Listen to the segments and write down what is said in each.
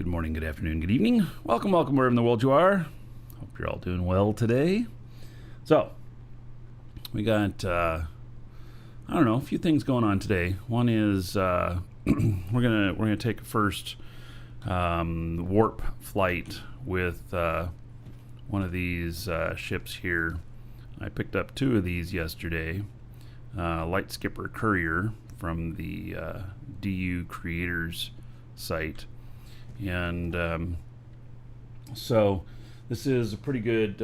Good morning, good afternoon, good evening. Welcome wherever in the world you are. Hope you're all doing well today. So, we got, I don't know, a few things going on today. One is we're gonna take a first warp flight with one of these ships here. I picked up two of these yesterday. Light Skipper Courier from the DU Creators site. And so this is a pretty good,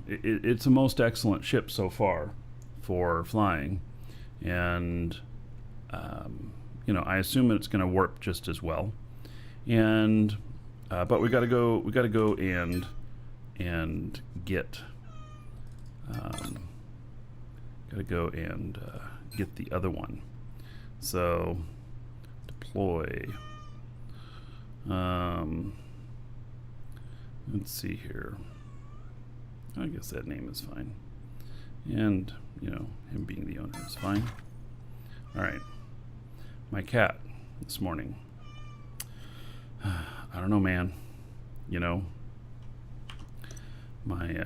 it's a most excellent ship so far for flying. And, I assume it's going to warp just as well. And, but we got to go and get, get the other one. So, deploy. Let's see here. I guess that name is fine. And, him being the owner is fine. Alright. My cat this morning. I don't know, man. My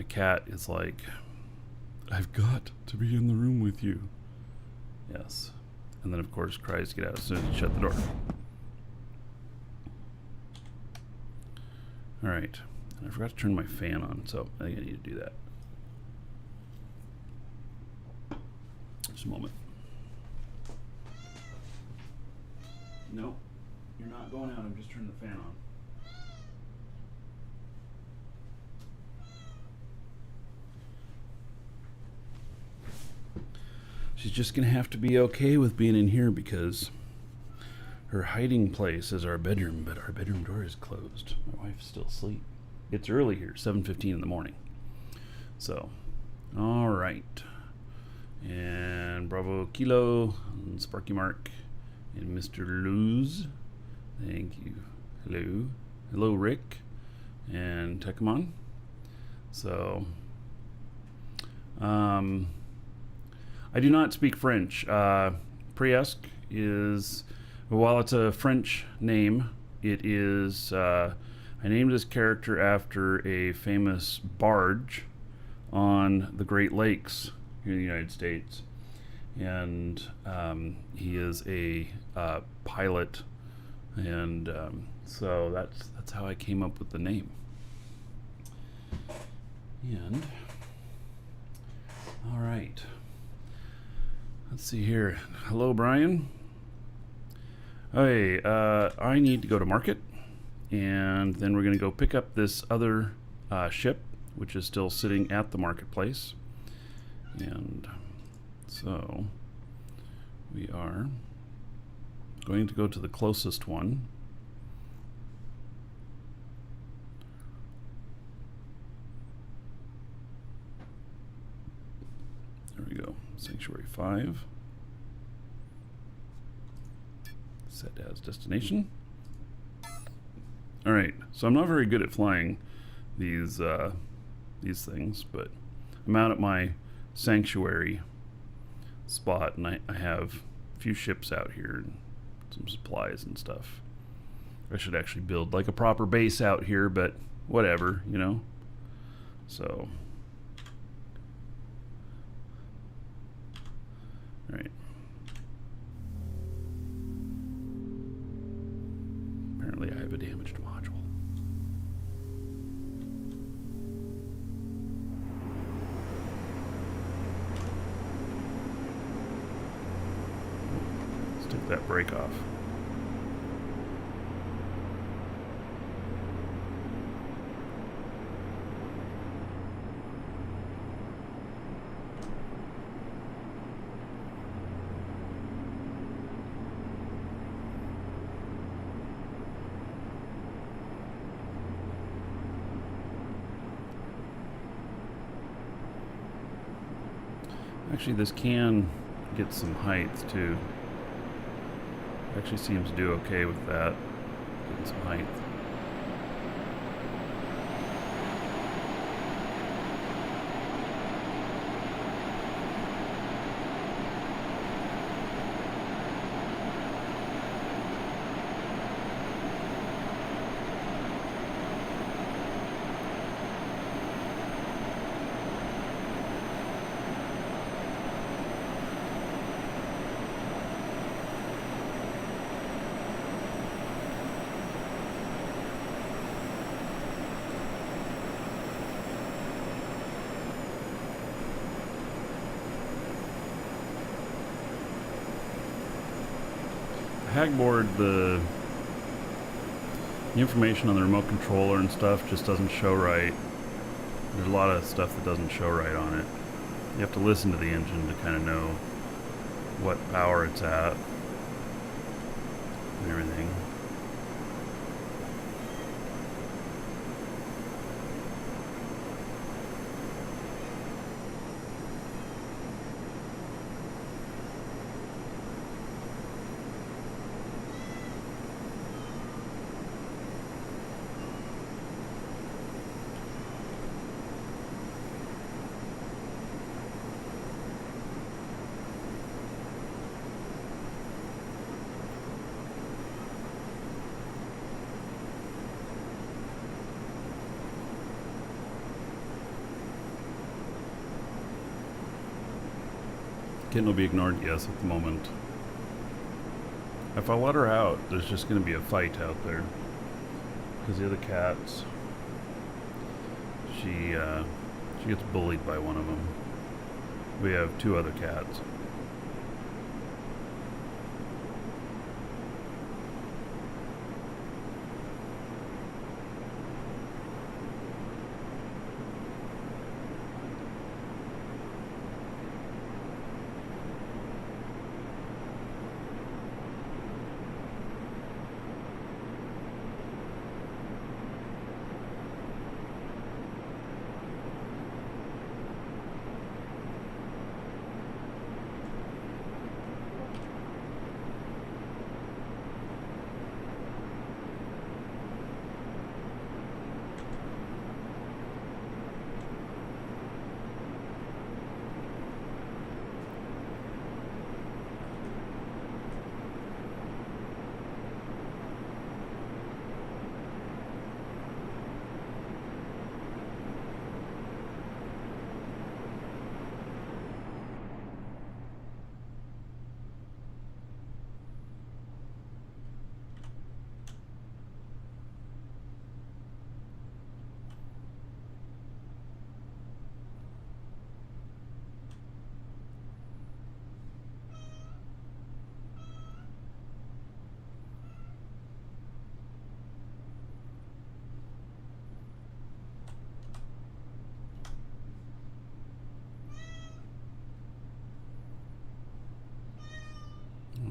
cat is like, I've got to be in the room with you. Yes. And then, of course, cries to get out as soon as you shut the door. All right. And I forgot to turn my fan on, so I think I need to do that. Just a moment. No, you're not going out. I'm just turning the fan on. She's just going to have to be okay with being in here because her hiding place is our bedroom, but our bedroom door is closed. My wife's still asleep. It's early here, 7:15 in the morning. So, all right. And Bravo Kilo, and Sparky Mark, and Mr. Luz. Thank you. Hello. Hello, Rick. And Tekamon. So, I do not speak French. Priesque is, while it's a French name, it is, I named this character after a famous barge on the Great Lakes here in the United States. And he is a pilot, and so that's how I came up with the name. And, all right. Let's see here. Hello, Brian. Hey, I need to go to market, and then we're going to go pick up this other ship, which is still sitting at the marketplace. And so we are going to go to the closest one. There we go. Sanctuary 5. Set as destination. Alright, so I'm not very good at flying these things, but I'm out at my sanctuary spot, and I have a few ships out here and some supplies and stuff. I should actually build like a proper base out here, but whatever, So, alright. Apparently I have a damaged module. Let's take that brake off. Actually, this can get some height too. Actually seems to do okay with that. Getting some height. Hagboard, the information on the remote controller and stuff just doesn't show right. There's a lot of stuff that doesn't show right on it. You have to listen to the engine to kind of know what power it's at and everything. Kitten will be ignored, yes, at the moment. If I let her out, there's just going to be a fight out there. Because the other cats, she gets bullied by one of them. We have 2 other cats.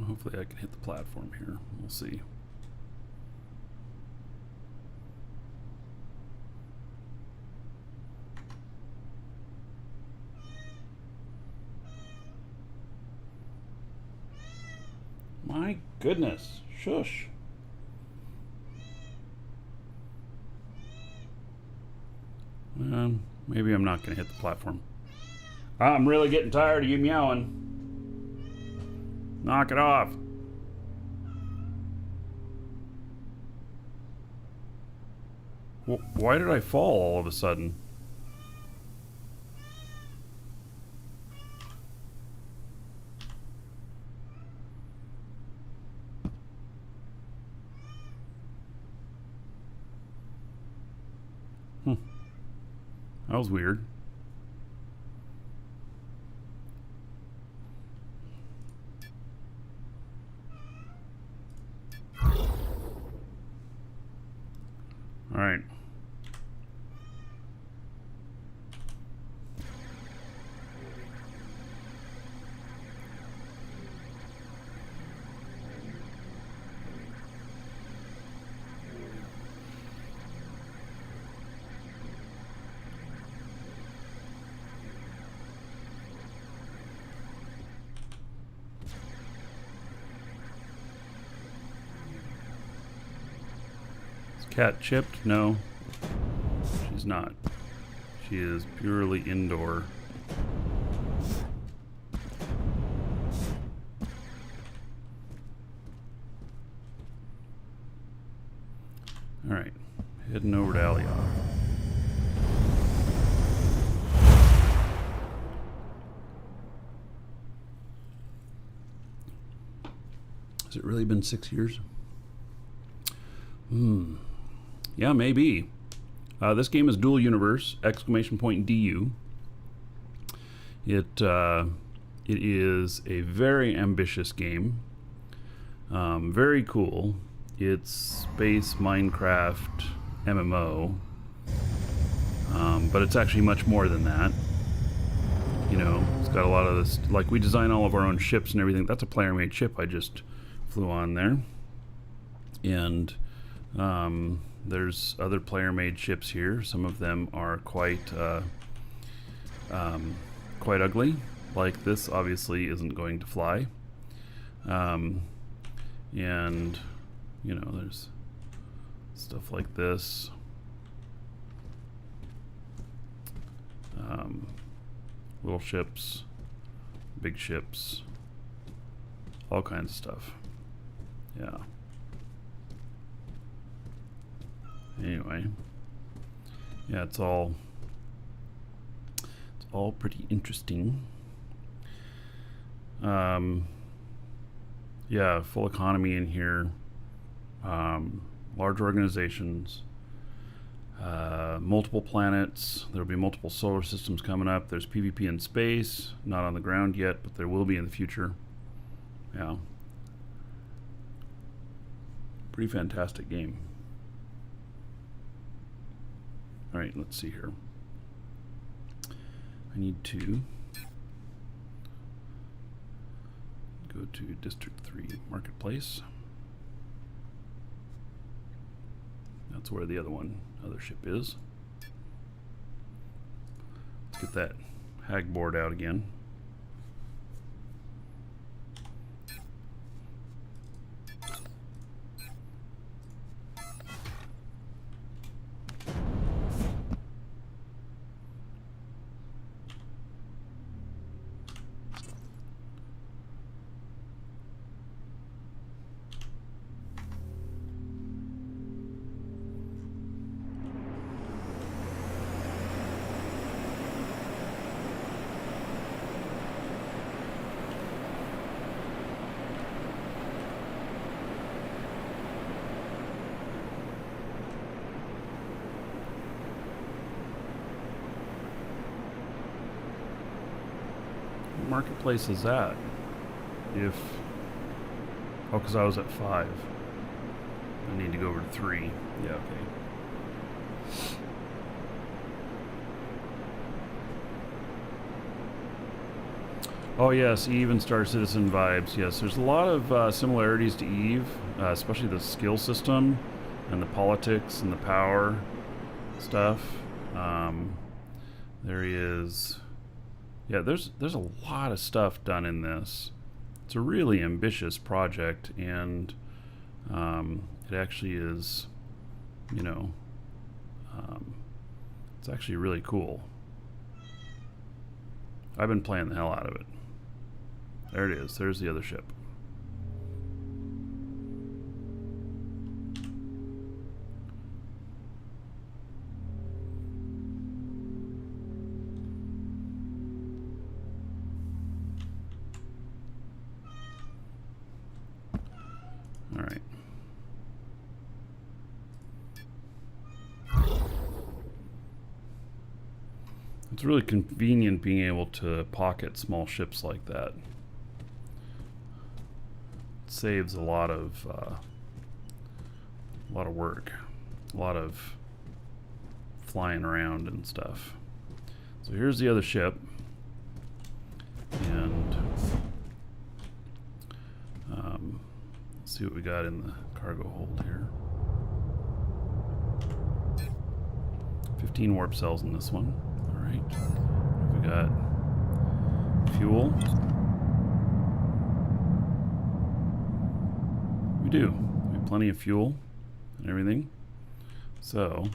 Hopefully I can hit the platform here. We'll see. My goodness. Shush. Maybe I'm not going to hit the platform. I'm really getting tired of you meowing. Knock it off. Why did I fall all of a sudden? That was weird. All right. Cat chipped? No, she's not. She is purely indoor. All right, heading over to Alioth. Has it really been 6 years? Yeah, maybe. This game is dual universe, ! DU. It is a very ambitious game. Very cool. It's space Minecraft MMO, but it's actually much more than that. You know, it's got a lot of this, like we design all of our own ships and everything. That's a player-made ship I just flew on there. And there's other player-made ships here. Some of them are quite ugly. Like this obviously isn't going to fly. And, you know, there's stuff like this. Little ships, big ships, all kinds of stuff. Yeah. Anyway, yeah, it's all pretty interesting. Yeah, full economy in here. Large organizations. Multiple planets. There'll be multiple solar systems coming up. There's PvP in space, not on the ground yet, but there will be in the future. Yeah. Pretty fantastic game. Alright, let's see here. I need to go to District 3 Marketplace. That's where the other ship is. Let's get that hag board out again. Marketplace is that? If because I was at 5. I need to go over to 3. Yeah, okay. Oh yes, Eve and Star Citizen vibes. Yes, there's a lot of similarities to Eve, especially the skill system and the politics and the power stuff. There is. Yeah, there's a lot of stuff done in this. It's a really ambitious project, and it actually is, you know, it's actually really cool. I've been playing the hell out of it. There it is. There's the other ship. All right. It's really convenient being able to pocket small ships like that. It saves a lot of work, a lot of flying around and stuff. So here's the other ship, and let's see what we got in the cargo hold here. 15 warp cells in this one. All right. We got fuel. We do. We have plenty of fuel and everything. So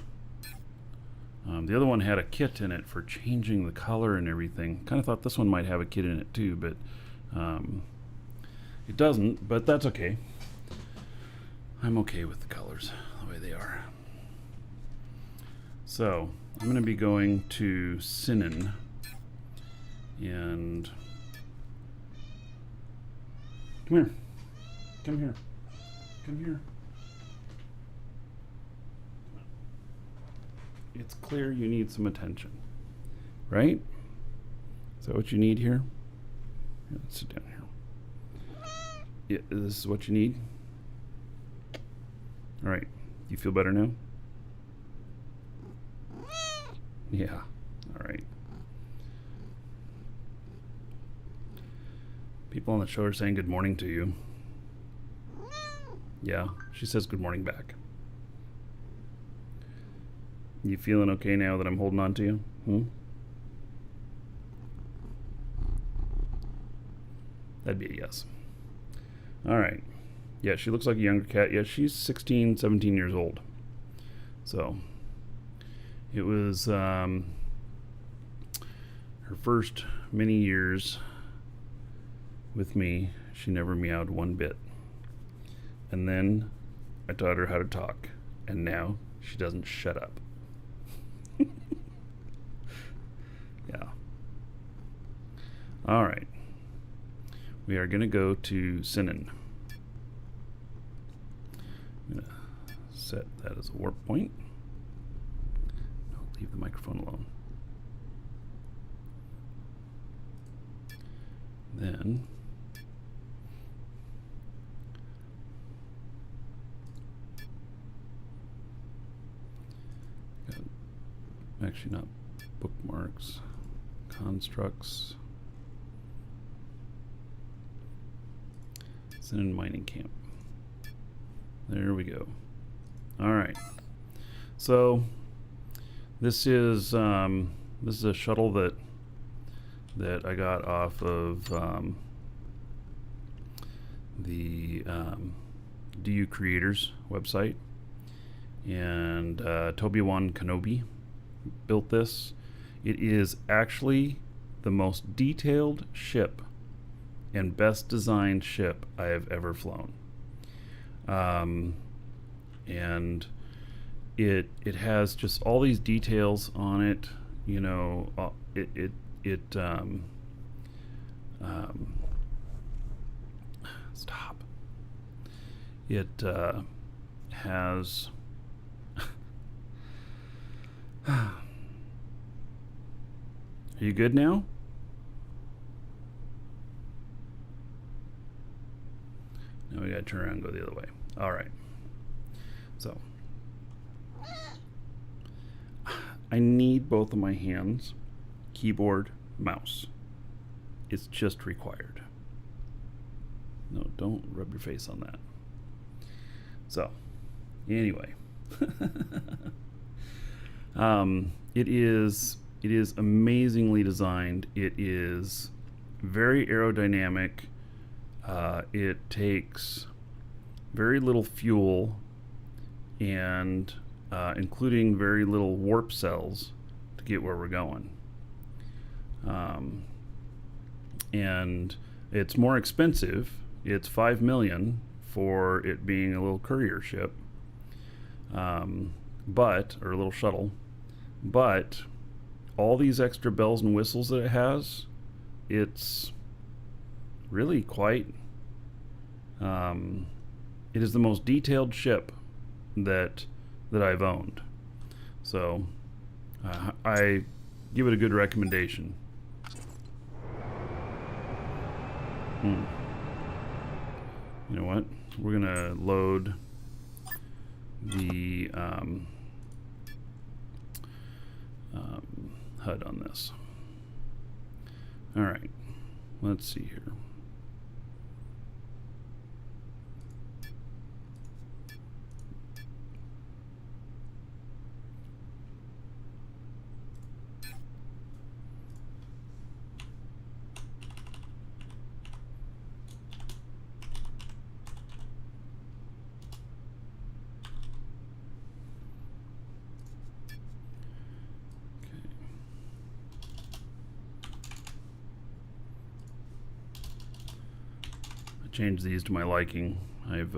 the other one had a kit in it for changing the color and everything. Kind of thought this one might have a kit in it too, but it doesn't, but that's okay. I'm okay with the colors the way they are. So I'm going to be going to Sinan, and come here, come here, come here. It's clear you need some attention, right? Is that what you need here? Here, let's sit down here. Yeah, this is what you need. All right. You feel better now? Yeah. All right. People on the show are saying good morning to you. Yeah, she says good morning back. You feeling okay now that I'm holding on to you? That'd be a yes. All right. Yeah, she looks like a younger cat. Yeah, she's 16, 17 years old. So it was her first many years with me. She never meowed one bit. And then I taught her how to talk. And now she doesn't shut up. Yeah. All right. We are going to go to Sinan. I'm going to set that as a warp point. I'll leave the microphone alone. Then actually not bookmarks, constructs. It's in a mining camp. There we go. All right. So this is a shuttle that I got off of the DU Creators website, and Toby-Wan Kenobi built this. It is actually the most detailed ship and best designed ship I have ever flown. And it has just all these details on it. You know, stop. It has Are you good now? Now we gotta turn around and go the other way. All right. So I need both of my hands, keyboard, mouse. It's just required. No, don't rub your face on that. So, anyway. It is amazingly designed. It is very aerodynamic. It takes very little fuel and including very little warp cells to get where we're going. And it's more expensive. It's $5 million for it being a little courier ship, or a little shuttle. But all these extra bells and whistles that it has, it's really quite. It is the most detailed ship that I've owned. So I give it a good recommendation. You know what? We're gonna load the HUD on this. All right, let's see here. Change these to my liking. I've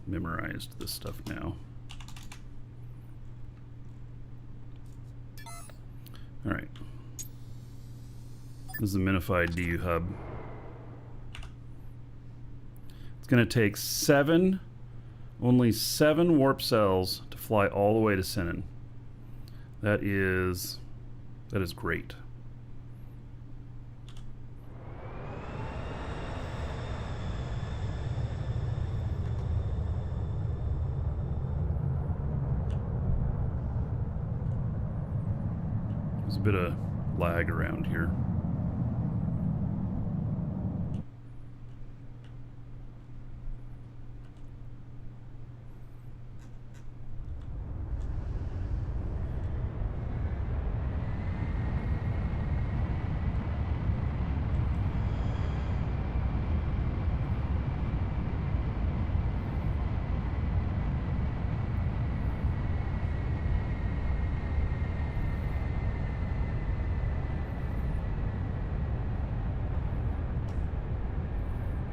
memorized this stuff now. All right. This is a minified DU hub. It's going to take only seven warp cells to fly all the way to Sinan. That is great. There's a bit of lag around here.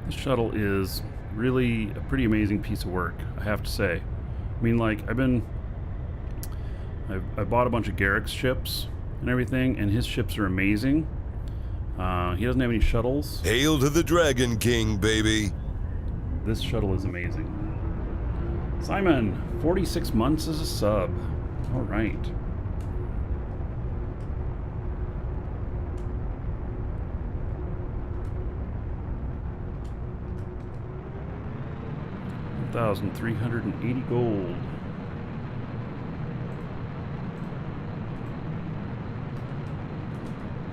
This shuttle is really a pretty amazing piece of work, I have to say. I mean, like, I bought a bunch of Garrick's ships and everything, and his ships are amazing. He doesn't have any shuttles. Hail to the Dragon King, baby. This shuttle is amazing. Simon, 46 months as a sub. All right. $1,380 gold.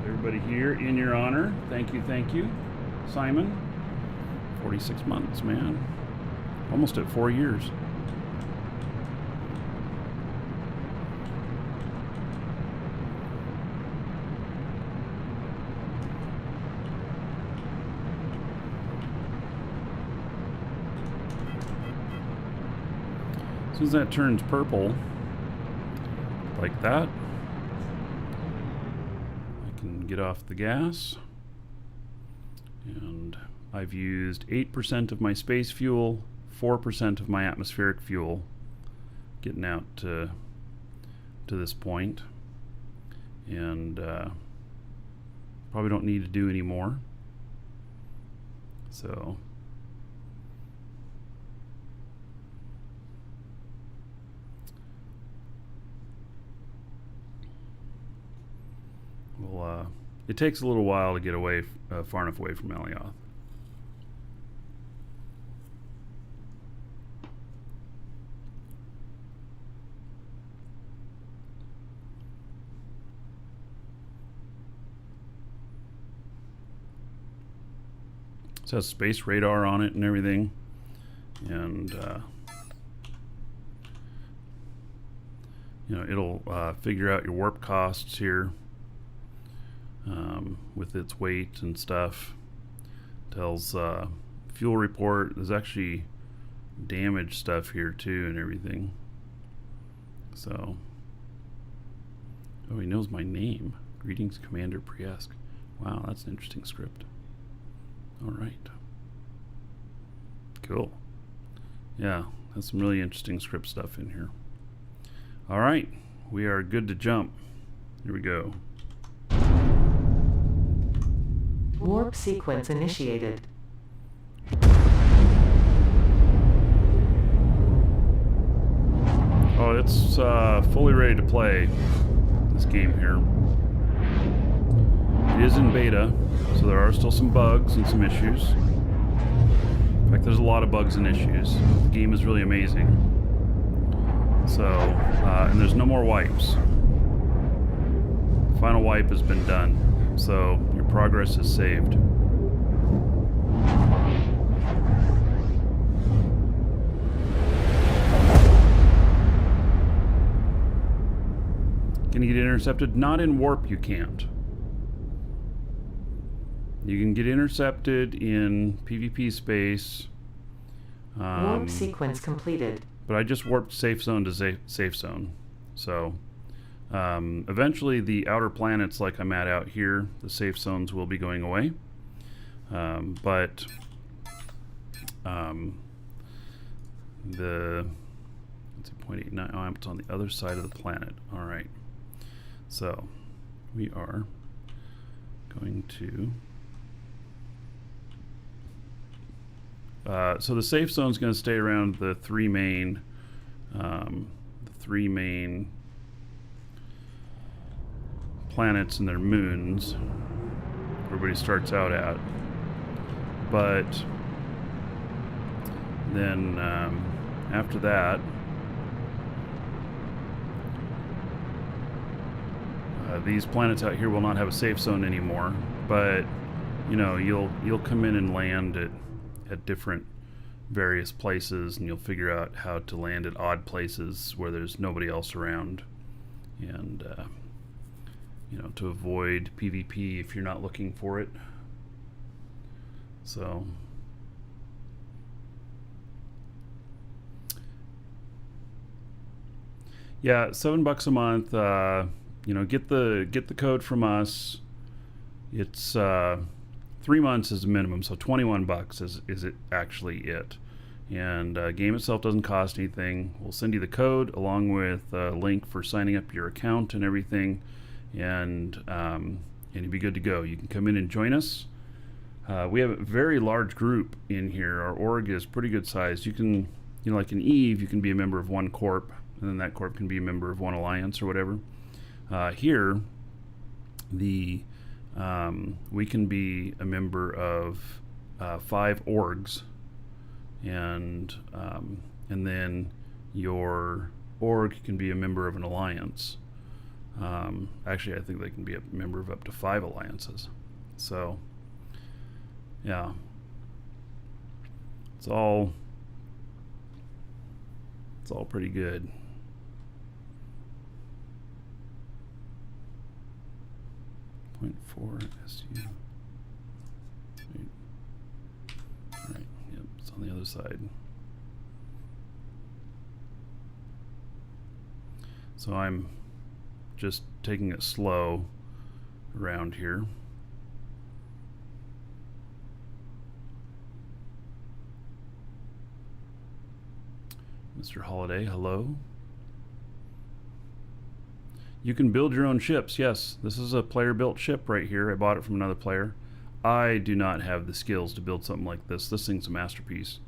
Everybody here in your honor. Thank you, Simon. 46 months, man. Almost at 4 years. As soon as that turns purple, like that, I can get off the gas. And I've used 8% of my space fuel, 4% of my atmospheric fuel, getting out to this point. And probably don't need to do any more. So well, it takes a little while to get away far enough away from Elioth. It has space radar on it and everything, and you know, it'll figure out your warp costs here with its weight and stuff. Tells fuel report. There's actually damage stuff here too and everything. So, oh, he knows my name. Greetings, Commander Priesk. Wow, that's an interesting script. All right. Cool. Yeah, that's some really interesting script stuff in here. All right, we are good to jump. Here we go. Warp sequence initiated. Oh, it's fully ready to play this game here. It is in beta, so there are still some bugs and some issues. In fact, there's a lot of bugs and issues. The game is really amazing. So, and there's no more wipes. The final wipe has been done, so your progress is saved. Can you get intercepted? Not in warp, you can't. You can get intercepted in PvP space. Warp sequence completed. But I just warped safe zone to safe zone. So eventually the outer planets like I'm at out here, the safe zones will be going away. But the, let's see, 0.89, oh, it's on the other side of the planet. All right. So we are going to so the safe zone is going to stay around the three main planets and their moons everybody starts out at, but then after that These planets out here will not have a safe zone anymore, but you know, you'll come in and land at different various places, and you'll figure out how to land at odd places where there's nobody else around, and you know, to avoid PvP if you're not looking for it. So yeah, $7 a month. You know, get the code from us. It's 3 months is the minimum, so $21 is it actually it. And game itself doesn't cost anything. We'll send you the code along with a link for signing up your account and everything, and you'll be good to go. You can come in and join us. We have a very large group in here. Our org is pretty good size. You can, you know, like in Eve, you can be a member of one corp, and then that corp can be a member of one alliance or whatever. Here, we can be a member of 5 orgs, and then your org can be a member of an alliance. Actually, I think they can be a member of up to 5 alliances. So, yeah, it's all pretty good. .4 SU. Right. Yep. It's on the other side. So I'm just taking it slow around here. Mr. Holiday, hello. You can build your own ships. Yes, this is a player-built ship right here. I bought it from another player. I do not have the skills to build something like this. This thing's a masterpiece.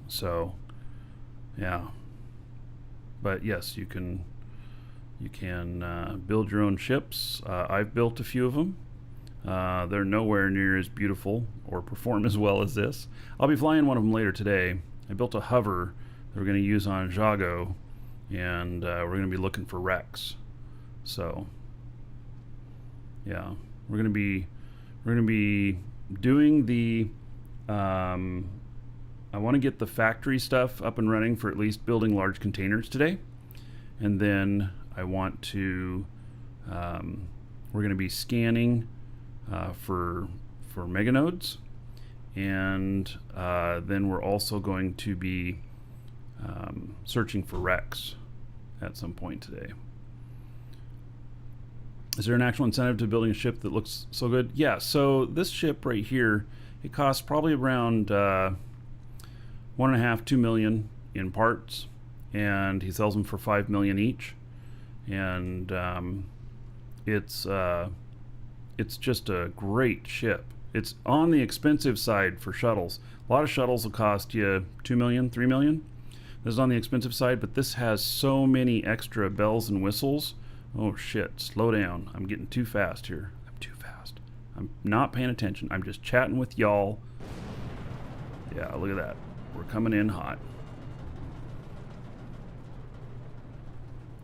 So, yeah. But yes, you can build your own ships. I've built a few of them. They're nowhere near as beautiful or perform as well as this. I'll be flying one of them later today. I built a hover that we're going to use on Jago, and we're going to be looking for wrecks. So, yeah, we're going to be doing the. I want to get the factory stuff up and running for at least building large containers today, and then I want to. We're going to be scanning for meganodes, and then we're also going to be searching for wrecks at some point today. Is there an actual incentive to building a ship that looks so good? Yeah, so this ship right here, it costs probably around 1.5–2 million in parts, and he sells them for 5 million each, and it's just a great ship. It's on the expensive side for shuttles. A lot of shuttles will cost you 2 million, 3 million. This is on the expensive side, but this has so many extra bells and whistles. Oh shit, slow down. I'm getting too fast here. I'm too fast. I'm not paying attention. I'm just chatting with y'all. Yeah, look at that. We're coming in hot.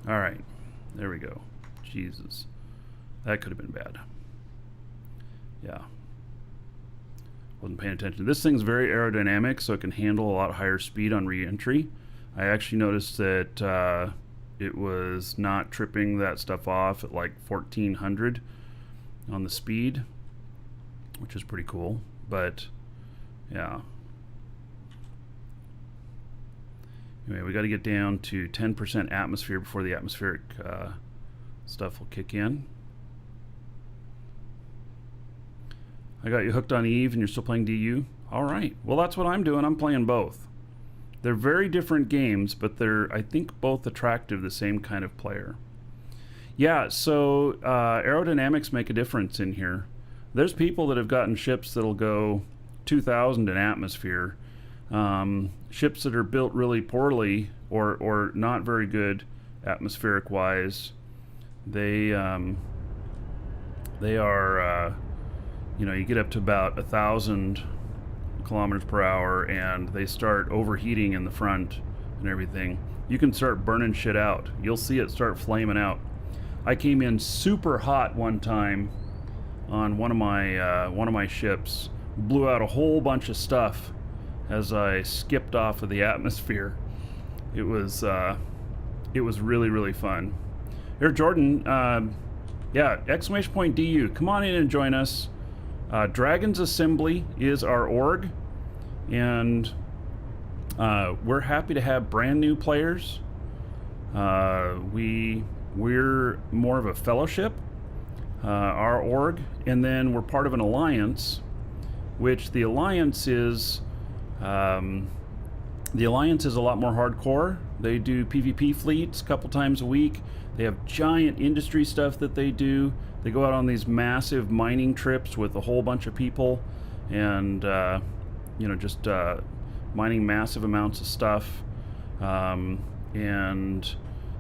All right, there we go. Jesus, that could have been bad. Yeah, wasn't paying attention. This thing's very aerodynamic, so it can handle a lot higher speed on re-entry. I actually noticed that it was not tripping that stuff off at like 1400 on the speed, which is pretty cool. But yeah, anyway, we got to get down to 10% atmosphere before the atmospheric stuff will kick in. I got you hooked on Eve and you're still playing DU? All right. Well, that's what I'm doing. I'm playing both. They're very different games, but they're, I think, both attractive, the same kind of player. Yeah, so aerodynamics make a difference in here. There's people that have gotten ships that'll go 2,000 in atmosphere. Ships that are built really poorly or not very good atmospheric-wise, they are... you know, you get up to about 1,000 kilometers per hour and they start overheating in the front and everything, you can start burning shit out. You'll see it start flaming out. I came in super hot one time on one of my ships, blew out a whole bunch of stuff as I skipped off of the atmosphere. It was really, really fun. Here, Jordan, yeah, !DU, come on in and join us. Dragon's Assembly is our org, and we're happy to have brand new players. We're more of a fellowship, our org, and then we're part of an alliance, which the alliance is a lot more hardcore. They do PvP fleets a couple times a week. They have giant industry stuff that they do. They go out on these massive mining trips with a whole bunch of people, and just mining massive amounts of stuff. And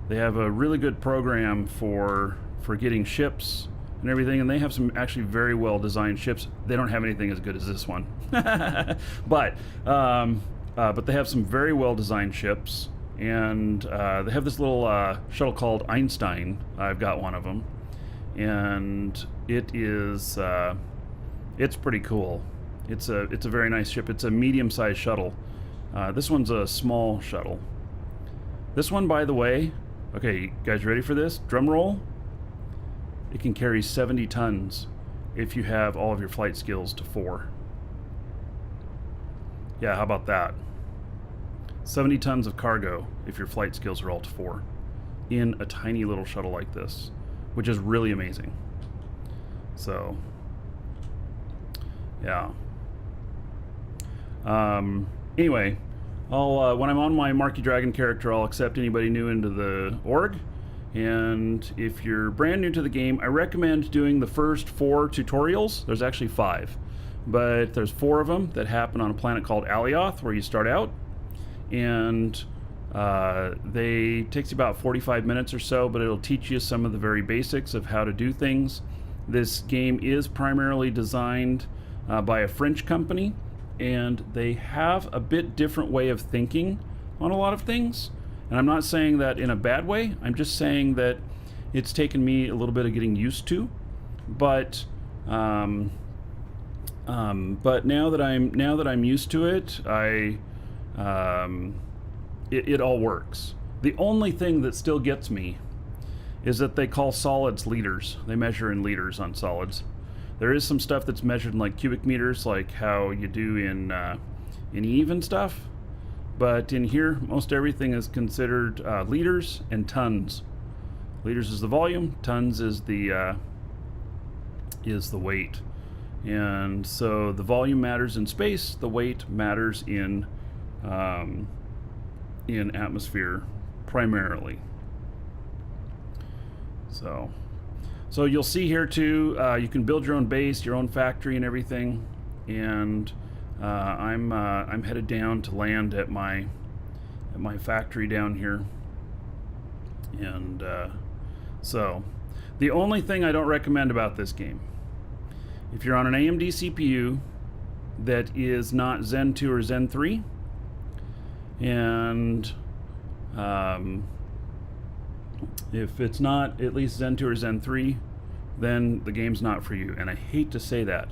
they have a really good program for getting ships and everything, and they have some actually very well designed ships. They don't have anything as good as this one, but they have some very well designed ships, and they have this little shuttle called Einstein. I've got one of them, and it is it's pretty cool. It's a very nice ship. It's a medium-sized shuttle. This one's a small shuttle. This one, by the way, okay, you guys ready for this? Drum roll. It can carry 70 tons if you have all of your flight skills to 4. Yeah, how about that? 70 tons of cargo if your flight skills are all to 4 in a tiny little shuttle like this, which is really amazing. So, yeah. Anyway, I'll when I'm on my Marky Dragon character, I'll accept anybody new into the org. And if you're brand new to the game, I recommend doing the first 4 tutorials. There's actually 5, but there's 4 of them that happen on a planet called Alioth, where you start out, and they takes you about 45 minutes or so, but it'll teach you some of the very basics of how to do things. This game is primarily designed by a French company, and they have a bit different way of thinking on a lot of things. And I'm not saying that in a bad way. I'm just saying that it's taken me a little bit of getting used to. But now that I'm used to it, it all works. The only thing that still gets me is that they call solids liters. They measure in liters on solids. There is some stuff that's measured in like cubic meters, like how you do in Eve and stuff. But in here, most everything is considered liters and tons. Liters is the volume, tons is the weight. And so the volume matters in space, the weight matters in atmosphere primarily. So you'll see here too, you can build your own base, your own factory and everything. And I'm headed down to land at my factory down here, and so the only thing I don't recommend about this game, if you're on an AMD CPU that is not Zen 2 or Zen 3, and if it's not at least Zen 2 or Zen 3, then the game's not for you. And I hate to say that,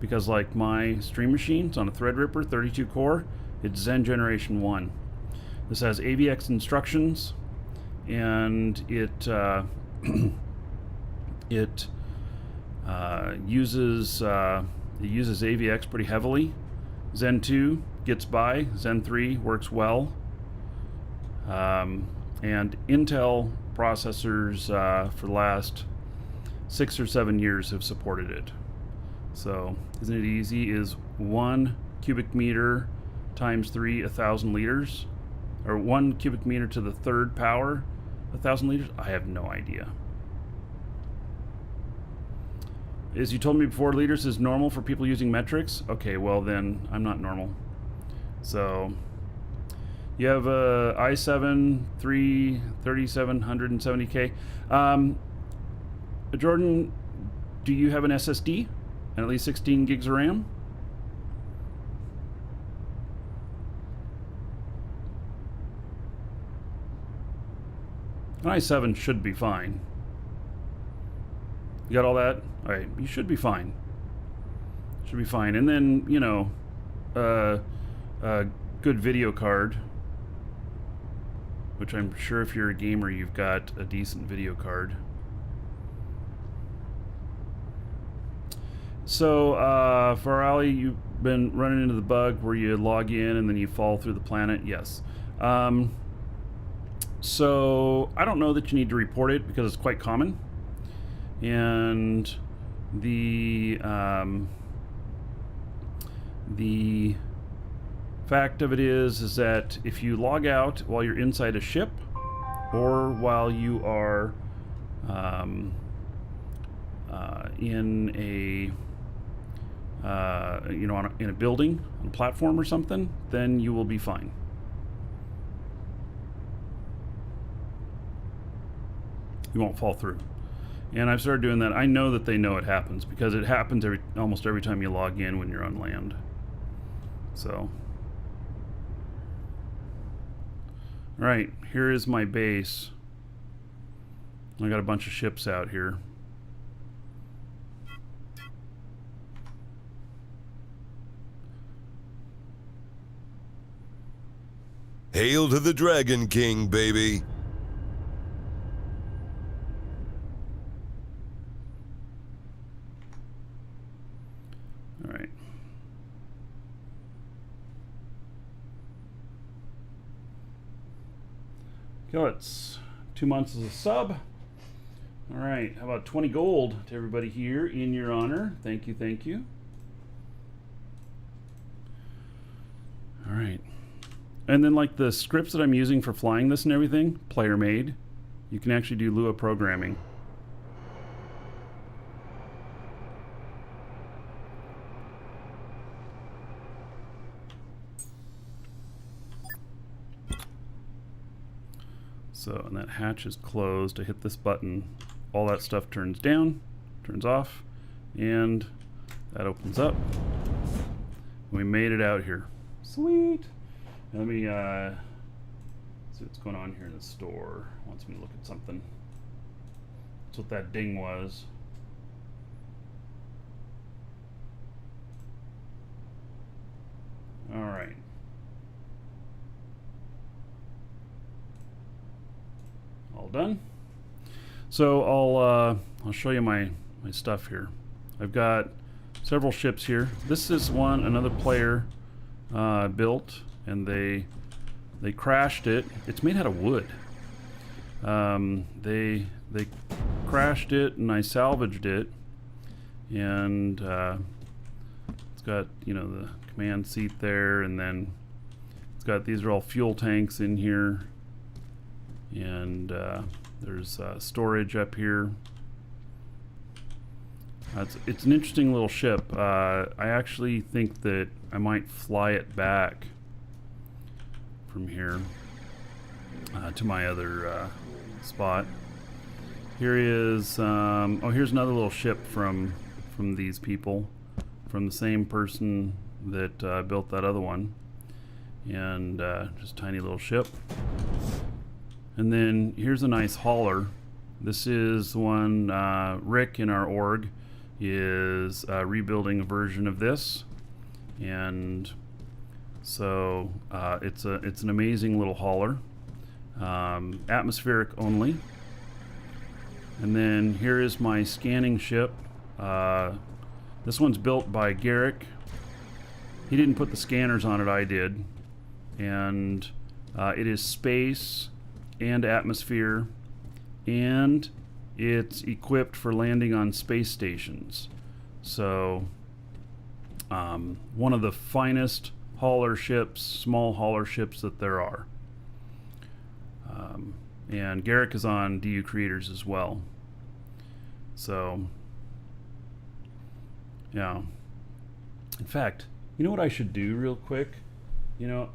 because like my Stream Machine, it's on a Threadripper 32 core, it's Zen Generation 1. This has AVX instructions, and it uses AVX pretty heavily. Zen 2 gets by, Zen 3 works well, and Intel processors for the last 6 or 7 years have supported it. So, isn't it easy? Is 1 cubic meter times 3 1,000 liters? Or 1 cubic meter to the 3rd power 1,000 liters? I have no idea. As you told me before, liters is normal for people using metrics? Okay, well then, I'm not normal. So, you have a i7 3770K. Jordan, do you have an SSD? And at least 16 gigs of RAM? An i7 should be fine. You got all that? All right, you should be fine. Should be fine. And then, you know, a good video card, which I'm sure if you're a gamer, you've got a decent video card. So, Farali, you've been running into the bug where you log in and then you fall through the planet? Yes. So, I don't know that you need to report it because it's quite common. And the fact of it is that if you log out while you're inside a ship or while you are in a you know, in a building, on a platform or something, then you will be fine. You won't fall through. And I've started doing that. I know that they know it happens because it happens almost every time you log in when you're on land. So, all right, here is my base. I got a bunch of ships out here. Hail to the Dragon King, baby. All right. Okay, it's 2 months as a sub. All right, how about 20 gold to everybody here in your honor? Thank you, thank you. All right. And then like the scripts that I'm using for flying this and everything, player made. You can actually do Lua programming. So, and that hatch is closed. I hit this button, all that stuff turns down, turns off, and that opens up. We made it out here. Sweet. Let me see what's going on here in the store. Wants me to look at something. That's what that ding was. All right. All done. So I'll show you my stuff here. I've got several ships here. This is one another player built, and they crashed it. It's made out of wood. They crashed it, and I salvaged it, and it's got, you know, the command seat there, and then it's got, these are all fuel tanks in here, and there's storage up here. It's an interesting little ship. I actually think that I might fly it back from here to my other spot. Here is oh, here's another little ship from these people, from the same person that built that other one, and just a tiny little ship. And then here's a nice hauler. This is one Rick in our org is rebuilding a version of this, and so it's an amazing little hauler, atmospheric only. And then here is my scanning ship. This one's built by Garrick. He didn't put the scanners on it, I did, and it is space and atmosphere, and it's equipped for landing on space stations. So one of the finest hauler ships, small hauler ships that there are. And Garrick is on DU Creators as well. So yeah. In fact, you know what I should do real quick? You know,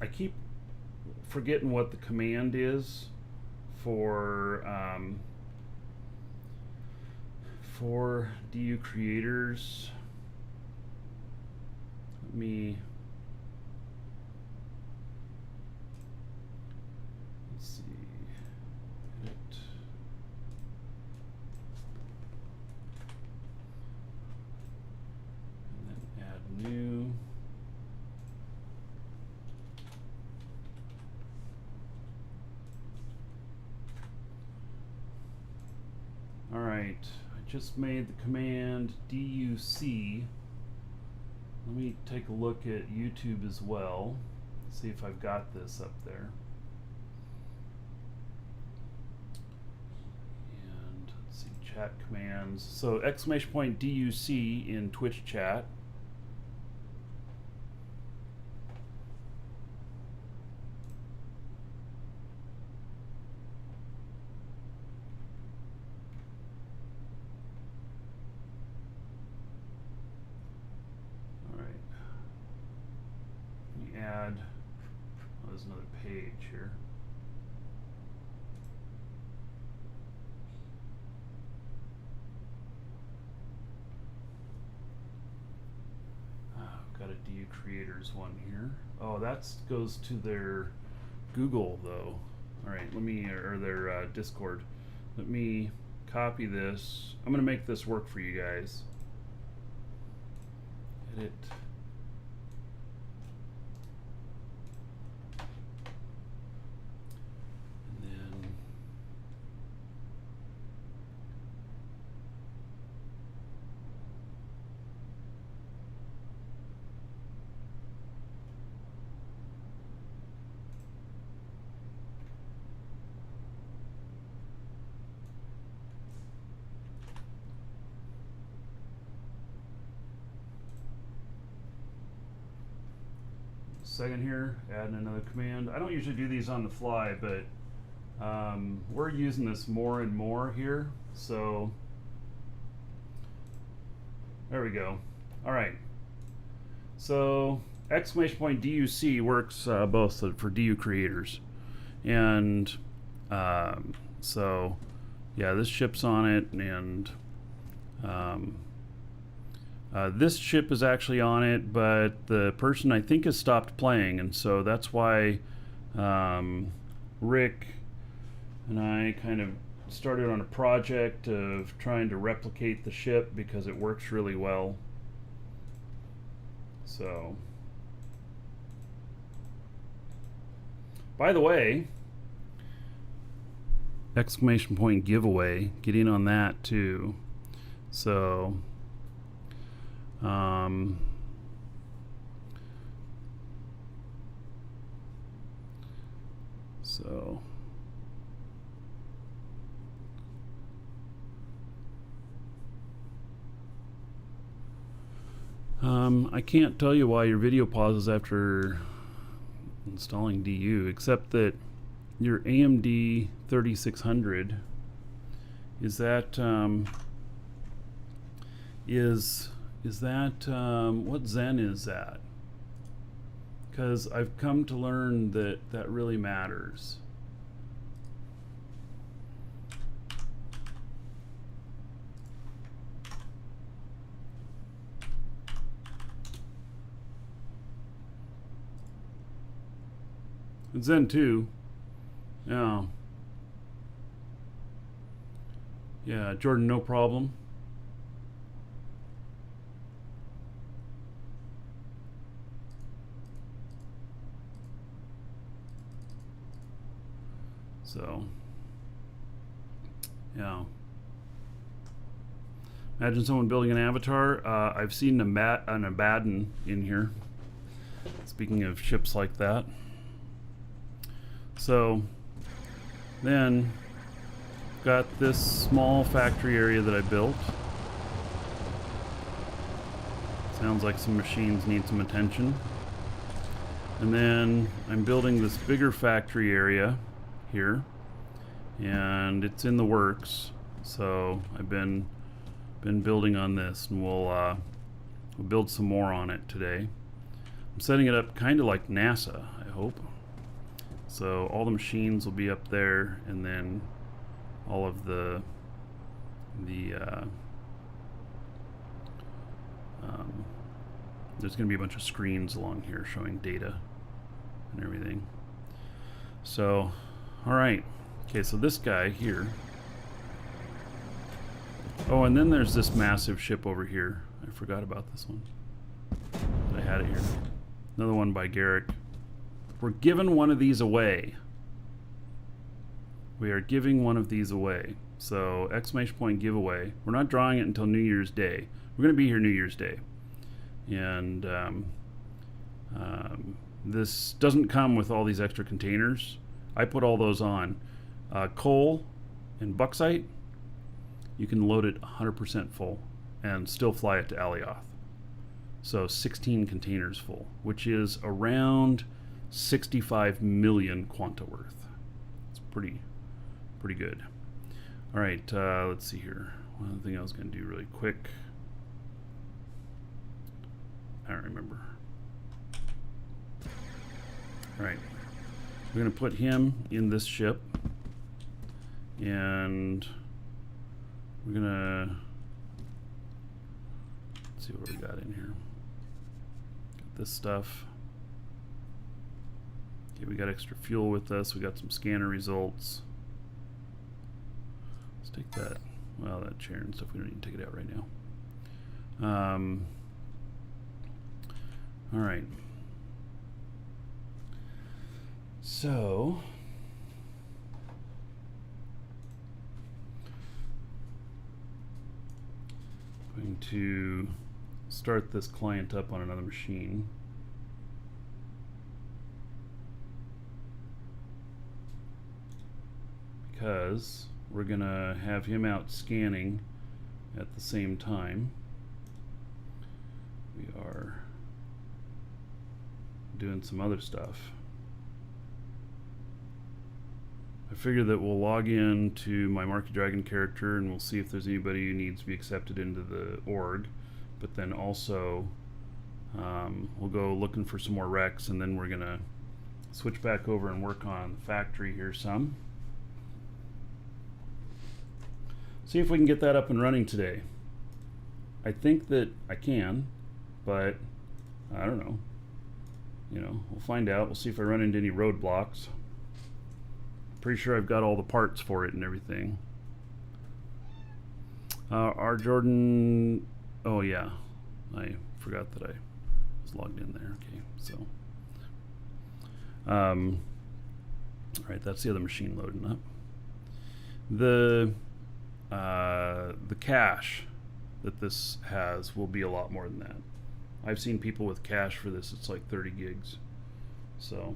I keep forgetting what the command is for DU Creators. Let me, let's see. New. All right, I just made the command DUC. Let me take a look at YouTube as well, see if I've got this up there. And let's see, chat commands. So exclamation point DUC in Twitch chat. Add, oh, there's another page here. I've got a DU creators one here. Oh, that goes to their Google though. All right, let me, or their Discord. Let me copy this. I'm gonna make this work for you guys. Edit. Second here, adding another command. I don't usually do these on the fly, but we're using this more and more here. So there we go. All right. So exclamation point DUC works both for DU creators, and so yeah, this ship's on it, and this ship is actually on it, but the person I think has stopped playing, and so that's why Rick and I kind of started on a project of trying to replicate the ship because it works really well. So, by the way, exclamation point giveaway, get in on that too. So I can't tell you why your video pauses after installing DU, except that your AMD 3600 is that what Zen is that? Because I've come to learn that that really matters. It's Zen 2. Yeah. Yeah, Jordan, no problem. So, yeah. Imagine someone building an avatar. I've seen an Abaddon in here. Speaking of ships like that. So, then, got this small factory area that I built. Sounds like some machines need some attention. And then, I'm building this bigger factory area here, and it's in the works. So I've been building on this, and we'll build some more on it today. I'm setting it up kind of like NASA, I hope. So all the machines will be up there, and then all of there's going to be a bunch of screens along here showing data and everything. So, all right. Okay, so this guy here. Oh, and then there's this massive ship over here. I forgot about this one. out of here. Another one by Garrick. We're giving one of these away. We are giving one of these away. So, exclamation point giveaway. We're not drawing it until New Year's Day. We're going to be here New Year's Day. And this doesn't come with all these extra containers. I put all those on. Coal and bauxite, you can load it 100% full and still fly it to Alioth. So 16 containers full, which is around 65 million quanta worth. It's pretty good. All right, let's see here. One other thing I was going to do really quick. I don't remember. All right, we're going to put him in this ship, and we're going to see what we got in here. Got this stuff. Okay, we got extra fuel with us. We got some scanner results. Let's take that. Well, that chair and stuff, we don't need to take it out right now. All right. So, I'm going to start this client up on another machine. Because we're going to have him out scanning at the same time. We are doing some other stuff. I figure that we'll log in to my Marky Dragon character and we'll see if there's anybody who needs to be accepted into the org, but then also we'll go looking for some more wrecks, and then we're gonna switch back over and work on the factory here some. See if we can get that up and running today. I think that I can, but I don't know. You know, we'll find out. We'll see if I run into any roadblocks. Pretty sure I've got all the parts for it and everything. R. Jordan, oh yeah, I forgot that I was logged in there. Okay, so, all right, that's the other machine loading up. The cache that this has will be a lot more than that. I've seen people with cache for this, it's like 30 gigs. So,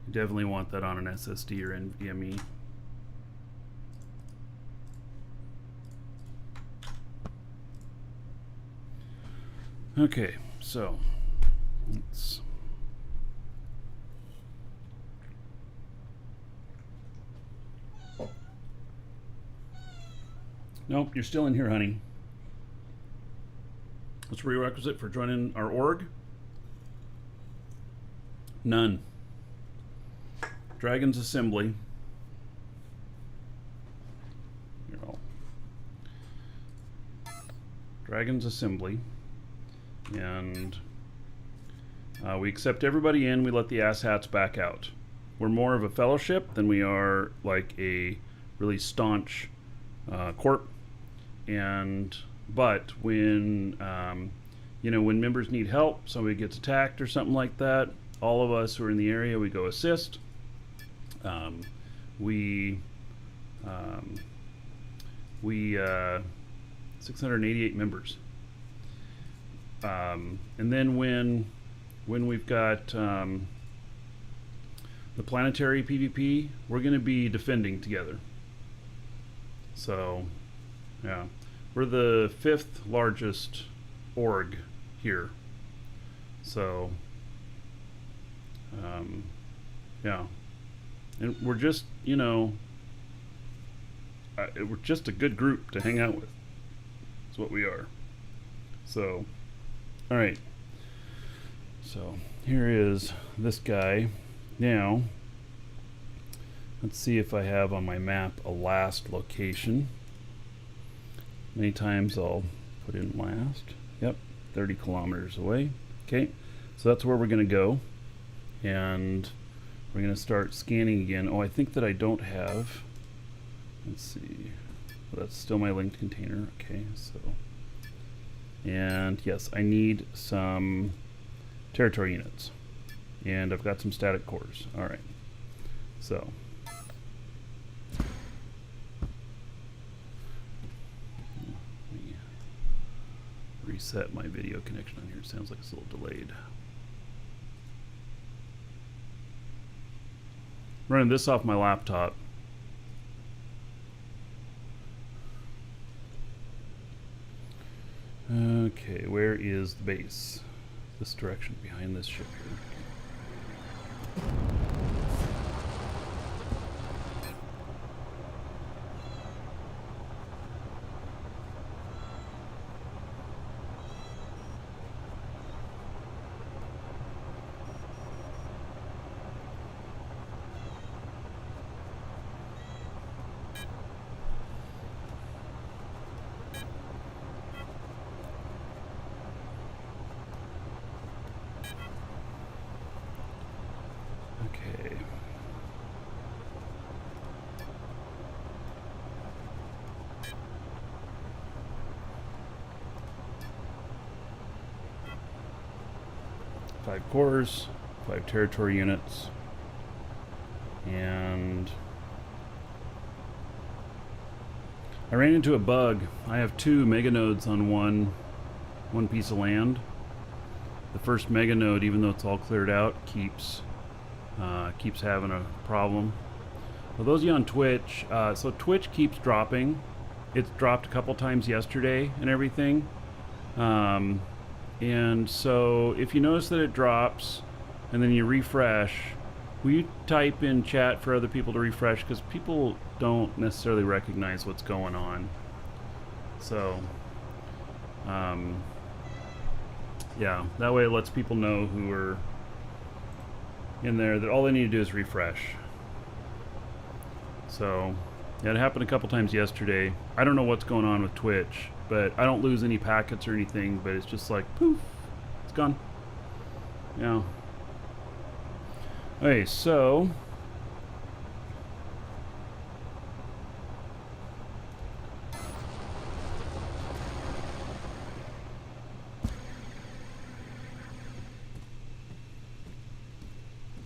you definitely want that on an SSD or NVMe. Okay, so let's nope, you're still in here, honey. What's a prerequisite for joining our org? None. Dragon's Assembly. Here, Dragon's Assembly. And we accept everybody in, we let the asshats back out. We're more of a fellowship than we are like a really staunch corp. But when you know, when members need help, somebody gets attacked or something like that, all of us who are in the area, we go assist. We 688 members. And then when we've got the planetary PvP, we're going to be defending together. So, yeah, we're the 5th largest org here. So, yeah, and we're just, you know, we're just a good group to hang out with. That's what we are. So, all right. So here is this guy. Now, let's see if I have on my map a last location. Many times I'll put in last. Yep, 30 kilometers away. Okay, so that's where we're going to go. And we're going to start scanning again. Oh, I think that I don't have. Let's see. That's still my linked container. Okay, so. And yes, I need some territory units. And I've got some static cores. All right. So. Let me reset my video connection on here. It sounds like it's a little delayed. Running this off my laptop. Okay, where is the base? This direction behind this ship here. Okay. Five cores, 5 territory units, and I ran into a bug. I have 2 mega nodes on one piece of land. The first mega node, even though it's all cleared out, keeps having a problem. For those of you on Twitch, so Twitch keeps dropping. It's dropped a couple times yesterday and everything. And so if you notice that it drops and then you refresh, will you type in chat for other people to refresh? Because people don't necessarily recognize what's going on. So, yeah, that way it lets people know who are in there that all they need to do is refresh. So, yeah, it happened a couple times yesterday. I don't know what's going on with Twitch, but I don't lose any packets or anything, but it's just like, poof, it's gone. Yeah. Okay, so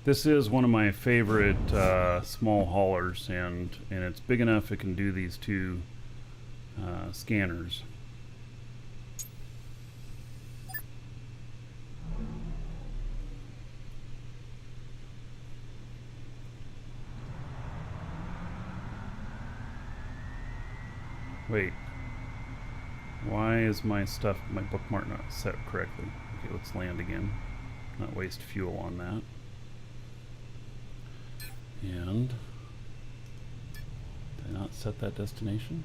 this is one of my favorite small haulers, and it's big enough it can do these 2 scanners. Wait, why is my bookmark not set correctly? Okay, let's land again. Not waste fuel on that. And did I not set that destination?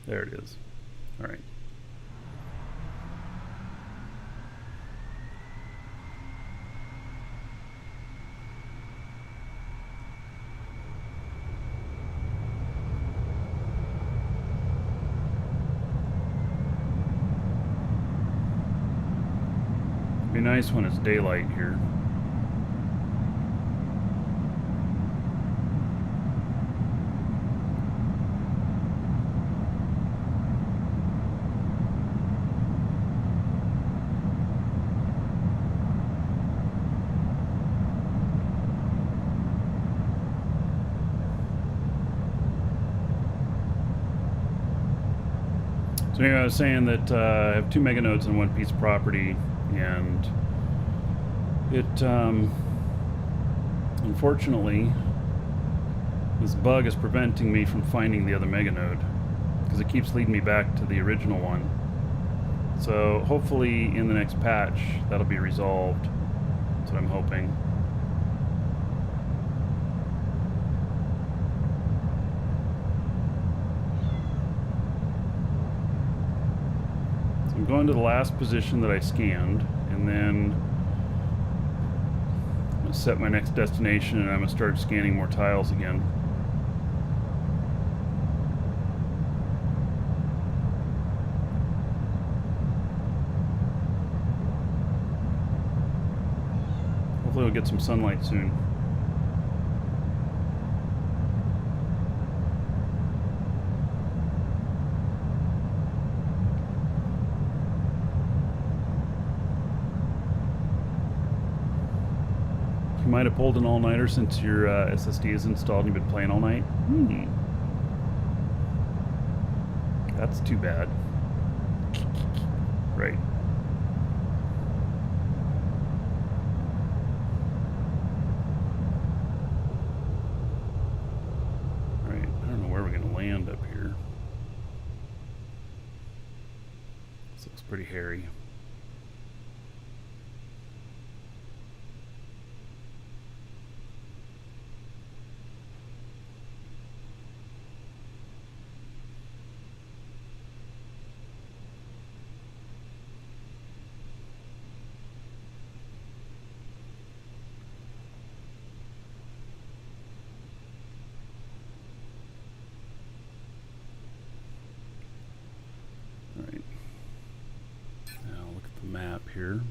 There it is. All right. Be nice when it's daylight here. So anyway, I was saying that I have 2 mega nodes on one piece of property, and it unfortunately, this bug is preventing me from finding the other mega node because it keeps leading me back to the original one. So hopefully in the next patch that'll be resolved. That's what I'm hoping. I'm going to the last position that I scanned, and then I'm going to set my next destination, and I'm going to start scanning more tiles again. Hopefully we'll get some sunlight soon. You might have pulled an all-nighter since your SSD is installed and you've been playing all night. That's too bad. Right. Alright, I don't know where we're going to land up here. This looks pretty hairy. Alright. Now look at the map here.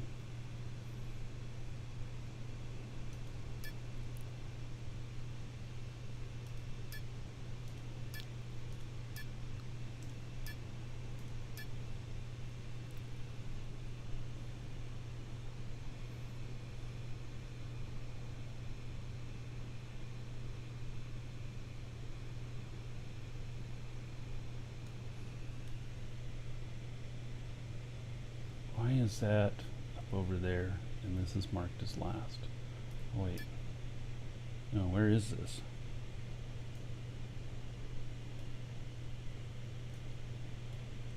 Why is that up over there and this is marked as last? Oh, wait. No, where is this?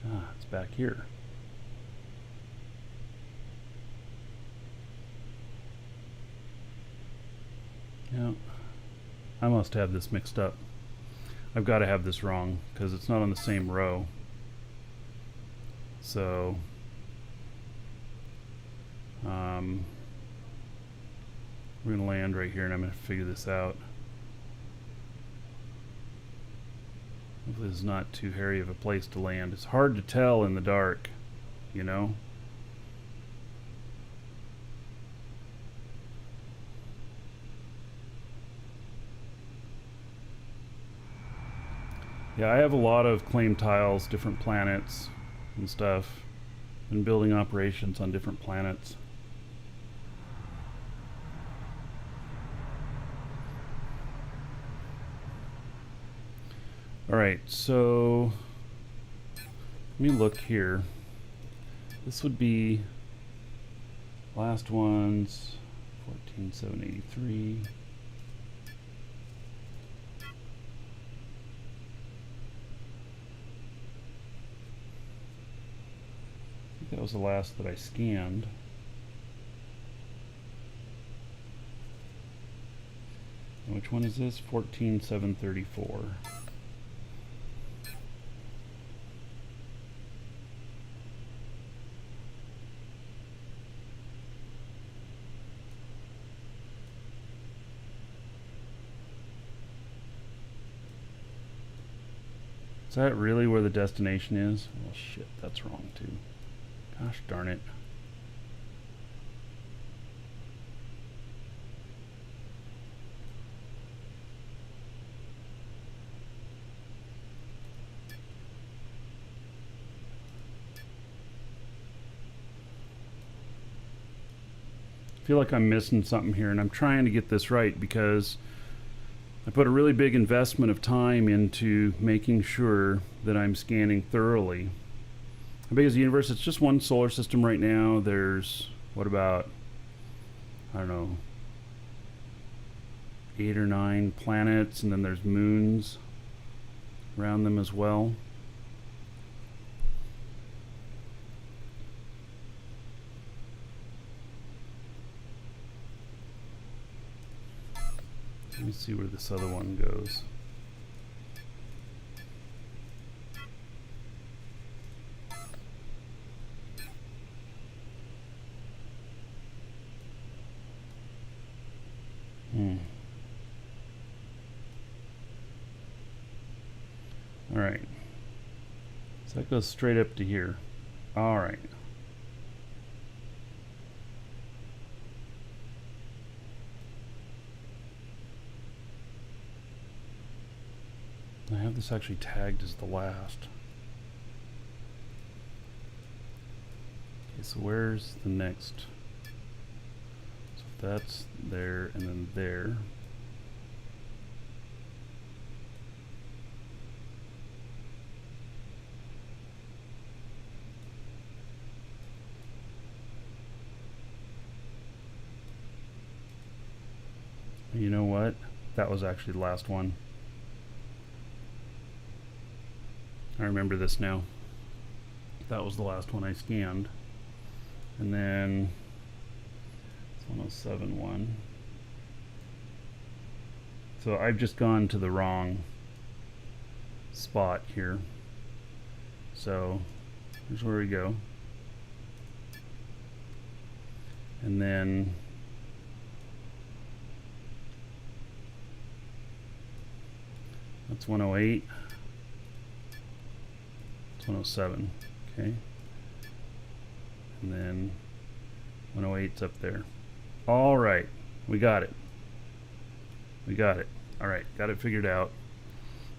Ah, it's back here. Yeah, I must have this mixed up. I've got to have this wrong because it's not on the same row. So we're going to land right here and I'm going to figure this out. Hopefully this is not too hairy of a place to land. It's hard to tell in the dark, you know? Yeah, I have a lot of claim tiles, different planets and stuff. Been building operations on different planets. Alright, so let me look here. This would be last one's 14,783. That was the last that I scanned. And which one is this? 14,734. Is that really where the destination is? Well, shit, that's wrong too. Gosh darn it. I feel like I'm missing something here, and I'm trying to get this right because I put a really big investment of time into making sure that I'm scanning thoroughly. How big is the universe? It's just one solar system right now. There's, what about, I don't know, 8 or 9 planets, and then there's moons around them as well. Let me see where this other one goes. All right. So that goes straight up to here. All right. I have this actually tagged as the last. Okay, so where's the next? So that's there and then there. You know what? That was actually the last one. I remember this now. That was the last one I scanned. And then it's 107.1. So I've just gone to the wrong spot here. So here's where we go. And then that's 108. It's 107. Okay. And then 108's up there. All right. We got it. We got it. All right. Got it figured out.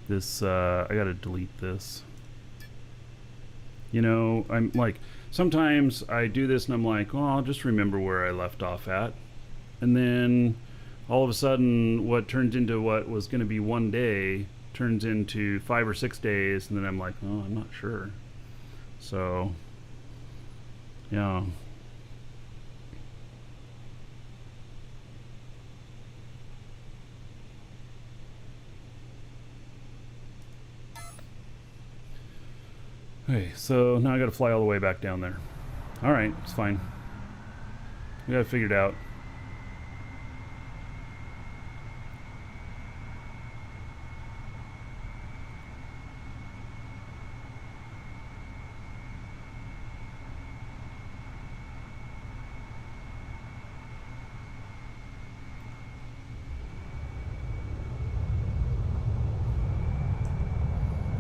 This, I got to delete this. You know, I'm like, sometimes I do this and I'm like, well, I'll just remember where I left off at. And then all of a sudden, what turns into what was going to be one day turns into 5 or 6 days, and then I'm like, oh, I'm not sure. So, yeah. Okay, so now I got to fly all the way back down there. All right, it's fine. We got it figured out.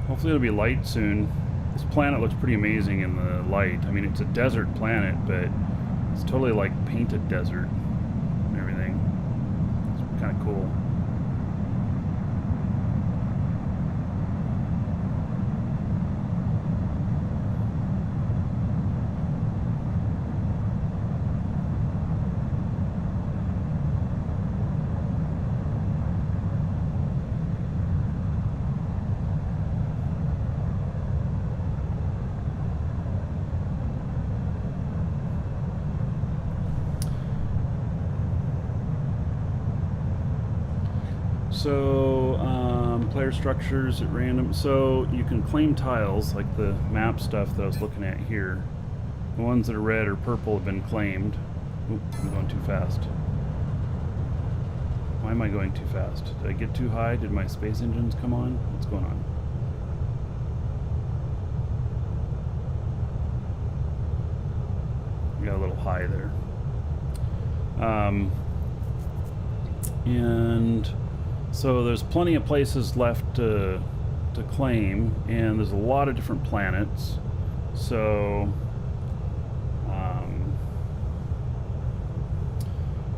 Hopefully it'll be light soon. This planet looks pretty amazing in the light. I mean, it's a desert planet, but it's totally like painted desert and everything. It's kind of cool. So, player structures at random. So you can claim tiles, like the map stuff that I was looking at here. The ones that are red or purple have been claimed. Oop, I'm going too fast. Why am I going too fast? Did I get too high? Did my space engines come on? What's going on? I got a little high there. And so there's plenty of places left to claim, and there's a lot of different planets. So,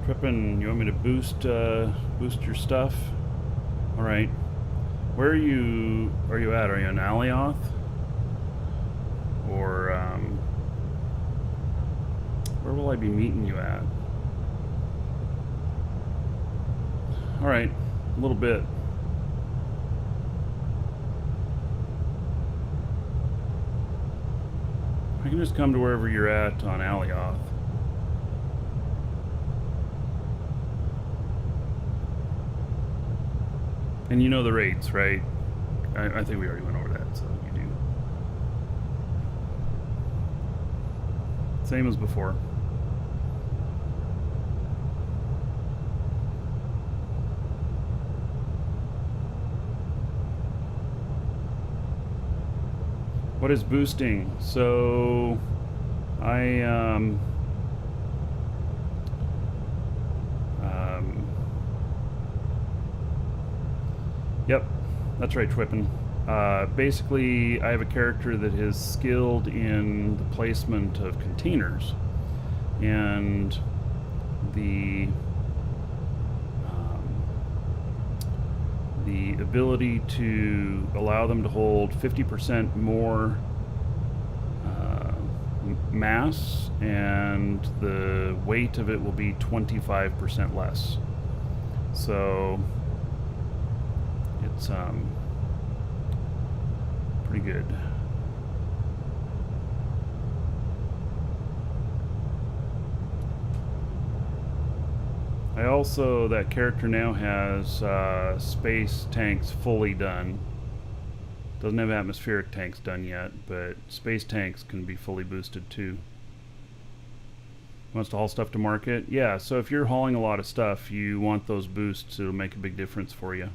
Trippin', you want me to boost your stuff? All right. Where are you at? Are you in Alioth? Or where will I be meeting you at? All right. A little bit. I can just come to wherever you're at on Alioth. And you know the rates, right? I think we already went over that, so you do. Same as before. What is boosting? So yep, that's right, Twippin. Basically, I have a character that is skilled in the placement of containers, and the ability to allow them to hold 50% more mass, and the weight of it will be 25% less. So it's pretty good. I also, that character now has space tanks fully done. Doesn't have atmospheric tanks done yet, but space tanks can be fully boosted too. Wants to haul stuff to market? Yeah, so if you're hauling a lot of stuff, you want those boosts. It'll make a big difference for you.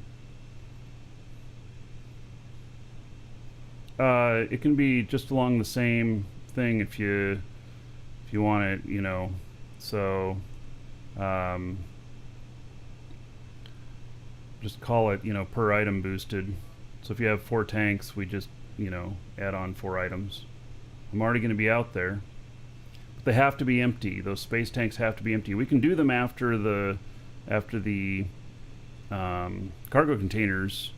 It can be just along the same thing if you want it, you know. So just call it, you know, per item boosted. So if you have 4 tanks, we just, you know, add on 4 items. I'm already going to be out there. But they have to be empty. Those space tanks have to be empty. We can do them after the cargo containers,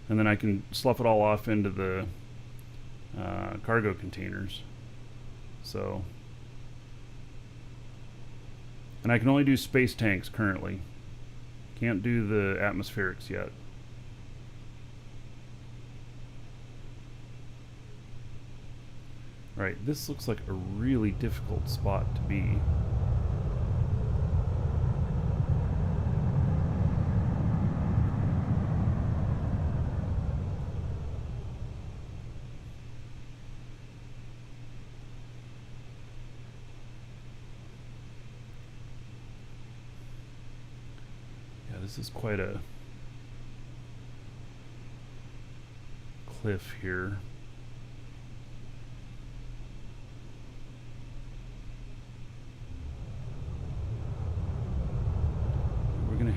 and then I can slough it all off into the cargo containers. So, and I can only do space tanks currently. Can't do the atmospherics yet. Right, this looks like a really difficult spot to be. Yeah, this is quite a cliff here.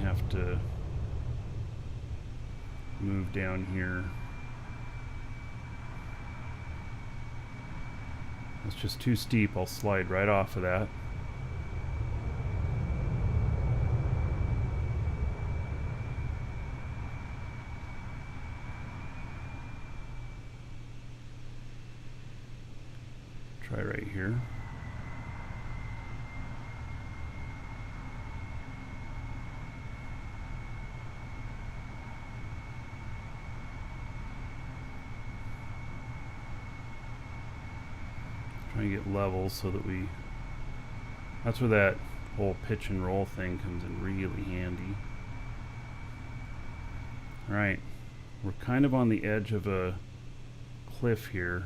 Have to move down here. It's just too steep. I'll slide right off of that. Try right here. Trying to get level so that that's where that whole pitch and roll thing comes in really handy. Alright, we're kind of on the edge of a cliff here.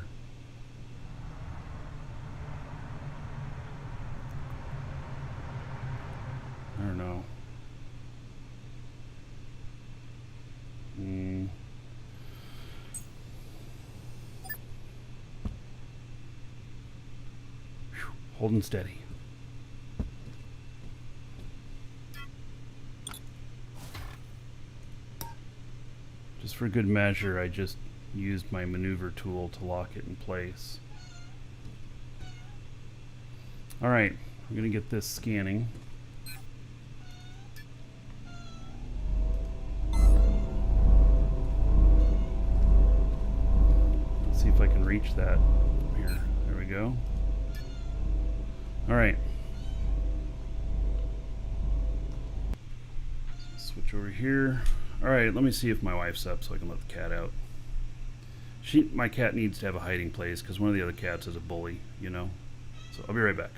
I don't know. Holding steady. Just for good measure, I just used my maneuver tool to lock it in place. Alright, we're going to get this scanning. Let's see if I can reach that. Here, there we go. Alright. Switch over here. Alright, let me see if my wife's up so I can let the cat out. My cat needs to have a hiding place because one of the other cats is a bully, you know? So I'll be right back.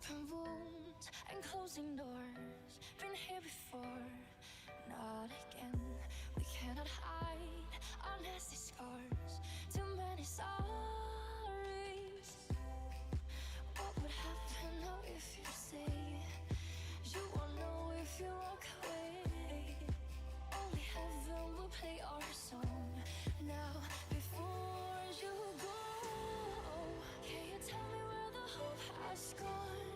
open wounds and closing doors. Been here before, not again. We cannot hide our nasty scars. Too many sorries. What would happen now if you stay? You won't know if you walk away. Only heaven will play our song. Now, before you go, can you tell me where the hope has gone?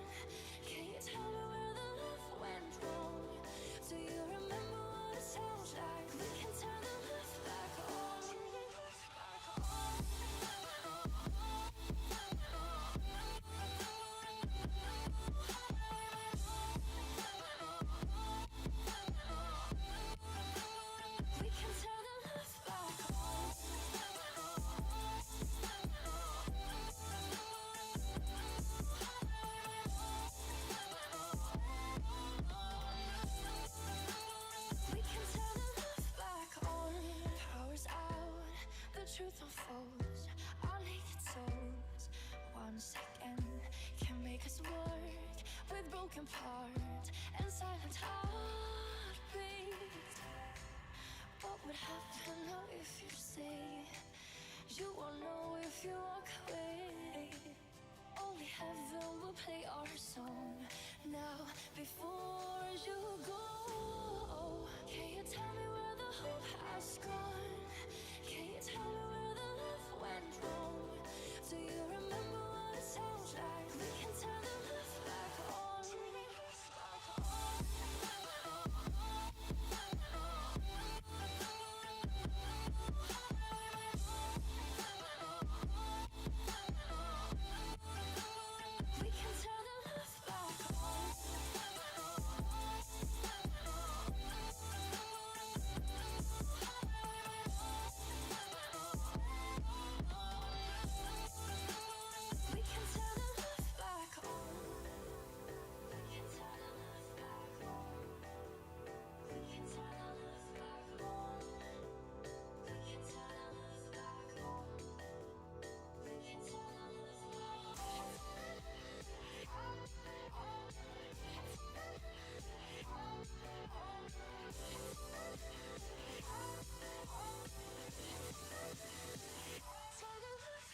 Can you tell me where the love went wrong? Do you remember what it sounds like? We can turn the love back on. We can turn the love back on. We can turn the love back on. Power's out, the truth unfolds. Our naked souls, once again, can make us work with broken parts and silent heartbeats. What would happen now if you stay? You won't know if you walk away. Only heaven will play our song. Now, before you go, can you tell me where the hope has gone? Can you tell me where the love went wrong? Do you remember what it sounds like? We can turn the love back on. We can turn the love back on. We can turn the love back on. We can turn the love back on. We can turn the love back on. We can turn the love back on. We can turn the love back on. Turn the love back on.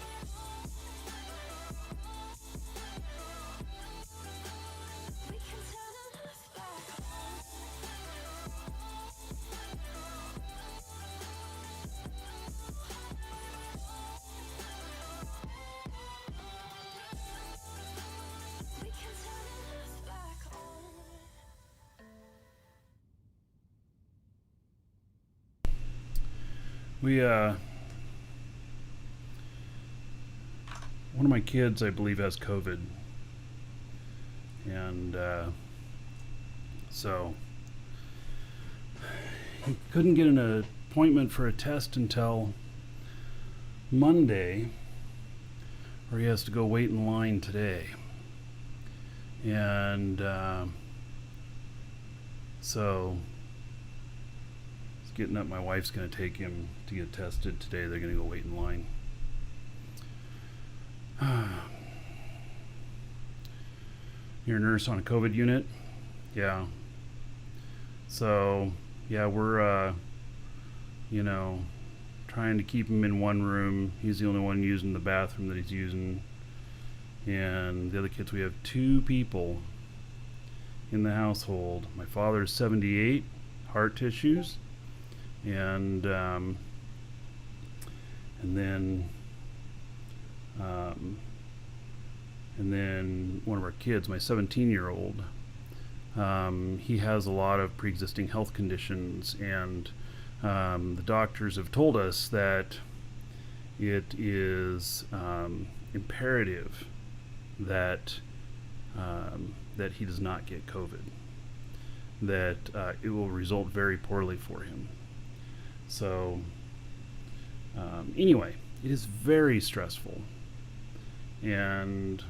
We can turn the love back on. We can turn the love back on. One of my kids, I believe, has COVID. And so he couldn't get an appointment for a test until Monday, or he has to go wait in line today. And so it's getting up. My wife's going to take him to get tested today. They're going to go wait in line. You're a nurse on a COVID unit? Yeah. So, yeah, we're, trying to keep him in one room. He's the only one using the bathroom that he's using. And the other kids, we have 2 people in the household. My father's 78, heart tissues. And then one of our kids, my 17-year-old, he has a lot of pre-existing health conditions, and the doctors have told us that it is imperative that that he does not get COVID, that it will result very poorly for him. So anyway, it is very stressful, and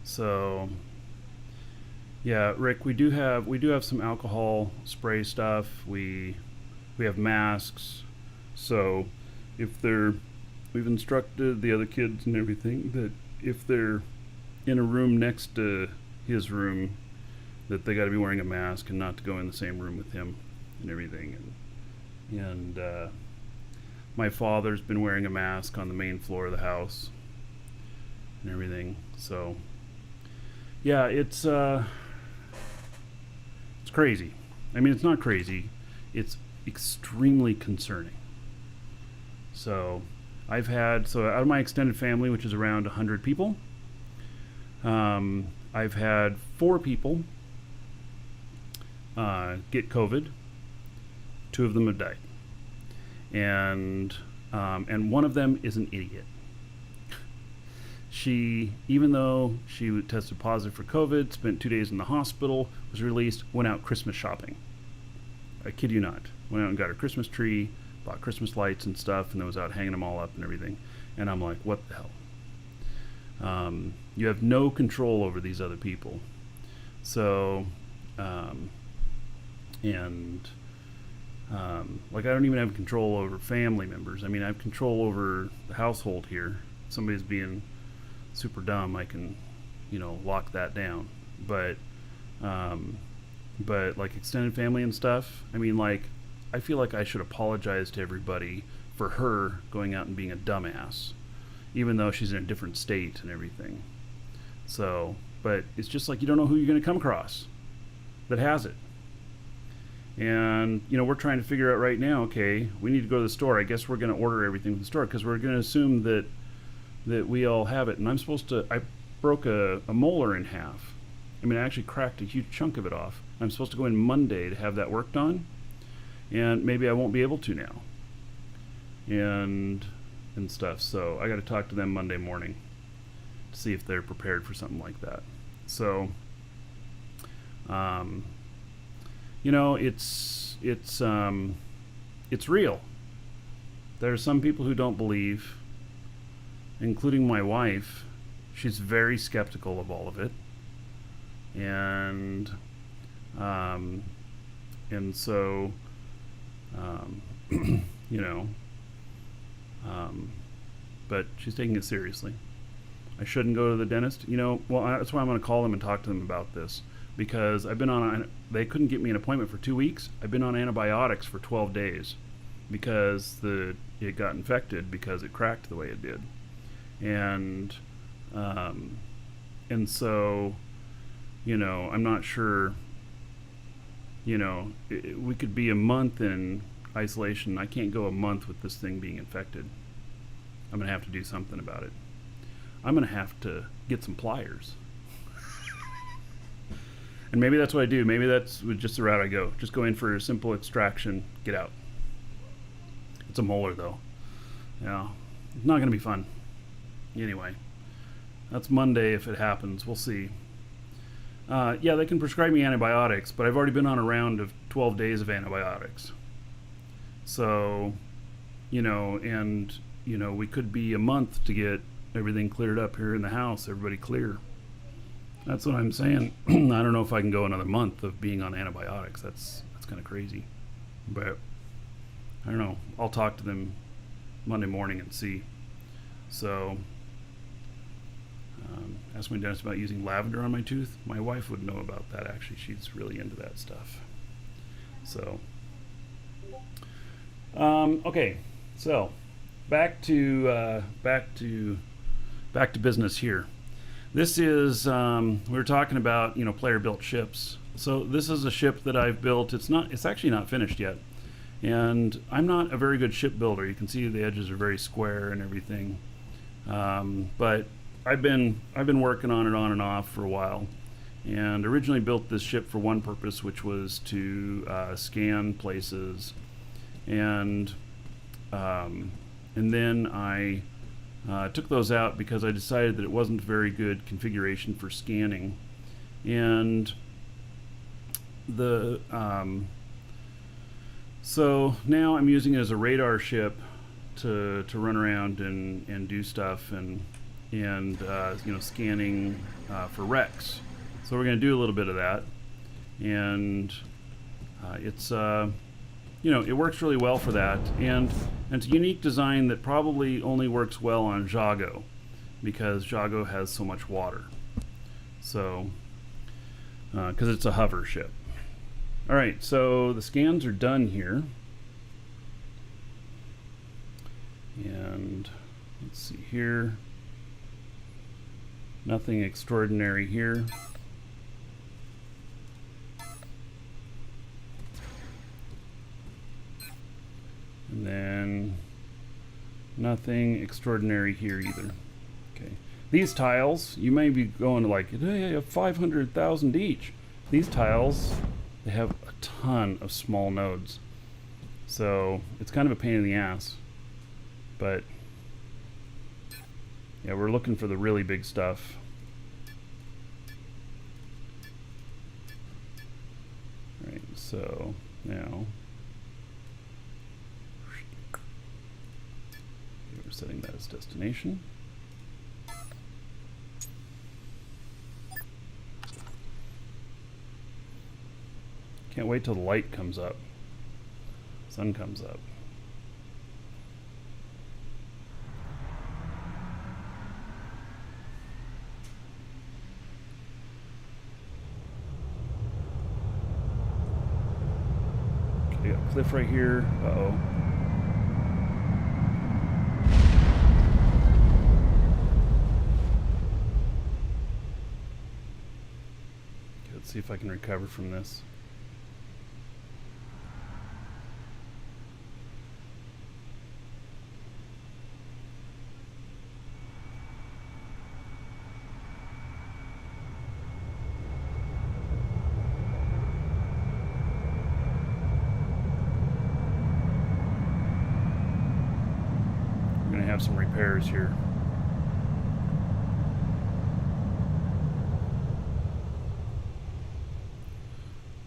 so Yeah, Rick, we do have some alcohol spray stuff. We have masks. So if we've instructed the other kids and everything that if they're in a room next to his room, that they got to be wearing a mask and not to go in the same room with him and everything. And my father's been wearing a mask on the main floor of the house and everything. So yeah, it's crazy. I mean, it's not crazy. It's extremely concerning. So out of my extended family, which is around 100 people, I've had 4 people get COVID. 2 of them have died, and one of them is an idiot. She, even though she tested positive for COVID, spent 2 days in the hospital, was released, went out Christmas shopping. I kid you not. Went out and got her Christmas tree, bought Christmas lights and stuff, and then was out hanging them all up and everything. And I'm like, what the hell? You have no control over these other people. So, like, I don't even have control over family members. I mean, I have control over the household here. If somebody's being super dumb, I can, lock that down. But like extended family and stuff, I mean, like, I feel like I should apologize to everybody for her going out and being a dumbass, even though she's in a different state and everything. So, but it's just like, you don't know who you're going to come across that has it. And, we're trying to figure out right now, okay, we need to go to the store. I guess we're going to order everything from the store because we're going to assume that we all have it. And I broke a molar in half. I mean, I actually cracked a huge chunk of it off. I'm supposed to go in Monday to have that worked on. And maybe I won't be able to now. And stuff. So I got to talk to them Monday morning to see if they're prepared for something like that. So, it's real. There are some people who don't believe, including my wife. She's very skeptical of all of it. And so, but she's taking it seriously. I shouldn't go to the dentist. Well, that's why I'm going to call them and talk to them about this. Because they couldn't get me an appointment for 2 weeks. I've been on antibiotics for 12 days because it got infected because it cracked the way it did. And so, I'm not sure, we could be a month in isolation. I can't go a month with this thing being infected. I'm going to have to do something about it. I'm going to have to get some pliers. And maybe that's what I do. Maybe that's just the route I go. Just go in for a simple extraction, get out. It's a molar, though. Yeah, it's not going to be fun. Anyway, that's Monday if it happens. We'll see. Yeah, they can prescribe me antibiotics, but I've already been on a round of 12 days of antibiotics. So, we could be a month to get everything cleared up here in the house, everybody clear. That's what I'm saying. I don't know if I can go another month of being on antibiotics. That's kind of crazy. But I don't know. I'll talk to them Monday morning and see. So, ask my dentist about using lavender on my tooth. My wife would know about that, actually. She's really into that stuff. So, okay. So, back to business here. This is, we were talking about, player-built ships. So this is a ship that I've built. It's actually not finished yet. And I'm not a very good ship builder. You can see the edges are very square and everything. But I've been working on it on and off for a while. And originally built this ship for one purpose, which was to scan places. And then I took those out because I decided that it wasn't a very good configuration for scanning. And so now I'm using it as a radar ship to run around and do stuff and scanning for wrecks. So we're going to do a little bit of that, and it's you know, it works really well for that, and it's a unique design that probably only works well on Jago, because Jago has so much water. So because it's a hover ship. All right, so the scans are done here, and let's see here. Nothing extraordinary here. And then nothing extraordinary here either. Okay. These tiles, you may be going to like, hey, I have 500,000 each. These tiles, they have a ton of small nodes. So it's kind of a pain in the ass. But yeah, we're looking for the really big stuff. All right, so now we're setting that as destination. Can't wait till the light comes up. Sun comes up. Okay, got a cliff right here. Uh-oh. Okay, let's see if I can recover from this. Have some repairs here.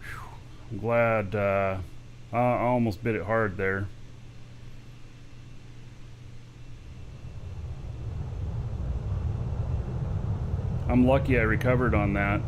Whew. I'm glad I almost bit it hard there. I'm lucky I recovered on that.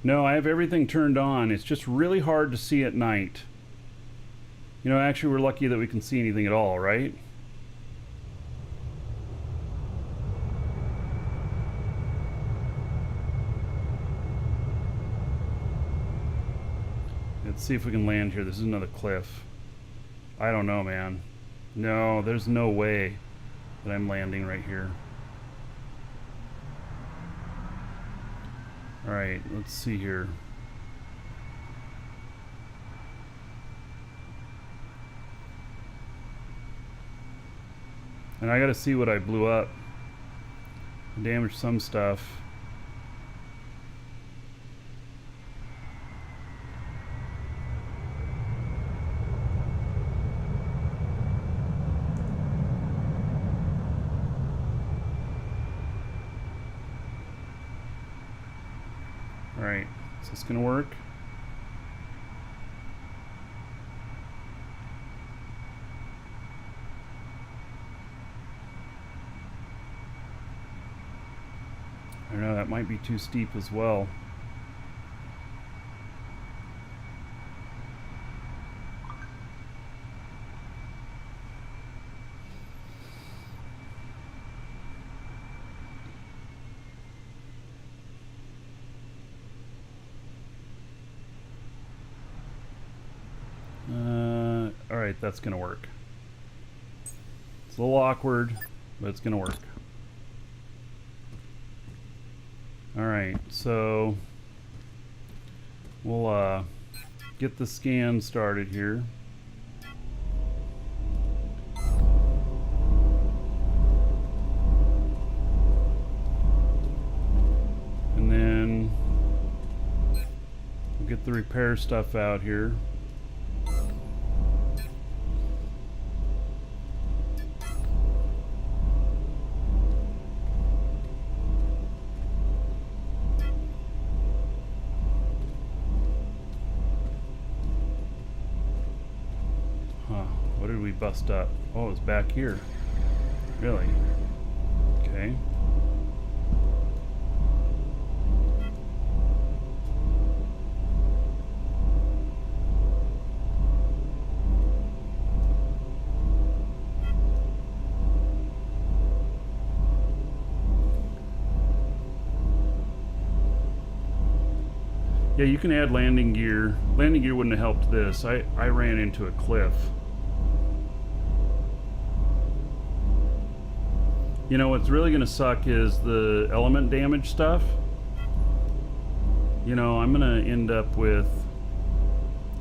No, I have everything turned on. It's just really hard to see at night. You know, actually we're lucky that we can see anything at all, right? Let's see if we can land here. This is another cliff. I don't know, man. No, there's no way that I'm landing right here. Alright, let's see here. And I gotta see what I blew up. I damaged some stuff. Alright, is this gonna work? I don't know, that might be too steep as well. Alright, that's gonna work. It's a little awkward, but it's gonna work. Alright, so we'll get the scan started here. And then we'll get the repair stuff out here. bust up? Oh, it's back here. Really? Okay. Yeah, you can add landing gear. Landing gear wouldn't have helped this. I ran into a cliff. You know, what's really going to suck is the element damage stuff. You know, I'm going to end up with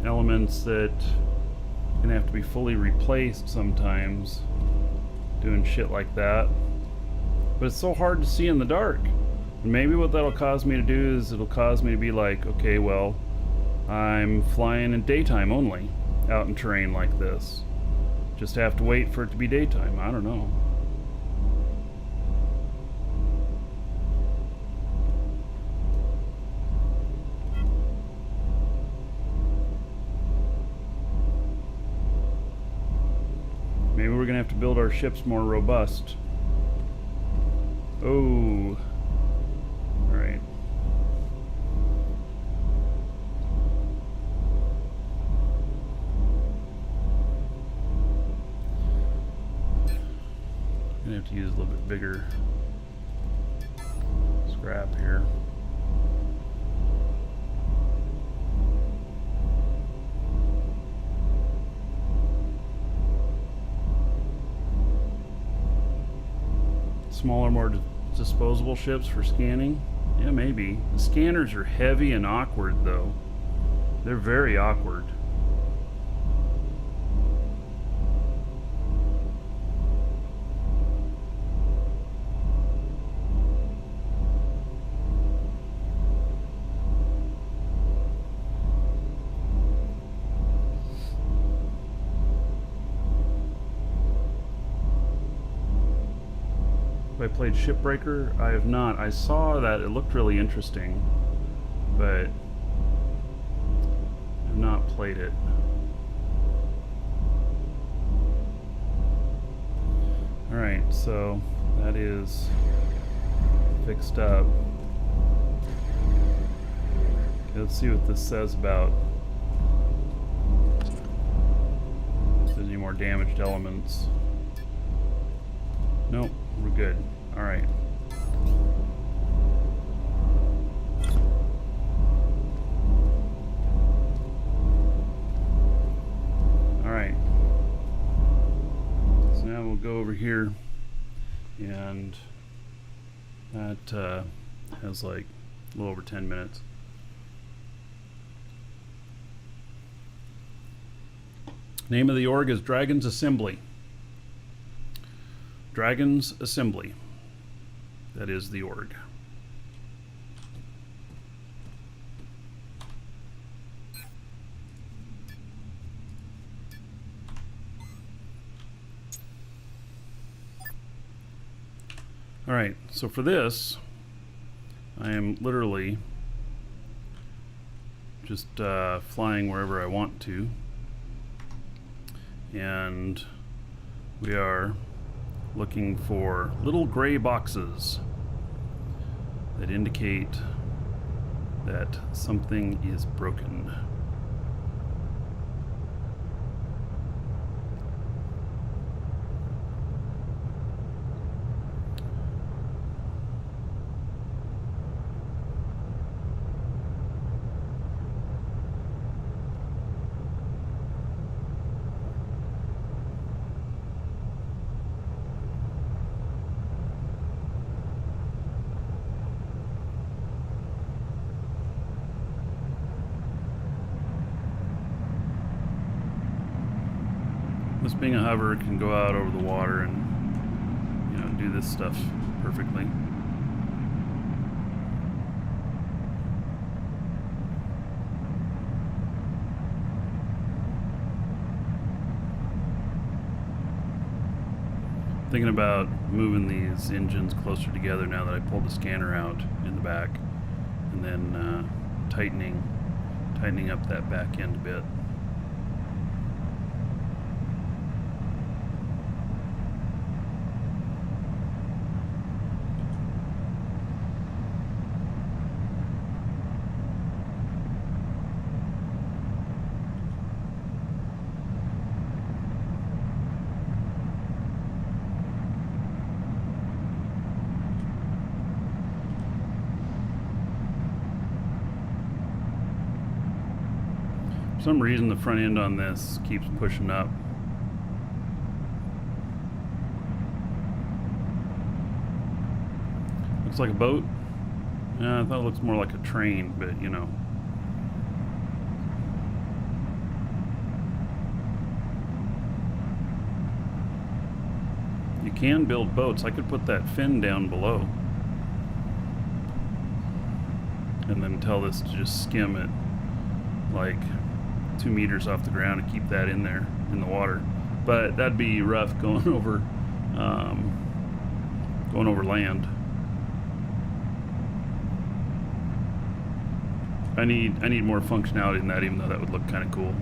elements that are going to have to be fully replaced sometimes. Doing shit like that. But it's so hard to see in the dark. Maybe what that'll cause me to do is it'll cause me to be like, okay, well, I'm flying in daytime only out in terrain like this. Just have to wait for it to be daytime. I don't know. Maybe we're gonna have to build our ships more robust. Oh. Alright. Gonna have to use a little bit bigger scrap here. Smaller, more disposable ships for scanning. Yeah, maybe. The scanners are heavy and awkward, though. They're very awkward. I played Shipbreaker? I have not. I saw that it looked really interesting, but I've not played it. Alright, so that is fixed up. Okay, let's see what this says about if there's any more damaged elements. Nope, we're good. Alright. Alright. So now we'll go over here, and that has like a little over 10 minutes. Name of the org is Dragon's Assembly. Dragon's Assembly. That is the org. Alright, so for this, I am literally just flying wherever I want to. And we are looking for little gray boxes that indicate that something is broken. This being a hover, it can go out over the water and, you know, do this stuff perfectly. Thinking about moving these engines closer together now that I pulled the scanner out in the back, and then tightening up that back end a bit. some reason the front end on this keeps pushing up. Looks like a boat. Yeah, I thought it looks more like a train, but you know. You can build boats. I could put that fin down below and then tell this to just skim it like 2 meters off the ground and keep that in there in the water. But that'd be rough going over land. I need more functionality in that, even though that would look kind of cool.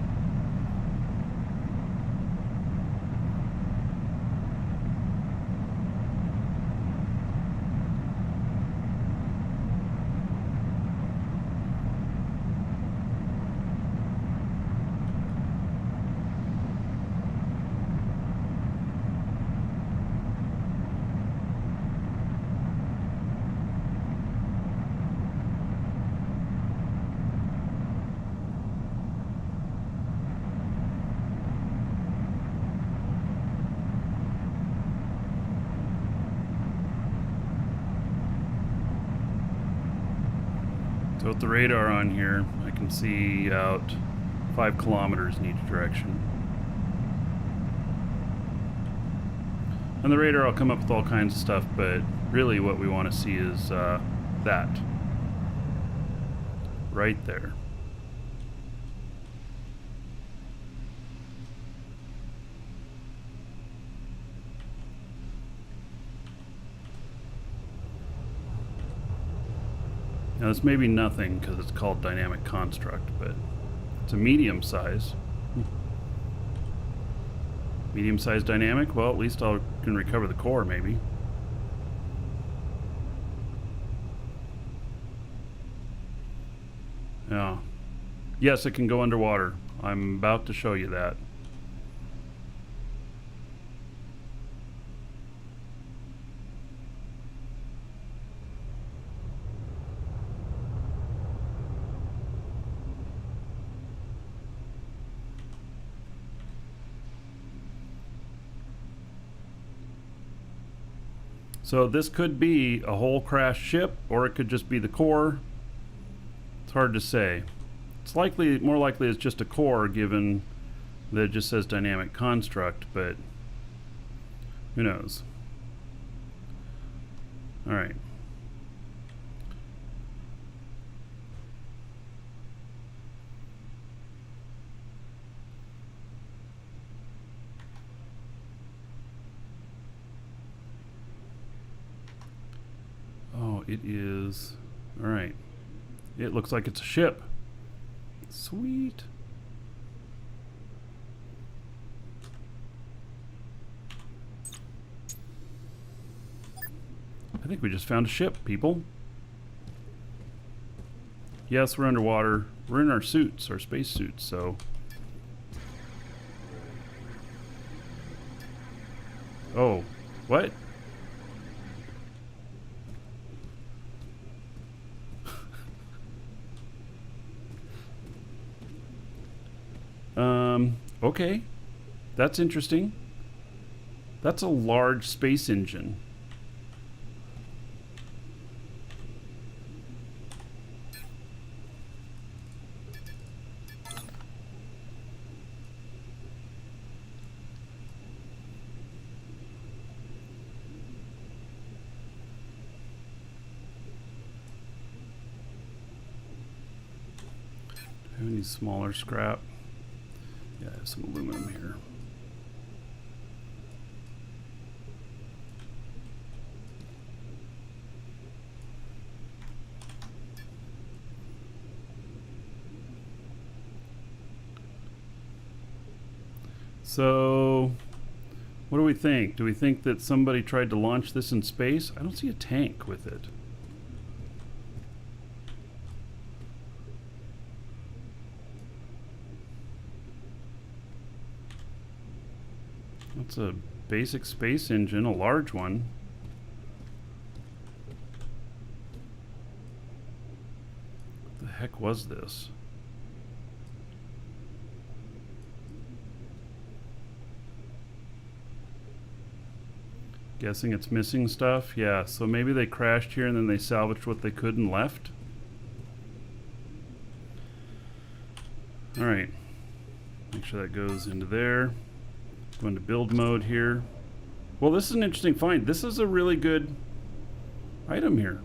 So with the radar on here, I can see out 5 kilometers in each direction. And the radar will come up with all kinds of stuff, but really what we want to see is that. Right there. Now this may be nothing because it's called dynamic construct, but it's a medium size. Medium size dynamic? Well, at least I can recover the core, maybe. Yeah. Yes, it can go underwater. I'm about to show you that. So this could be a whole crashed ship, or it could just be the core. It's hard to say. It's likely, more likely it's just a core, given that it just says dynamic construct, but who knows? All right. Oh, it is. All right. It looks like it's a ship. Sweet. I think we just found a ship, people. Yes, we're underwater. We're in our suits, our space suits, so. Oh, what? Okay. That's interesting. That's a large space engine. Do I have any smaller scrap? Yeah, I have some aluminum here. So, what do we think? Do we think that somebody tried to launch this in space? I don't see a tank with it. That's a basic space engine, a large one. What the heck was this? Guessing it's missing stuff. Yeah, so maybe they crashed here and then they salvaged what they could and left. Alright. Make sure that goes into there. Go into build mode here. Well, this is an interesting find. This is a really good item here.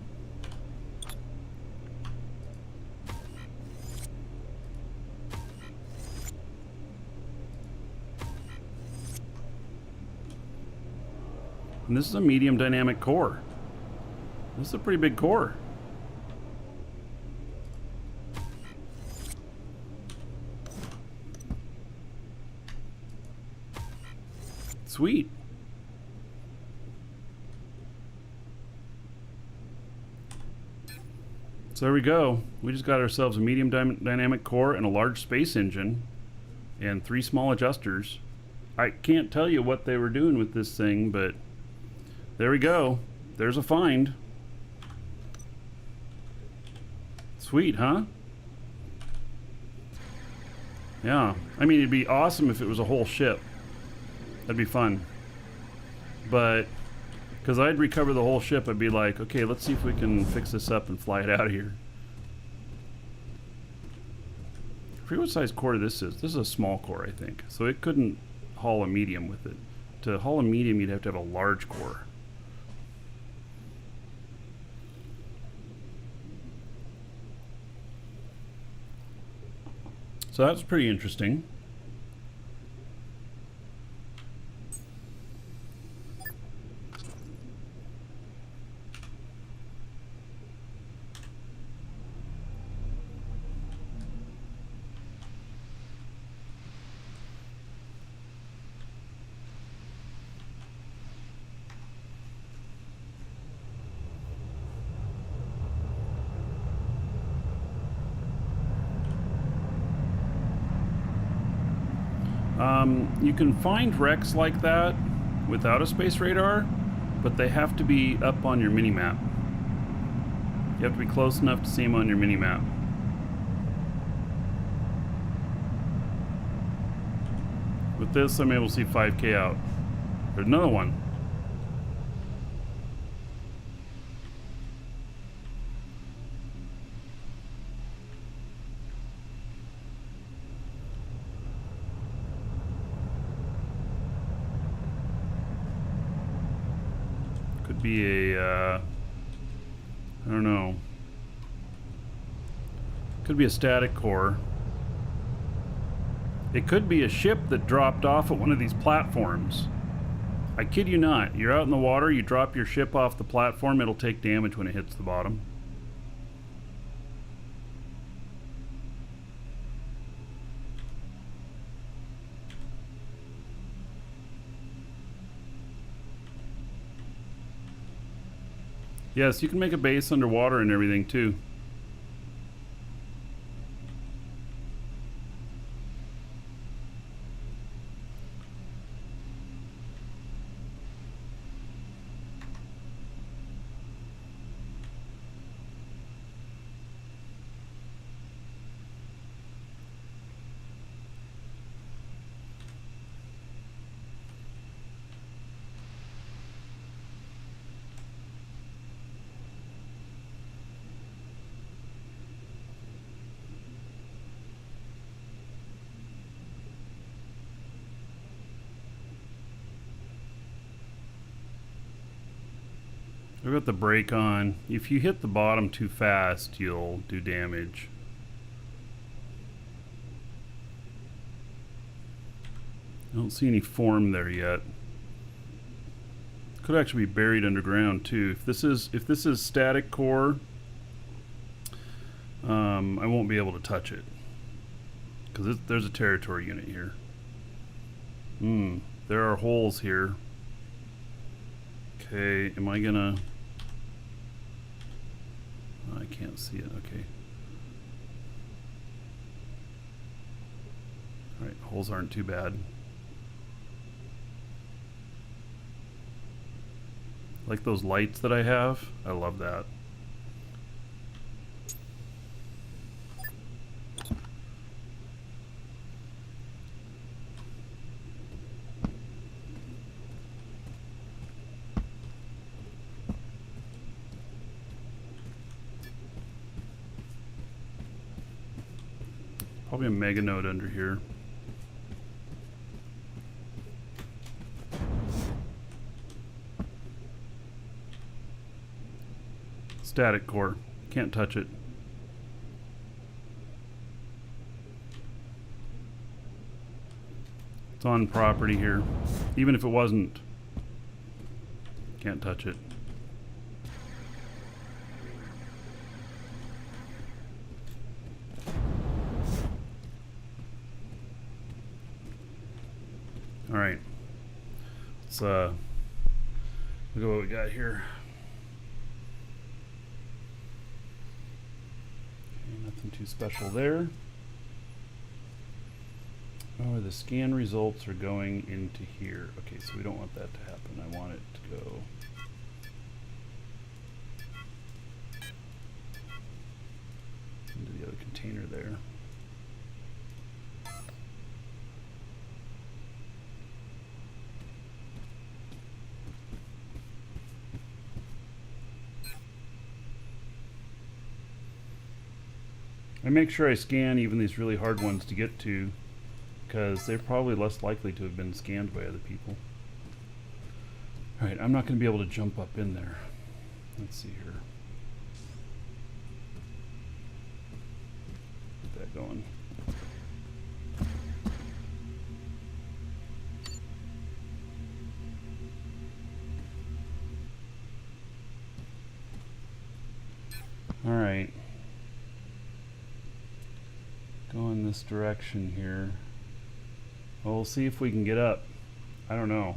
And this is a medium dynamic core. This is a pretty big core. Sweet. So there we go. We just got ourselves a medium dynamic core and a large space engine and 3 small adjusters. I can't tell you what they were doing with this thing, but there we go. There's a find. Sweet, huh? Yeah. I mean, it'd be awesome if it was a whole ship. That'd be fun. But, because I'd recover the whole ship, I'd be like, okay, let's see if we can fix this up and fly it out of here. I forget what size core this is. This is a small core, I think. So it couldn't haul a medium with it. To haul a medium, you'd have to have a large core. So that's pretty interesting. You can find wrecks like that without a space radar, but they have to be up on your mini-map. You have to be close enough to see them on your mini-map. With this, I'm able to see 5K out. There's another one. Could be a, I don't know. Could be a static core. It could be a ship that dropped off at one of these platforms. I kid you not. You're out in the water, you drop your ship off the platform, it'll take damage when it hits the bottom. Yes, you can make a base underwater and everything too. I've got the brake on. If you hit the bottom too fast, you'll do damage. I don't see any form there yet. Could actually be buried underground too. If this is static core, I won't be able to touch it because there's a territory unit here. There are holes here. Okay, am I gonna... I can't see it, okay. Alright, holes aren't too bad. Like those lights that I have, I love that. Probably a mega node under here. Static core. Can't touch it. It's on property here. Even if it wasn't, can't touch it. All right. Let's look at what we got here. Okay, nothing too special there. Oh, the scan results are going into here. Okay, so we don't want that to happen. I want it to go into the other container there. I make sure I scan even these really hard ones to get to, because they're probably less likely to have been scanned by other people. Alright, I'm not going to be able to jump up in there. Let's see here. Get that going. Alright. Go in this direction here. Well, we'll see if we can get up. I don't know.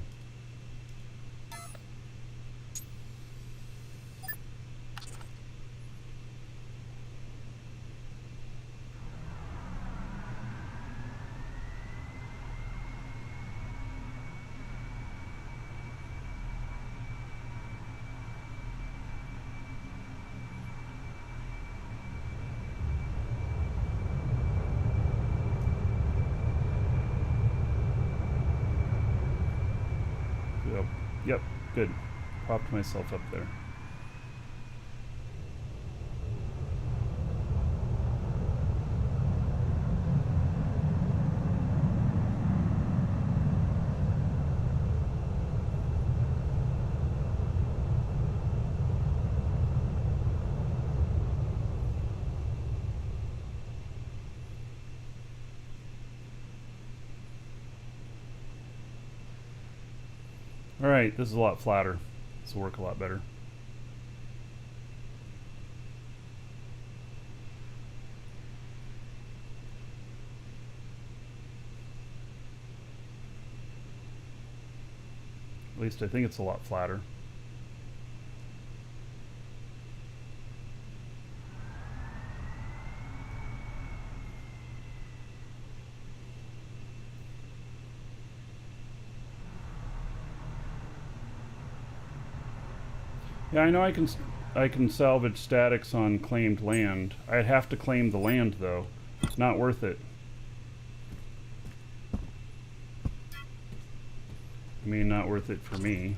Yep, good. Propped myself up there. Alright, this is a lot flatter. This will work a lot better. At least I think it's a lot flatter. Yeah, I know I can salvage statics on claimed land. I'd have to claim the land though. It's not worth it. I mean, not worth it for me.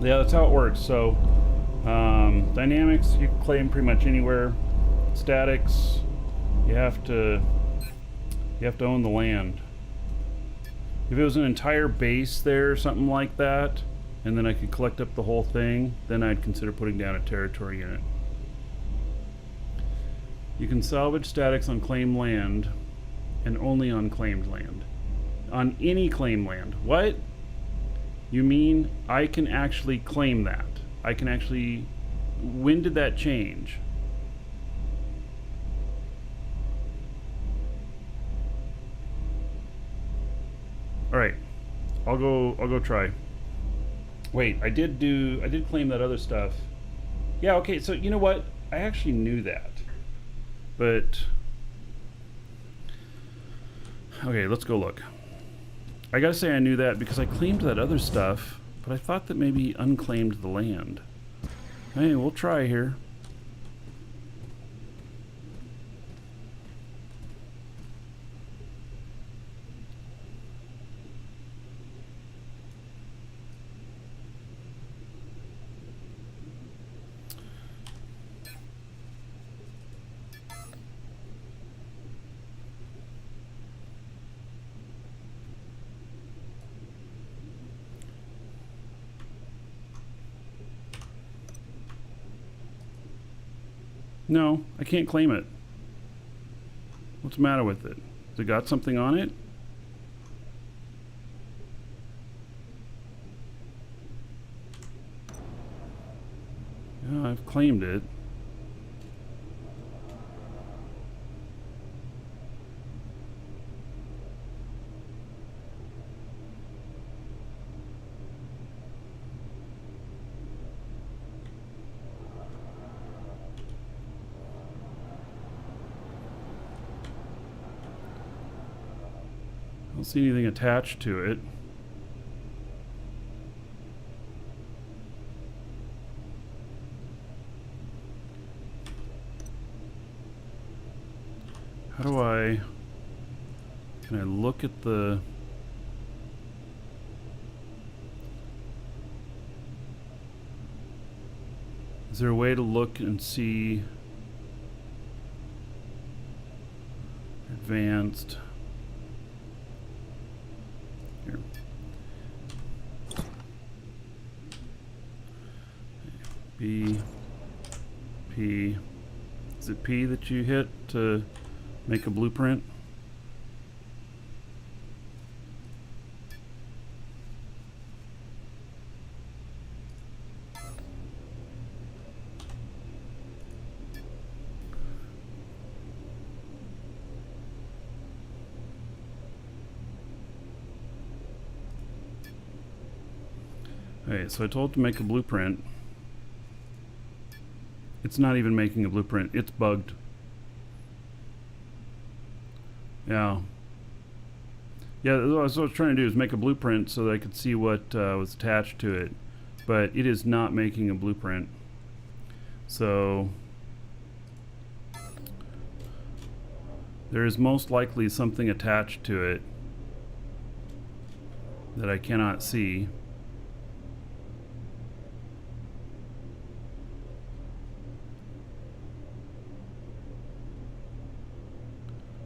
Yeah, that's how it works. So, dynamics you can claim pretty much anywhere. Statics, you have to own the land. If it was an entire base there or something like that, and then I could collect up the whole thing, then I'd consider putting down a territory unit. You can salvage statics on claimed land, and only on claimed land. On any claimed land. What? You mean I can actually claim that? I can actually... When did that change? Alright, I'll go try. Wait, I did claim that other stuff. Yeah, okay, so you know what? I actually knew that. But okay, let's go look. I gotta say I knew that because I claimed that other stuff, but I thought that maybe unclaimed the land. Hey, we'll try here. No, I can't claim it. What's the matter with it? Has it got something on it? Yeah, I've claimed it. I don't see anything attached to it. How do I... Can I look at the... Is there a way to look and see... Advanced... Here. B... P... Is it P that you hit to make a blueprint? Okay, so I told it to make a blueprint. It's not even making a blueprint. It's bugged. Yeah. Yeah, what I was trying to do is make a blueprint so that I could see what was attached to it. But it is not making a blueprint. So there is most likely something attached to it that I cannot see.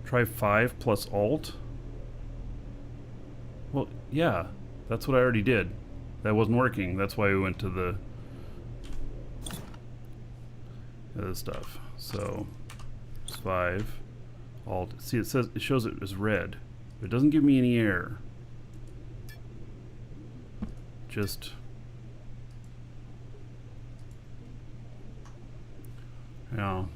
Try 5 plus Alt. Well, yeah, that's what I already did. That wasn't working. That's why we went to the other stuff. So 5 Alt. See, it says, it shows it as red, but it doesn't give me any error. Just now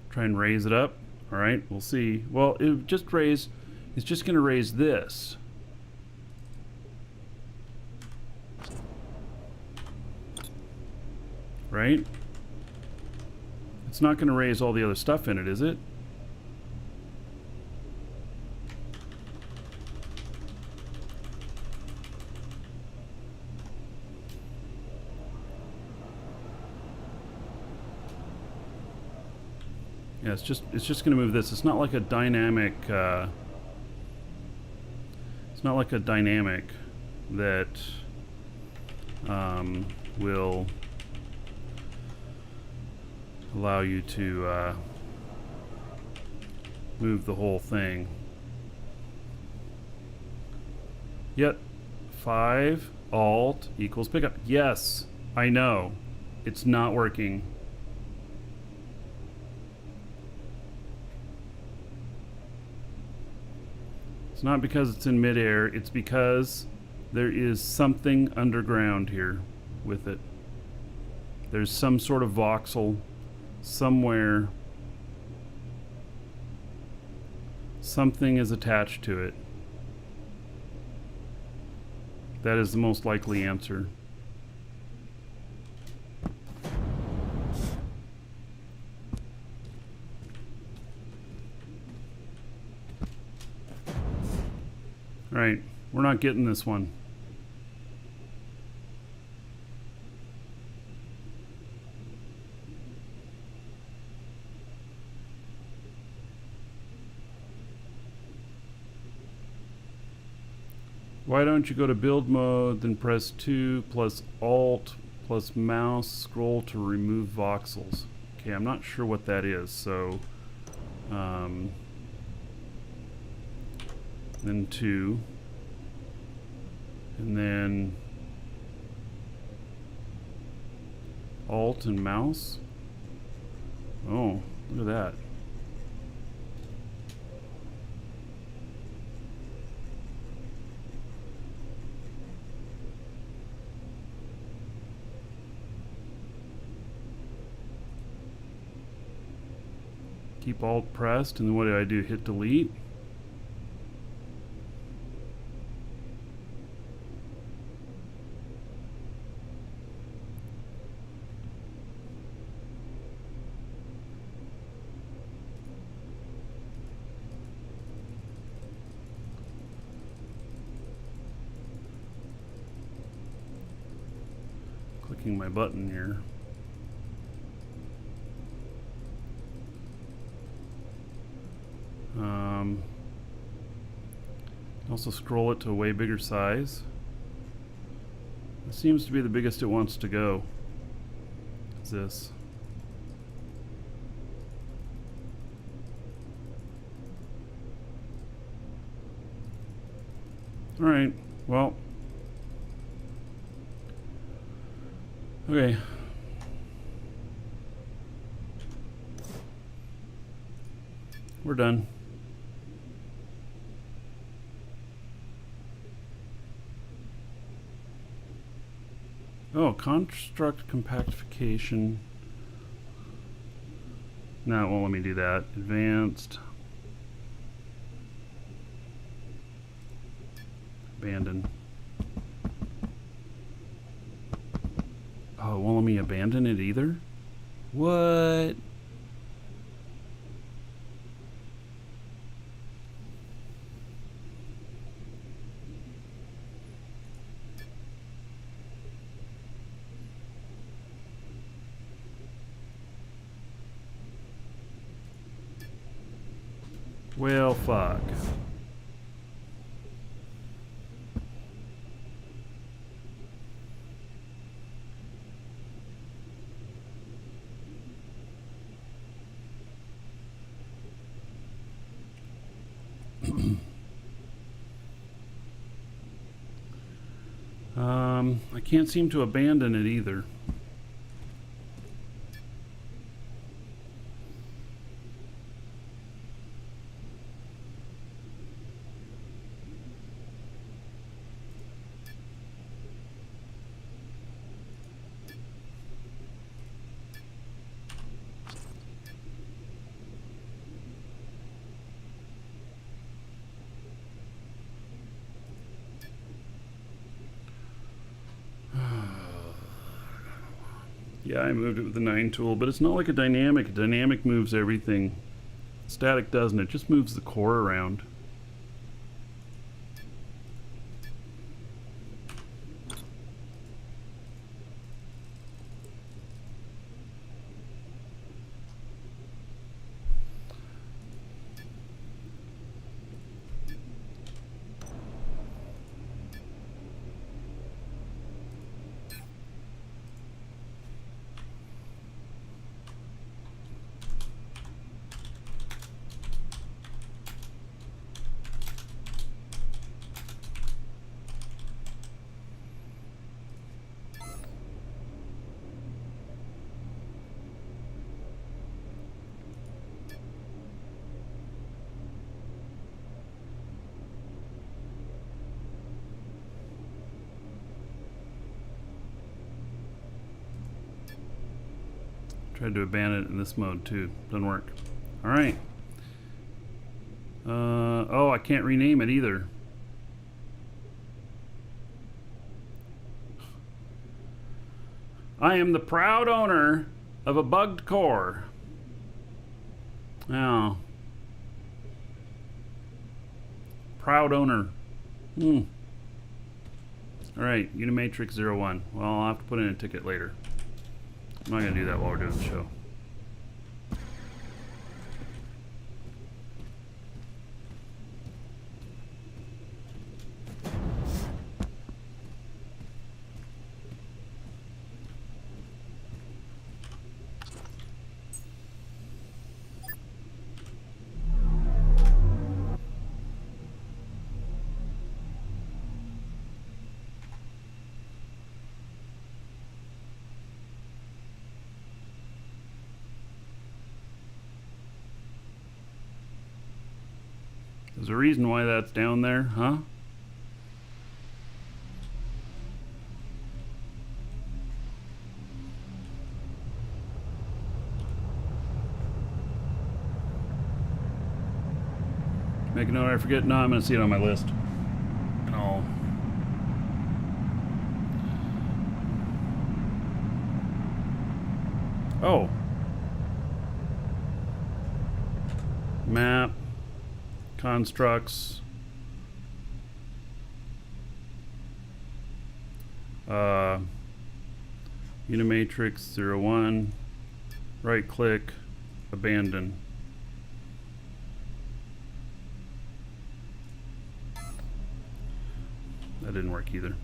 try and raise it up. All right, we'll see. Well, it just raise. It's just going to raise this. Right? It's not going to raise all the other stuff in it, is it? Yeah, it's just going to move this. It's not like a dynamic. It's not like a dynamic that will allow you to move the whole thing. Yet 5 Alt equals pickup. Yes, I know. It's not working. It's not because it's in midair, it's because there is something underground here with it. There's some sort of voxel somewhere. Something is attached to it. That is the most likely answer. Alright, we're not getting this one. Why don't you go to build mode, then press 2 plus Alt plus mouse scroll to remove voxels? Okay, I'm not sure what that is, so then 2, and then Alt and mouse. Oh, look at that. Keep Alt pressed, and then what do I do? Hit delete? Clicking my button here. Also scroll it to a way bigger size. This seems to be the biggest it wants to go. What's this? Alright, well. Okay. We're done. Oh, construct compactification. No, it won't let me do that. Advanced. Abandon. Oh, it won't let me abandon it either? What? Well, fuck. I can't seem to abandon it either. Yeah, I moved it with the 9 tool, but it's not like a dynamic. A dynamic moves everything. Static doesn't. It just moves the core around. Tried to abandon it in this mode too. Doesn't work. Alright. Oh, I can't rename it either. I am the proud owner of a bugged core. Oh. Proud owner. Alright, Unimatrix 01. Well, I'll have to put in a ticket later. I'm not going to do that while we're doing the show. There's a reason why that's down there, huh? Make a note I forget. No, I'm going to see it on my list. No. Oh. Map. Constructs. Unimatrix 01. Right click. Abandon. That didn't work either.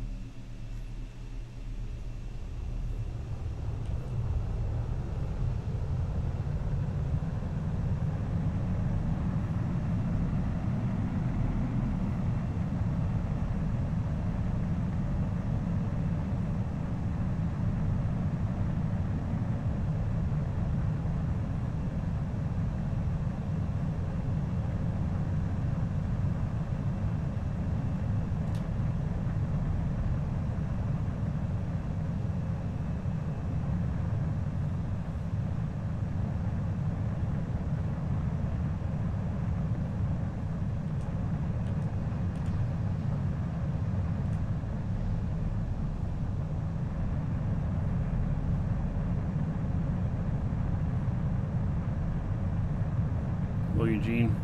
Hello, Eugene.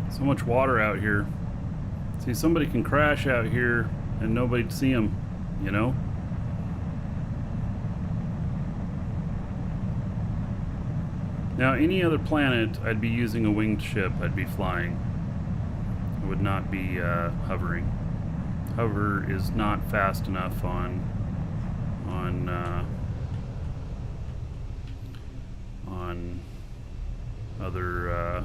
So much water out here. See, somebody can crash out here and nobody'd see them, you know? Now, any other planet, I'd be using a winged ship. I'd be flying. I would not be hovering. Hover is not fast enough on other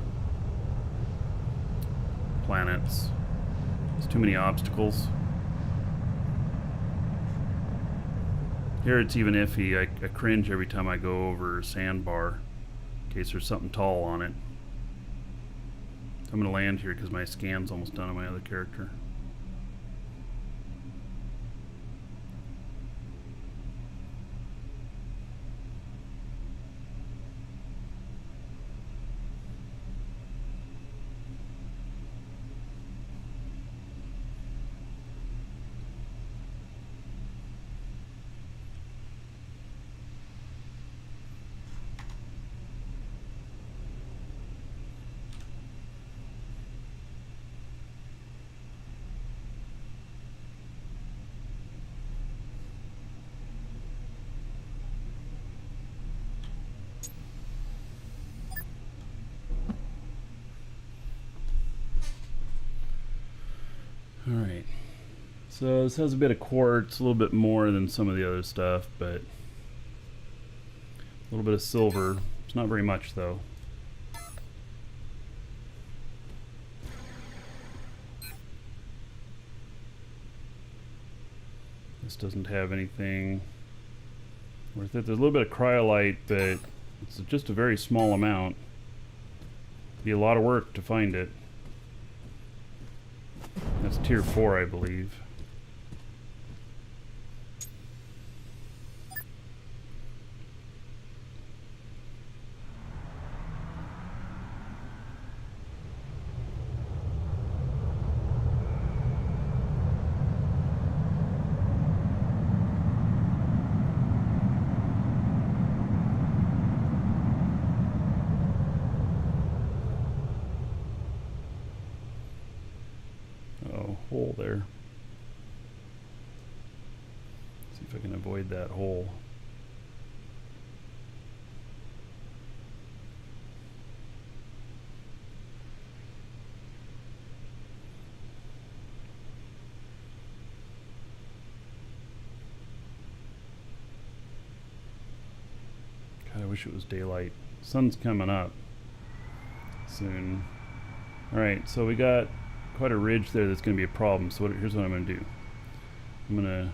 planets. There's too many obstacles. Here it's even iffy. I cringe every time I go over a sandbar in case there's something tall on it. So I'm going to land here because my scan's almost done on my other character. Alright, so this has a bit of quartz, a little bit more than some of the other stuff, but a little bit of silver. It's not very much though. This doesn't have anything worth it. There's a little bit of cryolite, but it's just a very small amount. It'd be a lot of work to find it. That's tier 4, I believe. there. See if I can avoid that hole. God, I wish it was daylight. Sun's coming up soon. Alright, so we got quite a ridge there that's going to be a problem. So here's what I'm going to do. I'm going to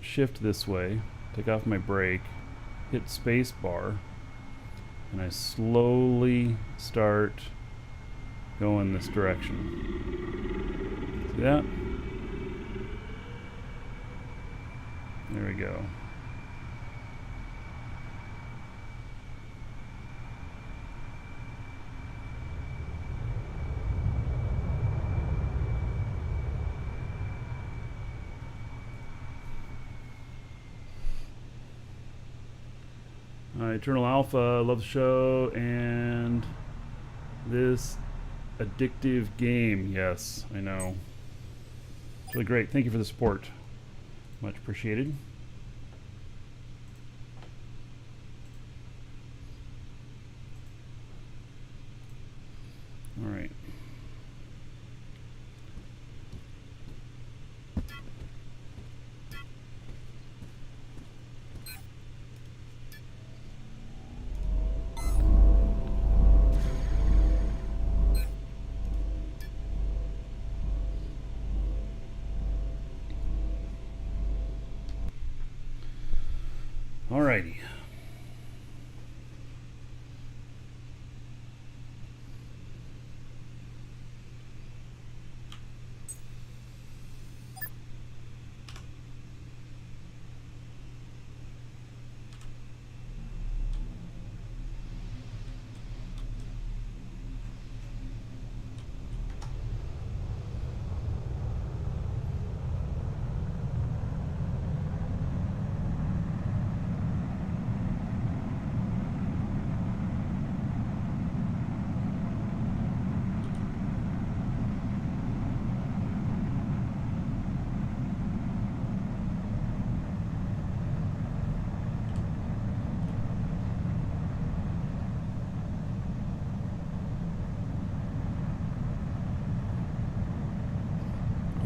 shift this way, take off my brake, hit space bar, and I slowly start going this direction. See that? There we go. Eternal Alpha, love the show, and this addictive game. Yes, I know. It's really great. Thank you for the support. Much appreciated. All right. Alrighty.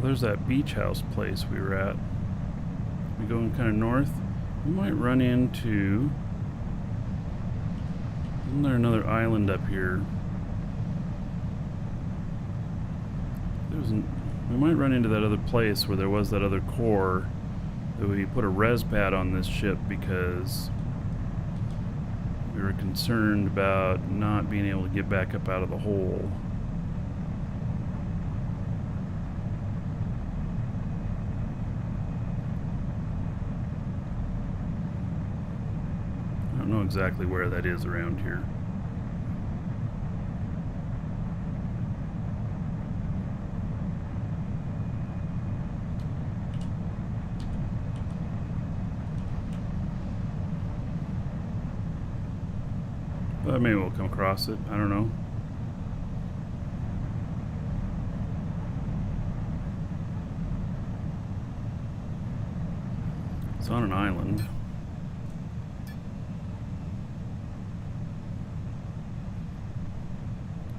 There's that beach house place we were at. We going kind of north. We might run into. Isn't there another island up here? We might run into that other place where there was that other core. That we put a res pad on this ship because we were concerned about not being able to get back up out of the hole. I don't know exactly where that is around here. But maybe we'll come across it. I don't know. It's on an island.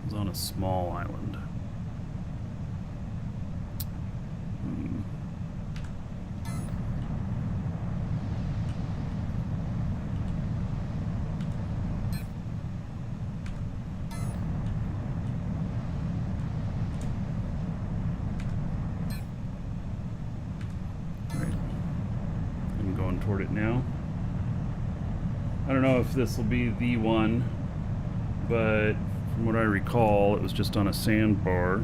It's on a small island. Toward it now. I don't know if this will be the one, but from what I recall, it was just on a sandbar.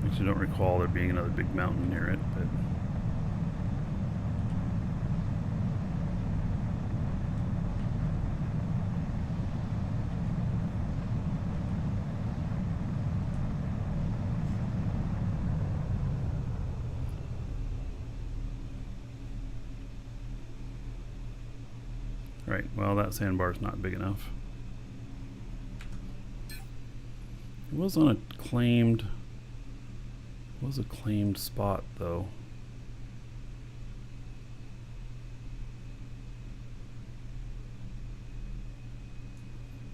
Actually, I don't recall there being another big mountain near it, but Right, well, that sandbar's not big enough. It was on a claimed... It was a claimed spot, though.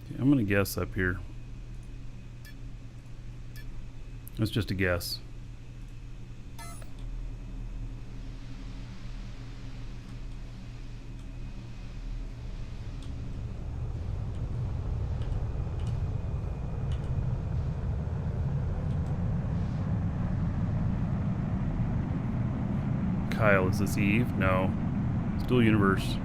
Okay, I'm gonna guess up here. That's just a guess. Kyle, is this Eve? No. It's dual universe.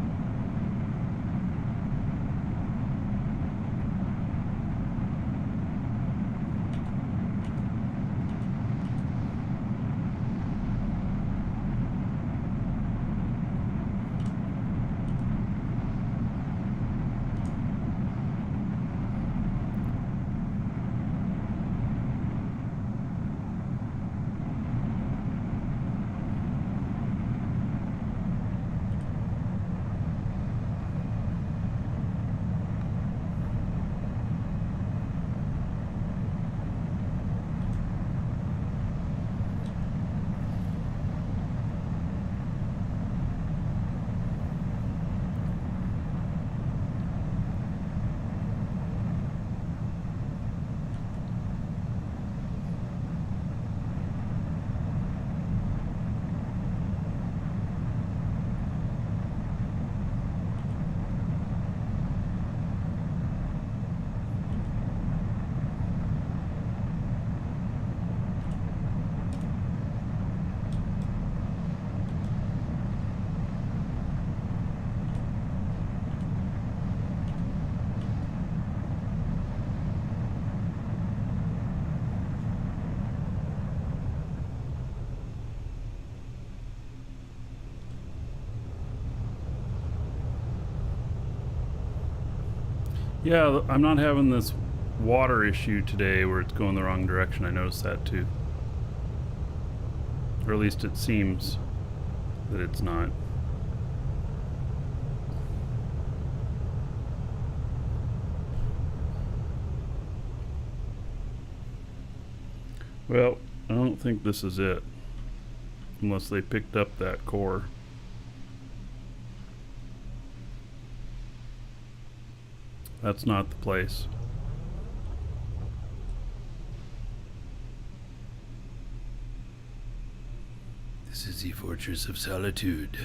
Yeah, I'm not having this water issue today where it's going the wrong direction. I noticed that too. Or at least it seems that it's not. Well, I don't think this is it. Unless they picked up that core. That's not the place. This is the Fortress of Solitude.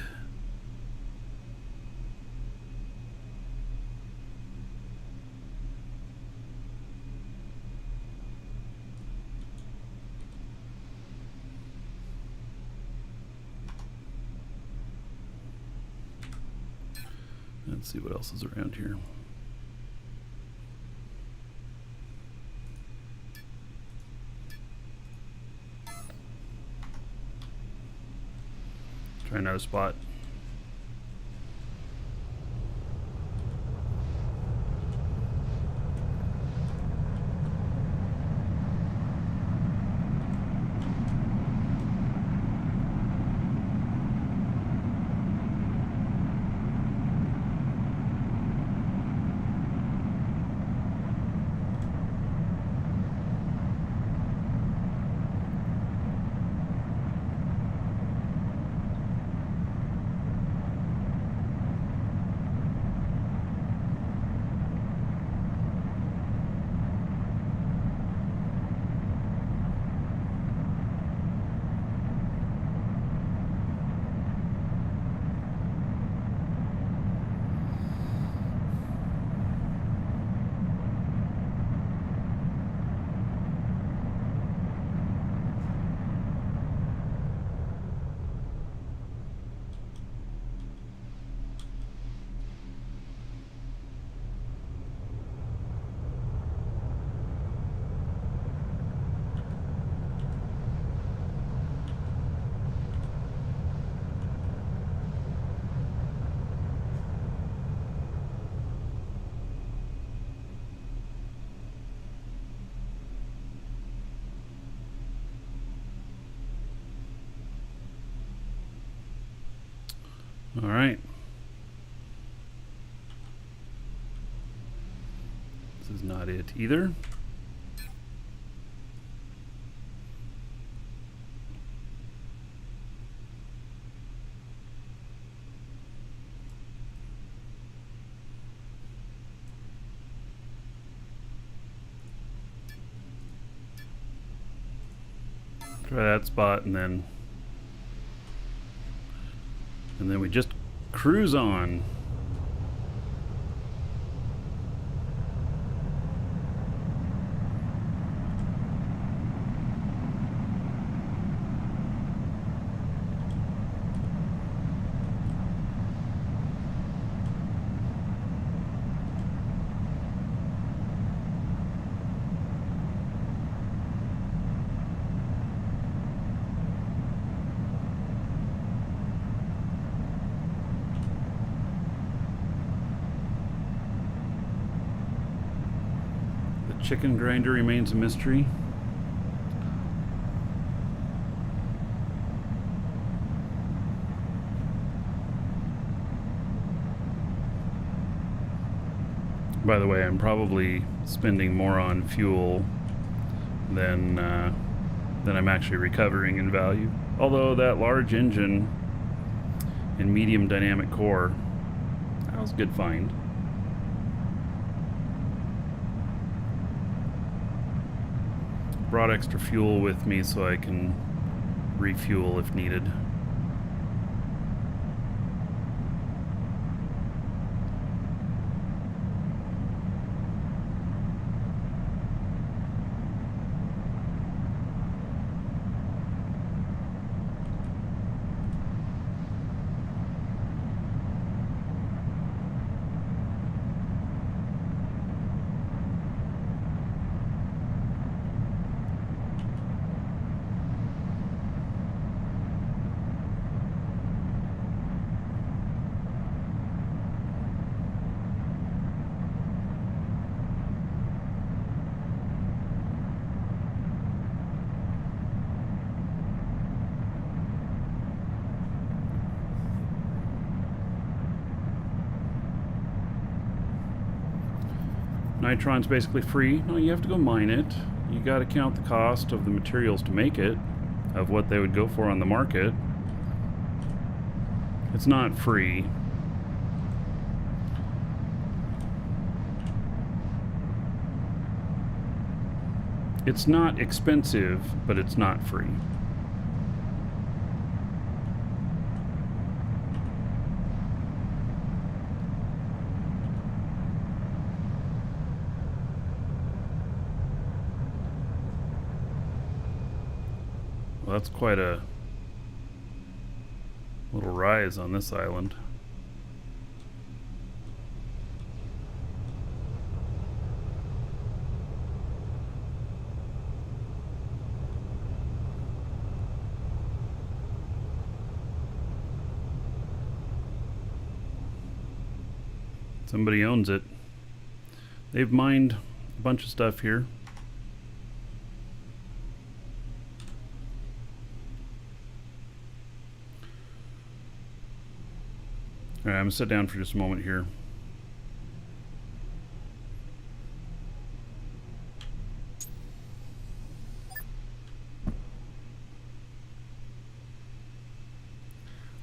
Let's see what else is around here. Try another spot. All right. it either. Try that spot, and then we just cruise on. Chicken grinder remains a mystery. By the way, I'm probably spending more on fuel than I'm actually recovering in value. Although that large engine and medium dynamic core, that was a good find. Brought extra fuel with me so I can refuel if needed. Nitron's basically free. No, you have to go mine it. You got to count the cost of the materials to make it, of what they would go for on the market. It's not free. It's not expensive, but it's not free. Well, that's quite a little rise on this island. Somebody owns it. They've mined a bunch of stuff here. Alright, I'm going to sit down for just a moment here.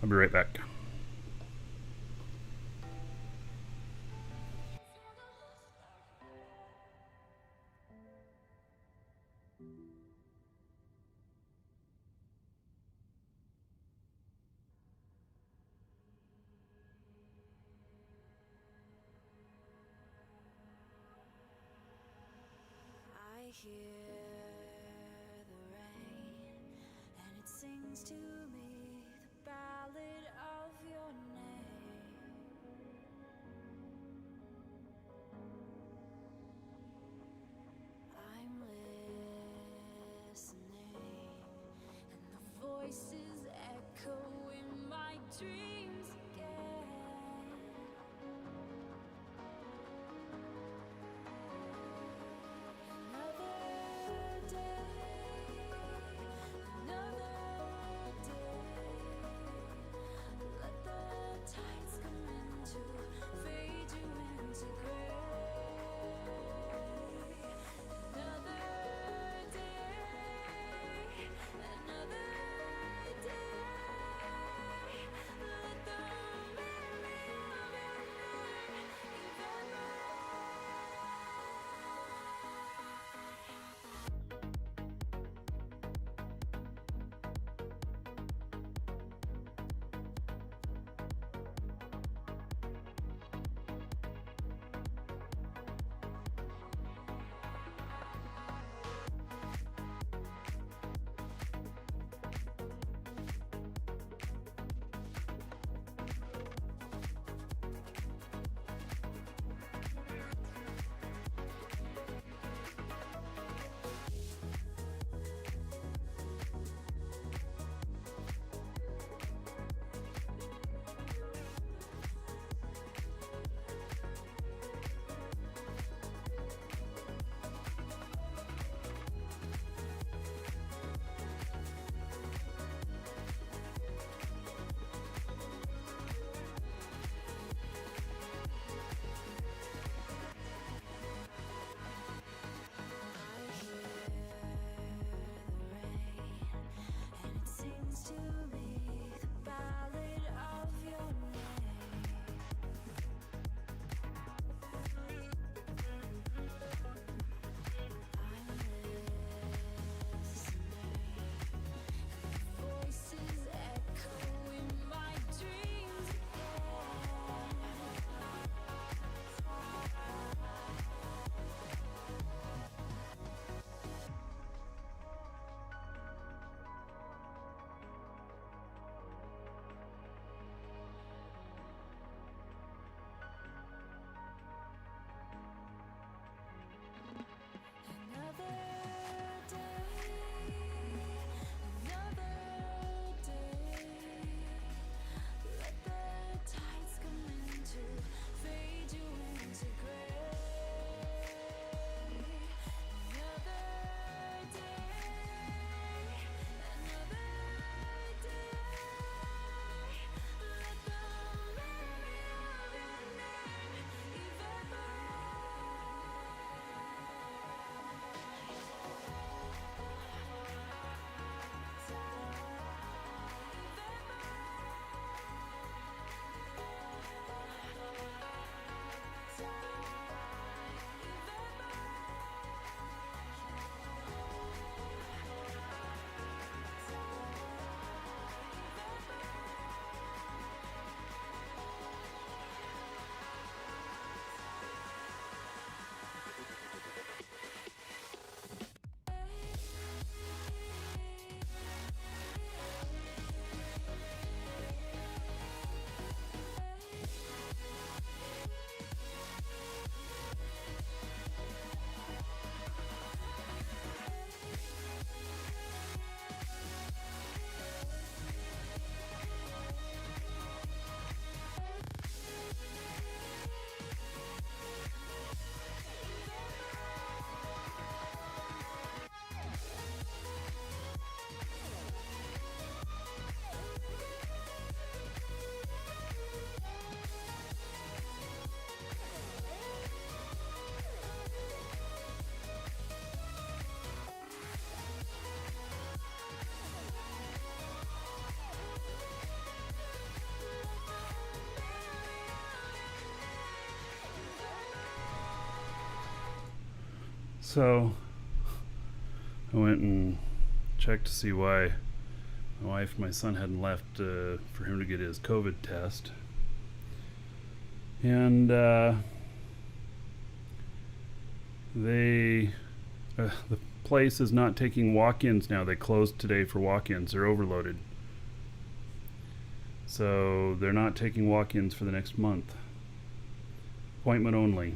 I'll be right back. I hear the rain, and it sings to me the ballad of your name. I'm listening, and the voices echo in my dreams again. Another So I went and checked to see why my wife and my son hadn't left for him to get his COVID test. And the place is not taking walk-ins now. They closed today for walk-ins. They're overloaded. So they're not taking walk-ins for the next month. Appointment only.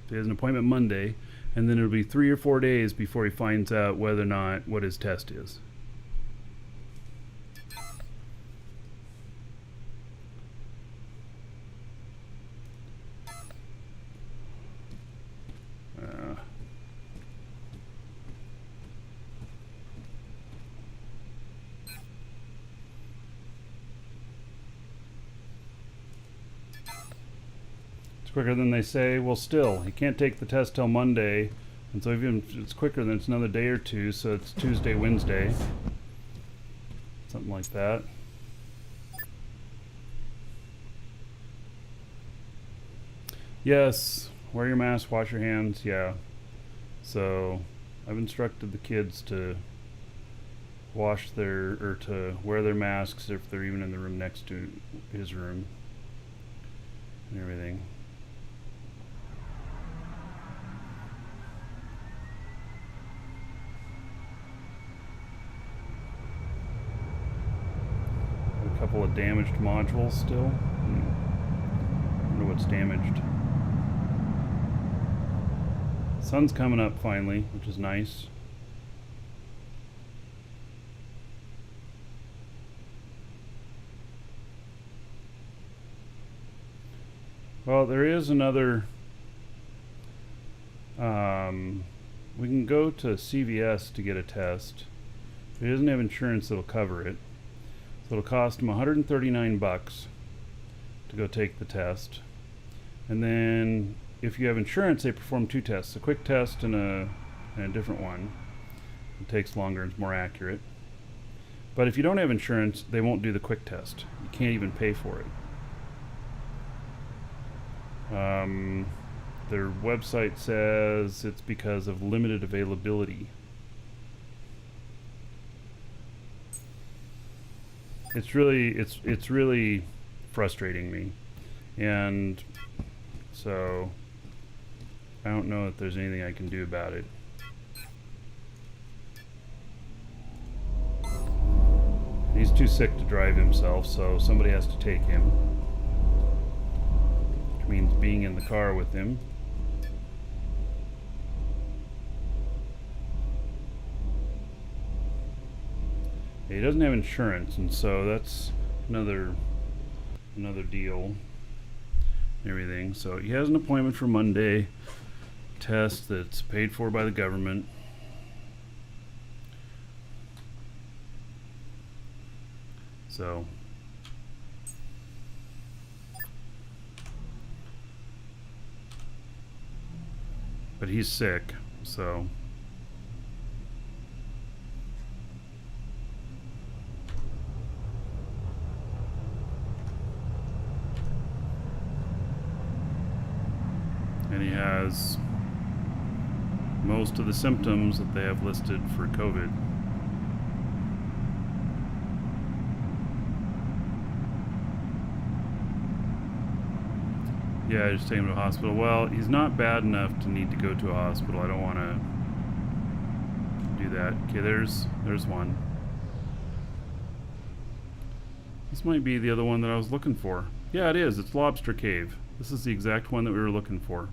He has an appointment Monday, and then it'll be 3 or 4 days before he finds out whether or not what his test is. It's quicker than they say. Well, still, he can't take the test till Monday, and so even if it's quicker, then it's another day or two, so it's Tuesday, Wednesday, something like that. Yes, wear your mask, wash your hands, yeah. So I've instructed the kids to to wear their masks if they're even in the room next to his room and everything. A couple of damaged modules still. I wonder what's damaged. Sun's coming up finally, which is nice. Well, there is another. We can go to CVS to get a test. If he doesn't have insurance, it'll cover it. So it'll cost him $139 to go take the test. And then if you have insurance, they perform 2 tests, a quick test and a different one. It takes longer and it's more accurate. But if you don't have insurance, they won't do the quick test. You can't even pay for it. Their website says it's because of limited availability. It's really frustrating me, and so I don't know if there's anything I can do about it. He's too sick to drive himself, so somebody has to take him, which means being in the car with him. He doesn't have insurance, and so that's another deal and everything. So he has an appointment for Monday, test that's paid for by the government. So but he's sick, so and he has most of the symptoms that they have listed for COVID. Yeah, I just take him to a hospital. Well, he's not bad enough to need to go to a hospital. I don't want to do that. Okay, there's one. This might be the other one that I was looking for. Yeah, it is. It's Lobster Cave. This is the exact one that we were looking for.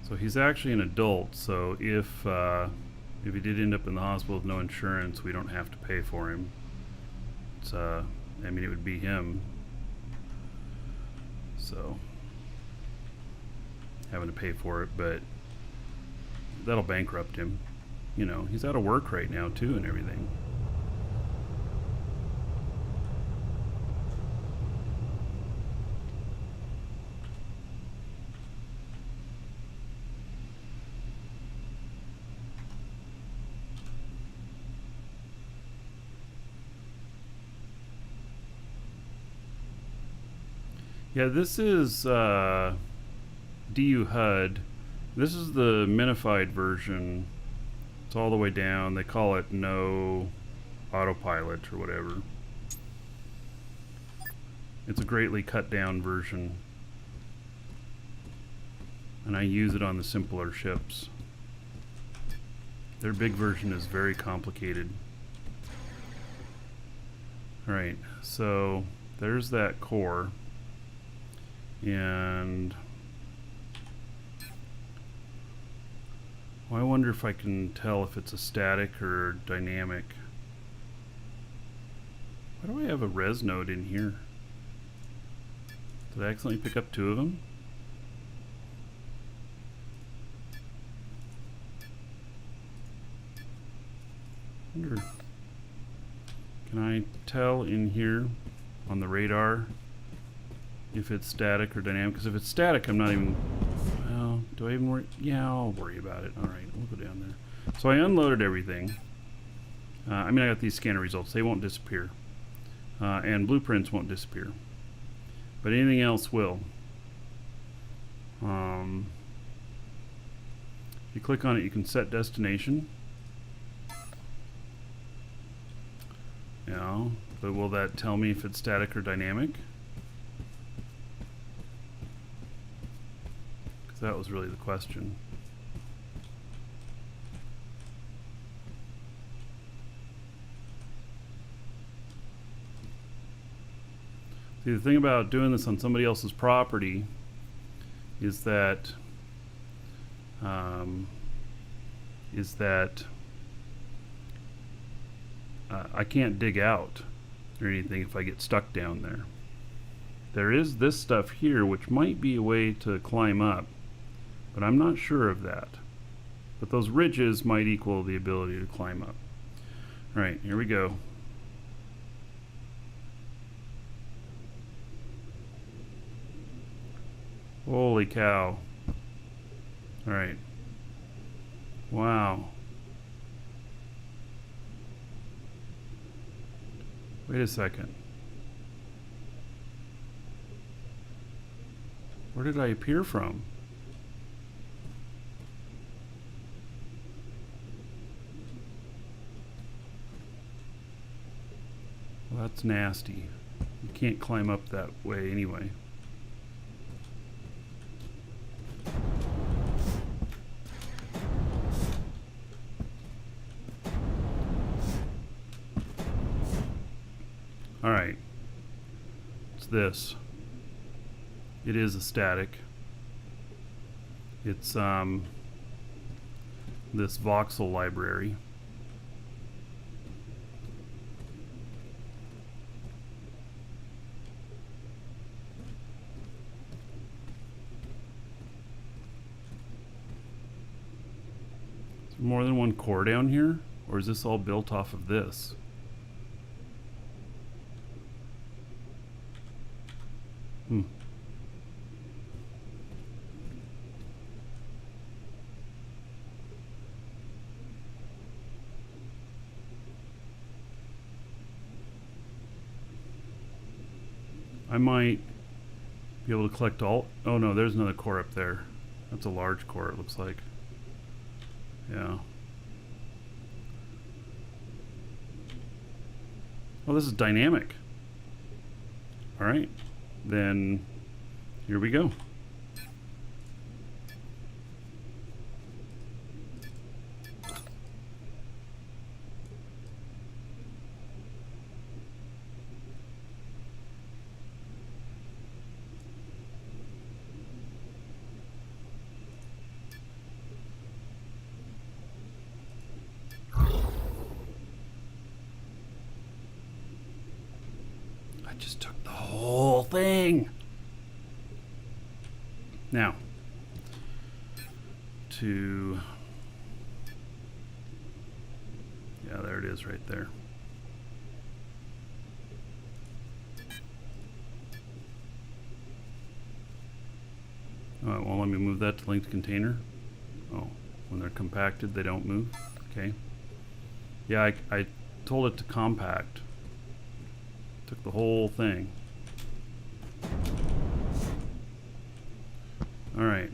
So he's actually an adult, so if he did end up in the hospital with no insurance, we don't have to pay for him. It's I mean, it would be him. So having to pay for it, but that'll bankrupt him. You know, he's out of work right now too and everything. Yeah, this is DU HUD. This is the minified version. It's all the way down. They call it no autopilot or whatever. It's a greatly cut down version. And I use it on the simpler ships. Their big version is very complicated. Alright, so there's that core. And well, I wonder if I can tell if it's a static or dynamic. Why do I have a res node in here? Did I accidentally pick up 2 of them? Wonder, can I tell in here on the radar if it's static or dynamic? Because if it's static, I'm not even, well, do I even worry? Yeah, I'll worry about it. All right, we'll go down there. So I unloaded everything. I mean, I got these scanner results. They won't disappear. And blueprints won't disappear. But anything else will. If you click on it, you can set destination. Yeah, but will that tell me if it's static or dynamic? Because that was really the question. See, the thing about doing this on somebody else's property is that I can't dig out or anything if I get stuck down there. There is this stuff here which might be a way to climb up, but I'm not sure of that. But those ridges might equal the ability to climb up. All right, here we go. Holy cow. All right. Wow. Wait a second. Where did I appear from? Well, that's nasty. You can't climb up that way anyway. Alright, it's this. It is a static. It's this voxel library. Is there more than one core down here? Or is this all built off of this? I might be able to collect all. Oh no, there's another core up there. That's a large core, it looks like. Yeah. Oh, this is dynamic. All right, then here we go. Just took the whole thing. Now, yeah, there it is right there. All right, well, let me move that to linked container. Oh, when they're compacted, they don't move. Okay. Yeah, I told it to compact. Took the whole thing. All right.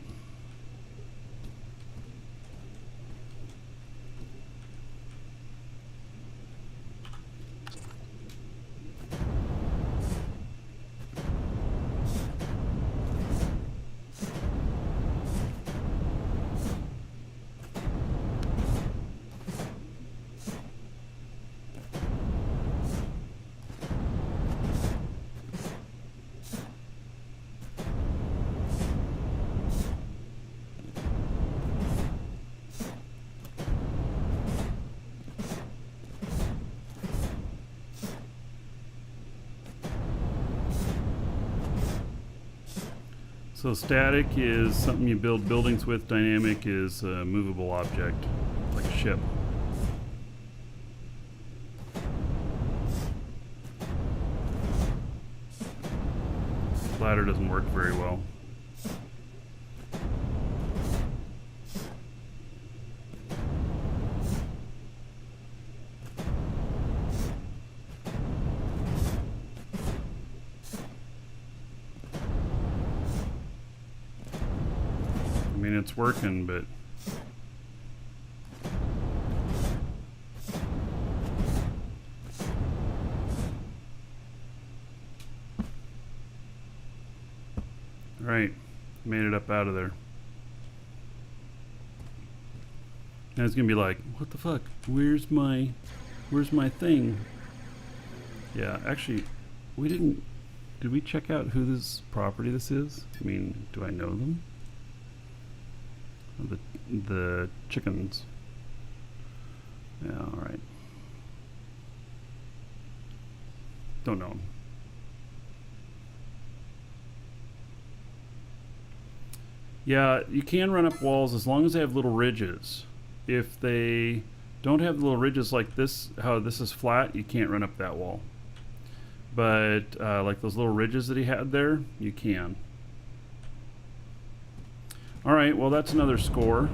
So static is something you build buildings with. Dynamic is a movable object, like a ship. This ladder doesn't work very well. I mean, it's working, but all right, made it up out of there. And it's gonna be like, what the fuck? Where's my thing? Yeah, actually, we didn't. Did we check out who this property this is? I mean, do I know them? The chickens. Yeah, all right. Don't know them. Yeah, you can run up walls as long as they have little ridges. If they don't have little ridges like this, how this is flat, you can't run up that wall. But like those little ridges that he had there, you can. All right, well, that's another score.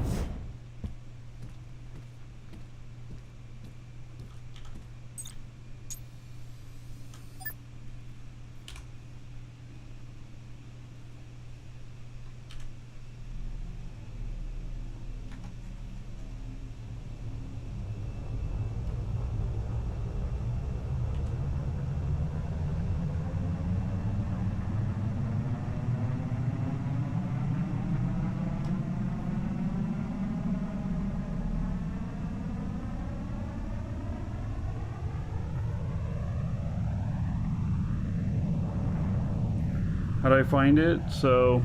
How did I find it? So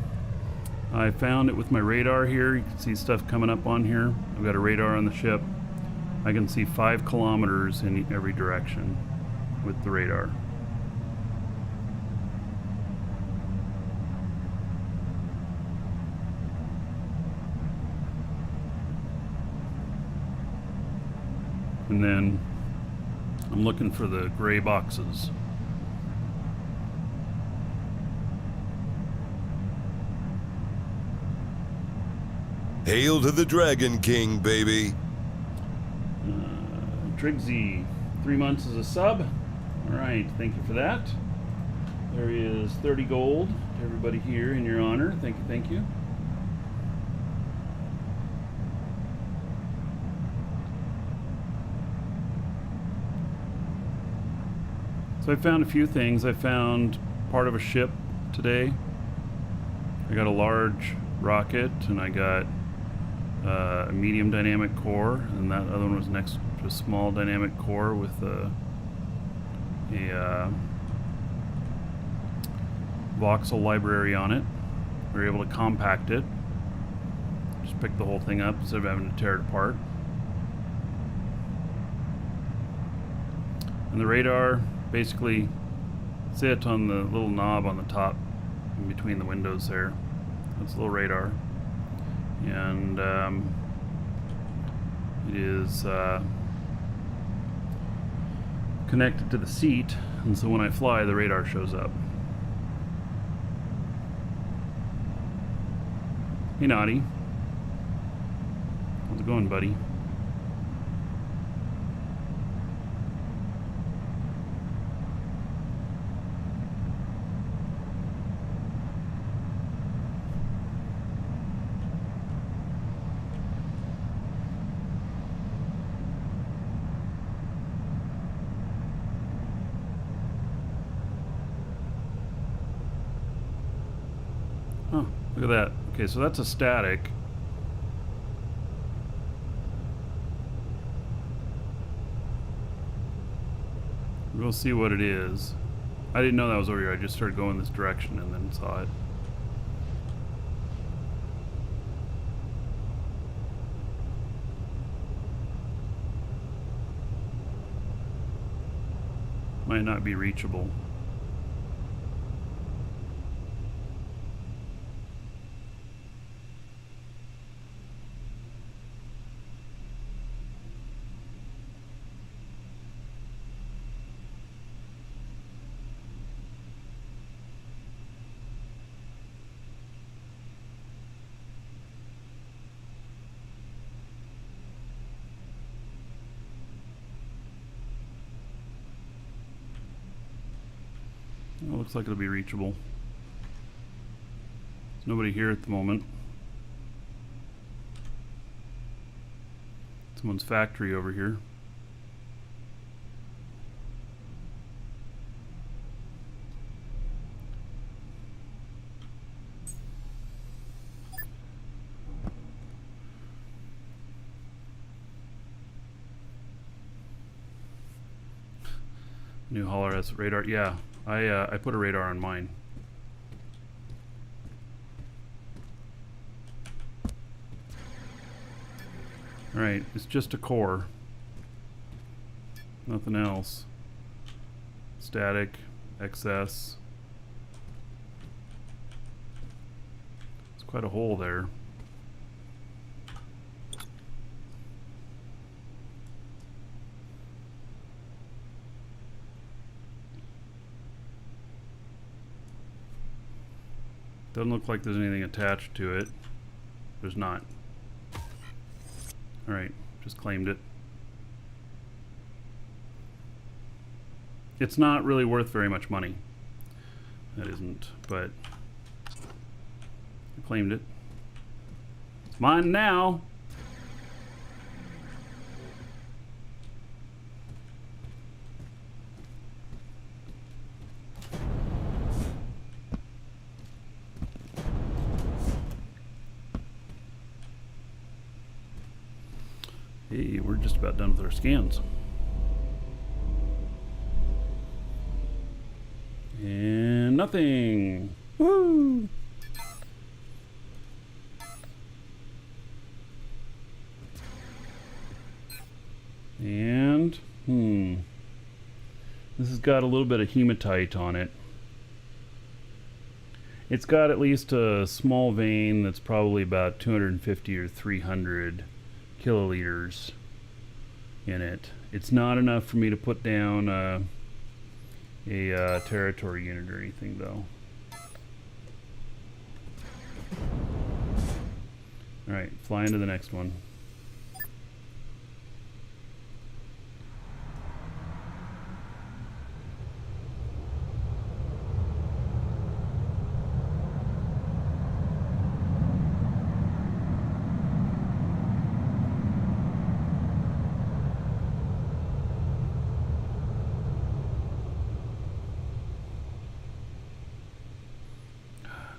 I found it with my radar here. You can see stuff coming up on here. I've got a radar on the ship. I can see 5 kilometers in every direction with the radar. And then I'm looking for the gray boxes. Hail to the Dragon King, baby. Triggsy, 3 months as a sub. All right, thank you for that. There is 30 gold to everybody here in your honor. Thank you, thank you. So I found a few things. I found part of a ship today. I got a large rocket, and I got a medium dynamic core, and that other one was next to a small dynamic core with a voxel library on it. We were able to compact it. Just pick the whole thing up instead of having to tear it apart. And the radar basically sits on the little knob on the top in between the windows there. That's a little radar. And it is connected to the seat, and so when I fly, the radar shows up. Hey, Naughty. How's it going, buddy? Look at that. Okay, so that's a static. We'll see what it is. I didn't know that was over here. I just started going this direction and then saw it. Might not be reachable. It looks like it'll be reachable. There's nobody here at the moment. Someone's factory over here. New hauler has radar. Yeah, I put a radar on mine. Alright, it's just a core. Nothing else. Static, excess. It's quite a hole there. Doesn't look like there's anything attached to it. There's not. Alright, just claimed it. It's not really worth very much money. That isn't, but I claimed it. It's mine now. Hey, we're just about done with our scans. And nothing. Woo! And, this has got a little bit of hematite on it. It's got at least a small vein that's probably about 250 or 300 kiloliters in it. It's not enough for me to put down a territory unit or anything, though. Alright, fly into the next one.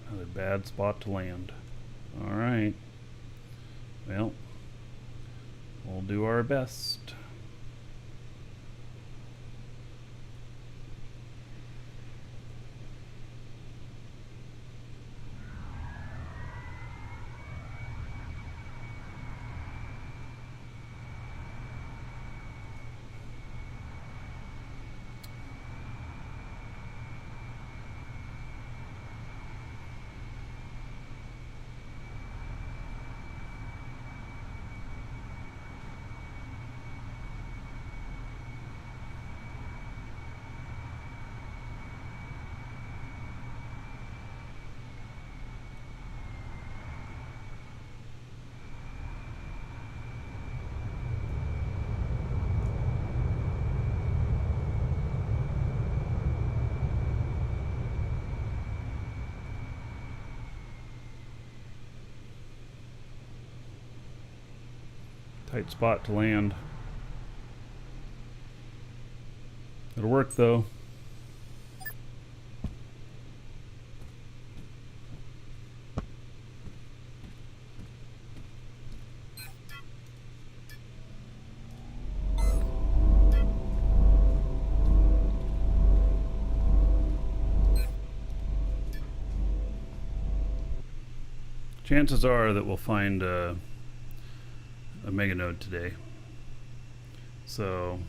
Another bad spot to land. Alright. Well, we'll do our best. Tight spot to land. It'll work though. chances are that we'll find a mega node today. So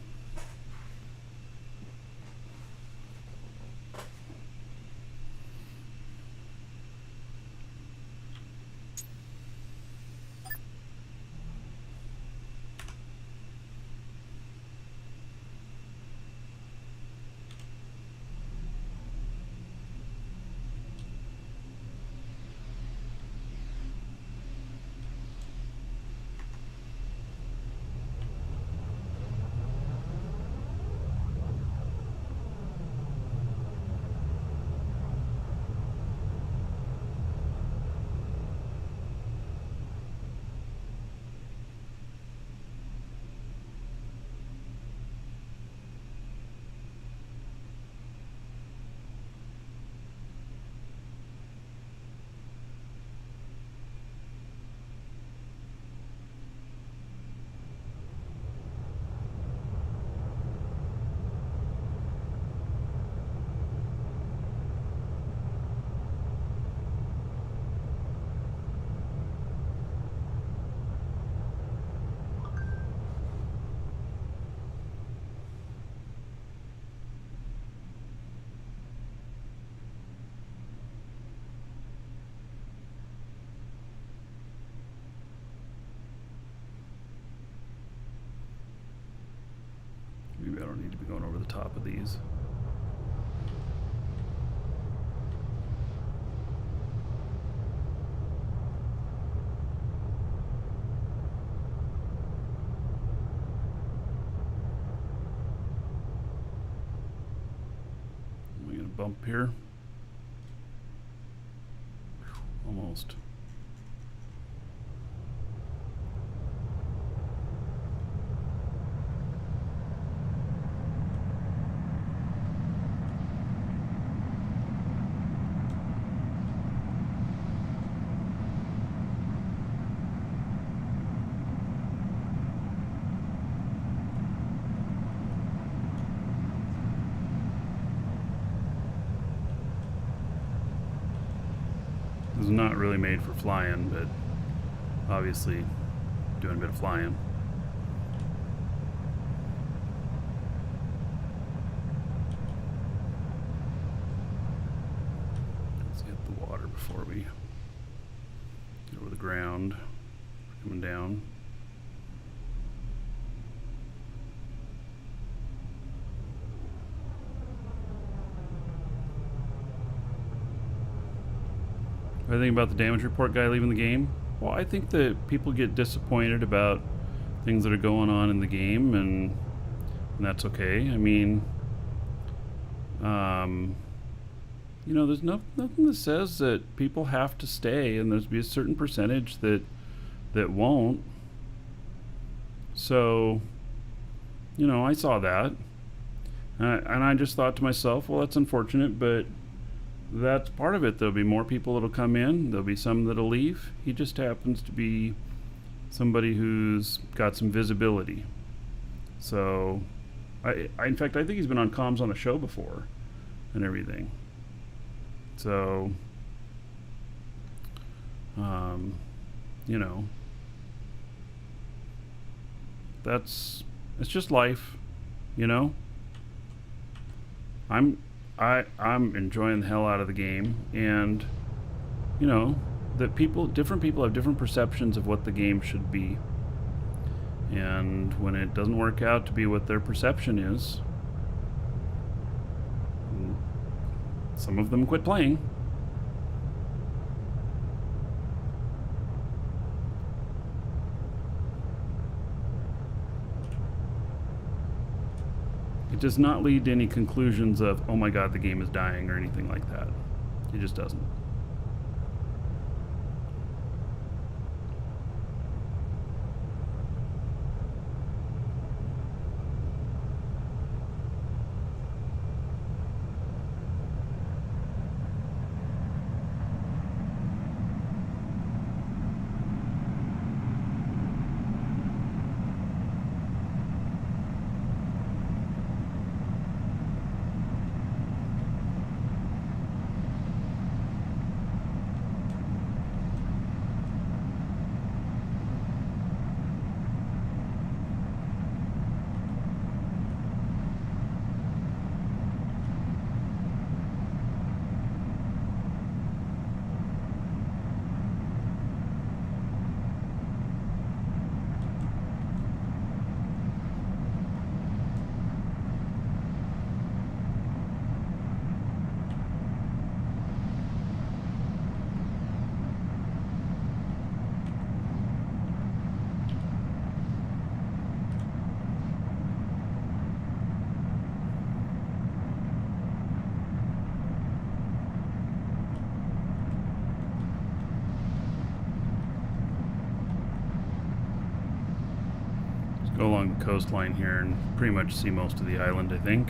maybe I don't need to be going over the top of these. We gonna bump here? Almost. This is not really made for flying, but obviously doing a bit of flying. Let's get the water before we get over the ground. Coming down. What do I think about the damage report guy leaving the game? Well, I think that people get disappointed about things that are going on in the game, and that's okay. I mean, you know, there's nothing that says that people have to stay, and there's be a certain percentage that won't. So, you know, I saw that, and I just thought to myself, well, that's unfortunate, but that's part of it. There'll be more people that'll come in. There'll be some that'll leave. He just happens to be somebody who's got some visibility. So, I in fact, I think he's been on comms on the show before and everything. So, you know, it's just life, you know. I'm enjoying the hell out of the game, and you know that different people have different perceptions of what the game should be, and when it doesn't work out to be what their perception is, some of them quit playing. It does not lead to any conclusions of, oh my god, the game is dying or anything like that. It just doesn't. go along the coastline here and pretty much see most of the island, I think.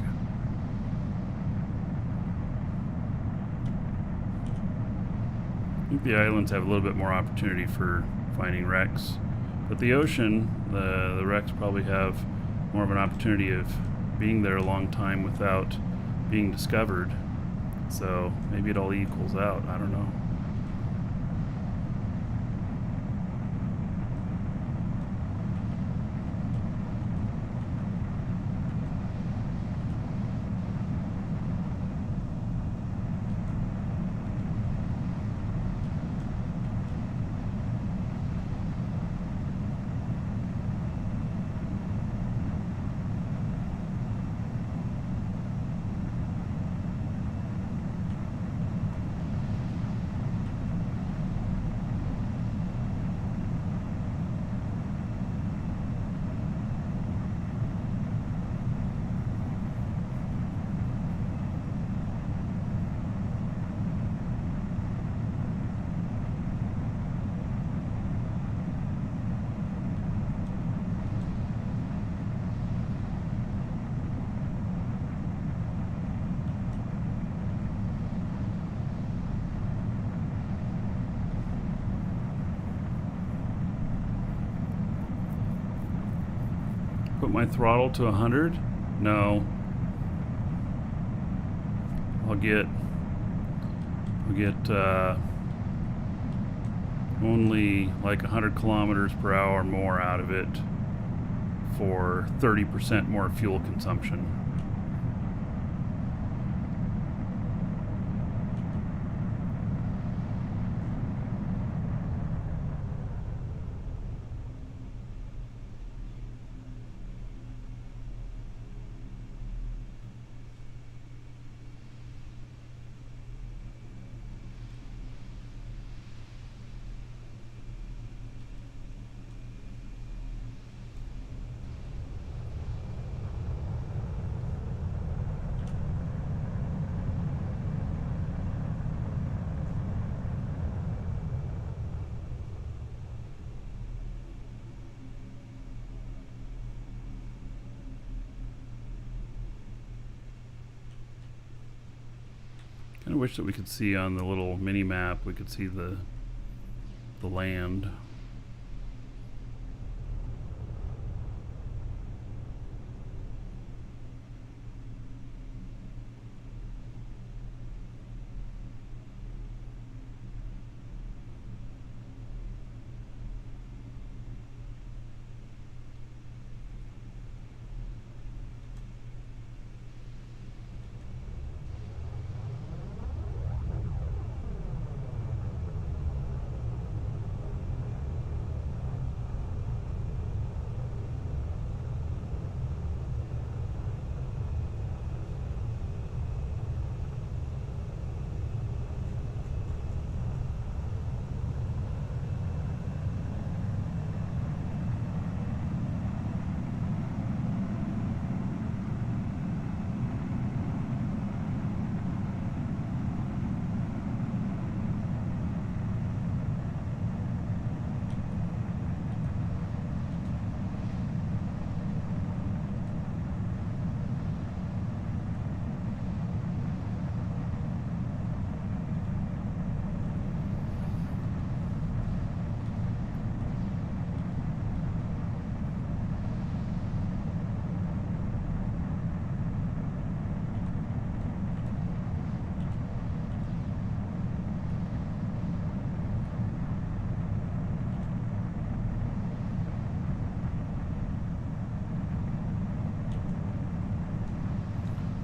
I think the islands have a little bit more opportunity for finding wrecks. But the ocean, the wrecks probably have more of an opportunity of being there a long time without being discovered. So maybe it all equals out. I don't know. Put my throttle to 100? No. I'll get only like 100 kilometers per hour more out of it for 30% more fuel consumption. I wish that we could see on the little mini map, we could see the land.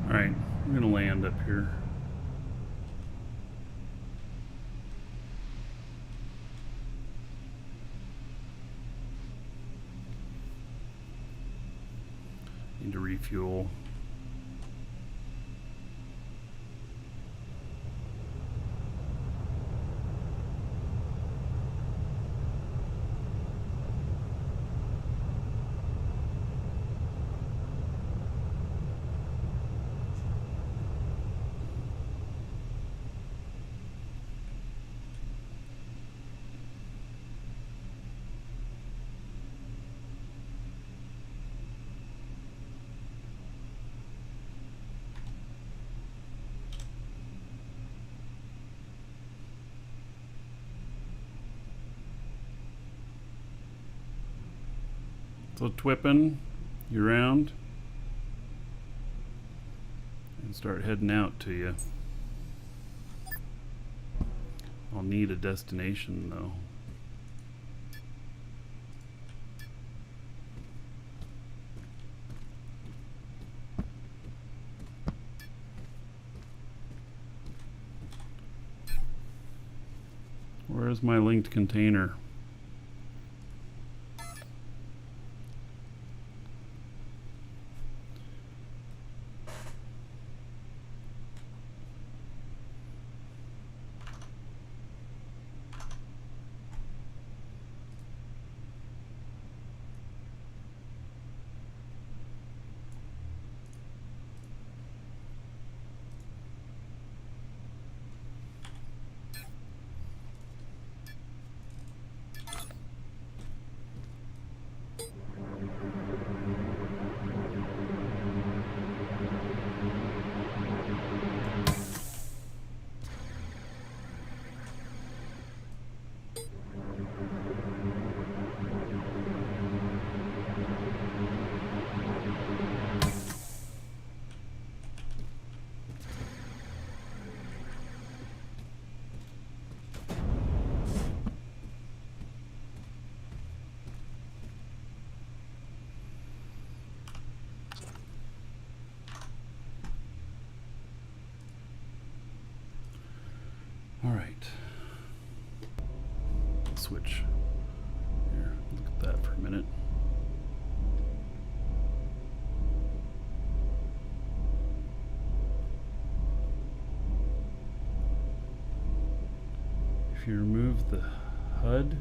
Alright, I'm gonna land up here. Need to refuel. So Twippin, you around? And start heading out to you. I'll need a destination though. Where's my linked container? All right. Switch. Here, look at that for a minute. If you remove the HUD,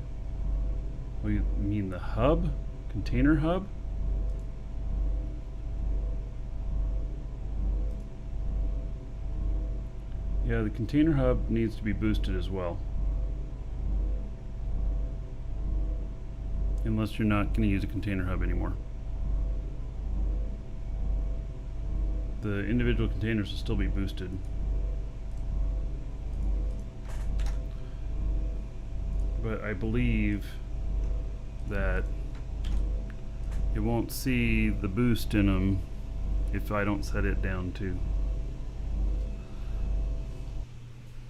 oh, you mean the hub? Container hub? Yeah, the container hub needs to be boosted as well. Unless you're not going to use a container hub anymore. The individual containers will still be boosted. But I believe that it won't see the boost in them if I don't set it down too.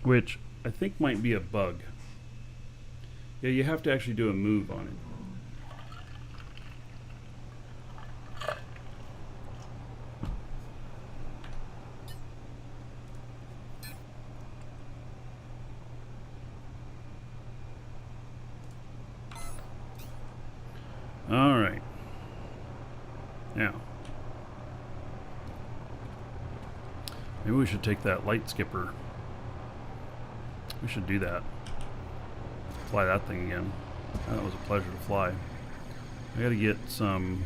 Which I think might be a bug. Yeah, you have to actually do a move on it. All right. Now, maybe we should take that light skipper. We should do that. Fly that thing again. That was a pleasure to fly. I gotta get some...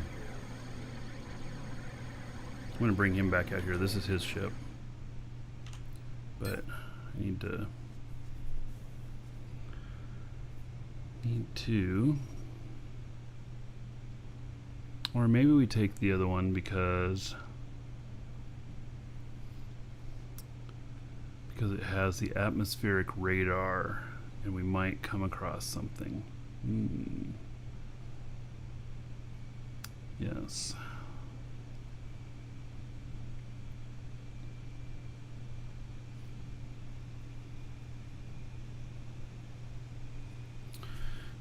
I'm gonna bring him back out here. This is his ship. But I need to... Or maybe we take the other one because it has the atmospheric radar and we might come across something. Yes.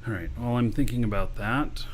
All right, well, I'm thinking about that.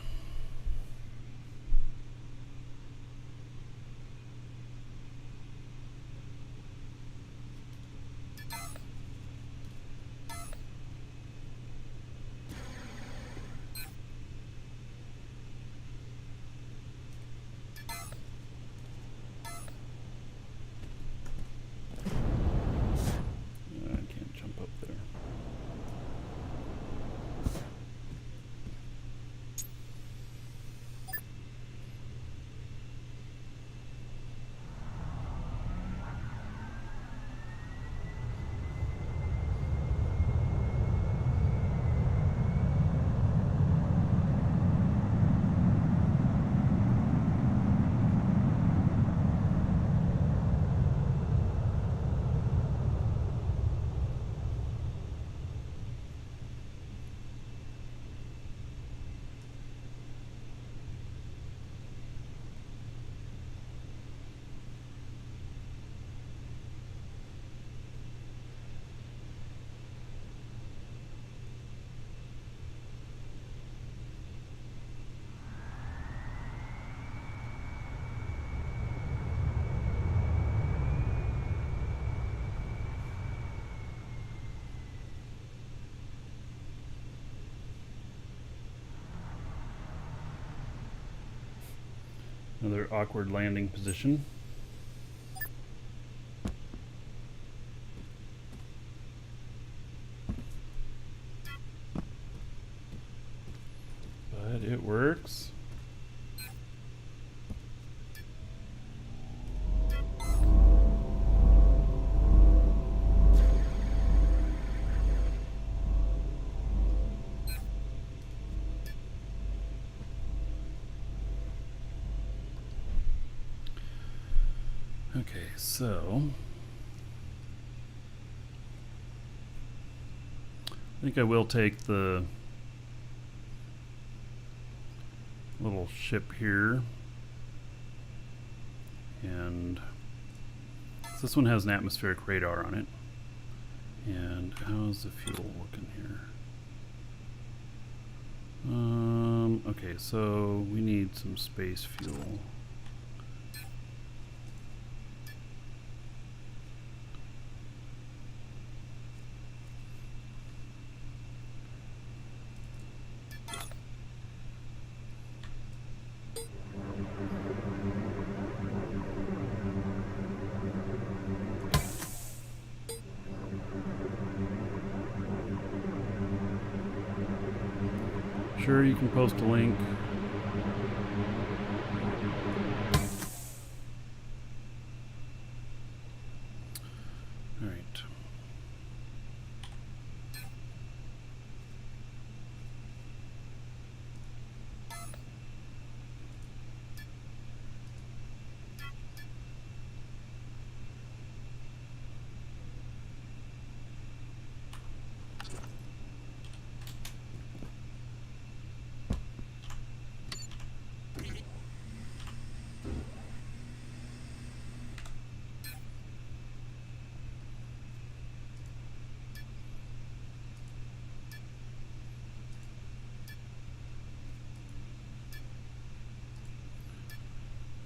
Another awkward landing position. But it works. Okay, so I think I will take the little ship here, and so this one has an atmospheric radar on it. And how's the fuel looking here? Okay, so we need some space fuel. Sure, you can post a link. All right.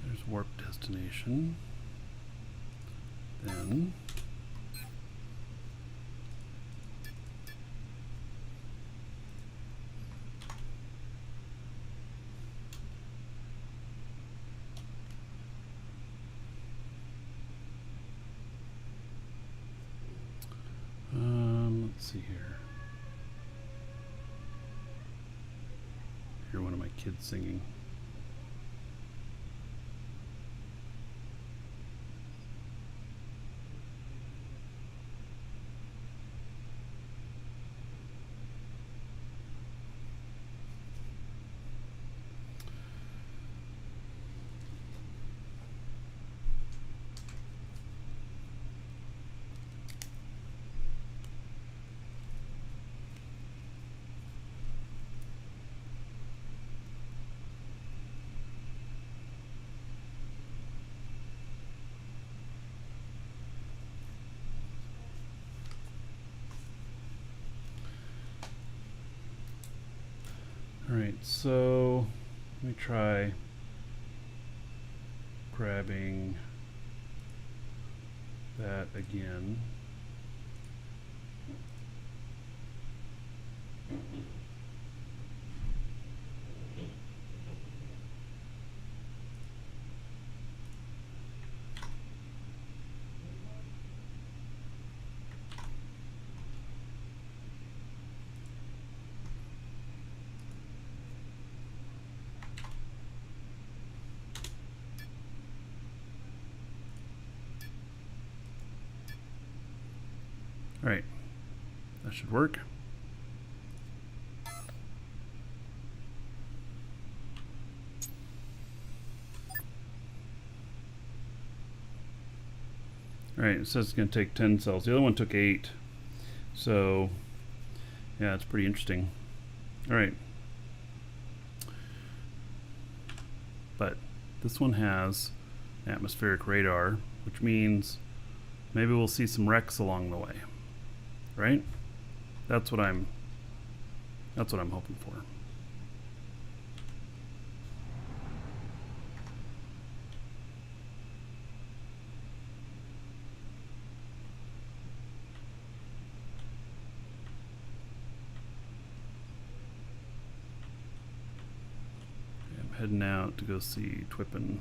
There's warp destination. Then let's see here. Hear one of my kids singing. Alright, so let me try grabbing that again. All right, that should work. All right, it says it's going to take 10 cells. The other one took 8. So, yeah, it's pretty interesting. All right. But this one has atmospheric radar, which means maybe we'll see some wrecks along the way. Right? That's what I'm hoping for. heading out to go see Twippen.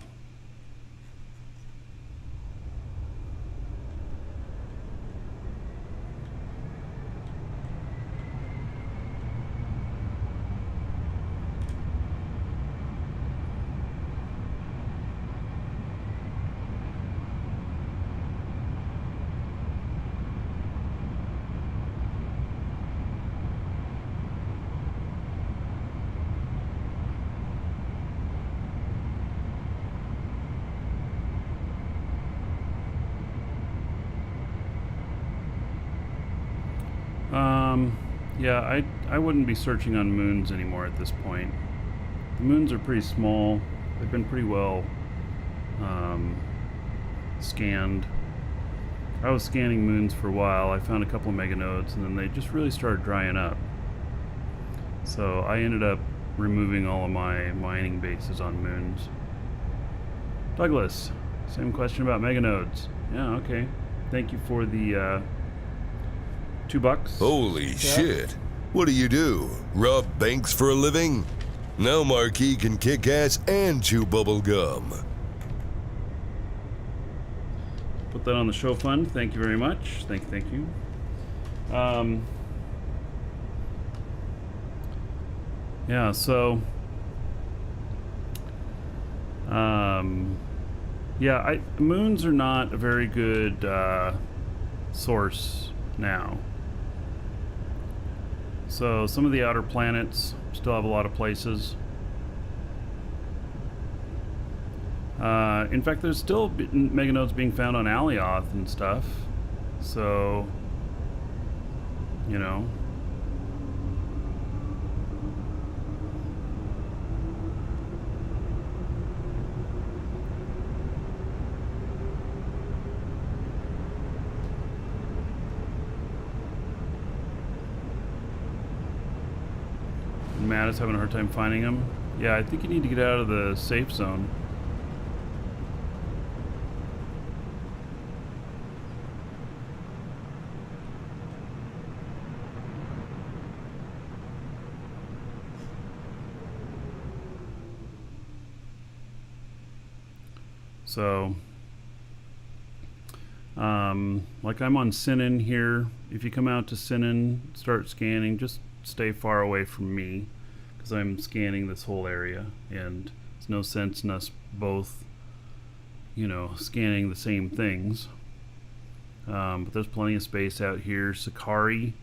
Yeah, I wouldn't be searching on moons anymore at this point. The moons are pretty small. They've been pretty well scanned. I was scanning moons for a while. I found a couple of meganodes, and then they just really started drying up. So I ended up removing all of my mining bases on moons. Douglas, same question about meganodes. Yeah, okay. Thank you for the $2. Holy shit. What do? Rob banks for a living? Now Marquis can kick ass and chew bubble gum. Put that on the show fund. Thank you very much. Thank you. Yeah, so yeah, moons are not a very good source now. So some of the outer planets still have a lot of places. In fact, there's still meganodes being found on Alioth and stuff. So, you know. Matt is having a hard time finding them. Yeah, I think you need to get out of the safe zone. So, like I'm on Sinan here. If you come out to Sinan, start scanning, just stay far away from me, because I'm scanning this whole area, and there's no sense in us both, you know, scanning the same things. But there's plenty of space out here. Sakari,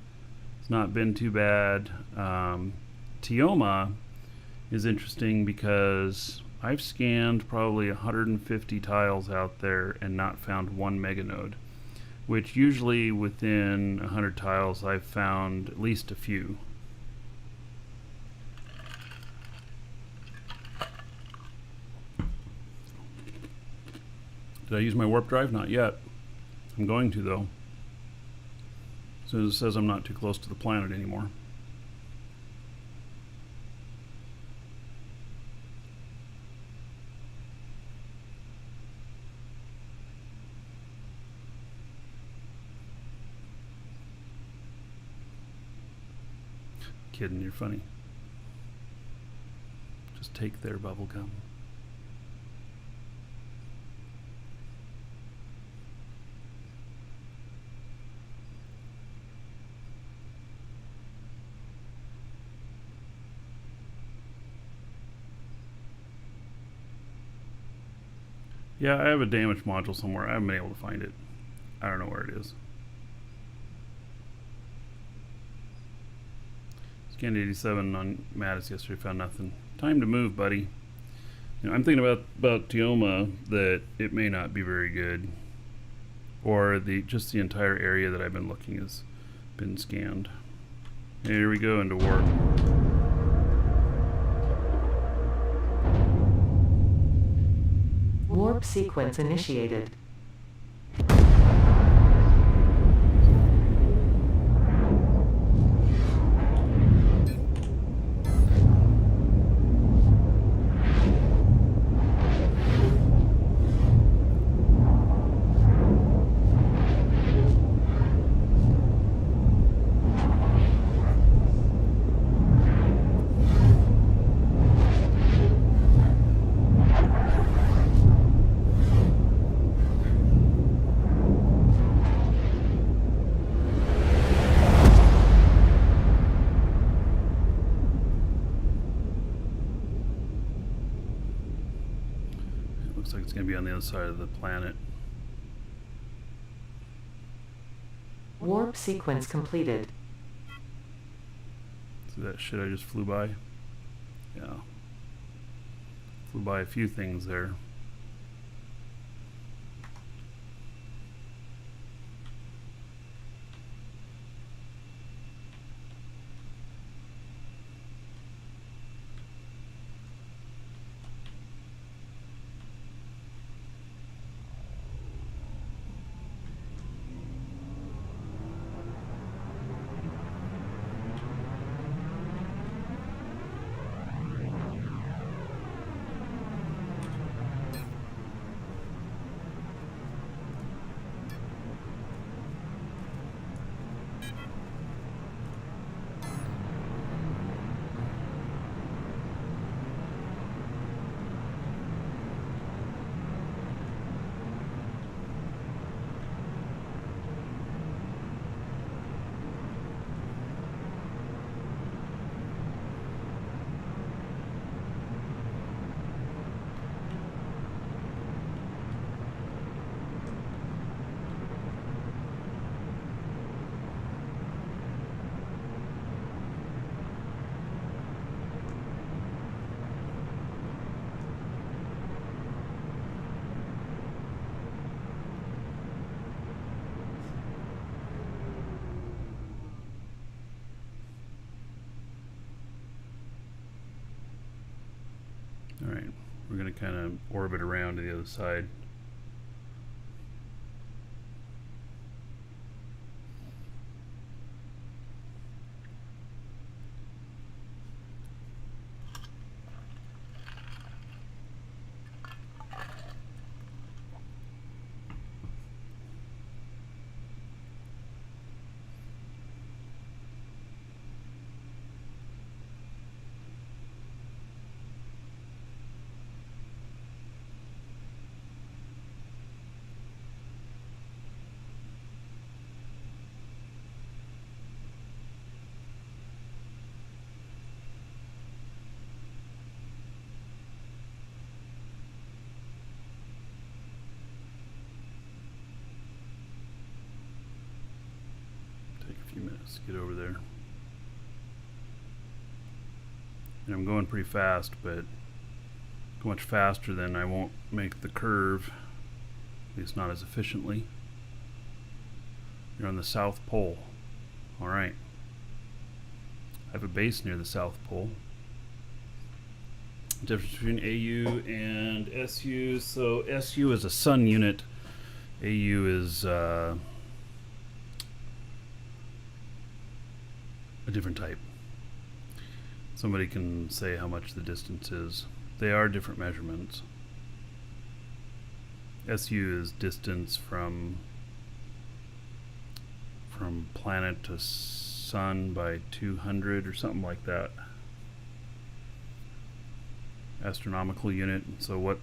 it's not been too bad. Tioma is interesting because I've scanned probably 150 tiles out there and not found one meganode, which usually within 100 tiles I've found at least a few. Did I use my warp drive? Not yet. I'm going to, though. As soon as it says I'm not too close to the planet anymore. Kidding, you're funny. Just take their bubble gum. Yeah, I have a damaged module somewhere. I haven't been able to find it. I don't know where it is. Scanned 87 on Mattis yesterday, found nothing. Time to move, buddy. You know, I'm thinking about Tioma, that it may not be very good, or just the entire area that I've been looking has been scanned. Here we go into warp. Warp sequence initiated. going to be on the other side of the planet. Warp sequence completed. See that shit I just flew by? Yeah. Flew by a few things there. Alright, we're going to kind of orbit around to the other side. Take a few minutes to get over there. And I'm going pretty fast, but go much faster than I won't make the curve, at least not as efficiently. You're on the South Pole. Alright. I have a base near the South Pole. Difference between AU and SU. So SU is a sun unit. AU is a different type. Somebody can say how much the distance is. They are different measurements. SU is distance from planet to sun by 200 or something like that. Astronomical unit. So what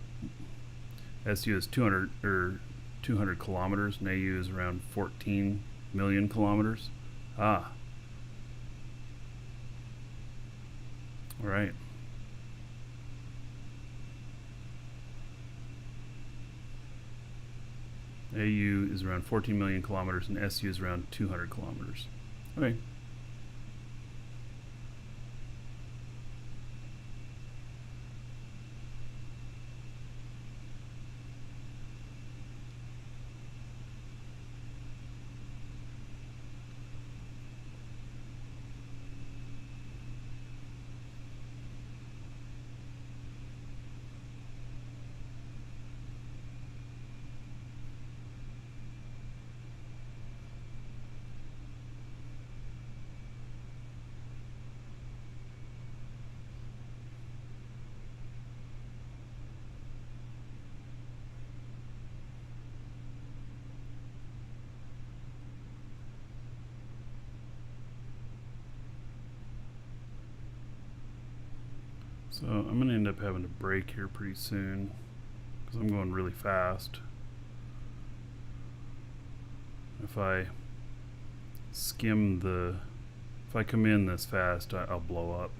SU is 200 kilometers, and AU is around 14 million kilometers. Ah. All right. AU is around 14 million kilometers, and SU is around 200 kilometers. Okay. So I'm going to end up having to brake here pretty soon because I'm going really fast. If I if I come in this fast, I'll blow up.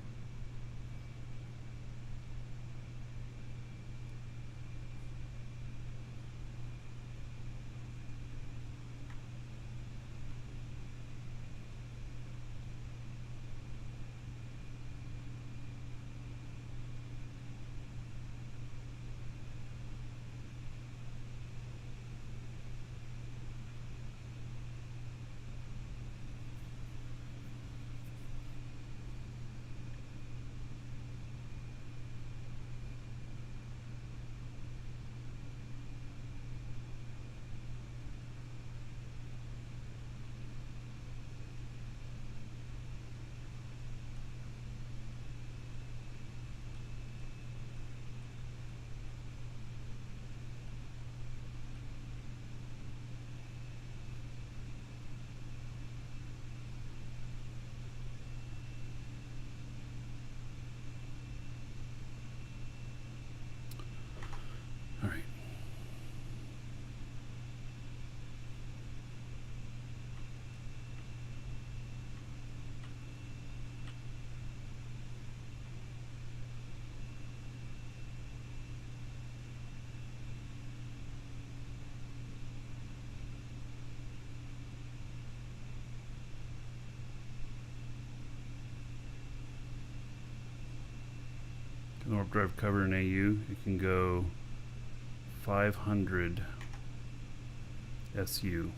warp drive cover in AU. It can go 500 SU.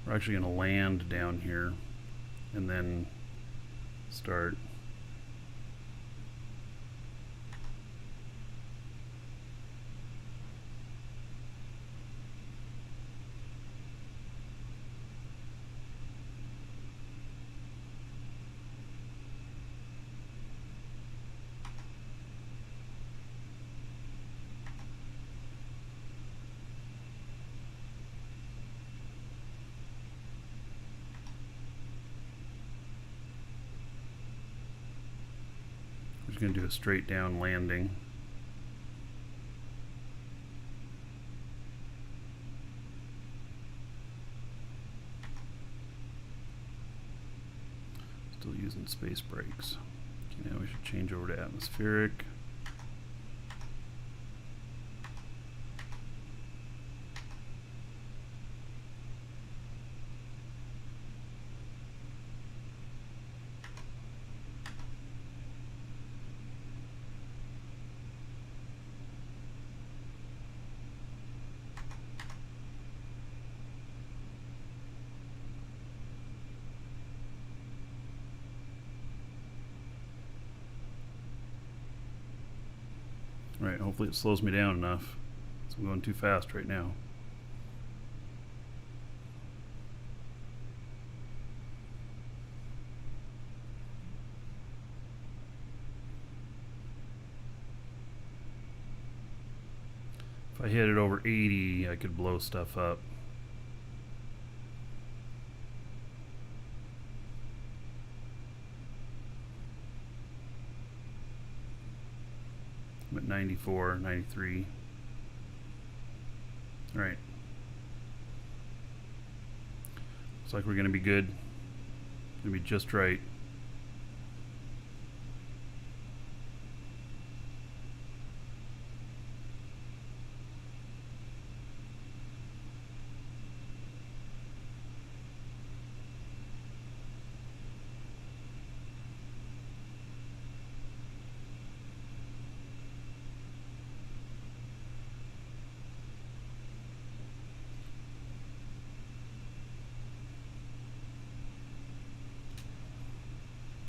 We're actually going to land down here and then start. We're just going to do a straight down landing. Still using space brakes. Okay, now we should change over to atmospheric. Right, hopefully it slows me down enough. So I'm going too fast right now. If I hit it over 80, I could blow stuff up. I'm at 94, 93. All right. Looks like we're going to be good. Going to be just right.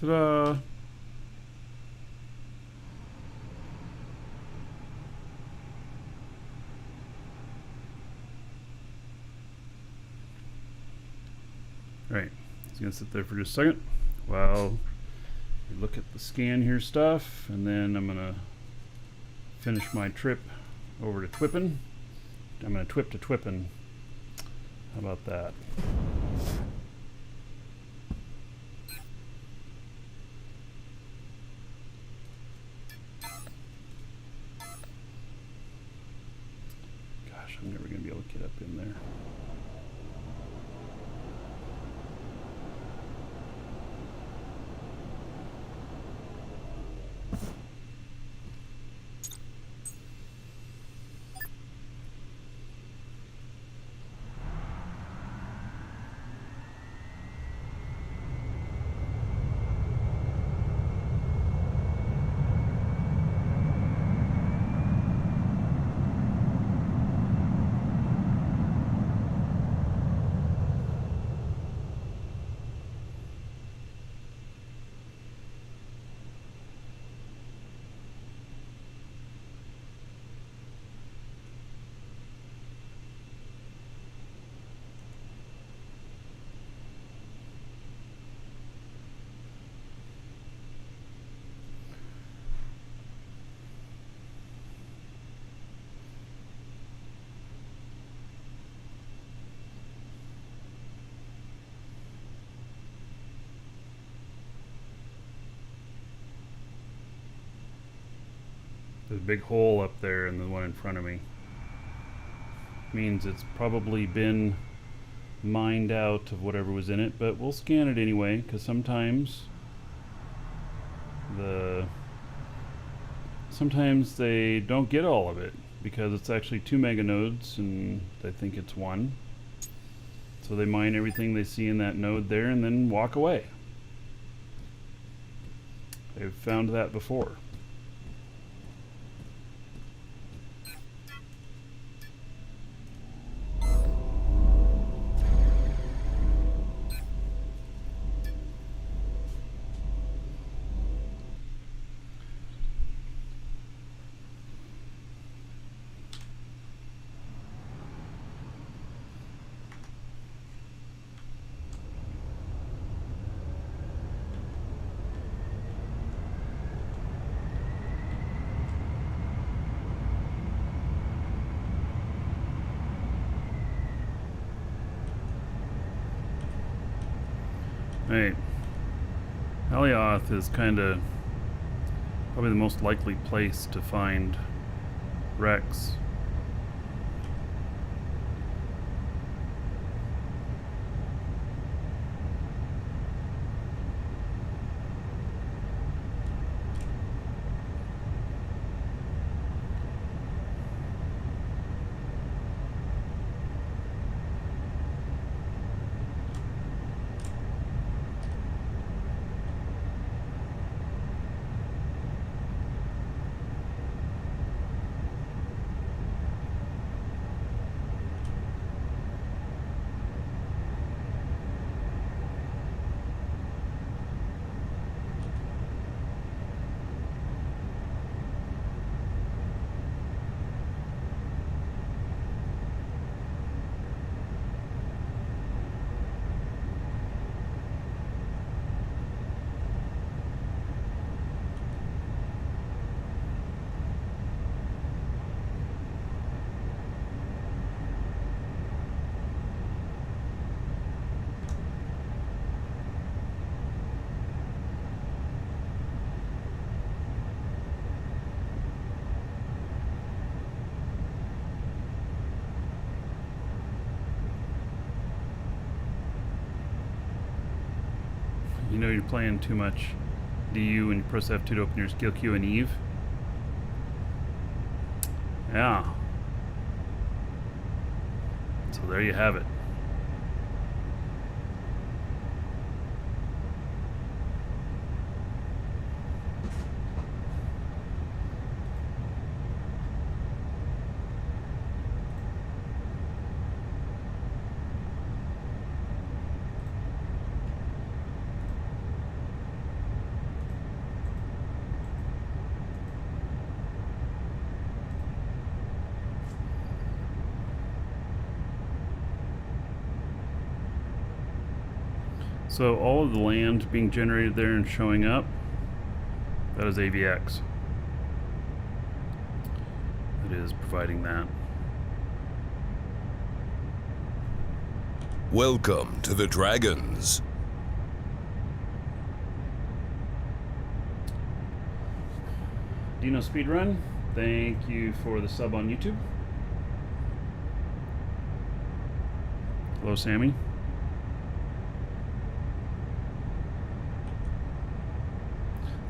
Ta-da! Alright, it's going to sit there for just a second while we look at the scan here stuff, and then I'm going to finish my trip over to Twippen. I'm going to twip to Twippen. How about that? I'm never going to be able to get up in there. There's a big hole up there and the one in front of me. Means it's probably been mined out of whatever was in it, but we'll scan it anyway, because sometimes they don't get all of it, because it's actually 2 mega nodes and they think it's 1. So they mine everything they see in that node there and then walk away. They've found that before. Right. Alioth is kind of probably the most likely place to find wrecks. You know you're playing too much DU and you press F2 to open your skill queue and Eve. Yeah. So there you have it. So all of the land being generated there and showing up, that is AVX. It is providing that. Welcome to the Dragons. Dino Speedrun, thank you for the sub on YouTube. Hello, Sammy.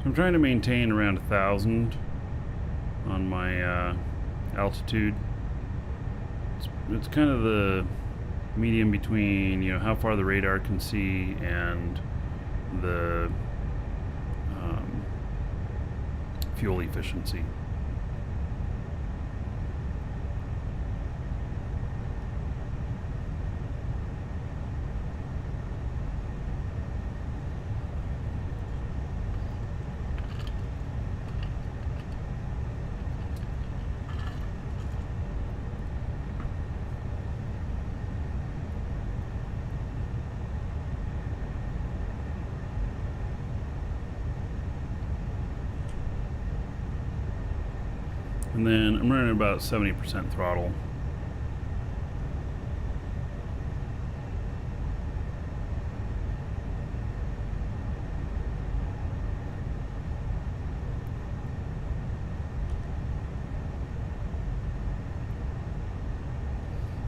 I'm trying to maintain around 1,000 on my altitude. It's kind of the medium between, you know, how far the radar can see and the fuel efficiency. And then I'm running about 70% throttle.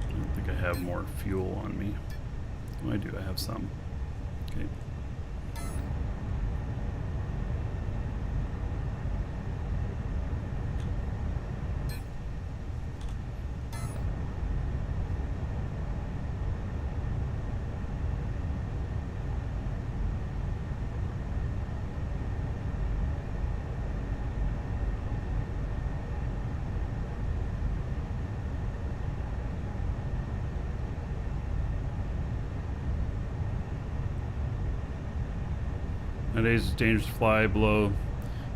I don't think I have more fuel on me. I do. I have some. Okay. Nowadays it's dangerous to fly below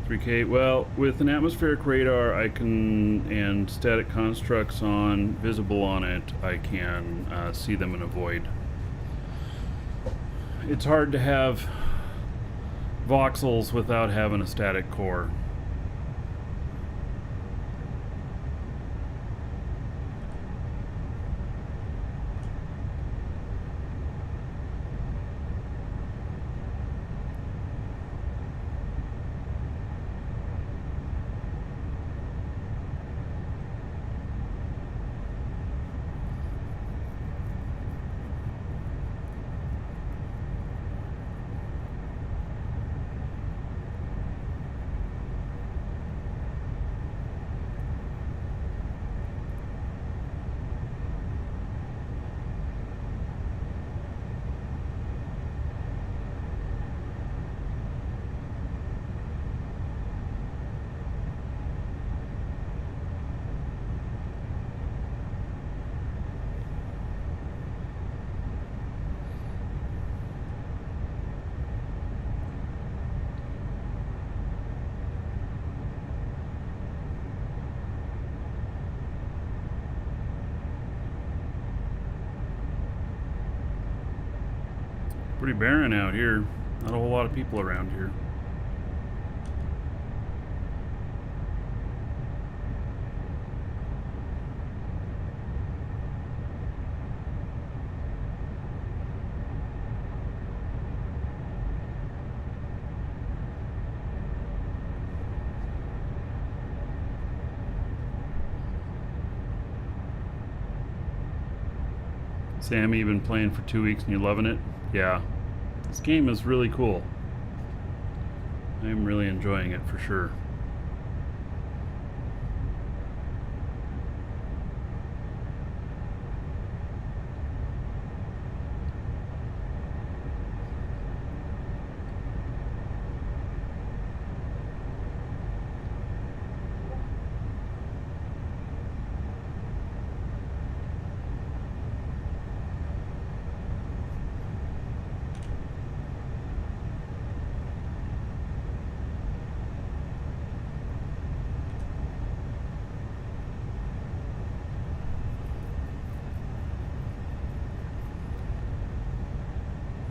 3K. Well, with an atmospheric radar, I can, and static constructs on visible on it, I can see them and avoid. It's hard to have voxels without having a static core. Pretty barren out here. Not a whole lot of people around here. Sammy, you've been playing for 2 weeks and you're loving it? Yeah. This game is really cool. I'm really enjoying it for sure.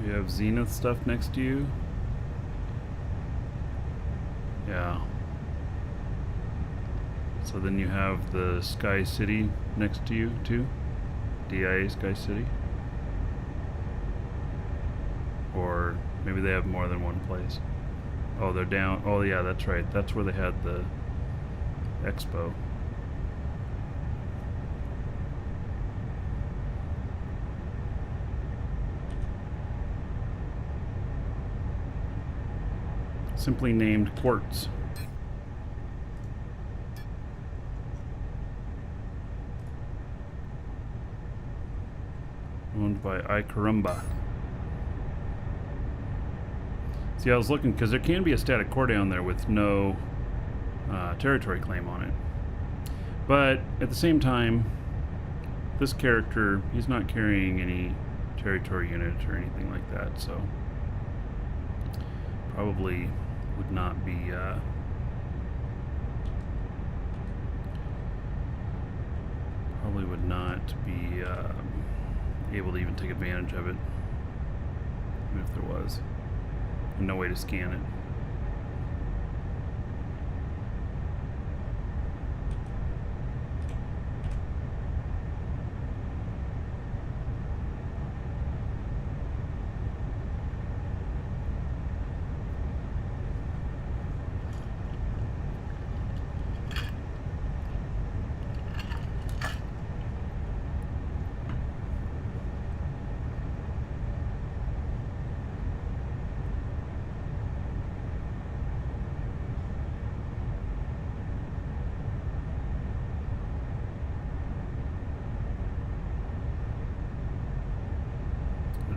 You have Zenith stuff next to you? Yeah. So then you have the Sky City next to you too? DIA Sky City? Or maybe they have more than one place. Oh, they're down. Oh yeah, that's right. That's where they had the expo. Simply named Quartz. Owned by iCarumba. See, I was looking because there can be a static core down there with no territory claim on it. But at the same time, this character, he's not carrying any territory unit or anything like that, so probably would not be able to even take advantage of it, even if there was, and no way to scan it.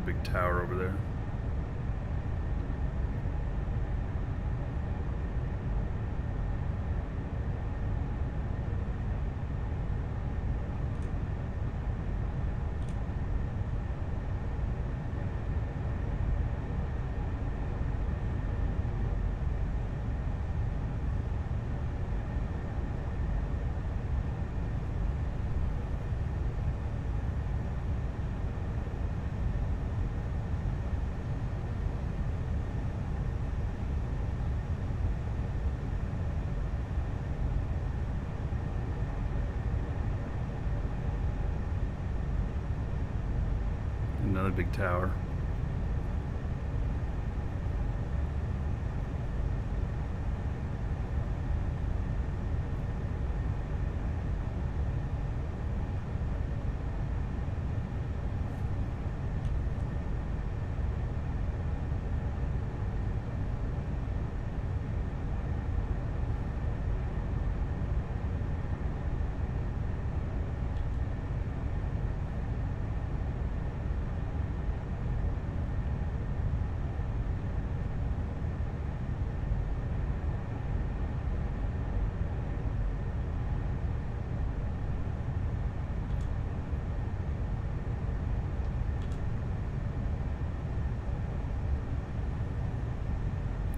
big tower over there. Another big tower.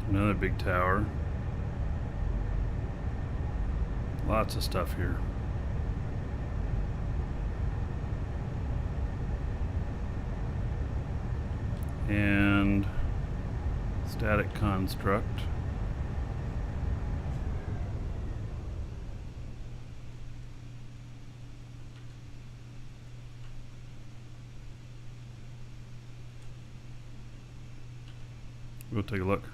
Another big tower. Lots of stuff here. And static construct. We'll take a look.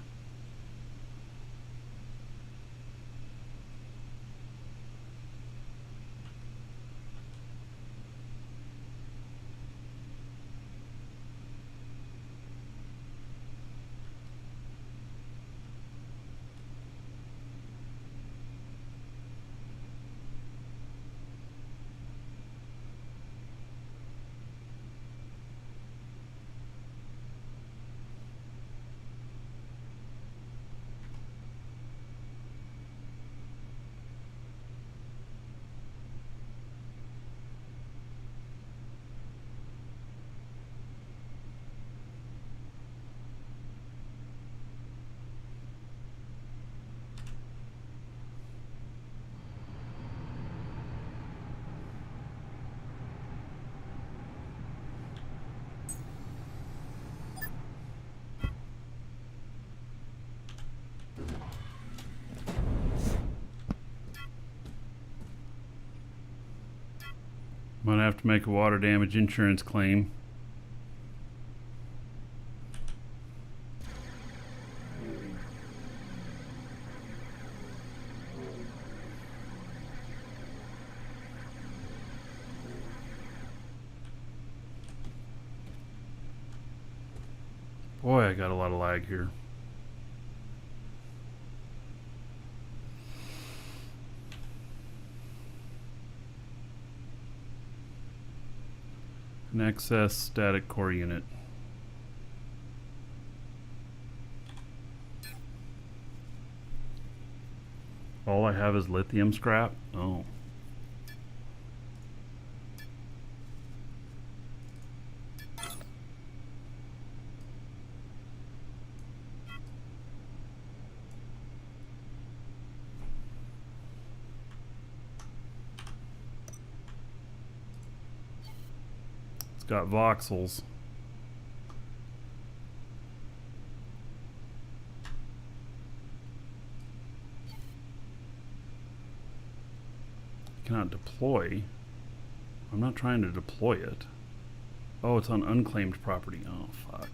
Might have to make a water damage insurance claim. Boy, I got a lot of lag here. An excess static core unit. All I have is lithium scrap? Oh. Got voxels. Cannot deploy. I'm not trying to deploy it. Oh, it's on unclaimed property. Oh, fuck.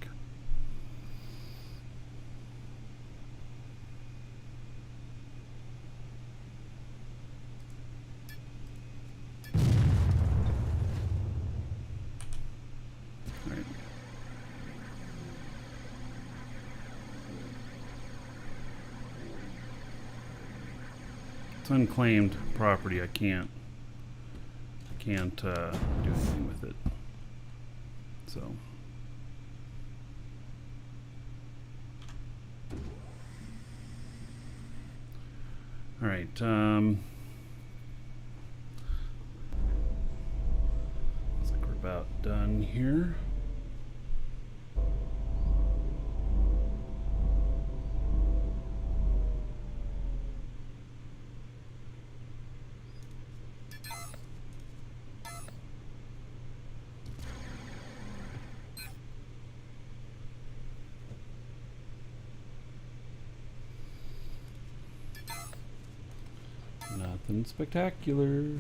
It's unclaimed property. I can't do anything with it. So All right. Looks like we're about done here. Nothing spectacular.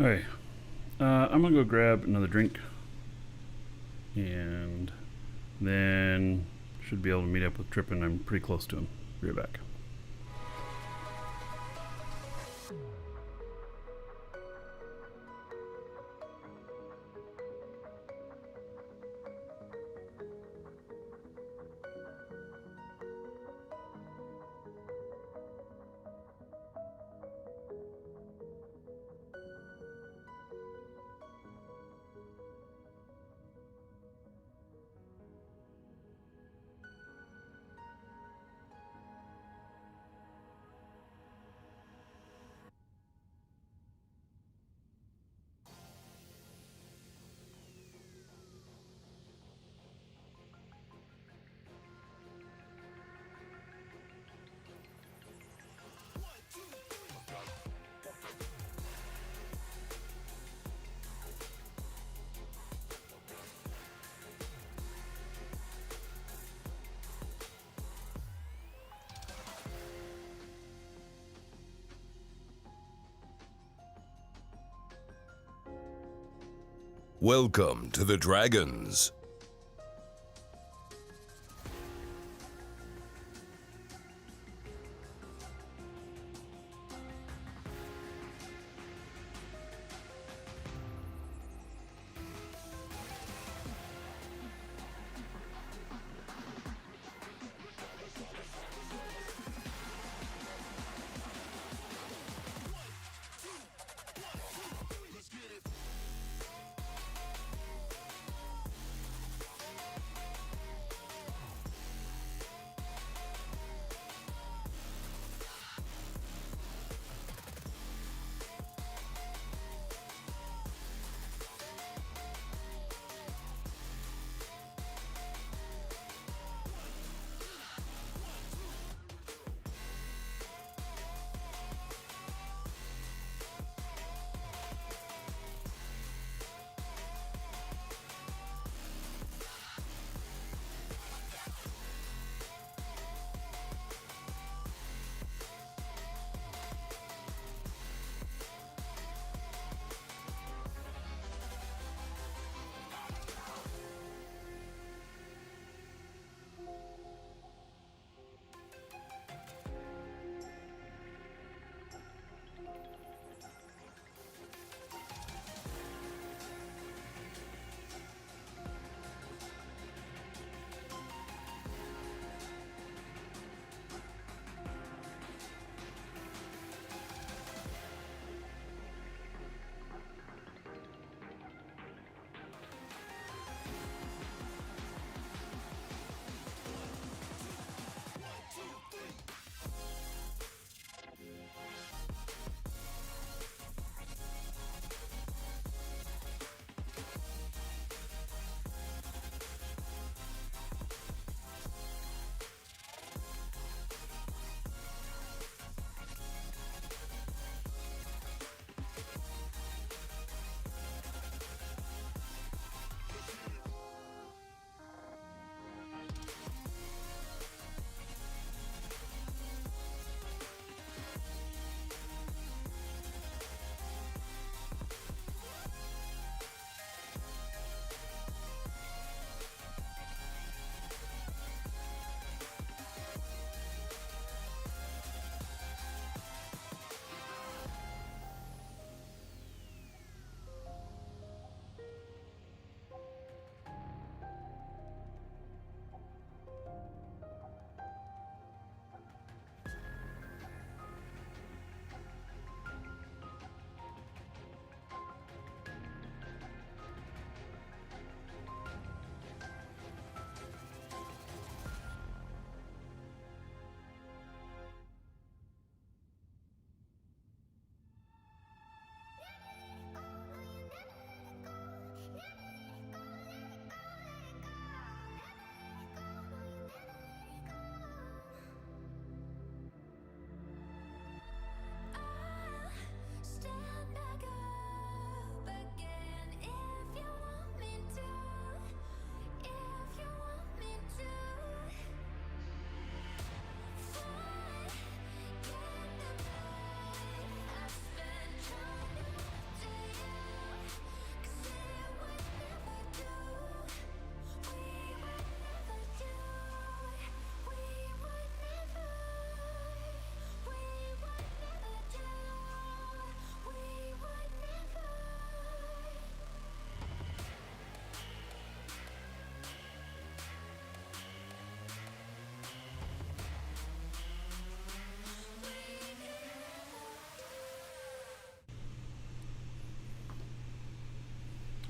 Alright, I'm gonna go grab another drink and then should be able to meet up with Trippin. I'm pretty close to him. Be right back. Welcome to the Dragons.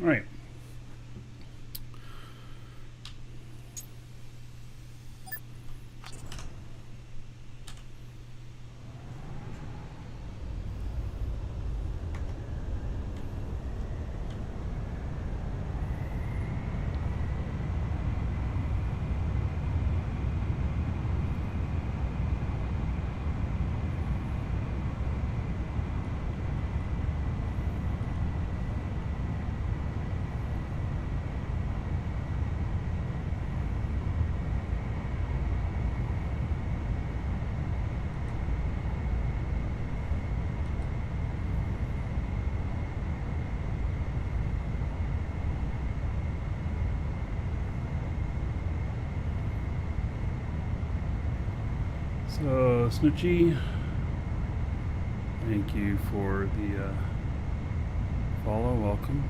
All right. So, Snoochie, thank you for the follow. Welcome.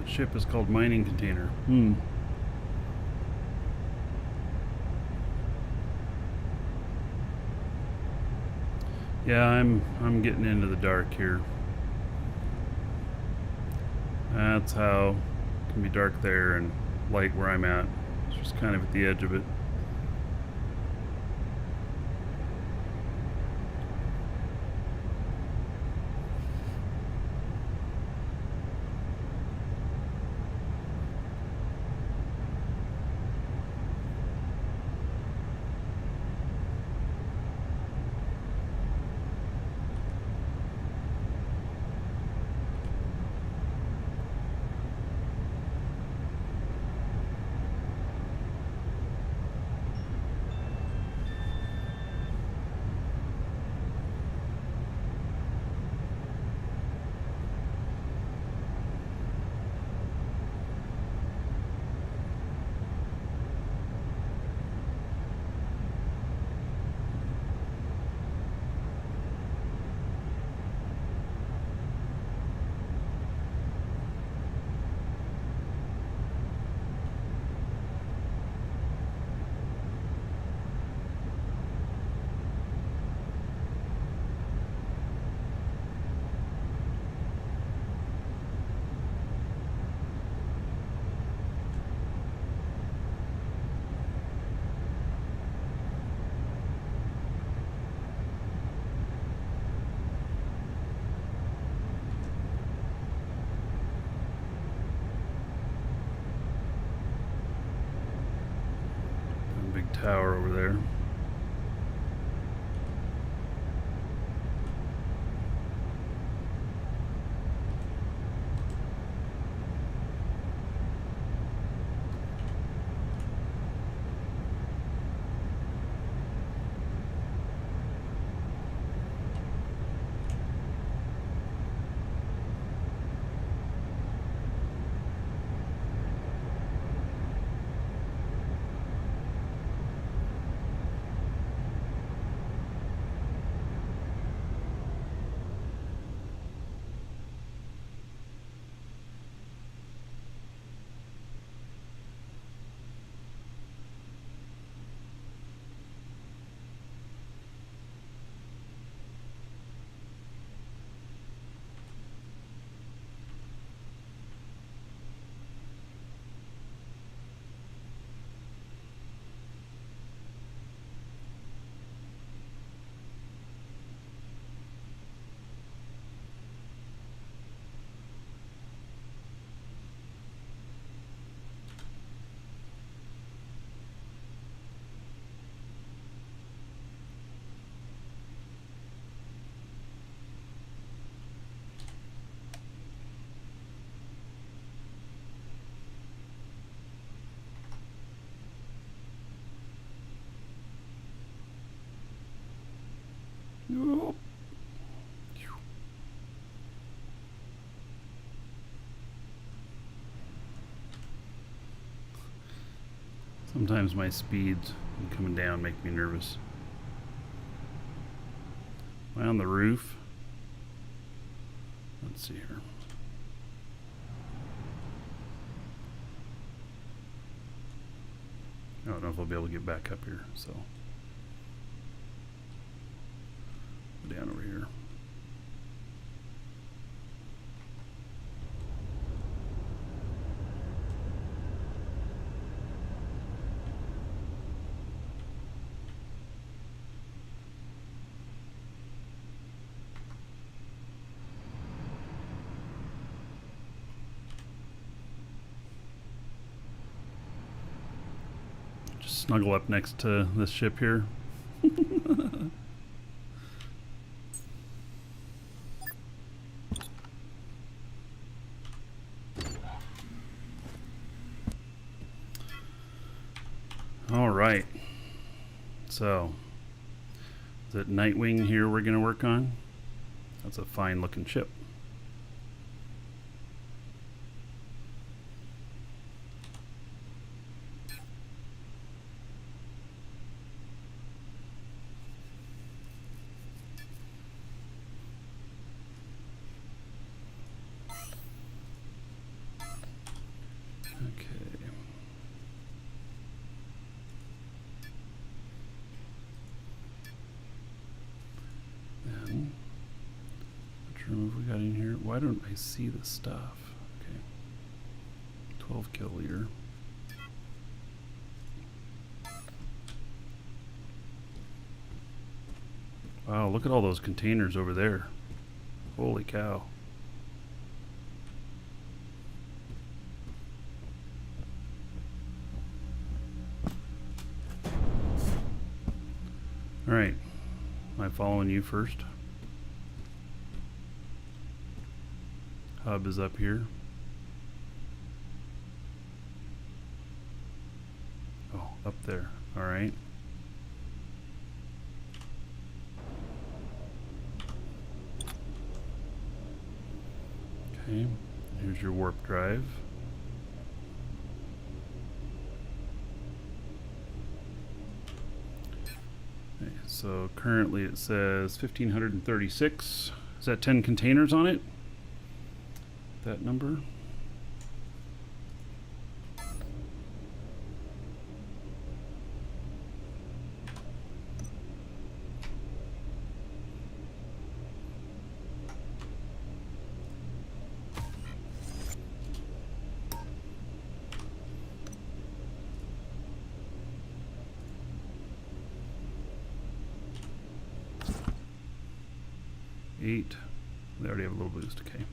The ship is called Mining Container. Yeah, I'm getting into the dark here. That's how it can be dark there and light where I'm at. It's just kind of at the edge of it. Big tower over there. Oh. Sometimes my speeds coming down make me nervous. Am I on the roof? Let's see here. I don't know if I'll be able to get back up here, so down over here. Snuggle up next to this ship here. All right. So, is it Nightwing here we're going to work on? That's a fine looking ship. We got in here. Why don't I see the stuff? Okay. 12 kiloliter. Wow, look at all those containers over there. Holy cow. All right. Am I following you first? Hub is up here. Oh, up there. All right. Okay. Here's your warp drive. Okay, so currently it says 1,536. Is that 10 containers on it? That number. Eight. They already have a little boost. Okay.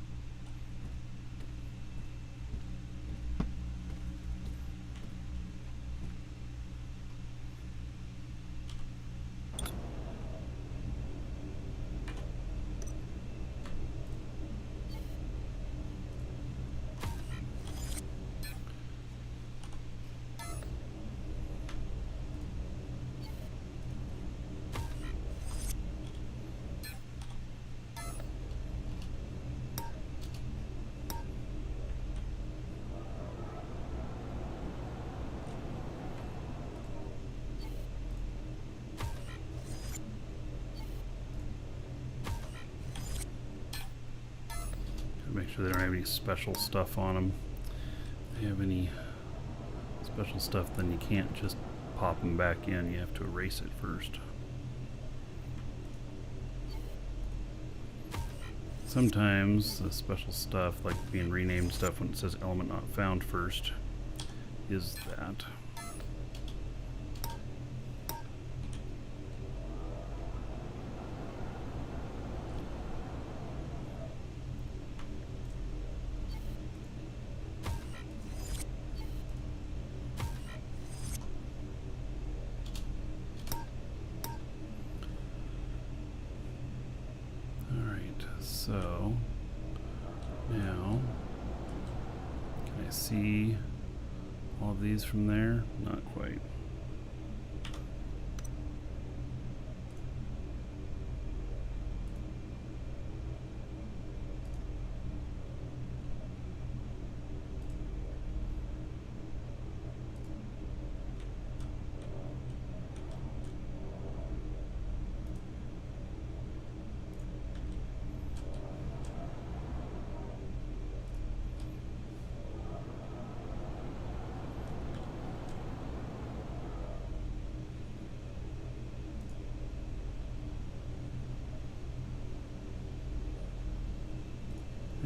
Make sure they don't have any special stuff on them. If they have any special stuff, then you can't just pop them back in. You have to erase it first. Sometimes the special stuff, like being renamed stuff when it says element not found first, is that. So now, can I see all of these from there? Not quite.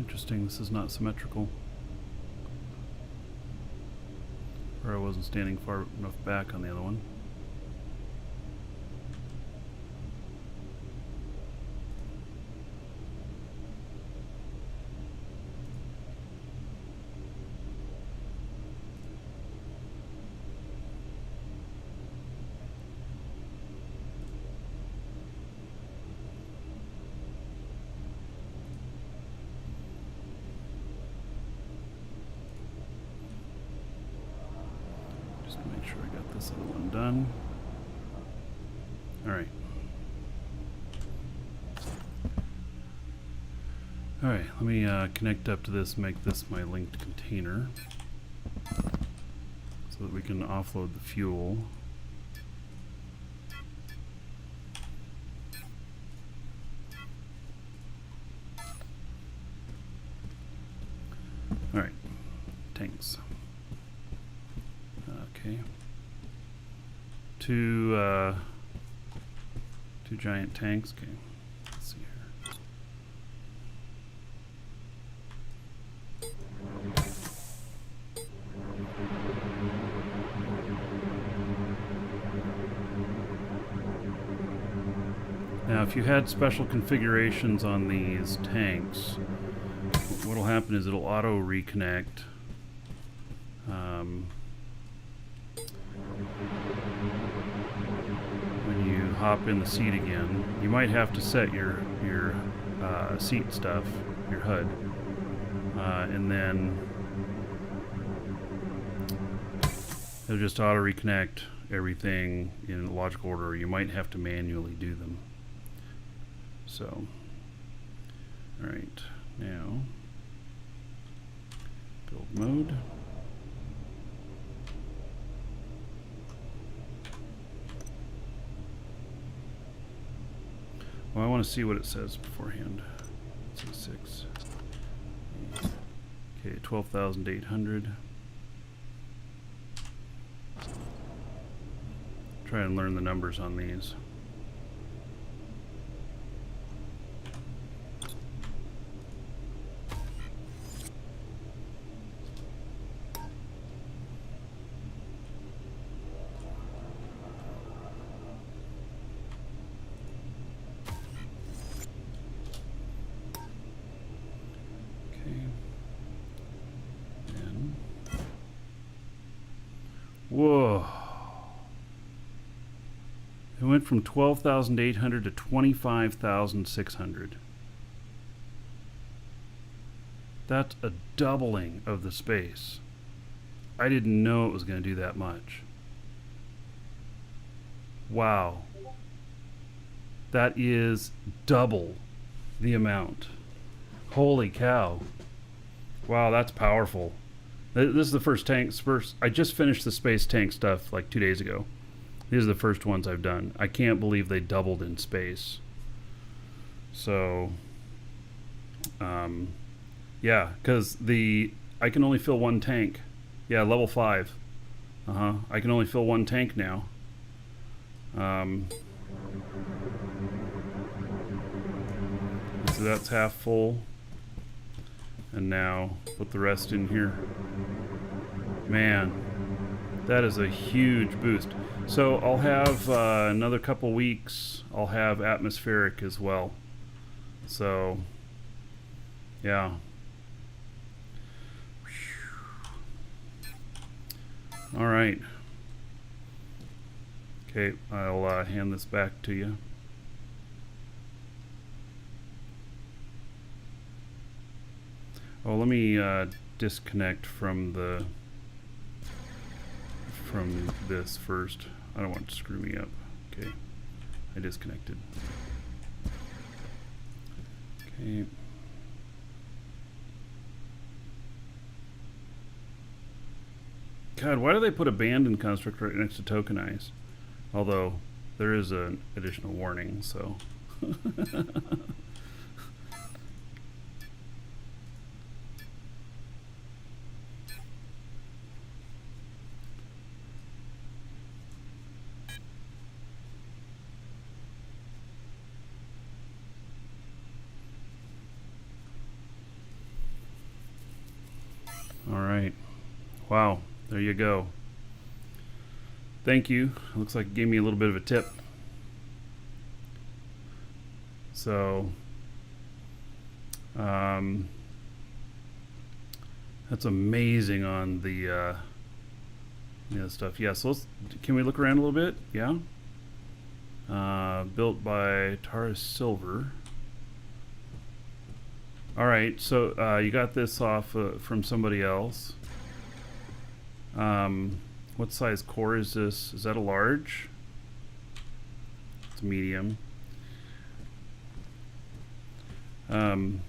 Interesting, this is not symmetrical. Or I wasn't standing far enough back on the other one. Make sure I got this other one done. Alright. Alright, let me connect up to this, make this my linked container so that we can offload the fuel. Alright, tanks. Okay. Two giant tanks. Okay. Let's see here. Now, if you had special configurations on these tanks, what'll happen is it'll auto reconnect. When you hop in the seat again, you might have to set your seat stuff, your HUD, and then it'll just auto reconnect everything in logical order. You might have to manually do them. So, all right, now build mode. Well, I want to see what it says beforehand. Let's see, 6. Okay, 12,800. Try and learn the numbers on these. Whoa. It went from 12,800 to 25,600. That's a doubling of the space. I didn't know it was going to do that much. Wow. That is double the amount. Holy cow. Wow, that's powerful. This is the first tank. I just finished the space tank stuff like 2 days ago. These are the first ones I've done. I can't believe they doubled in space. So, yeah, because I can only fill one tank. Yeah, level 5. I can only fill one tank now. So that's half full. And now put the rest in here. Man, that is a huge boost. So I'll have another couple weeks, I'll have atmospheric as well. So, yeah. All right. Okay, I'll hand this back to you. Oh, let me disconnect from this first. I don't want it to screw me up. Okay, I disconnected. Okay. God, why do they put abandoned construct right next to tokenize? Although there is an additional warning, so. All right. Wow. There you go. Thank you. Looks like it gave me a little bit of a tip. So, that's amazing on the stuff. Yeah, so can we look around a little bit? Yeah. Built by Taurus Silver. All right, so you got this off from somebody else. What size core is this? Is that a large? It's a medium. Can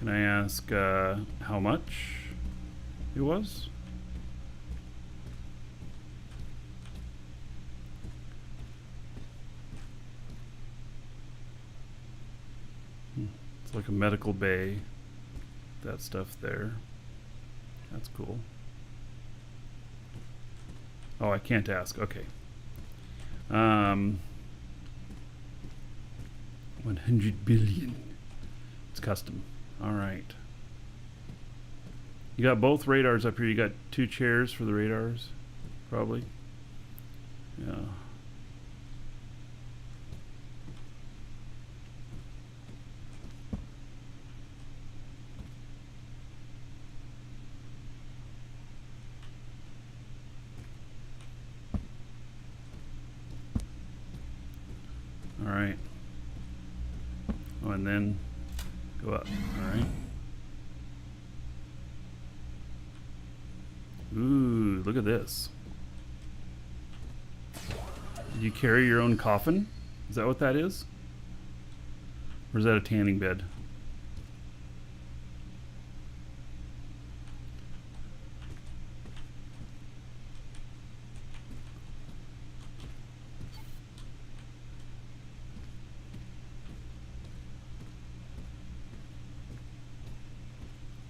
I ask how much it was? It's like a medical bay. That stuff there. That's cool. Oh, I can't ask. Okay. 100 billion. It's custom. All right. You got both radars up here. You got 2 chairs for the radars, probably. Yeah. All right. Oh, and then go up. All right. Ooh, look at this. Do you carry your own coffin? Is that what that is? Or is that a tanning bed?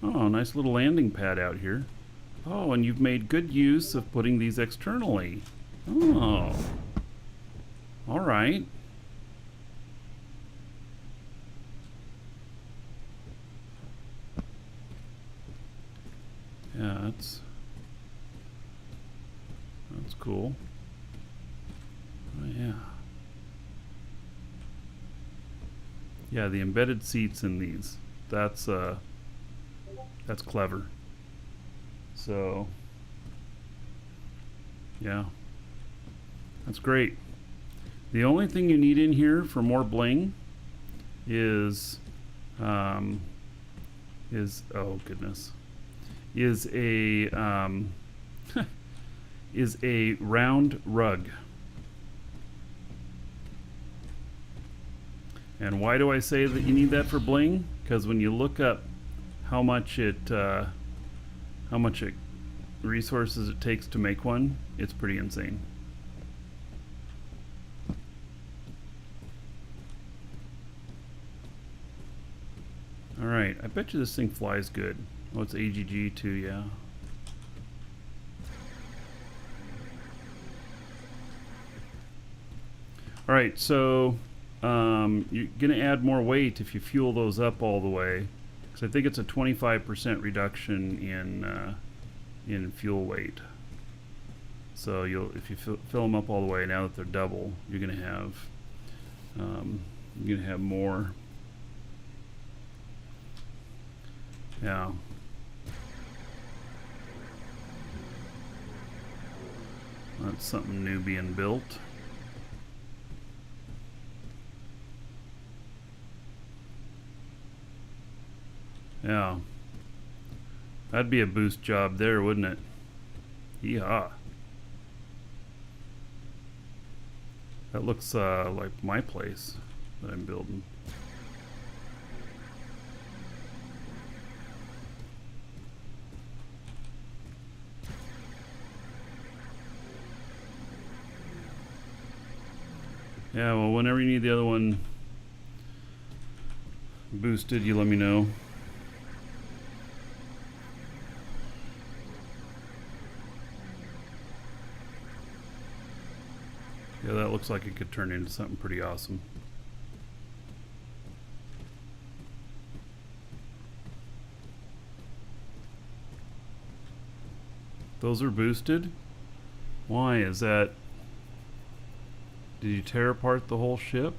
Oh, nice little landing pad out here. Oh, and you've made good use of putting these externally. Oh. All right. Yeah, that's cool. Oh, yeah. Yeah, the embedded seats in these. That's clever. So, yeah, that's great. The only thing you need in here for more bling is oh goodness, is a is a round rug. And why do I say that you need that for bling? Because when you look up how much resources it takes to make one, it's pretty insane. All right, I bet you this thing flies good. Oh, it's AGG too, yeah. All right, so you're gonna add more weight if you fuel those up all the way. I think it's a 25% reduction in fuel weight. So if you fill them up all the way, now that they're double, you're gonna have more. Yeah. That's something new being built. Yeah. That'd be a boost job there, wouldn't it? Yeehaw. That looks like my place that I'm building. Yeah, well, whenever you need the other one boosted, you let me know. Yeah, that looks like it could turn into something pretty awesome. Those are boosted. Why is that? Did you tear apart the whole ship?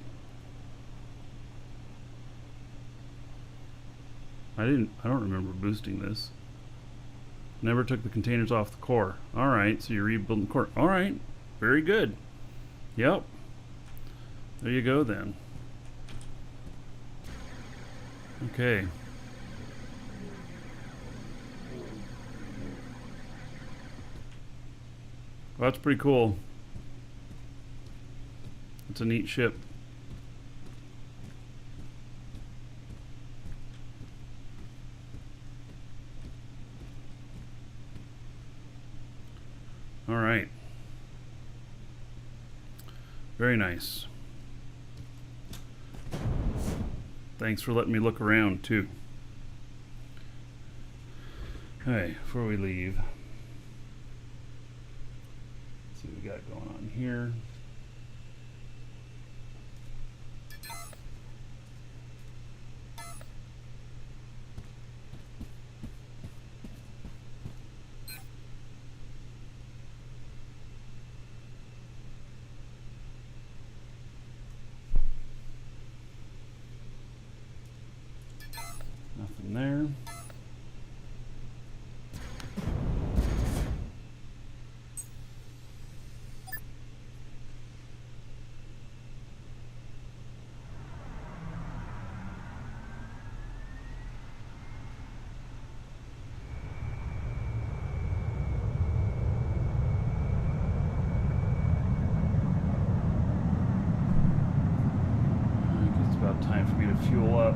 I don't remember boosting this. Never took the containers off the core. Alright, so you're rebuilding the core. Alright, very good. Yep. There you go then. Okay. Well, that's pretty cool. It's a neat ship. All right. Very nice. Thanks for letting me look around too. Okay, before we leave, let's see what we got going on here. Nothing there. I guess it's about time for me to fuel up.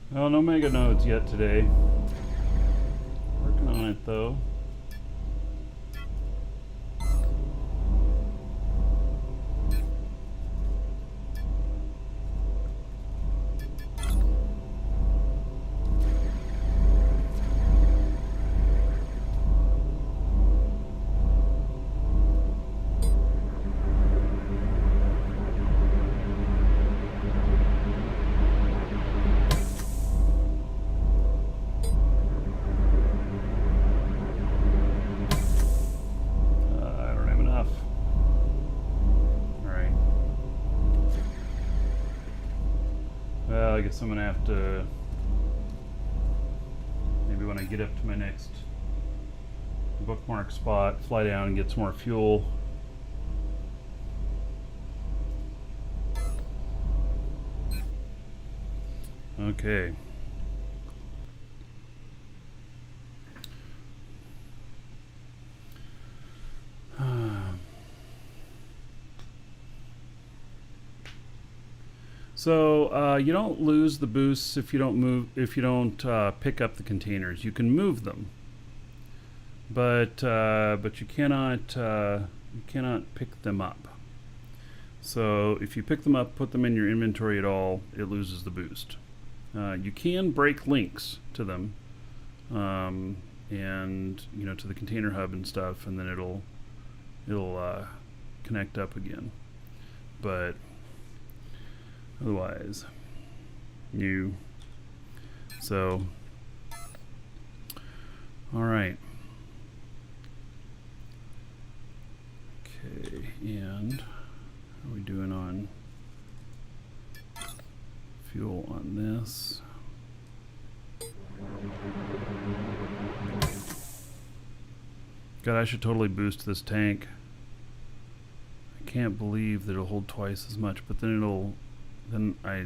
Well, no mega nodes yet today. Working on it though. I don't have enough. Alright. Well, I guess I'm gonna have to, maybe when I get up to my next bookmark spot, fly down and get some more fuel. Okay. So you don't lose the boosts if you don't pick up the containers. You can move them, but you cannot pick them up. So if you pick them up, put them in your inventory at all, it loses the boost. You can break links to them, and to the container hub and stuff, and then it'll connect up again. But otherwise, All right. Okay, and how are we doing on fuel on this? God, I should totally boost this tank. I can't believe that it'll hold twice as much, but then I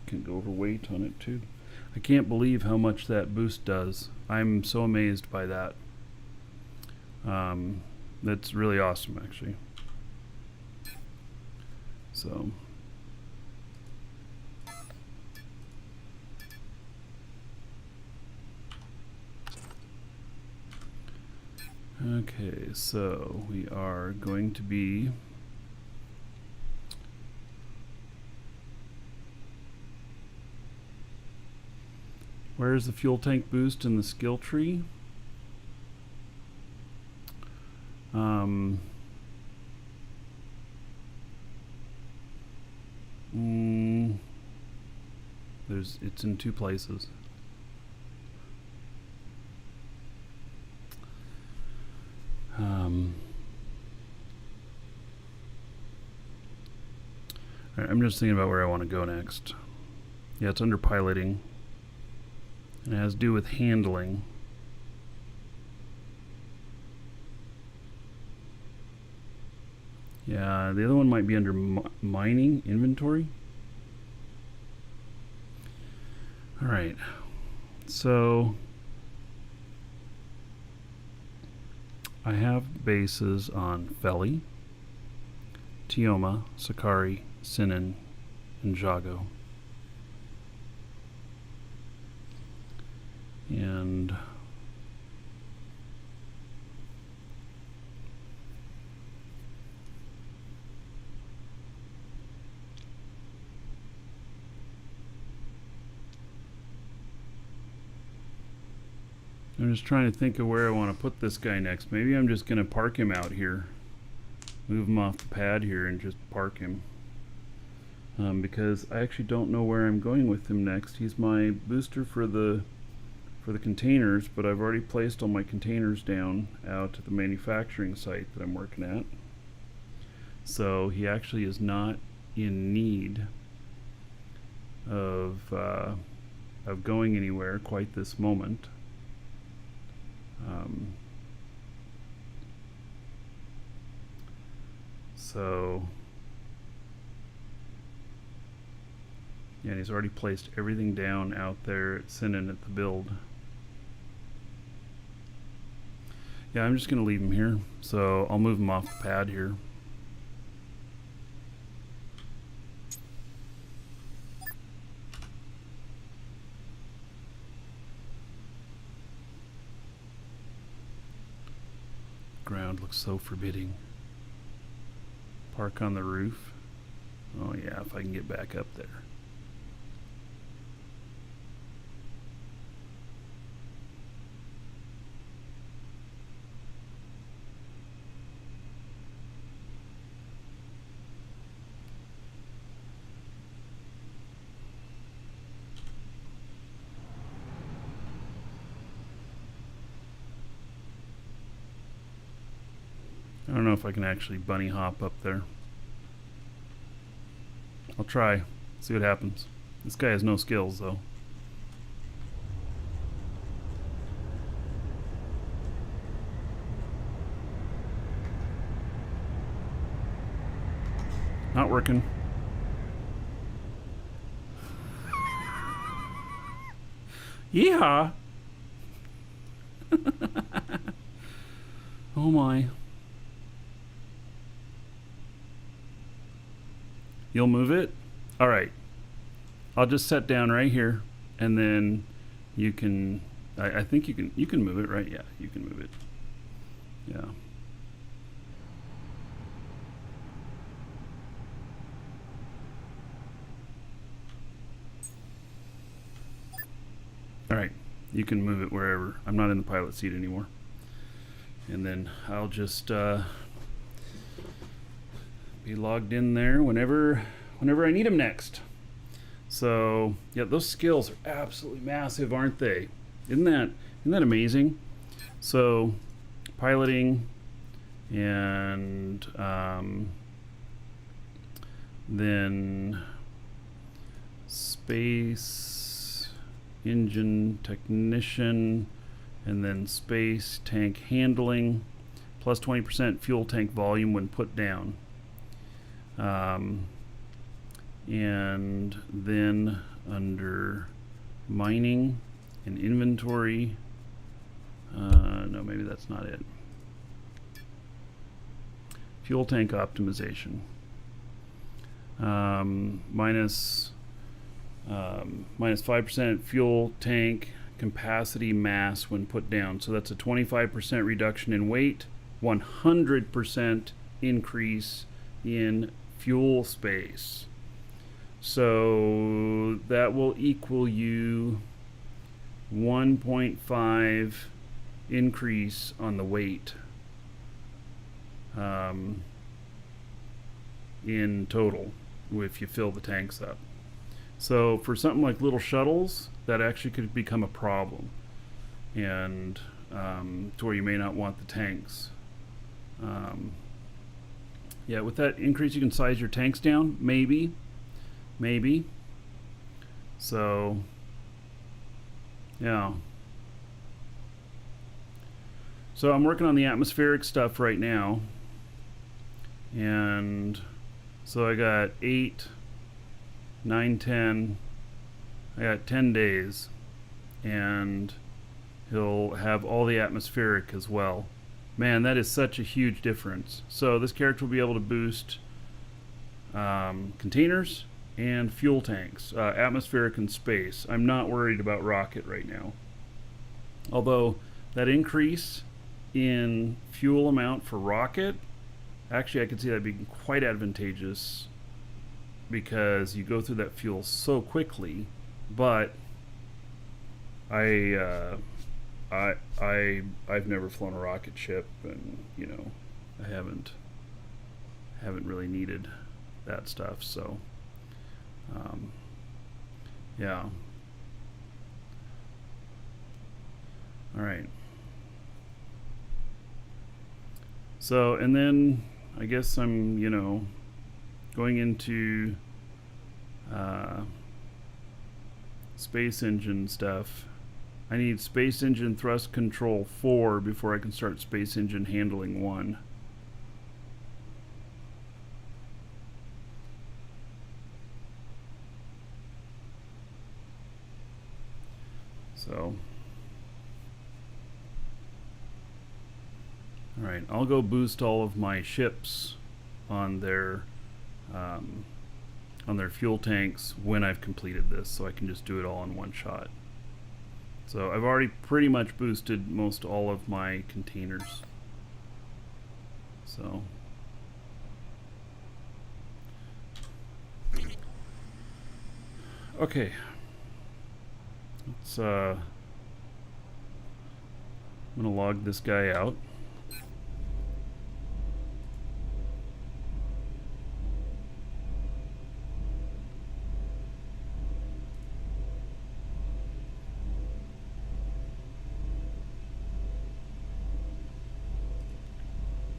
can go overweight on it too. I can't believe how much that boost does. I'm so amazed by that. That's really awesome, actually. So. Okay, so we are going to be where's the fuel tank boost in the skill tree? It's in two places. Alright, I'm just thinking about where I want to go next. Yeah, it's under piloting. And it has to do with handling. Yeah, the other one might be under mining, inventory. Alright, so I have bases on Feli, Tioma, Sakari, Sinan, and Jago. And I'm just trying to think of where I want to put this guy next. Maybe I'm just going to park him out here. Move him off the pad here and just park him. Because I actually don't know where I'm going with him next. He's my booster for the containers, but I've already placed all my containers down out at the manufacturing site that I'm working at. So he actually is not in need of going anywhere quite this moment. So yeah, and he's already placed everything down out there at Sinan at the build. Yeah, I'm just gonna leave him here, so I'll move him off the pad here. Ground looks so forbidding. Park on the roof. Oh yeah, if I can get back up there. I don't know if I can actually bunny hop up there. I'll try, see what happens. This guy has no skills though. Not working. Yeehaw! Oh my. You'll move it? All right. I'll just set down right here, and then you can. I think you can move it, right? Yeah, you can move it. Yeah. All right. You can move it wherever. I'm not in the pilot seat anymore. And then I'll just be logged in there whenever I need them next. So yeah, those skills are absolutely massive, aren't they? Isn't Isn't that amazing? So, piloting, and then space engine technician, and then space tank handling, plus 20% fuel tank volume when put down. And then under mining and inventory, no, maybe that's not it. Fuel tank optimization. Minus 5% fuel tank capacity mass when put down. So that's a 25% reduction in weight, 100% increase in fuel space. So that will equal you 1.5 increase on the weight in total if you fill the tanks up. So for something like little shuttles, that actually could become a problem, and to where you may not want the tanks. Yeah, with that increase, you can size your tanks down, maybe. So, yeah. So I'm working on the atmospheric stuff right now, and so I got 8, 9, 10. I got 10 days, and he'll have all the atmospheric as well. Man, that is such a huge difference. So this character will be able to boost containers and fuel tanks, atmospheric and space. I'm not worried about rocket right now. Although that increase in fuel amount for rocket, actually I could see that being quite advantageous because you go through that fuel so quickly. But I've never flown a rocket ship, and I haven't really needed that stuff. So yeah. All right. So, and then I guess I'm going into space engine stuff. I need space engine thrust control 4 before I can start space engine handling 1. So, alright, I'll go boost all of my ships on their fuel tanks when I've completed this, so I can just do it all in one shot. So I've already pretty much boosted most all of my containers. So okay, let's I'm gonna log this guy out.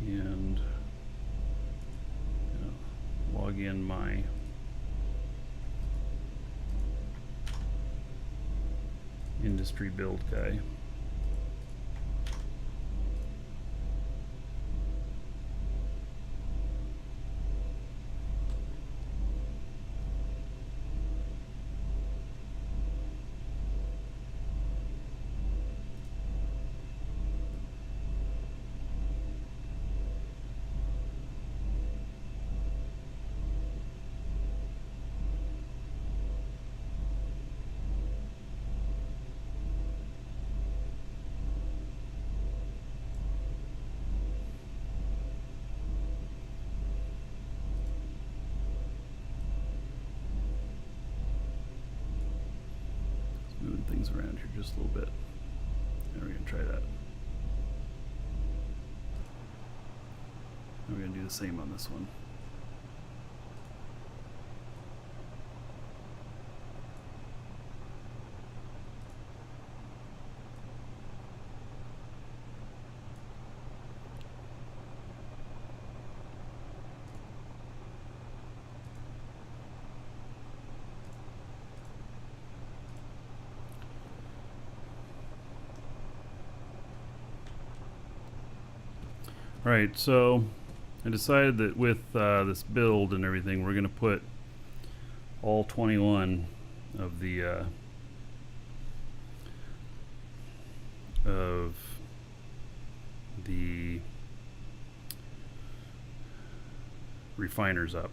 And log in my industry build guy. Moving things around here just a little bit. And we're going to try that. And we're going to do the same on this one. All right, so I decided that with this build and everything, we're going to put all 21 of the refiners up.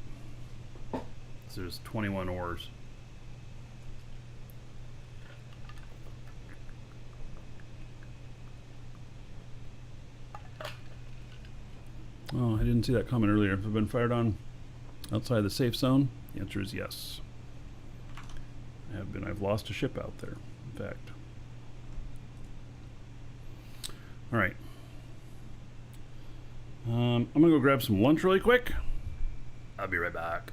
So there's 21 ores. Oh, I didn't see that comment earlier. Have I been fired on outside the safe zone? The answer is yes. I have been. I've lost a ship out there, in fact. All right. I'm going to go grab some lunch really quick. I'll be right back.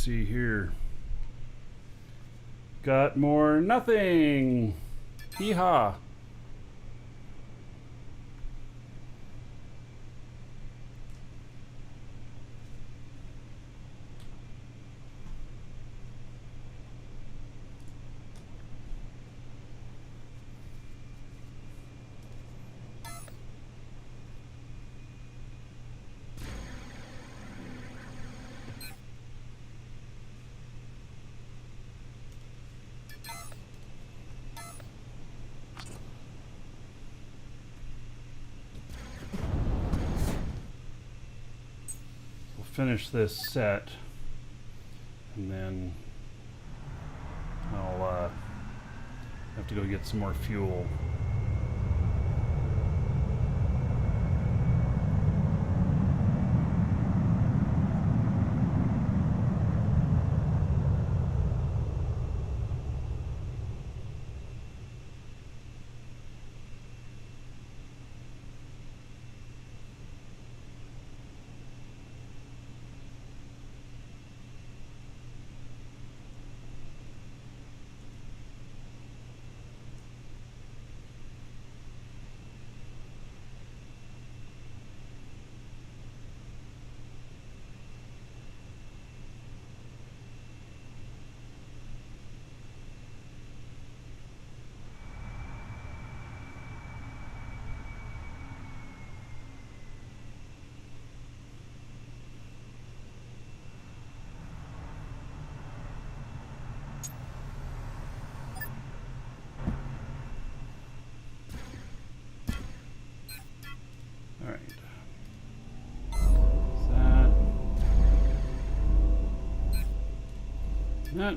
see here. Got more nothing. Hee-haw. Finish this set, and then I'll have to go get some more fuel. That.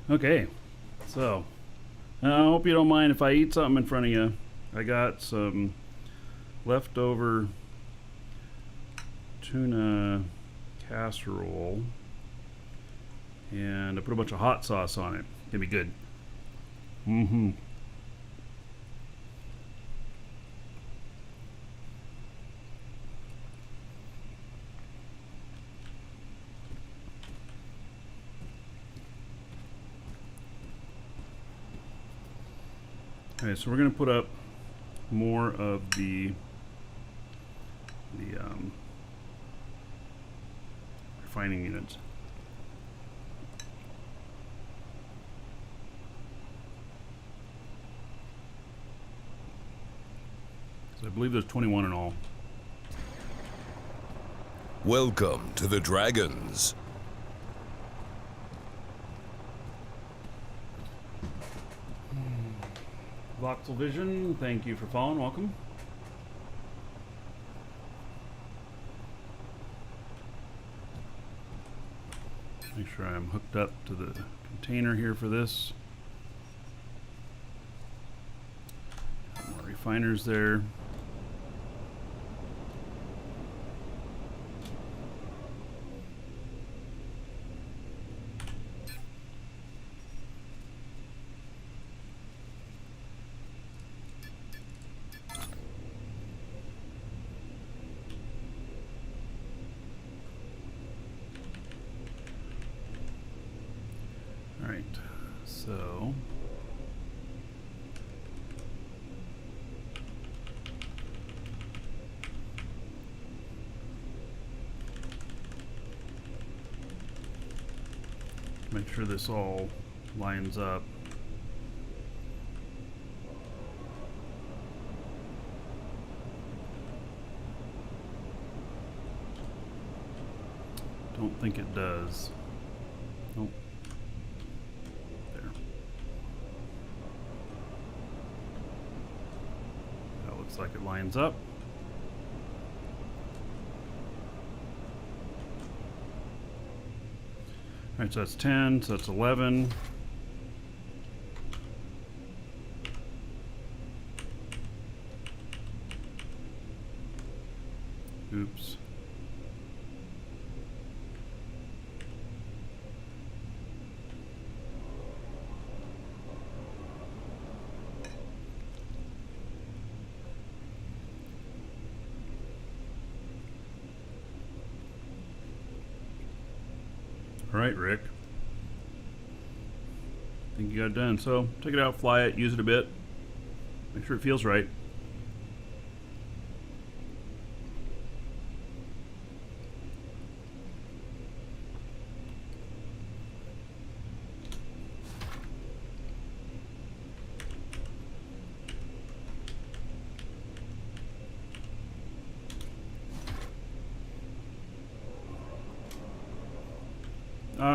Okay, so I hope you don't mind if I eat something in front of you. I got some leftover tuna casserole, and I put a bunch of hot sauce on it. It's gonna be good. Mm-hmm. Okay, so we're going to put up more of the refining units. So I believe there's 21 in all. Welcome to the Dragons. Voxel Vision, thank you for following. Welcome. Make sure I'm hooked up to the container here for this. More refiners there. So make sure this all lines up. Don't think it does. Nope. Looks like it lines up. All right, so that's 10, so that's 11. Oops. All right, Rick. I think you got it done. So take it out, fly it, use it a bit. Make sure it feels right.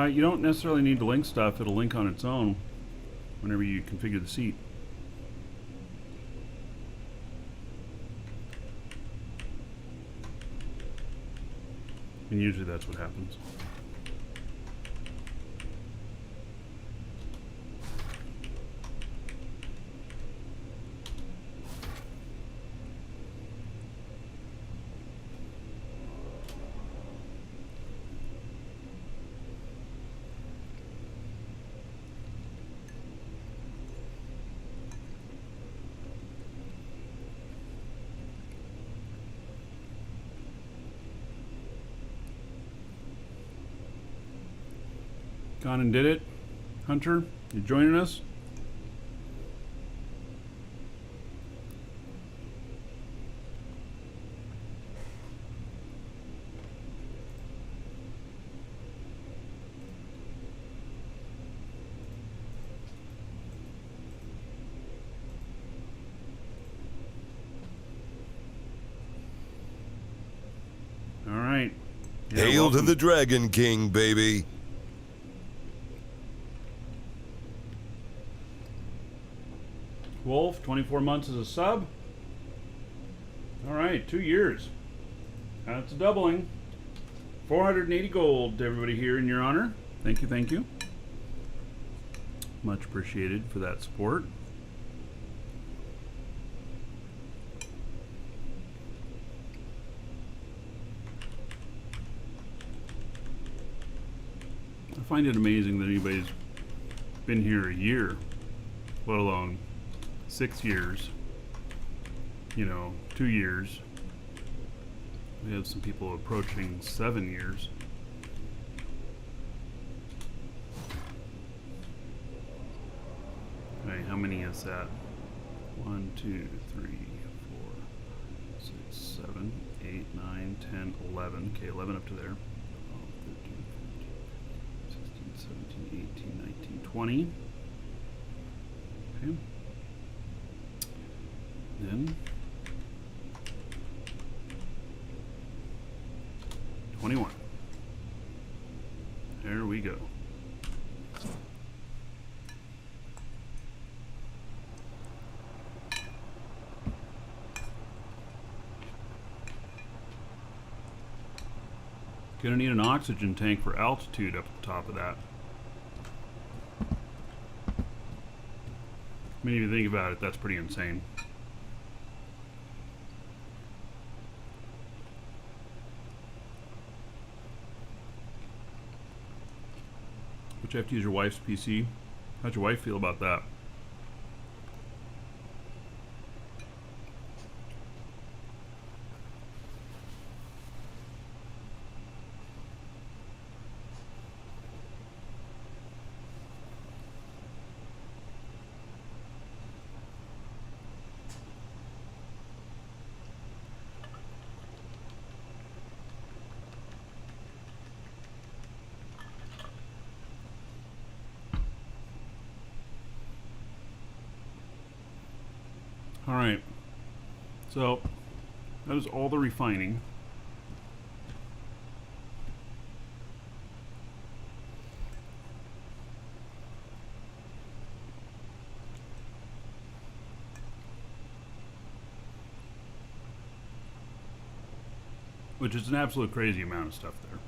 You don't necessarily need to link stuff. It'll link on its own whenever you configure the seat. And usually that's what happens. Gone and did it. Hunter, you joining us? All right. Yeah, Hail welcome. to the Dragon King, baby. Wolf, 24 months as a sub. All right, 2 years. That's a doubling. 480 gold to everybody here in your honor. Thank you, thank you. Much appreciated for that support. I find it amazing that anybody's been here a year, let alone 6 years, 2 years. We have some people approaching 7 years. Okay, how many is that? 1, 2, 3, 4, 6, 7, 8, 9, 10, 11. Okay, 11 up to there. 12, 13, 14, 16, 17, 18, 19, 20. Okay. Then 21. There we go. Gonna need an oxygen tank for altitude up at the top of that. I mean, if you think about it, that's pretty insane. But you have to use your wife's PC. How'd your wife feel about that? All right, so that is all the refining. Which is an absolute crazy amount of stuff there.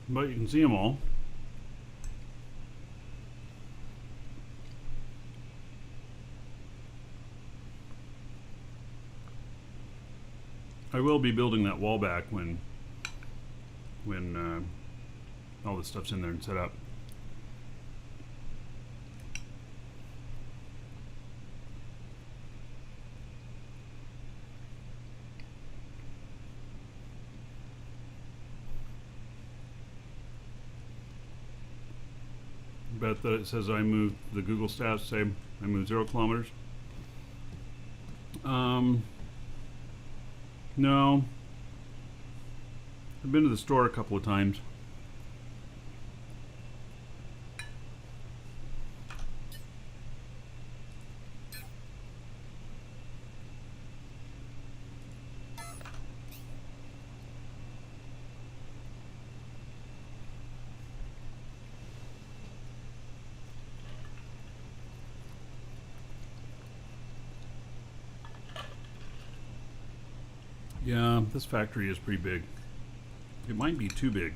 But you can see them all. I will be building that wall back when all this stuff's in there and set up. Bet that it says I moved, the Google stats say I moved 0 kilometers. No. I've been to the store a couple of times. Yeah, this factory is pretty big. It might be too big.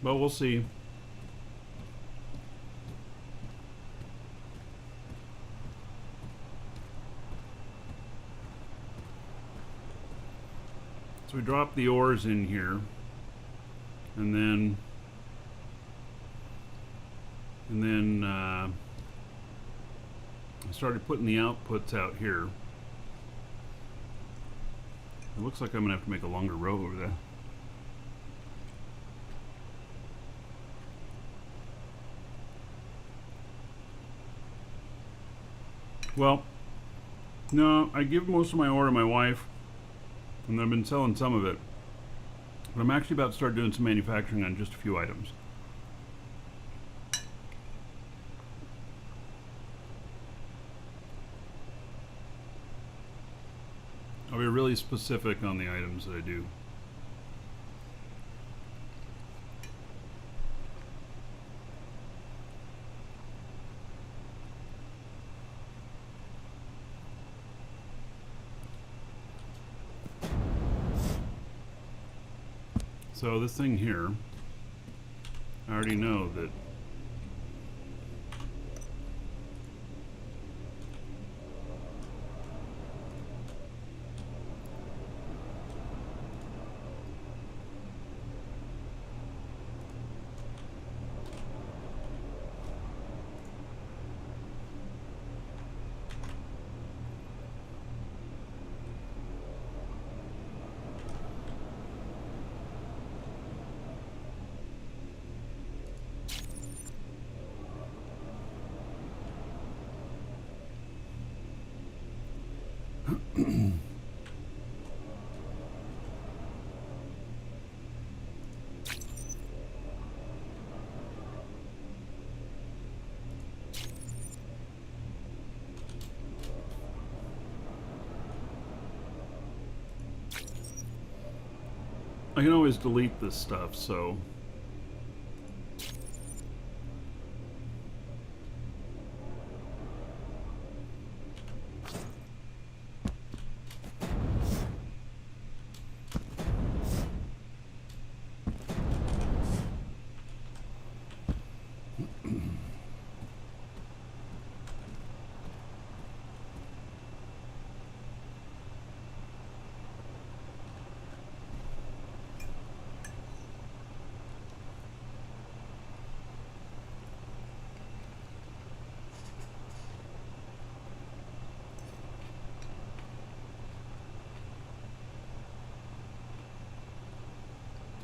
But we'll see. So we drop the ores in here, and then I started putting the outputs out here. It looks like I'm gonna have to make a longer row over there. Well, no, I give most of my ore to my wife, and I've been selling some of it. But I'm actually about to start doing some manufacturing on just a few items. I'll be really specific on the items that I do. So this thing here, I already know that I can always delete this stuff, so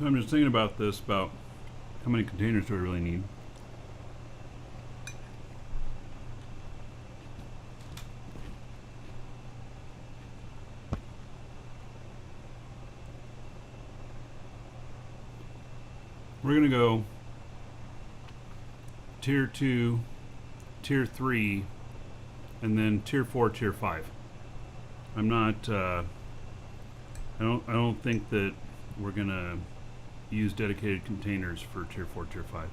I'm just thinking about this, about how many containers do I really need. We're going to go tier 2, tier 3, and then tier 4, tier 5. I'm not I don't think that we're going to use dedicated containers for tier 4, tier 5.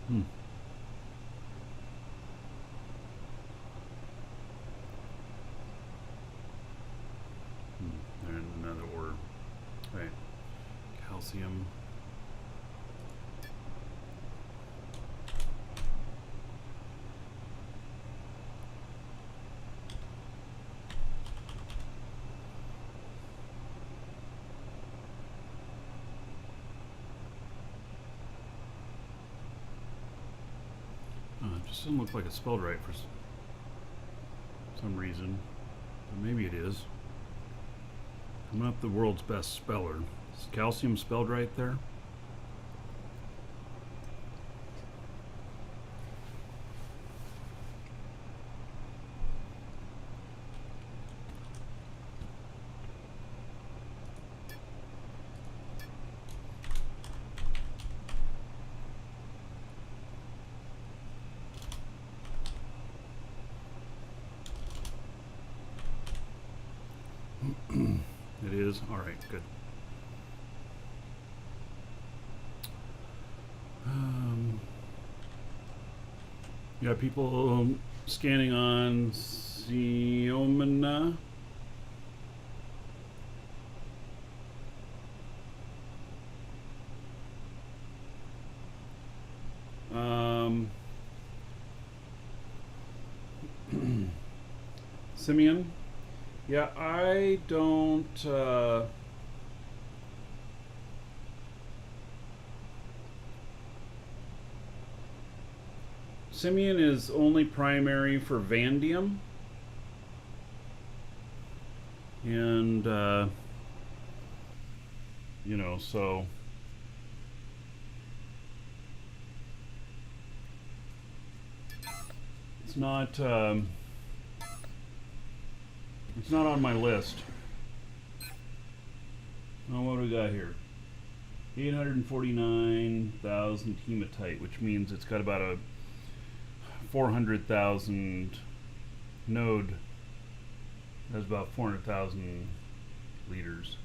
Hmm. And another ore. Right. Calcium. It just doesn't look like it's spelled right for some reason. But maybe it is. I'm not the world's best speller. Is calcium spelled right there? It is? Alright, good. You got people scanning on Siomina. Simeon? Yeah, I don't... Simeon is only primary for vanadium. And, you know, so... It's not on my list. Now what do we got here? 849,000 hematite, which means it's got about a 400,000 node. That's about 400,000 liters,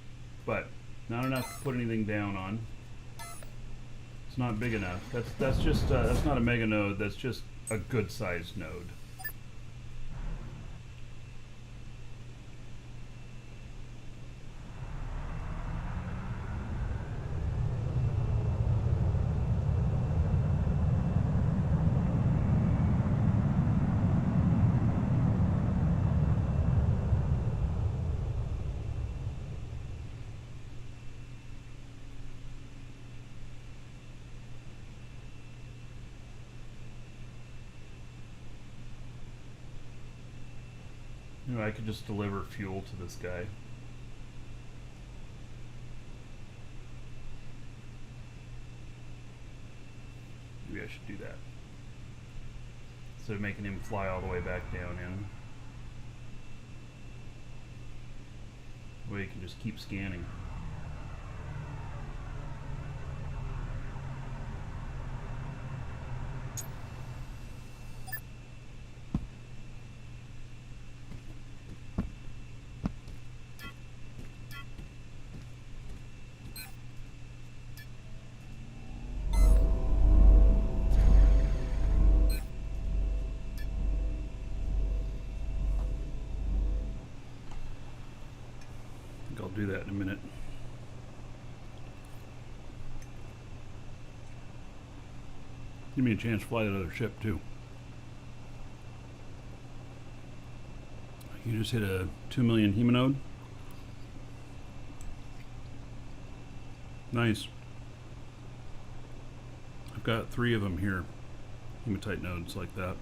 but not enough to put anything down on. It's not big enough. That's just that's not a mega node. That's just a good sized node. You know, I could just deliver fuel to this guy. Maybe I should do that. Instead of making him fly all the way back down in. That way you can just keep scanning. I'll do that in a minute. Give me a chance to fly that other ship too. You just hit a 2 million hemanode. Nice. I've got 3 of them here. Hematite nodes like that.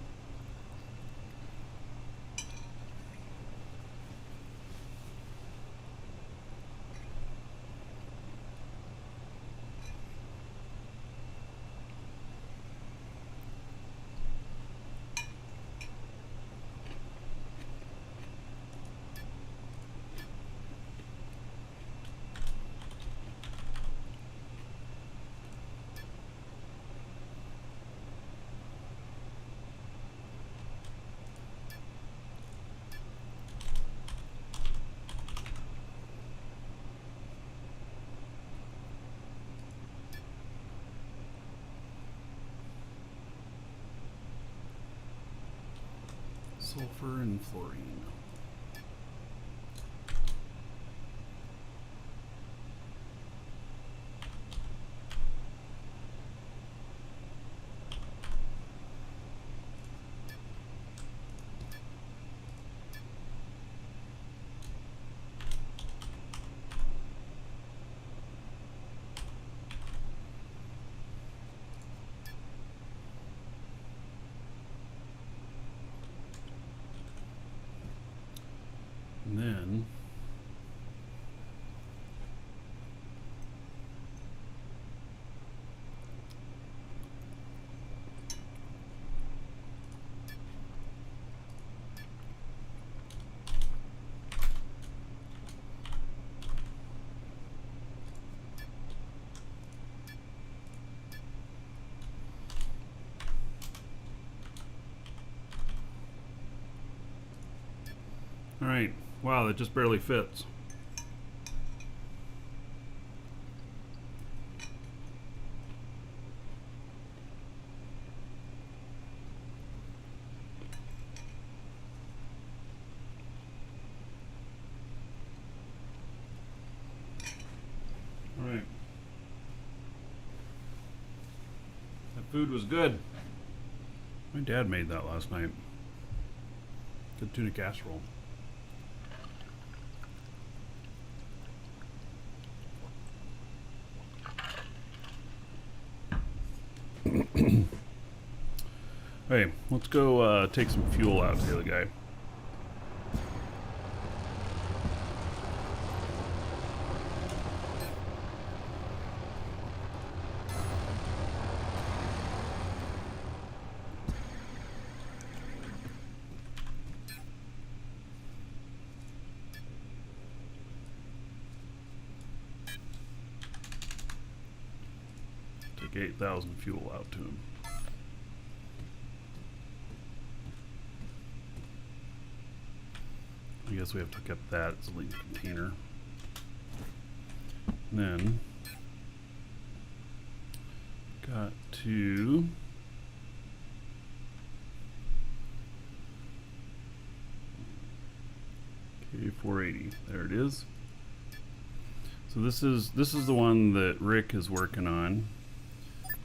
sulfur and fluorine. And then all right. Wow, that just barely fits. All right. That food was good. My dad made that last night. Good tuna casserole. Hey, let's go take some fuel out to the other guy. Take 8,000 fuel out to him. I guess we have to hook up that as a linked container. And then got to K480. There it is. So this is the one that Rick is working on,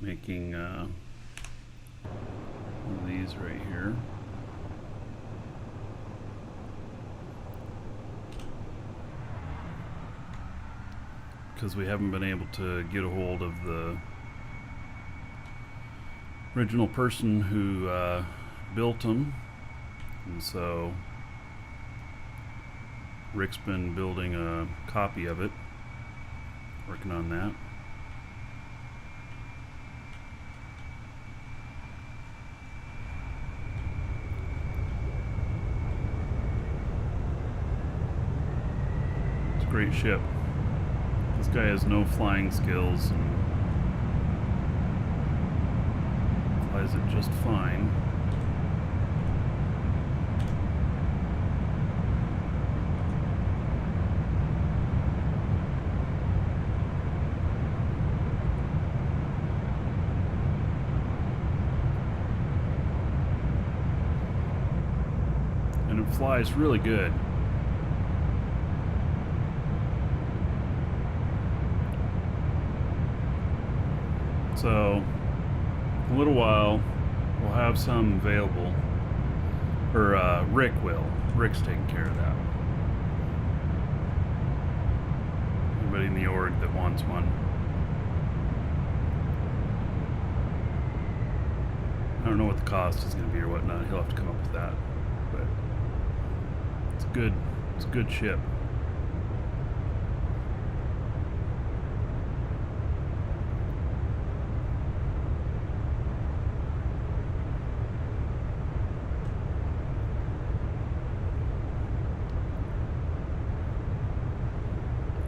making one of these right here. Because we haven't been able to get a hold of the original person who built them, and so Rick's been building a copy of it, working on that. It's a great ship. This guy has no flying skills and flies it just fine. And it flies really good. So, in a little while, we'll have some available. Or, Rick will. Rick's taking care of that. Anybody in the org that wants one. I don't know what the cost is going to be or whatnot. He'll have to come up with that. But it's a good ship.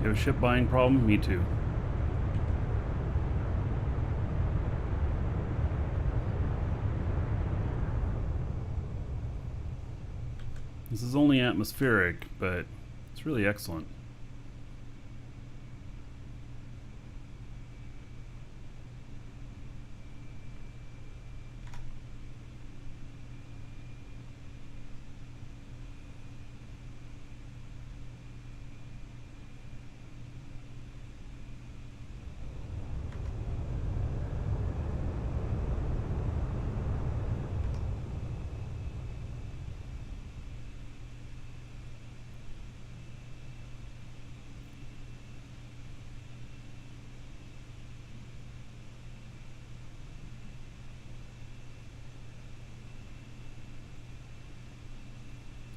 You have a ship buying problem? Me too. This is only atmospheric, but it's really excellent.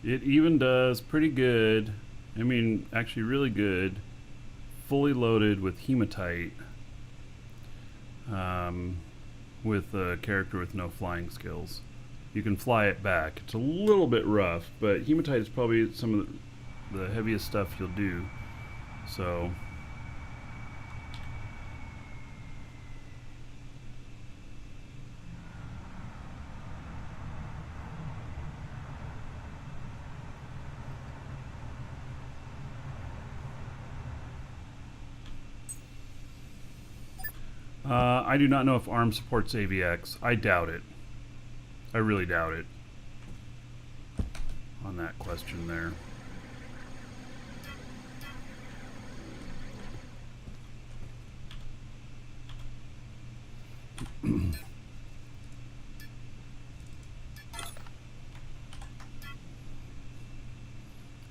It even does pretty good. I mean, actually really good. Fully loaded with hematite. With a character with no flying skills. You can fly it back. It's a little bit rough, but hematite is probably some of the heaviest stuff you'll do. So I do not know if ARM supports AVX. I doubt it. I really doubt it on that question there.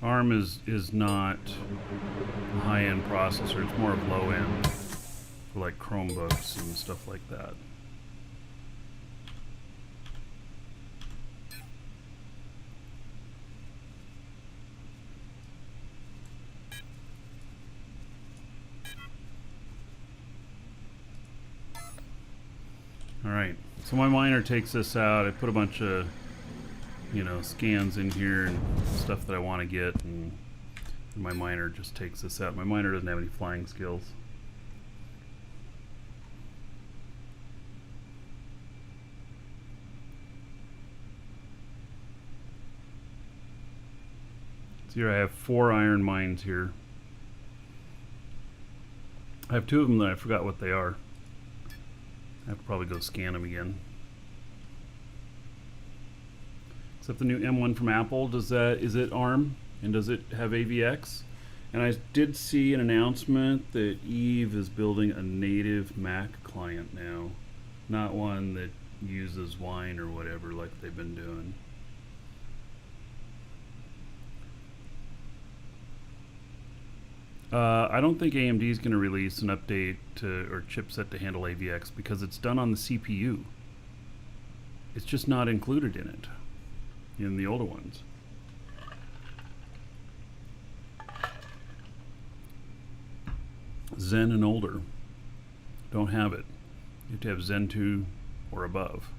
ARM is not a high-end processor. It's more of low-end for like Chromebooks and stuff like that. Alright, so my miner takes this out. I put a bunch of, you know, scans in here and stuff that I want to get, and my miner just takes this out. My miner doesn't have any flying skills. So here I have 4 iron mines here. I have 2 of them that I forgot what they are. I have to probably go scan them again. Except the new M1 from Apple, is it ARM? And does it have AVX? And I did see an announcement that Eve is building a native Mac client now. Not one that uses Wine or whatever like they've been doing. I don't think AMD is going to release an update or chipset to handle AVX because it's done on the CPU. It's just not included in it, in the older ones. Zen and older don't have it. You have to have Zen 2 or above.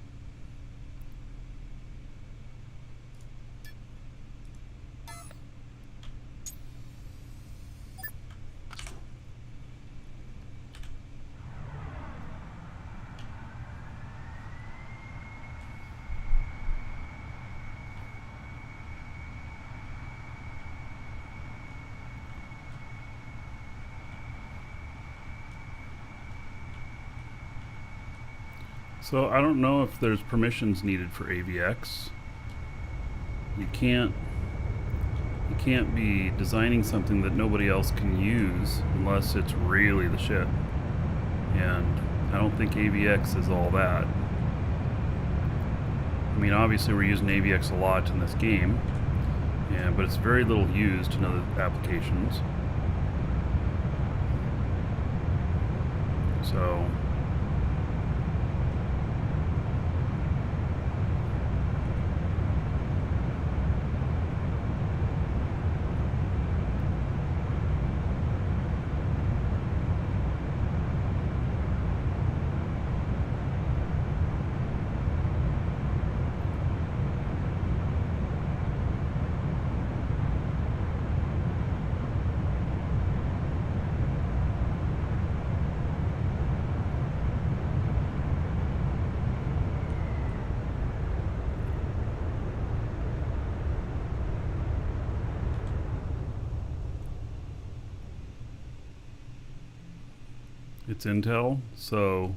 So I don't know if there's permissions needed for AVX. You can't be designing something that nobody else can use unless it's really the shit. And I don't think AVX is all that. I mean, obviously we're using AVX a lot in this game, but it's very little used in other applications. So it's Intel, so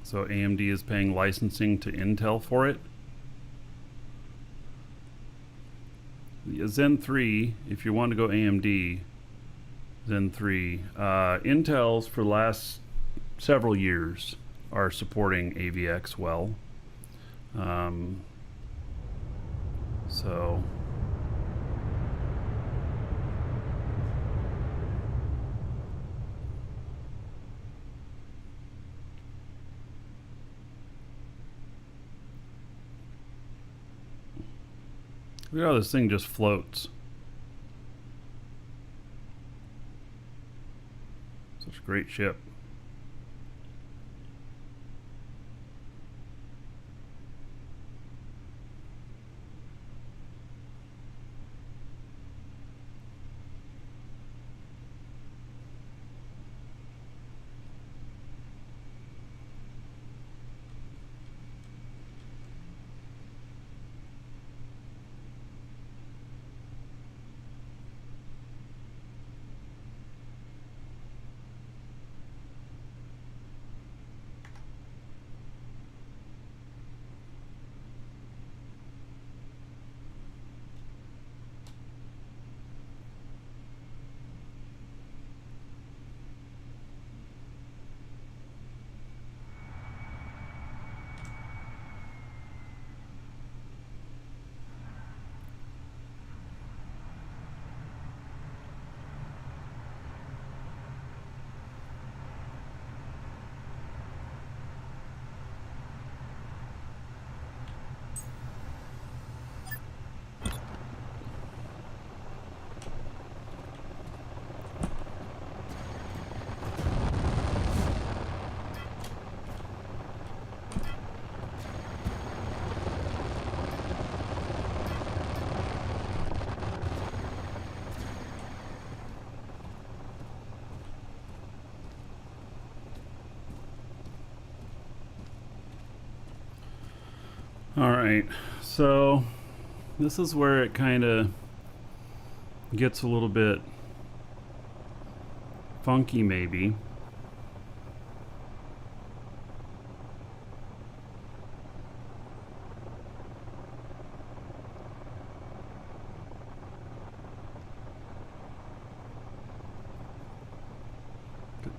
so AMD is paying licensing to Intel for it. The Zen 3, if you want to go AMD, Zen 3, Intel's for the last several years are supporting AVX well. So Look how this thing just floats. Such a great ship. Alright, so this is where it kind of gets a little bit funky, maybe.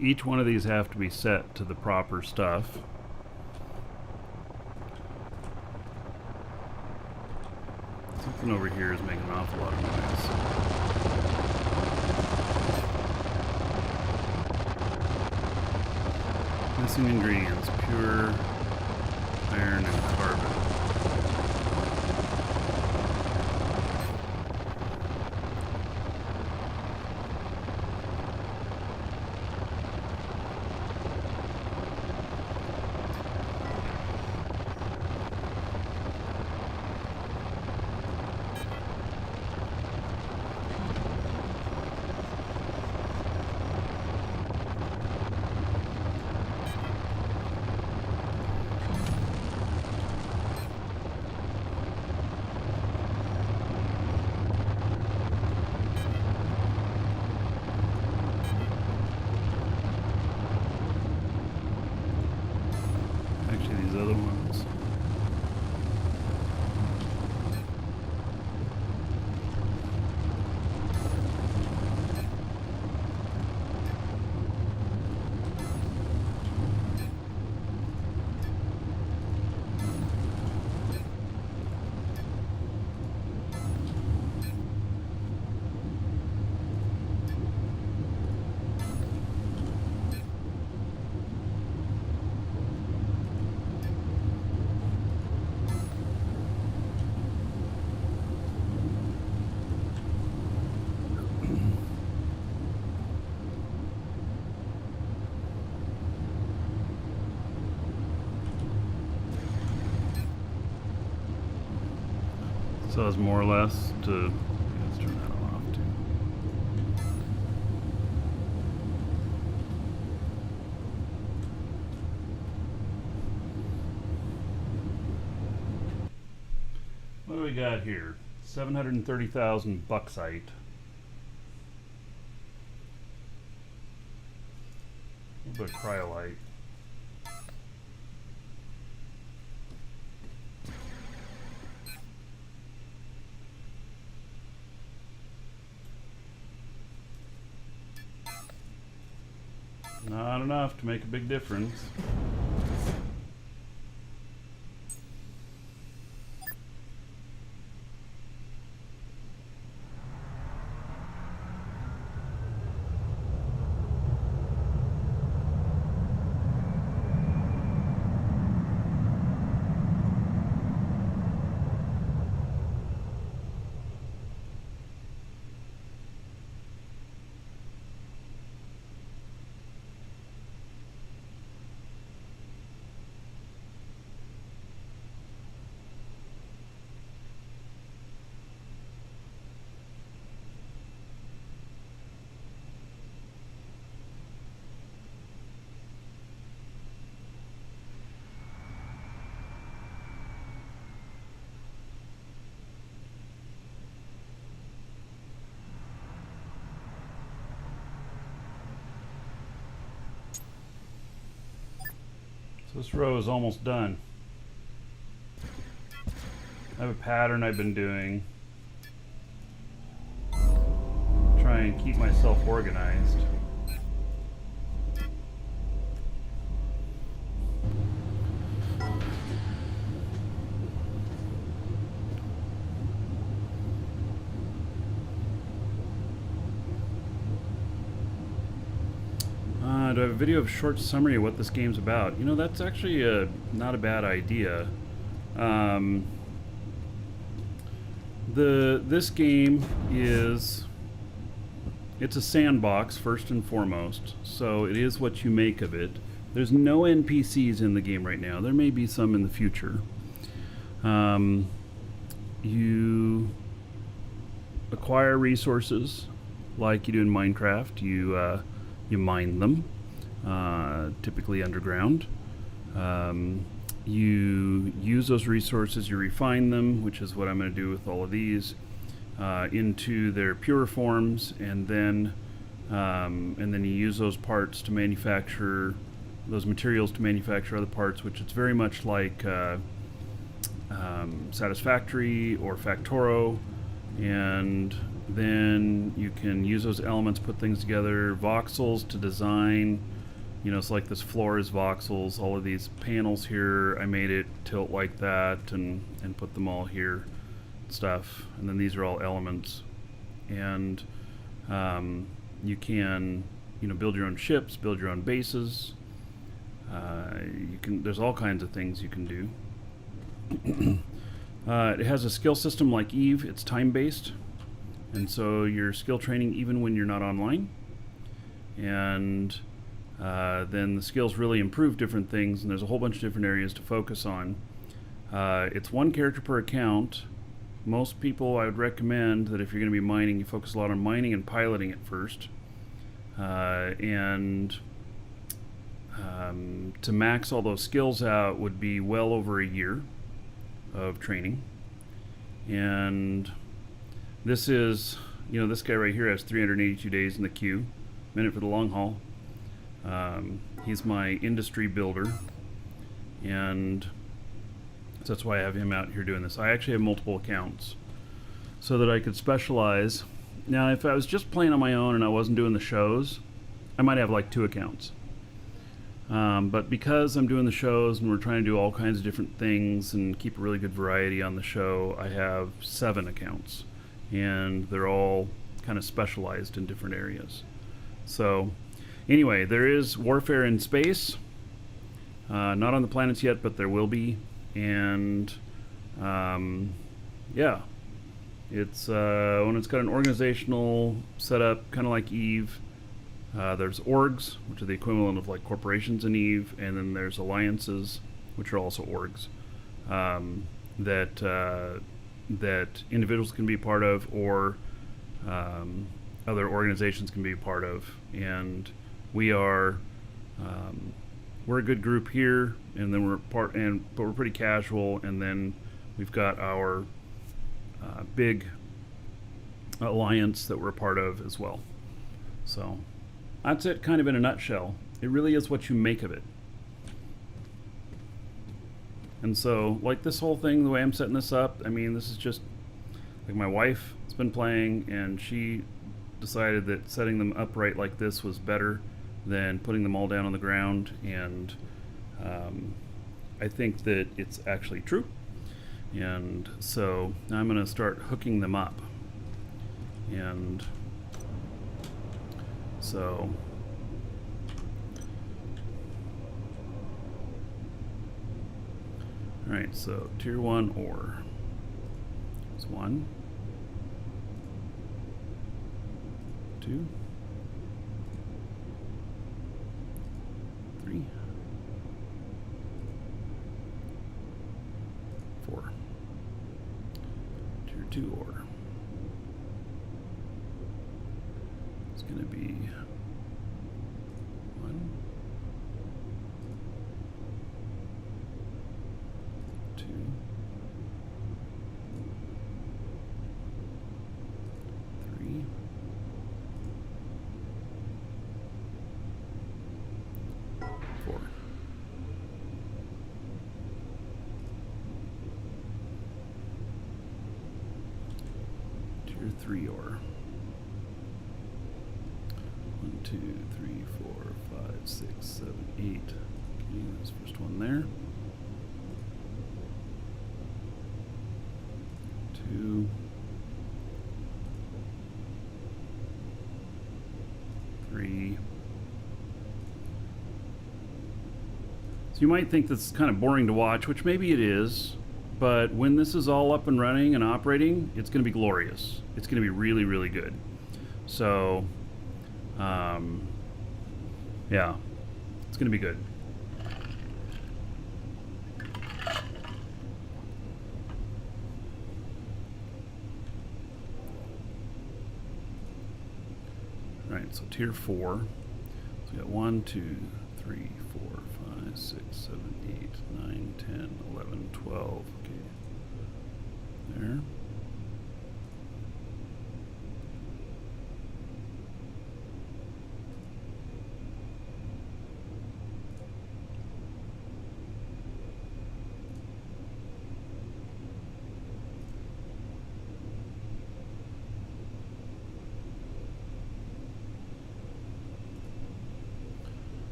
Each one of these have to be set to the proper stuff. Something over here is making an awful lot of noise. Missing ingredients: pure iron and carbon. Other ones. So it's more or less to, let's turn that off too. What do we got here? 730,000 bauxite. A little bit of cryolite. Not enough to make a big difference. So this row is almost done. I have a pattern I've been doing. Try and keep myself organized. Do I have a video of a short summary of what this game's about? You know, that's actually not a bad idea. This game is, it's a sandbox first and foremost, so it is what you make of it. There's no NPCs in the game right now. There may be some in the future. You acquire resources like you do in Minecraft. You mine them, typically underground. You use those resources, you refine them, which is what I'm going to do with all of these, into their pure forms, and then you use those parts to manufacture, those materials to manufacture other parts, which it's very much like Satisfactory or Factoro, and then you can use those elements, put things together, voxels to design. You know, it's like this floor is voxels. All of these panels here, I made it tilt like that and put them all here, stuff. And then these are all elements. And you can, you know, build your own ships, build your own bases. There's all kinds of things you can do. It has a skill system like Eve. It's time-based. And so you're skill training even when you're not online. And then the skills really improve different things, and there's a whole bunch of different areas to focus on. It's one character per account. Most people, I would recommend that if you're going to be mining, you focus a lot on mining and piloting it first. To max all those skills out would be well over a year of training. And this is, you know, this guy right here has 382 days in the queue. Minute for the long haul. He's my industry builder, and so that's why I have him out here doing this. I actually have multiple accounts so that I could specialize. Now, if I was just playing on my own and I wasn't doing the shows, I might have like 2 accounts. But because I'm doing the shows and we're trying to do all kinds of different things and keep a really good variety on the show, I have 7 accounts, and they're all kind of specialized in different areas. So anyway, there is warfare in space. Not on the planets yet, but there will be. And yeah, it's when it's got an organizational setup, kind of like Eve. There's orgs, which are the equivalent of like corporations in Eve, and then there's alliances, which are also orgs, that individuals can be part of, or other organizations can be a part of. And we are we're a good group here, and then but we're pretty casual, and then we've got our big alliance that we're a part of as well. So that's it, kind of in a nutshell. It really is what you make of it. And so, like this whole thing, the way I'm setting this up, I mean, this is just like my wife has been playing, and she decided that setting them upright like this was better than putting them all down on the ground, and I think that it's actually true. And so now I'm going to start hooking them up. And so alright, so tier 1 ore. There's 1, 2, 3, 4. Tier 2 ore. It's going to be 1, 2, 3, 4. 3 ore. 1, 2, 3, 4, 5, 6, 7, 8. Okay, that's the first one there. 2. 3. So you might think this is kind of boring to watch, which maybe it is, but when this is all up and running and operating, it's going to be glorious. It's going to be really, really good. So, yeah, it's going to be good. All right, so tier 4. So we got 1, 2, 3, 4, 5, 6, 7, 8, 9, 10, 11, 12. Okay. There.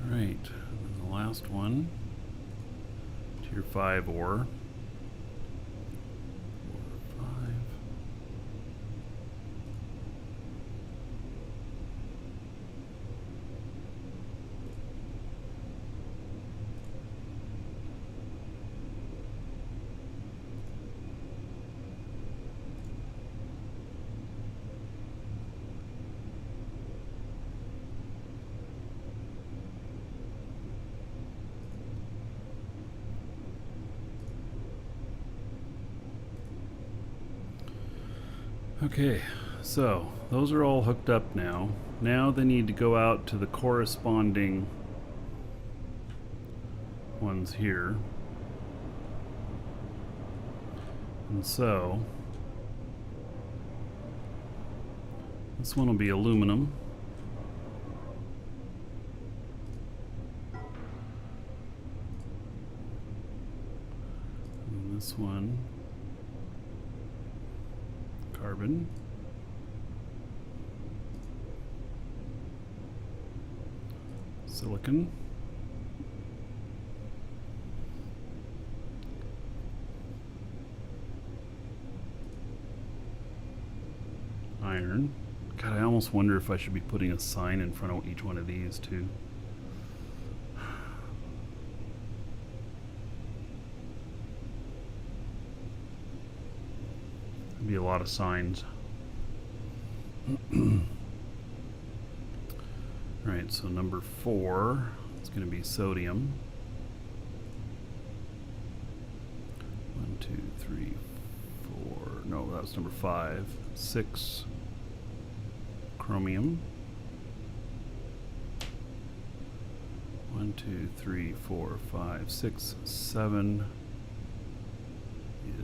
All right, and the last one, tier 5 ore. 4, 5. Okay, so those are all hooked up now. Now they need to go out to the corresponding ones here. And so this one will be aluminum. And this one carbon. Silicon. Iron. God, I almost wonder if I should be putting a sign in front of each one of these too. Be a lot of signs. Alright, so number 4, it's going to be sodium. 1, 2, 3, 4. No, that was number 5. 6, chromium. 1, 2, 3, 4, 5, 6, 7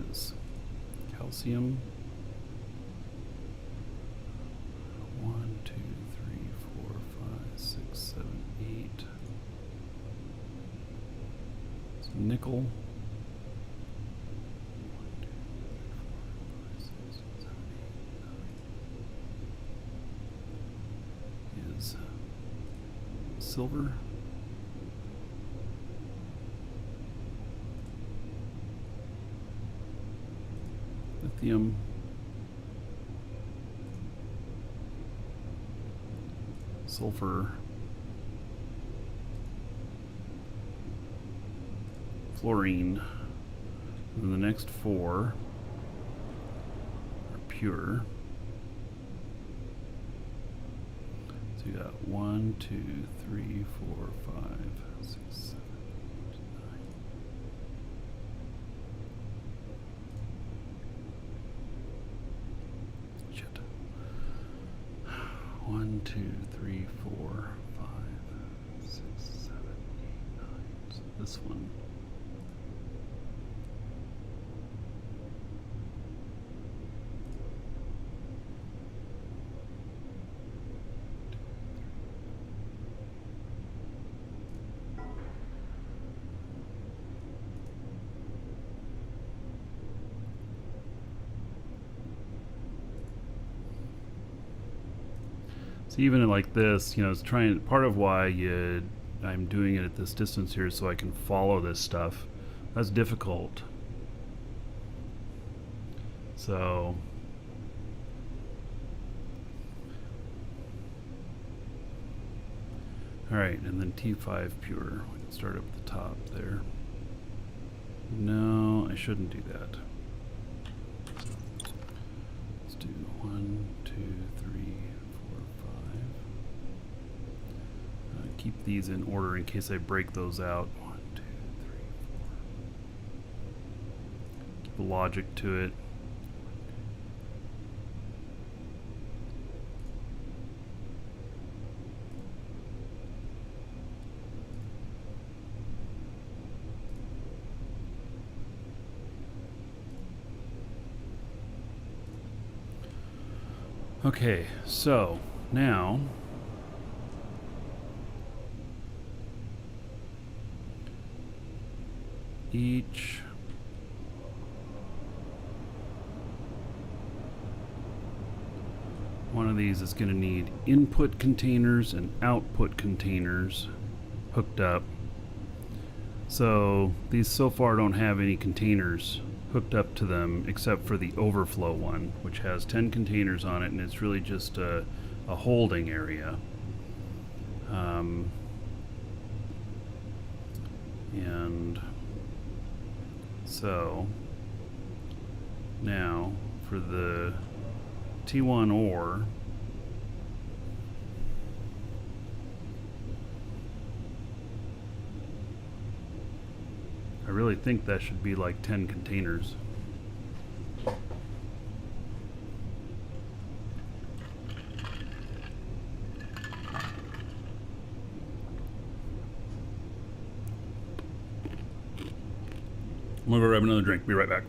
is calcium. 1, 2, 3, 4, 5, 6, 7, 8. It's nickel. 1, 2, 3, 4, 5, 6, 7, 8, 9. Is silver. Lithium. Sulfur. Fluorine. And the next 4 are pure. So you got 1, 2, 3, 4, 5, 6, 7, 8, 9. Shit. 1, 2, 3, 4, 5, 6, 7, 8, 9. So this one. So even like this, you know, it's trying. Part of why I'm doing it at this distance here, so I can follow this stuff. That's difficult. So. Alright, and then T5 pure. We can start up at the top there. No, I shouldn't do that. Let's do 1, 2, 3, 4, 5. Keep these in order in case I break those out. 1, 2, 3, 4. Keep the logic to it. Okay, so now each one of these is going to need input containers and output containers hooked up. So these so far don't have any containers hooked up to them except for the overflow one, which has 10 containers on it, and it's really just a holding area. And so now for the T1 ore, I really think that should be like 10 containers. I'm gonna go grab another drink. Be right back.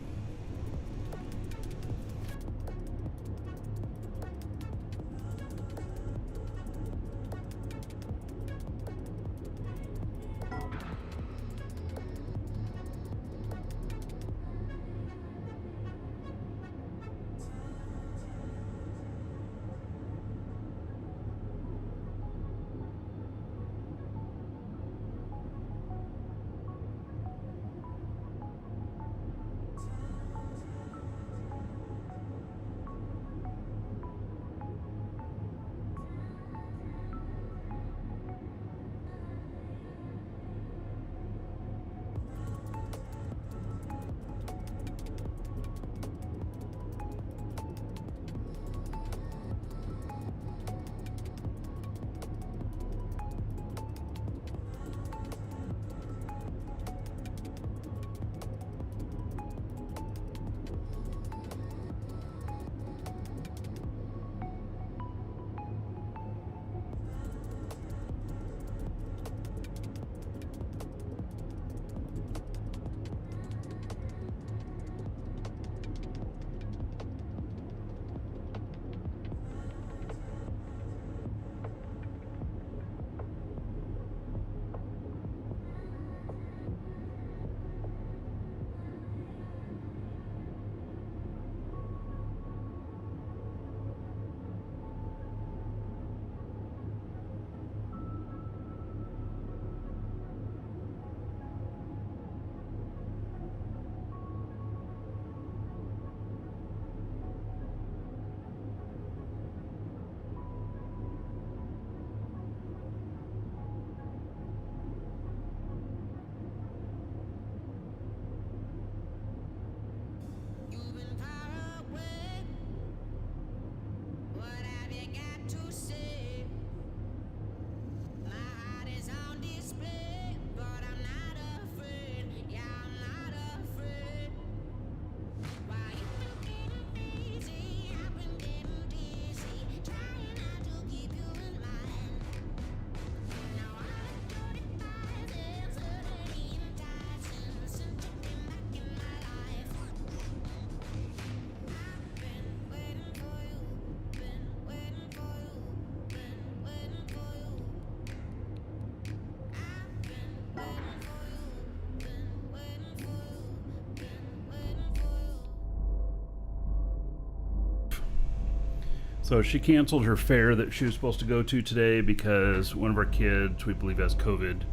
So she canceled her fair that she was supposed to go to today because one of our kids, we believe, has COVID,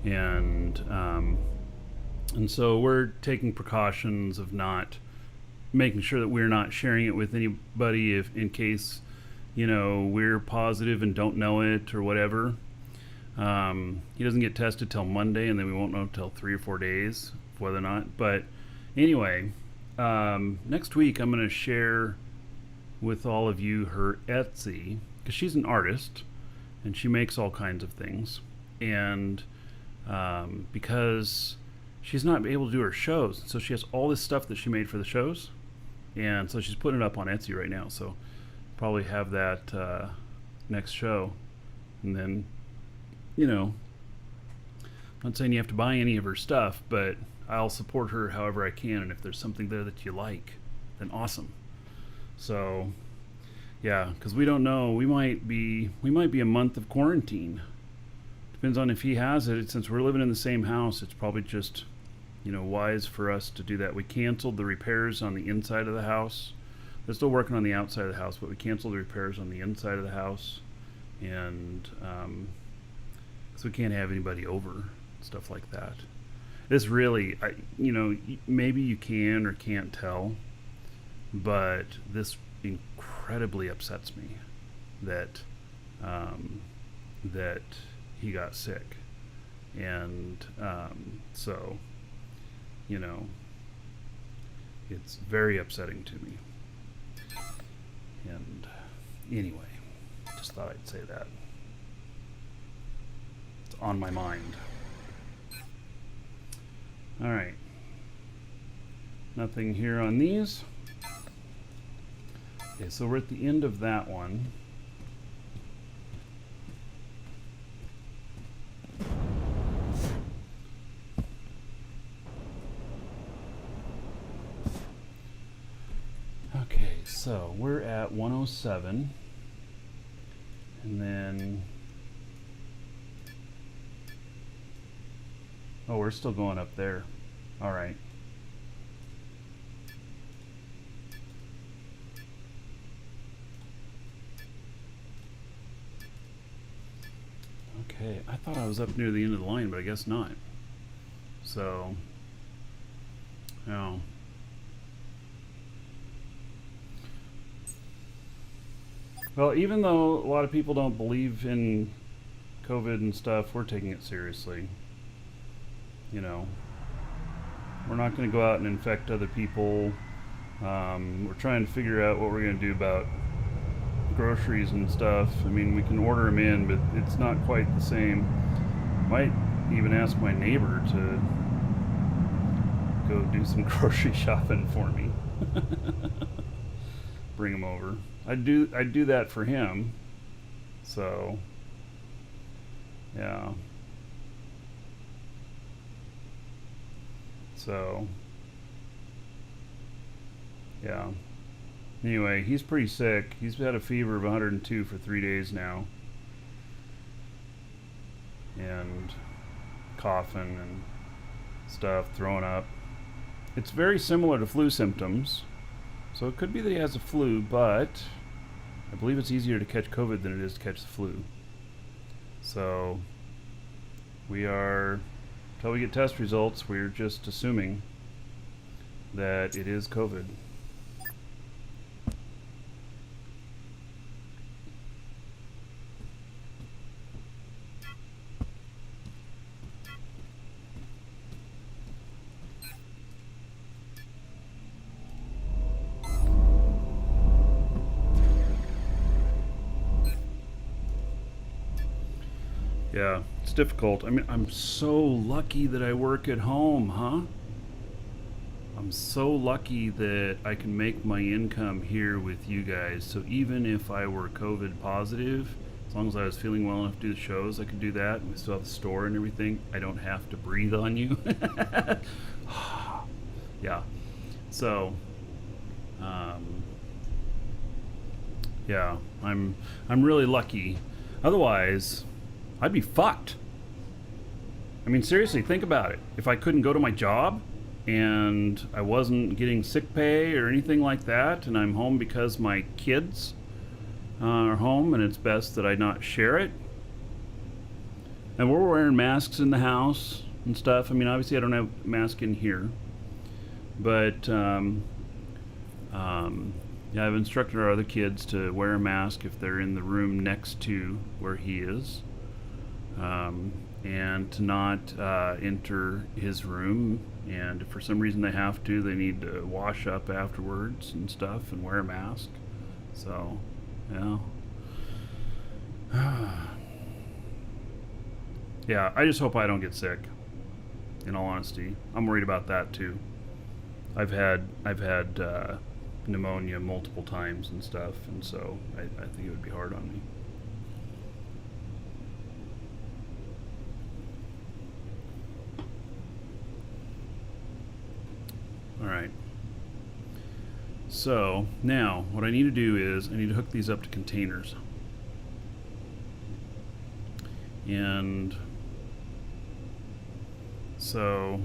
and so we're taking precautions of not making sure that we're not sharing it with anybody if in case, you know, we're positive and don't know it or whatever. He doesn't get tested till Monday, and then we won't know till 3 or 4 days whether or not. But anyway, next week I'm going to share with all of you her Etsy, because she's an artist and she makes all kinds of things, and because she's not able to do her shows, so she has all this stuff that she made for the shows, and so she's putting it up on Etsy right now. So probably have that next show, and then, you know, I'm not saying you have to buy any of her stuff, but I'll support her however I can, and if there's something there that you like, then awesome. So yeah, because we don't know, we might be a month of quarantine. Depends on if he has it. Since we're living in the same house, it's probably just, you know, wise for us to do that. We canceled the repairs on the inside of the house. They're still working on the outside of the house, but we canceled the repairs on the inside of the house, and so we can't have anybody over, stuff like that. This really, you know, maybe you can or can't tell, but this incredibly upsets me that that he got sick, and so, you know, it's very upsetting to me. And anyway, just thought I'd say that. It's on my mind. All right. Nothing here on these. Okay, so we're at the end of that one. Okay, so we're at 107. And then, oh, we're still going up there. All right. Okay, I thought I was up near the end of the line, but I guess not. So, no. Well, even though a lot of people don't believe in COVID and stuff, we're taking it seriously. You know, we're not going to go out and infect other people. We're trying to figure out what we're going to do about groceries and stuff. I mean, we can order them in, but it's not quite the same. Might even ask my neighbor to go do some grocery shopping for me. Bring them over. I'd do that for him. So, yeah. So, yeah. Anyway, he's pretty sick. He's had a fever of 102 for 3 days now. And coughing and stuff, throwing up. It's very similar to flu symptoms. So it could be that he has a flu, but I believe it's easier to catch COVID than it is to catch the flu. So we are, until we get test results, we're just assuming that it is COVID. Yeah, it's difficult. I mean, I'm so lucky that I work at home, huh? I'm so lucky that I can make my income here with you guys. So even if I were COVID positive, as long as I was feeling well enough to do the shows, I could do that. And we still have the store and everything. I don't have to breathe on you. Yeah. So, yeah, I'm really lucky. Otherwise, I'd be fucked. I mean, seriously, think about it. If I couldn't go to my job and I wasn't getting sick pay or anything like that, and I'm home because my kids our home, and it's best that I not share it. And we're wearing masks in the house and stuff. I mean, obviously I don't have a mask in here, but yeah, I've instructed our other kids to wear a mask if they're in the room next to where he is, and to not enter his room. And if for some reason they have to, they need to wash up afterwards and stuff and wear a mask. So, yeah. Yeah, I just hope I don't get sick. In all honesty, I'm worried about that too. I've had pneumonia multiple times and stuff, and so I think it would be hard on me. All right. So now what I need to do is I need to hook these up to containers. And so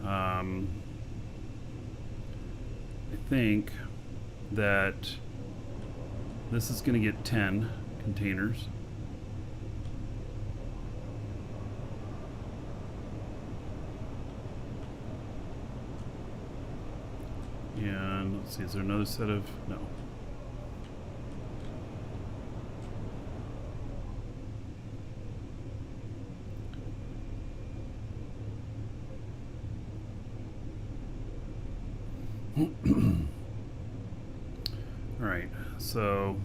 I think that this is going to get 10 containers. And let's see, is there another set of... No. Alright, so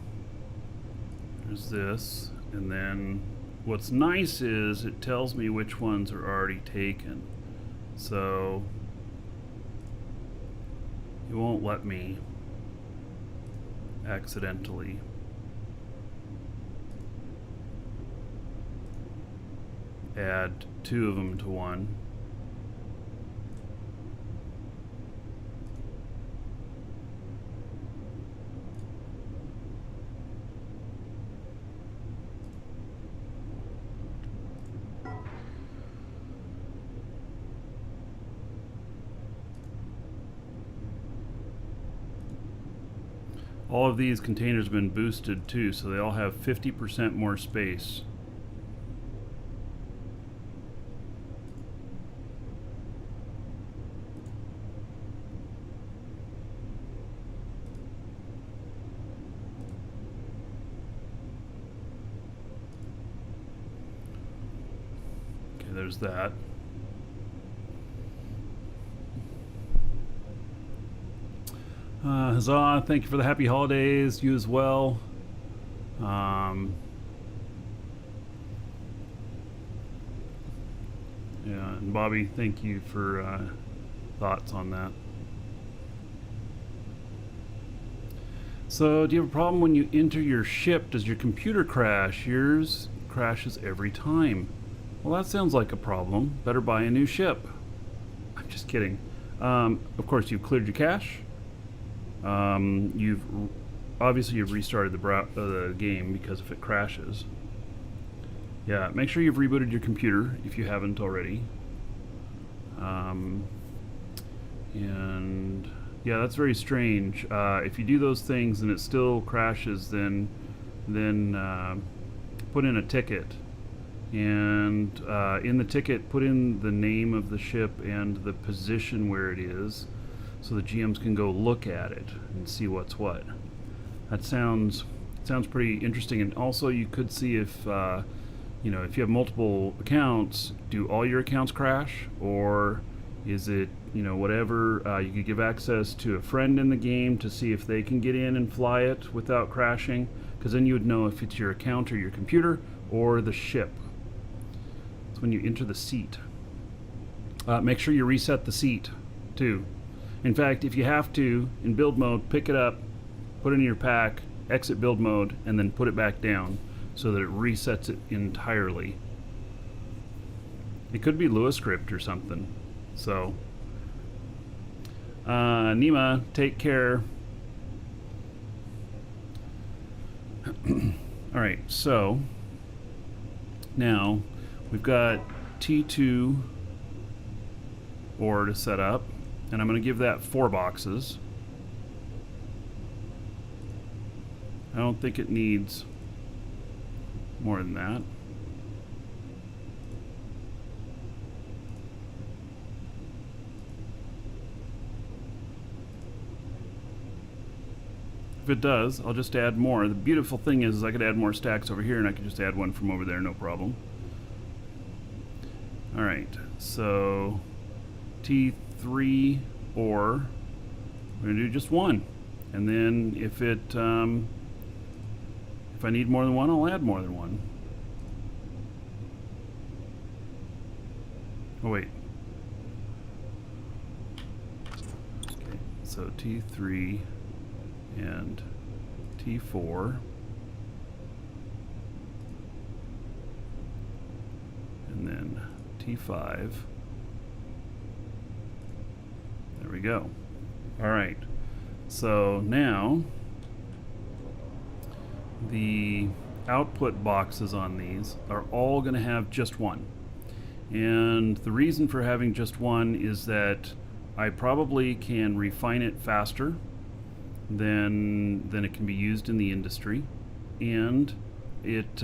there's this, and then what's nice is it tells me which ones are already taken. So it won't let me accidentally add 2 of them to one. All of these containers have been boosted too, so they all have 50% more space. Okay, there's that. Huzzah, thank you for the happy holidays. You as well. Yeah, and Bobby, thank you for thoughts on that. So, do you have a problem when you enter your ship? Does your computer crash? Yours crashes every time. Well, that sounds like a problem. Better buy a new ship. I'm just kidding. Of course, you've cleared your cache. You've restarted the game, because if it crashes, yeah, make sure you've rebooted your computer if you haven't already. And yeah, that's very strange. If you do those things and it still crashes, then put in a ticket, and in the ticket put in the name of the ship and the position where it is, so the GMs can go look at it and see what's what. That sounds pretty interesting. And also, you could see if if you have multiple accounts, do all your accounts crash, or is it whatever? You could give access to a friend in the game to see if they can get in and fly it without crashing, because then you would know if it's your account or your computer or the ship. It's when you enter the seat. Make sure you reset the seat too. In fact, if you have to, in build mode, pick it up, put it in your pack, exit build mode, and then put it back down so that it resets it entirely. It could be Lua script or something. So, Nima, take care. Alright, so now we've got T2 ore to set up. And I'm going to give that 4 boxes. I don't think it needs more than that. If it does, I'll just add more. The beautiful thing is I could add more stacks over here and I could just add one from over there, no problem. Alright, so T3 ore, we're going to do just one. And then if it, if I need more than one, I'll add more than one. Oh wait. Okay, so T3 and T4, and then T5. There we go. All right, so now the output boxes on these are all going to have just one, and the reason for having just one is that I probably can refine it faster than it can be used in the industry, and it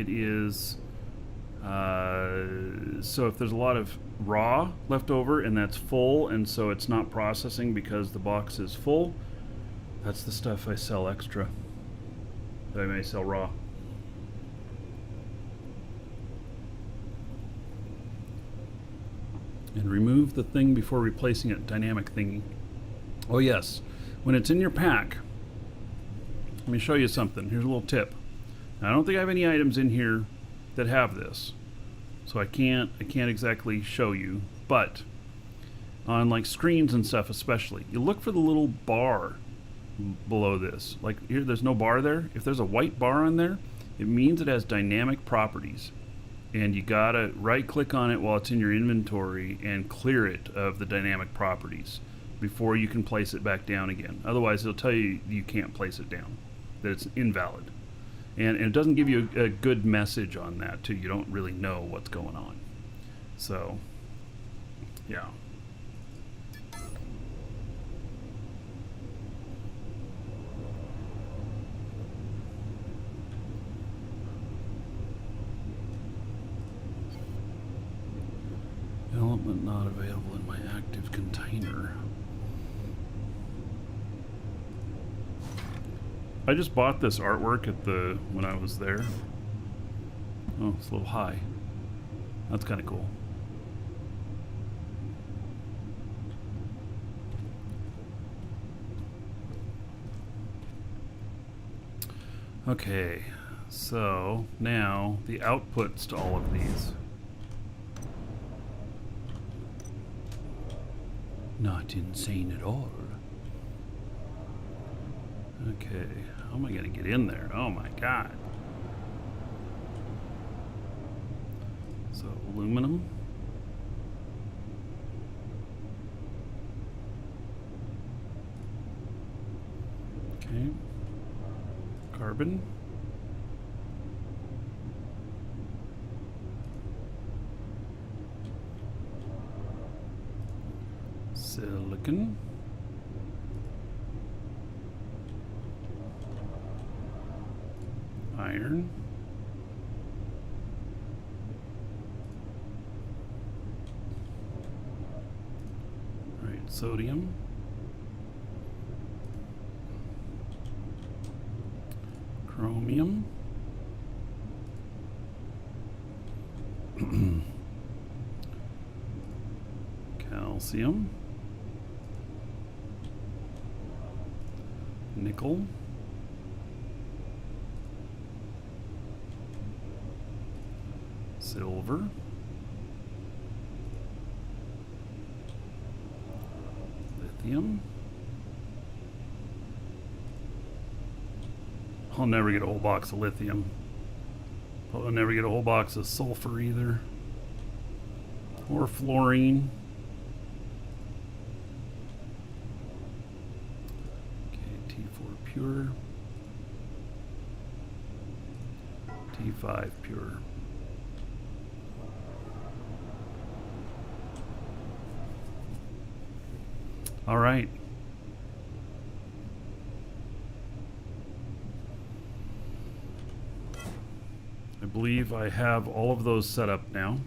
is so if there's a lot of raw left over and that's full, and so it's not processing because the box is full, that's the stuff I sell extra that I may sell raw. And remove the thing before replacing it, dynamic thingy. Oh yes, when it's in your pack, let me show you something. Here's a little tip. Now, I don't think I have any items in here that have this, so I can't exactly show you, but on like screens and stuff especially, you look for the little bar below this. Like here, there's no bar there. If there's a white bar on there, it means it has dynamic properties. And you gotta right click on it while it's in your inventory and clear it of the dynamic properties before you can place it back down again. Otherwise it'll tell you you can't place it down, that it's invalid. And it doesn't give you a good message on that too. You don't really know what's going on. So, yeah. Element not available in my active container. I just bought this artwork at when I was there. Oh, it's a little high. That's kind of cool. Okay, so now the outputs to all of these. Not insane at all. Okay, how am I going to get in there? Oh my god. So, aluminum. Okay. Carbon. Silicon. Iron. Right, sodium. Chromium. Calcium. Nickel. Silver. Lithium. I'll never get a whole box of lithium. I'll never get a whole box of sulfur either. Or fluorine. Okay, T4 pure. T5 pure. All right. believe I have all of those set up now.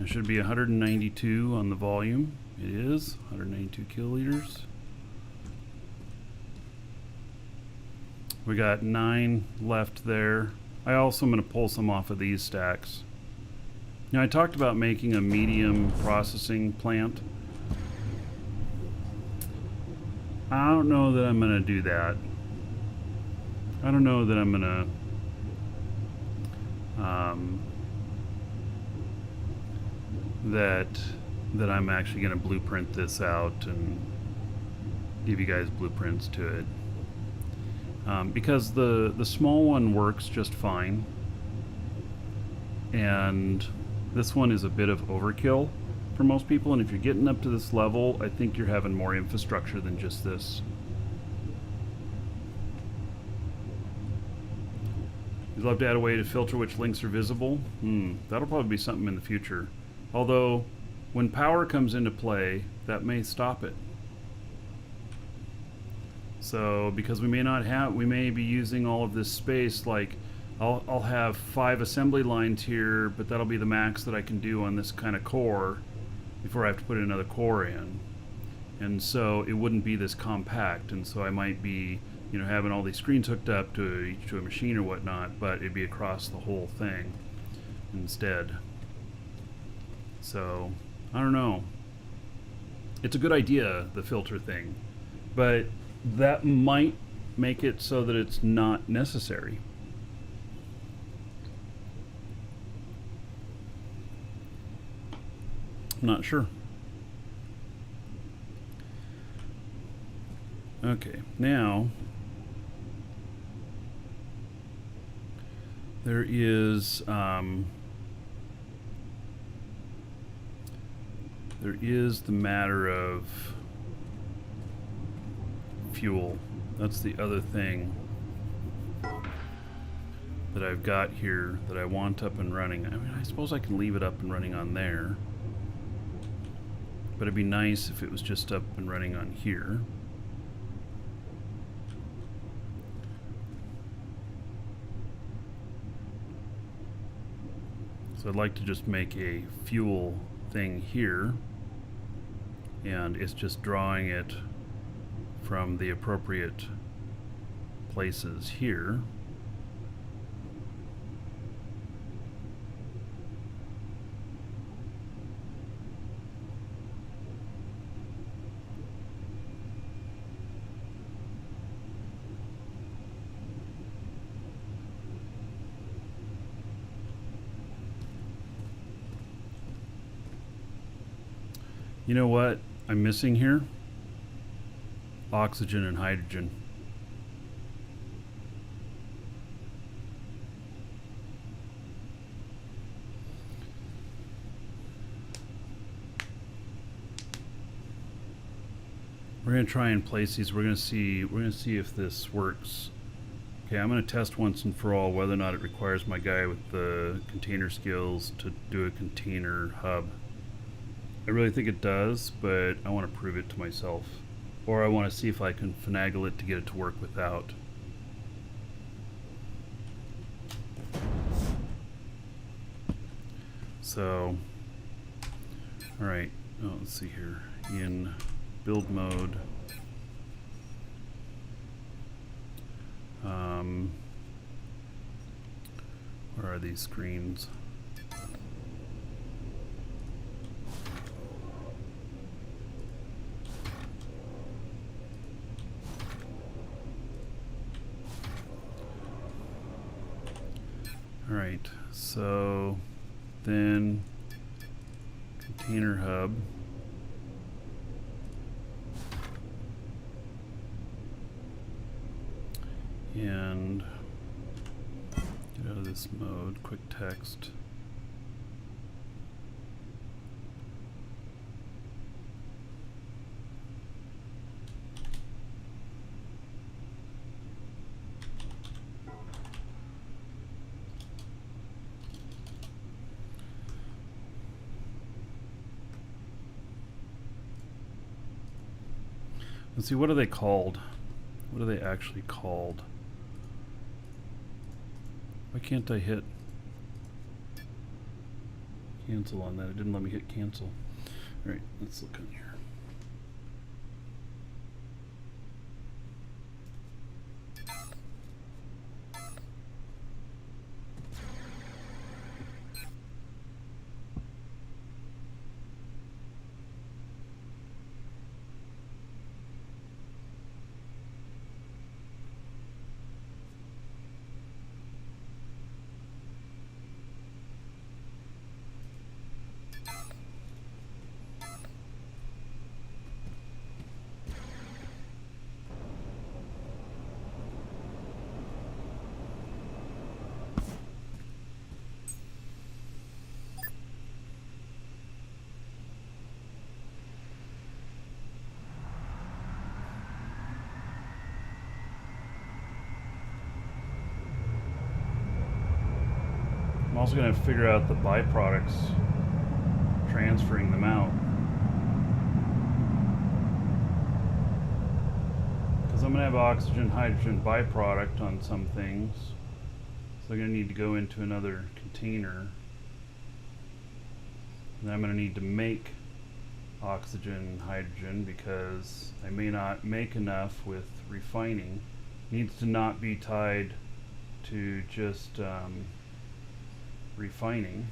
It should be 192 on the volume. It is 192 kiloliters. We got 9 left there. I also am going to pull some off of these stacks. Now, I talked about making a medium processing plant. I don't know that I'm going to do that. I don't know that I'm going to that I'm actually going to blueprint this out and give you guys blueprints to it. Because the small one works just fine, and this one is a bit of overkill for most people, and if you're getting up to this level, I think you're having more infrastructure than just this. You'd love to add a way to filter which links are visible? That'll probably be something in the future. Although, when power comes into play, that may stop it. So, because we may be using all of this space, like, I'll have 5 assembly lines here, but that'll be the max that I can do on this kind of core before I have to put another core in. And so it wouldn't be this compact, and so I might be, you know, having all these screens hooked up to a machine or whatnot, but it'd be across the whole thing instead. So, I don't know. It's a good idea, the filter thing, but that might make it so that it's not necessary. I'm not sure. Okay, now there is the matter of fuel. That's the other thing that I've got here that I want up and running. I mean, I suppose I can leave it up and running on there, but it'd be nice if it was just up and running on here. So I'd like to just make a fuel thing here, and it's just drawing it from the appropriate places here. You know what I'm missing here? Oxygen and hydrogen. We're going to try and place these. We're going to see if this works. Okay, I'm going to test once and for all whether or not it requires my guy with the container skills to do a container hub. I really think it does, but I want to prove it to myself. Or I want to see if I can finagle it to get it to work without. So, alright, let's see here. In build mode, where are these screens? Alright, so then container hub. And get out of this mode, quick text. Let's see, what are they called? What are they actually called? Why can't I hit cancel on that? It didn't let me hit cancel. Alright, let's look on here. I'm also going to figure out the byproducts, transferring them out. Because I'm going to have oxygen, hydrogen byproduct on some things. So I'm going to need to go into another container. And then I'm going to need to make oxygen and hydrogen because I may not make enough with refining. It needs to not be tied to just refining.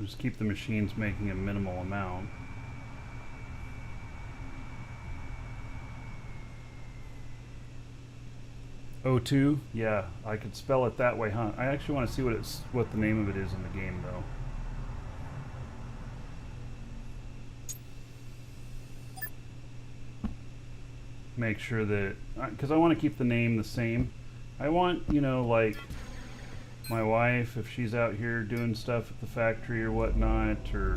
Just keep the machines making a minimal amount. O2, yeah, I could spell it that way, huh? I actually want to see what the name of it is in the game, though. Make sure that, because I want to keep the name the same. I want, you know, like my wife, if she's out here doing stuff at the factory or whatnot, or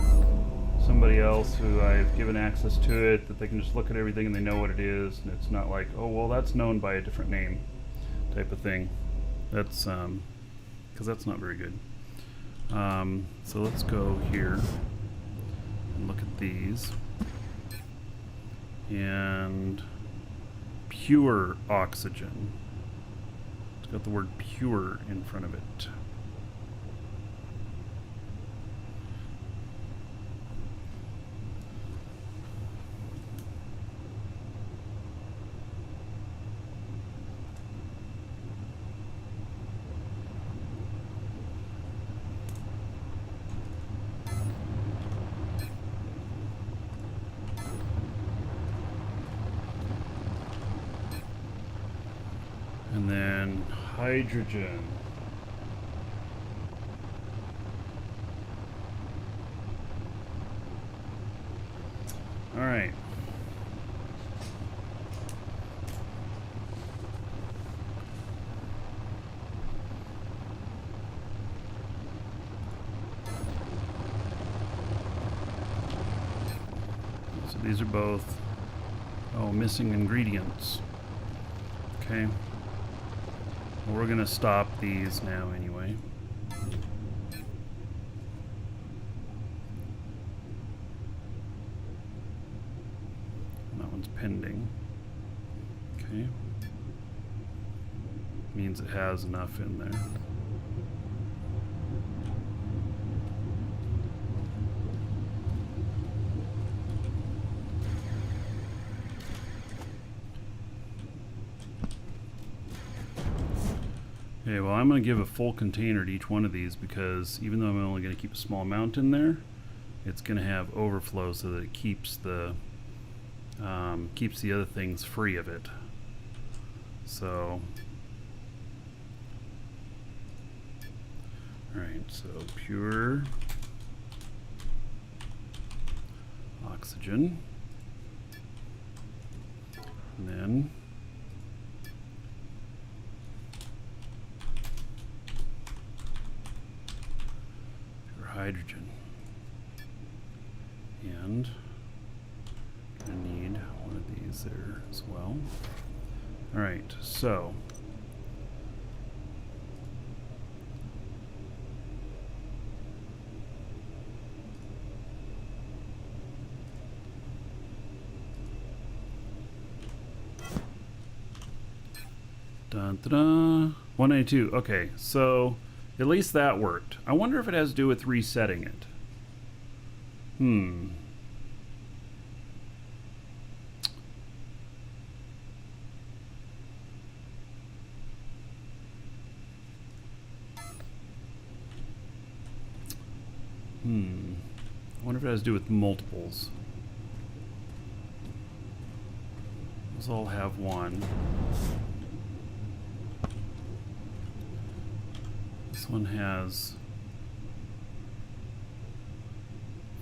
somebody else who I've given access to it, that they can just look at everything and they know what it is, and it's not like, oh, well, that's known by a different name type of thing. That's because that's not very good. So let's go here and look at these. And pure oxygen. It's got the word pure in front of it. And then hydrogen. All right. So these are both, missing ingredients. Okay. We're going to stop these now anyway. That one's pending. Okay. Means it has enough in there. Okay, well, I'm going to give a full container to each one of these because even though I'm only going to keep a small amount in there, it's going to have overflow so that it keeps the other things free of it. So, all right, so pure oxygen, and then hydrogen, and I need one of these there as well. All right, so dun, dun, dun. 192. Okay, so at least that worked. I wonder if it has to do with resetting it. I wonder if it has to do with multiples. Those all have 1. This one has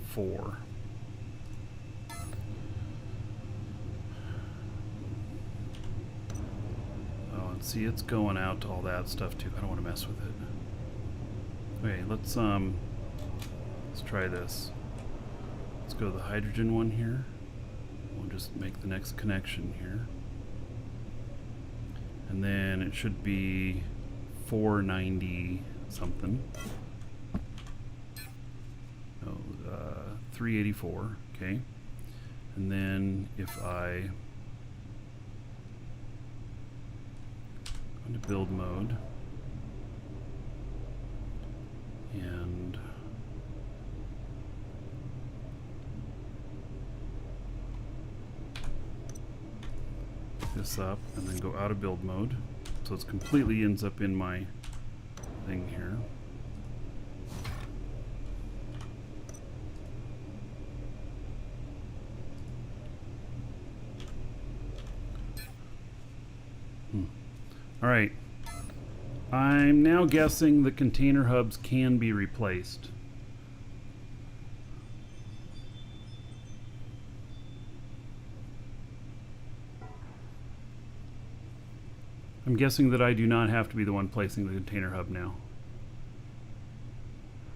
4. Oh, and see, it's going out to all that stuff too. I don't want to mess with it. Okay, let's try this. Let's go to the hydrogen one here. We'll just make the next connection here. And then it should be 490 something. Oh, 384, okay. And then if I go into build mode and this up and then go out of build mode, so it's completely ends up in my thing here. All right, I'm now guessing the container hubs can be replaced. I'm guessing that I do not have to be the one placing the container hub now.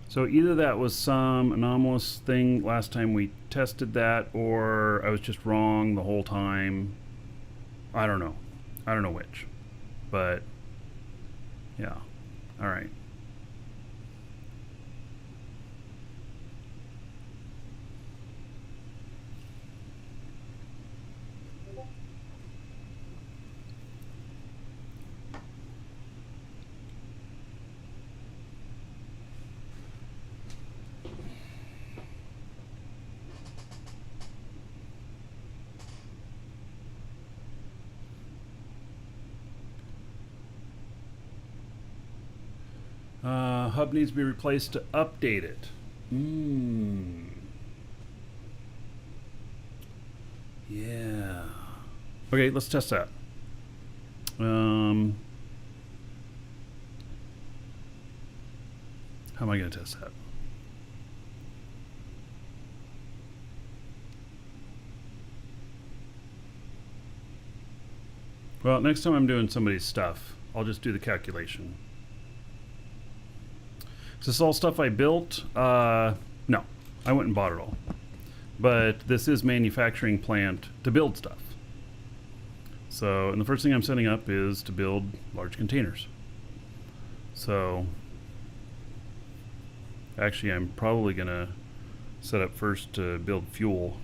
So either that was some anomalous thing last time we tested that, or I was just wrong the whole time. I don't know. I don't know which. But, yeah. All right. Hub needs to be replaced to update it. Yeah. Okay, let's test that. How am I going to test that? Well, next time I'm doing somebody's stuff, I'll just do the calculation. Is this all stuff I built? No, I went and bought it all. But this is manufacturing plant to build stuff. So, and the first thing I'm setting up is to build large containers. So, actually I'm probably gonna set up first to build fuel.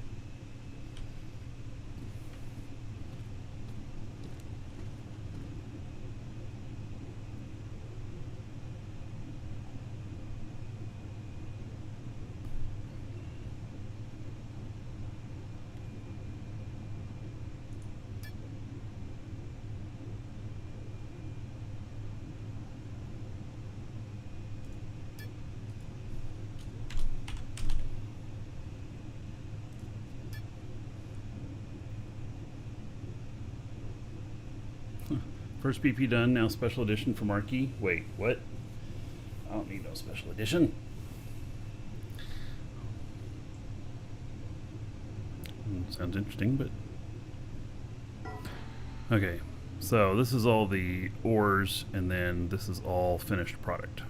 First PP done, now special edition for Marquee. Wait, what? I don't need no special edition. Sounds interesting, but... Okay, so this is all the ores, and then this is all finished product.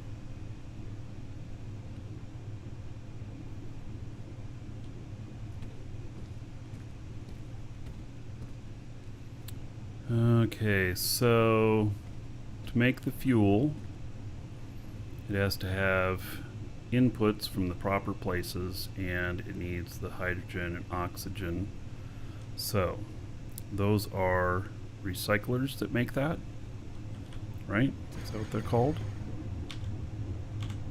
Okay, so to make the fuel, it has to have inputs from the proper places, and it needs the hydrogen and oxygen. So those are recyclers that make that, right? Is that what they're called?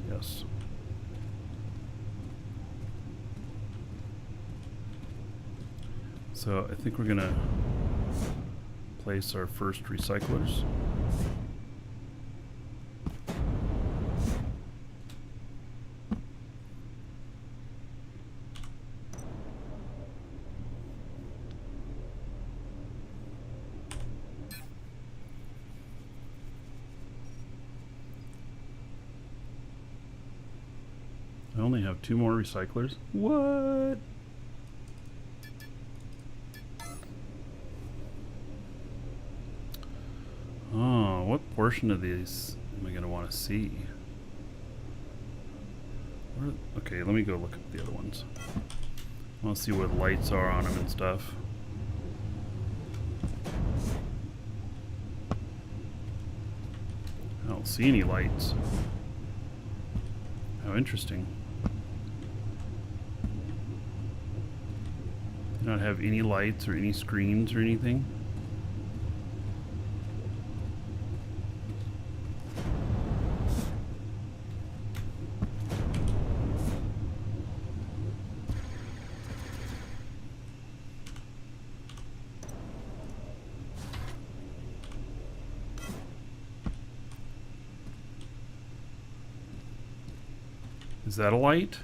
Yes. So I think we're gonna place our first recyclers. I only have 2 more recyclers. What? Oh, what portion of these am I going to want to see? Okay, let me go look at the other ones. I want to see where the lights are on them and stuff. I don't see any lights. How interesting. Do not have any lights or any screens or anything. Is that a light?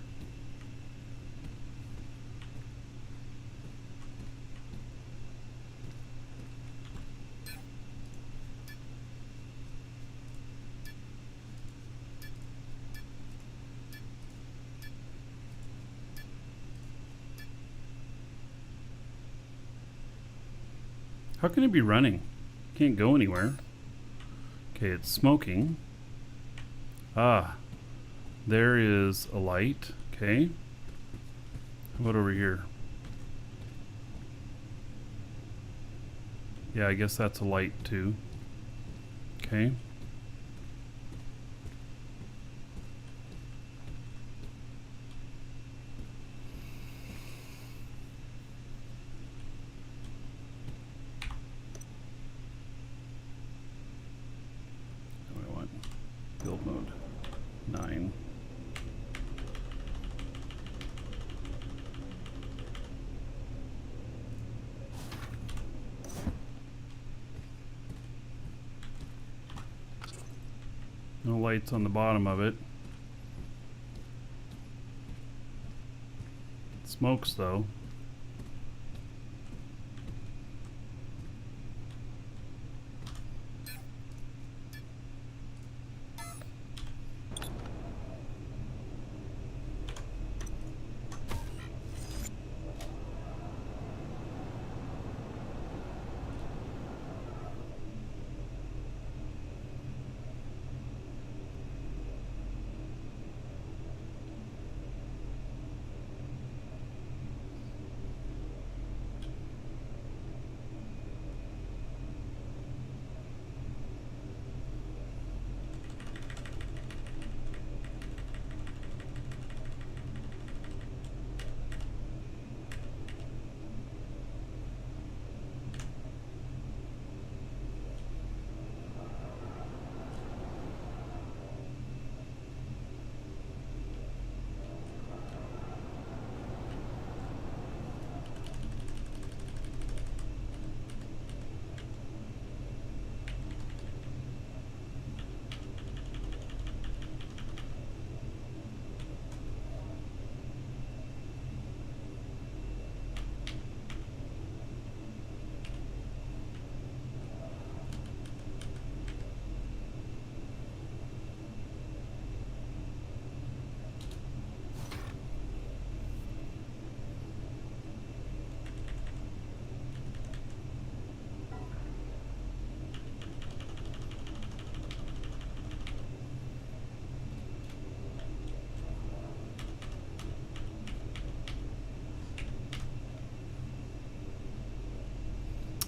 How can it be running? Can't go anywhere. Okay, it's smoking. Ah, there is a light. Okay. How about over here? Yeah, I guess that's a light too. Okay. What do I want? Build mode 9. No lights on the bottom of it. Smokes though.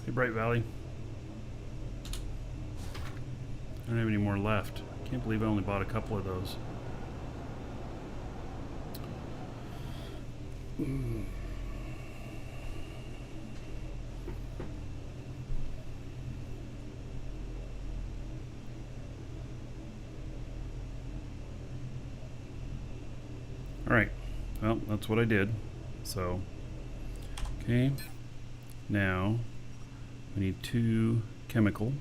Hey, Bright Valley. I don't have any more left. Can't believe I only bought a couple of those. Alright, well, that's what I did. So, okay, now we need 2 chemical.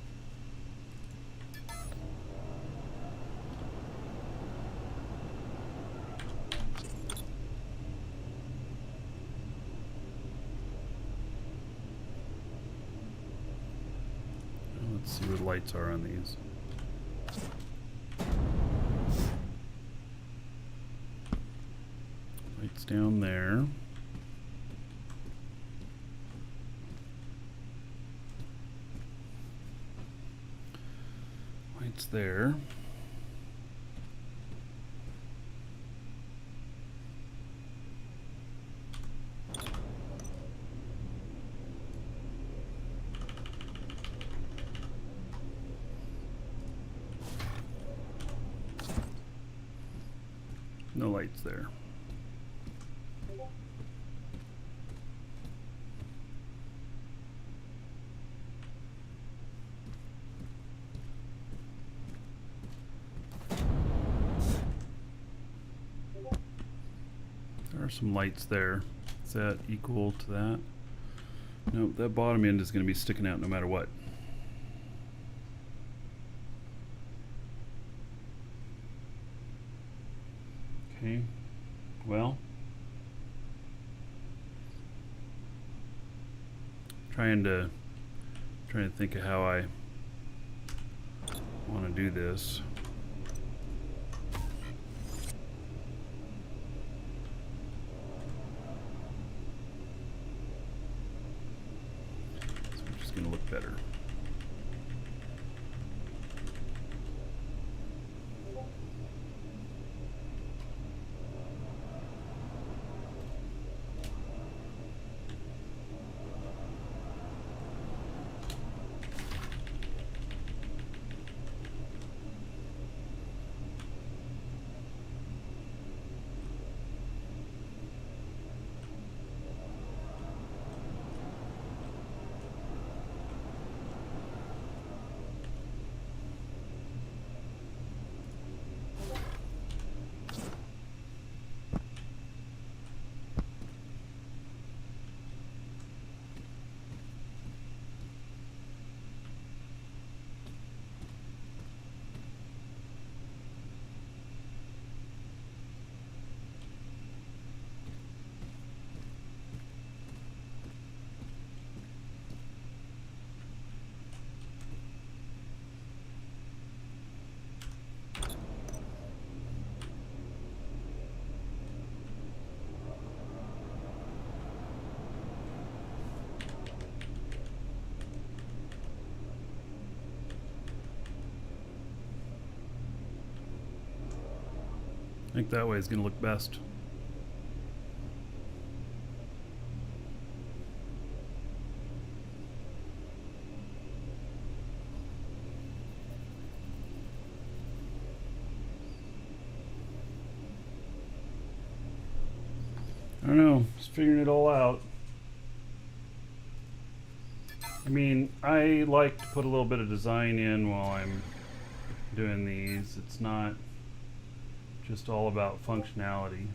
Let's see what lights are on these. Lights down there. Lights there. No lights there. There are some lights there. Is that equal to that? Nope, that bottom end is going to be sticking out no matter what. Okay, well, trying to think of how I want to do this. So it's just going to look better. I think that way is going to look best. I don't know, just figuring it all out. I mean, I like to put a little bit of design in while I'm doing these. It's not just all about functionality.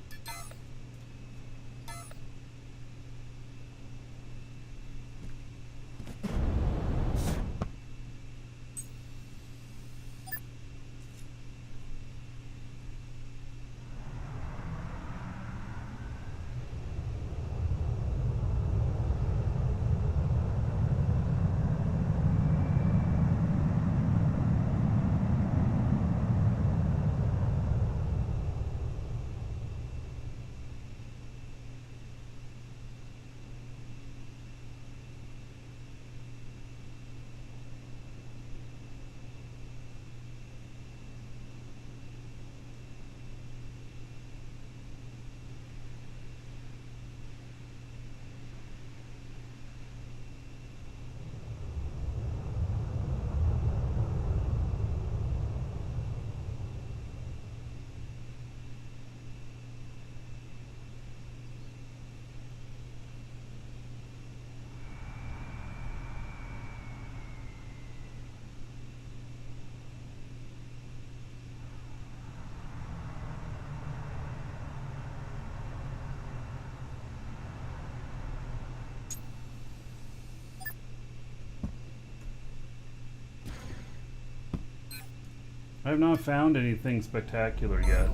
I have not found anything spectacular yet.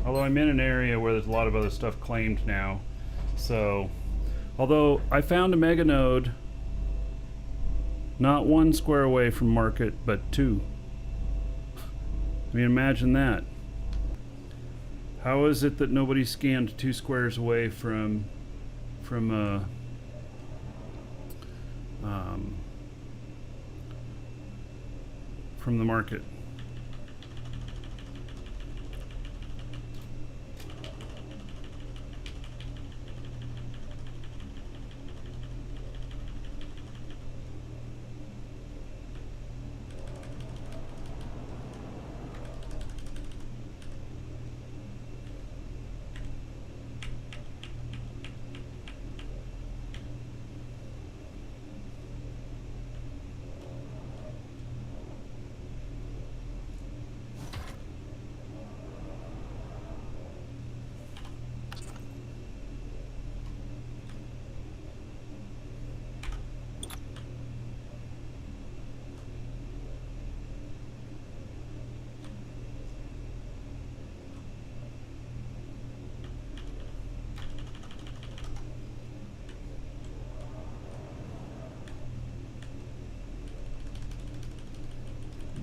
Although I'm in an area where there's a lot of other stuff claimed now. So, although I found a mega node not 1 square away from market, but 2. I mean, imagine that. How is it that nobody scanned 2 squares away from the market?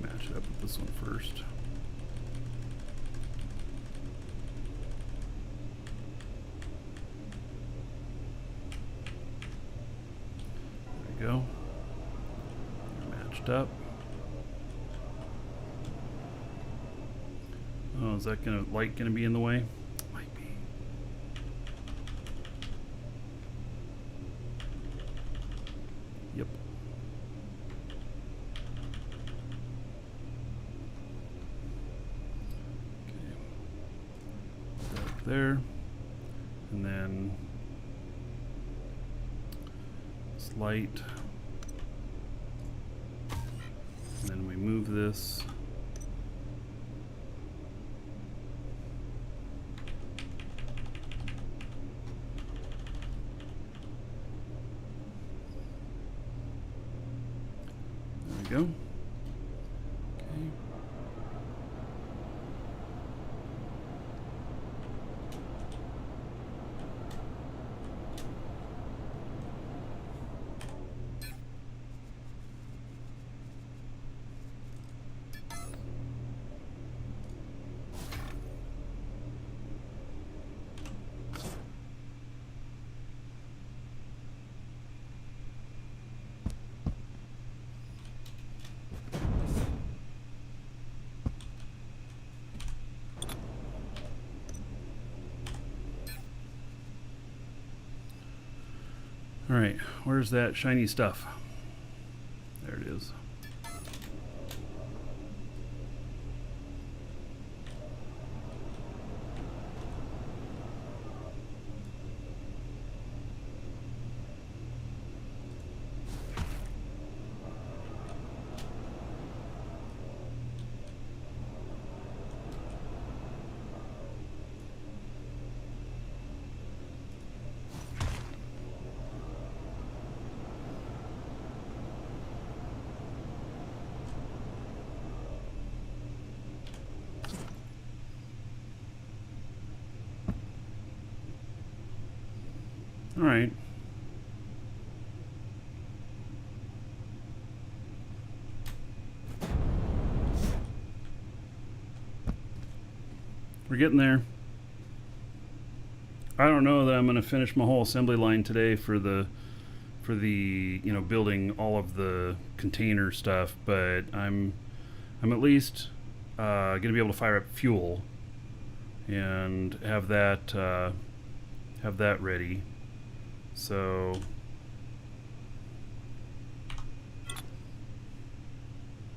Match it up with this one first. There we go. Matched up. Oh, is that light gonna be in the way? Might be. Yep. There, and then this light, and then we move this. There we go. Okay. All right, where's that shiny stuff? There it is. All right. We're getting there. I don't know that I'm going to finish my whole assembly line today for the building all of the container stuff, but I'm at least going to be able to fire up fuel and have that ready. So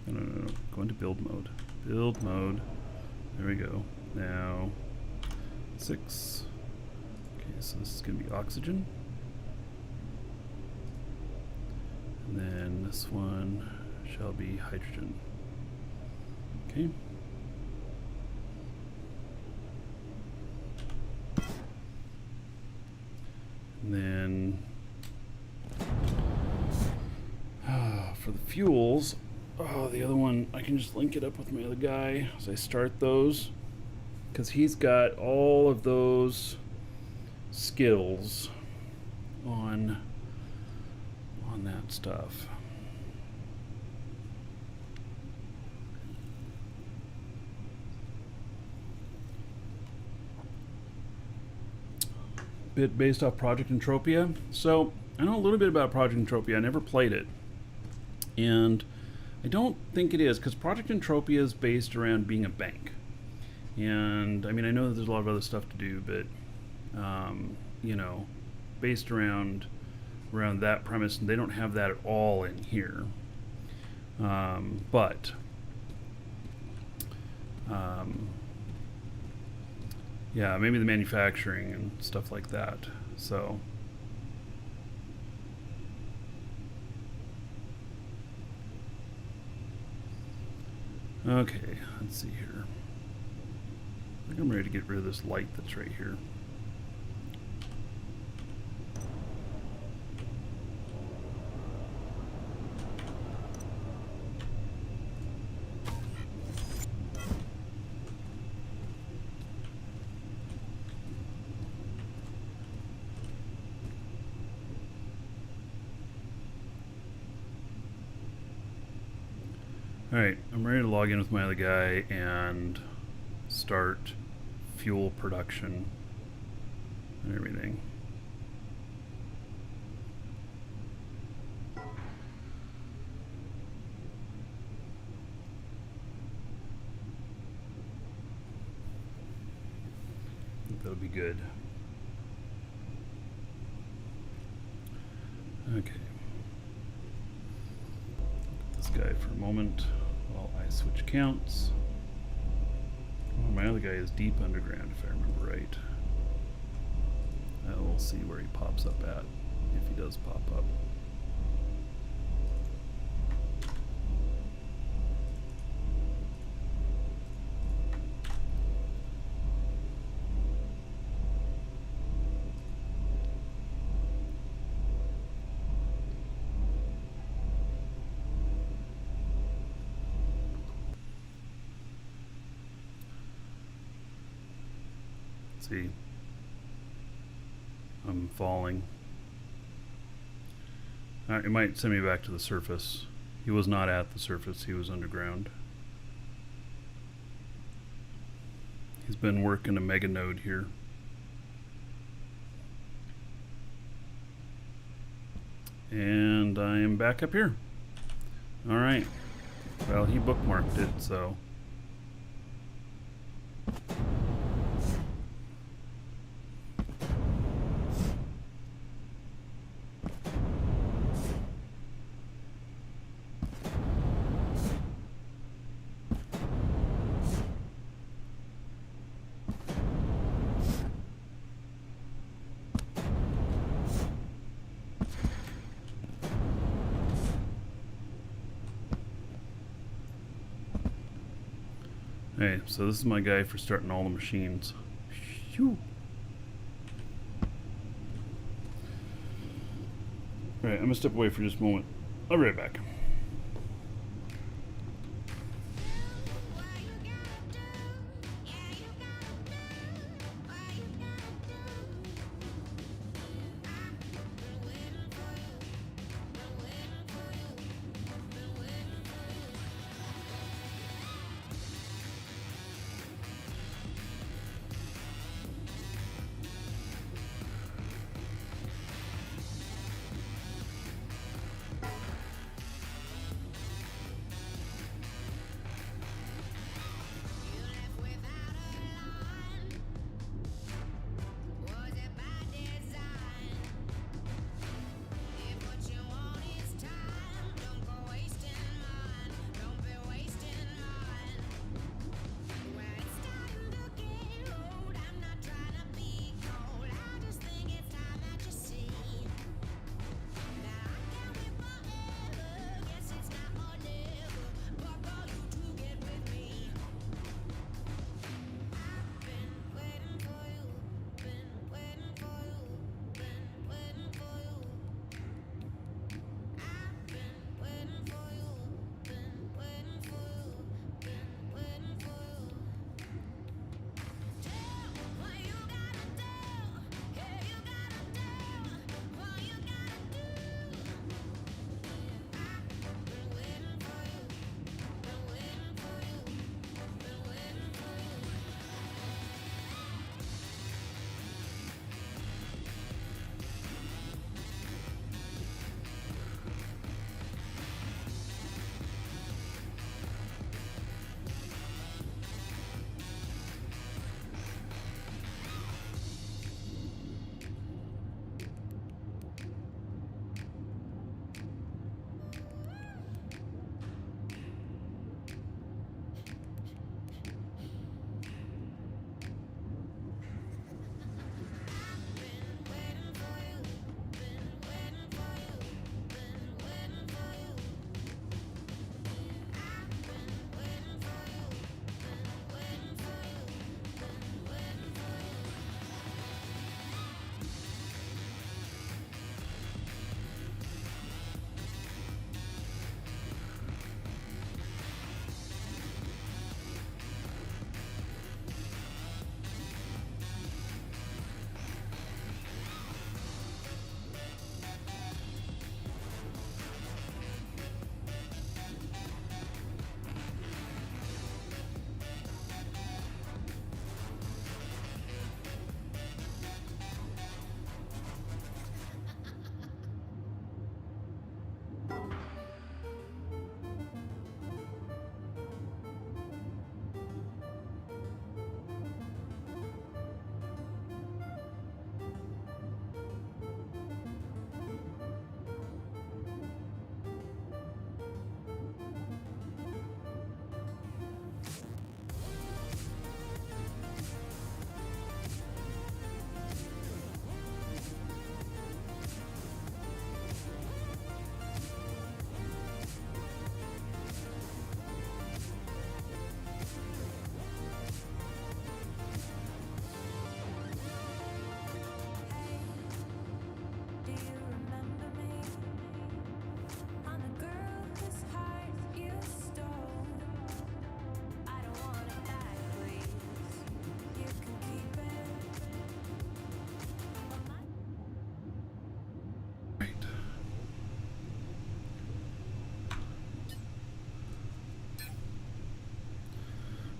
no. Go into build mode. Build mode. There we go. Now 6. Okay, so this is going to be oxygen. And then this one shall be hydrogen. Okay. And then for the fuels, Oh, the other one, I can just link it up with my other guy as I start those. Because he's got all of those skills on that stuff. Bit based off Project Entropia. So I know a little bit about Project Entropia. I never played it, and I don't think it is, because Project Entropia is based around being a bank. And I mean, I know that there's a lot of other stuff to do, but you know, based around that premise, and they don't have that at all in here. But yeah, maybe the manufacturing and stuff like that. So okay, let's see here. I think I'm ready to get rid of this light that's right here. Alright, I'm ready to log in with my other guy and start fuel production and everything. I think that'll be good. Okay. This guy for a moment while I switch counts. Oh, my other guy is deep underground, if I remember right. We'll see where he pops up at, if he does pop up. See, I'm falling. It might send me back to the surface. He was not at the surface, he was underground. He's been working a mega node here. And I am back up here. Alright. Well, he bookmarked it, so. Hey, so this is my guy for starting all the machines. Phew. Alright, I'm gonna step away for just a moment. I'll be right back.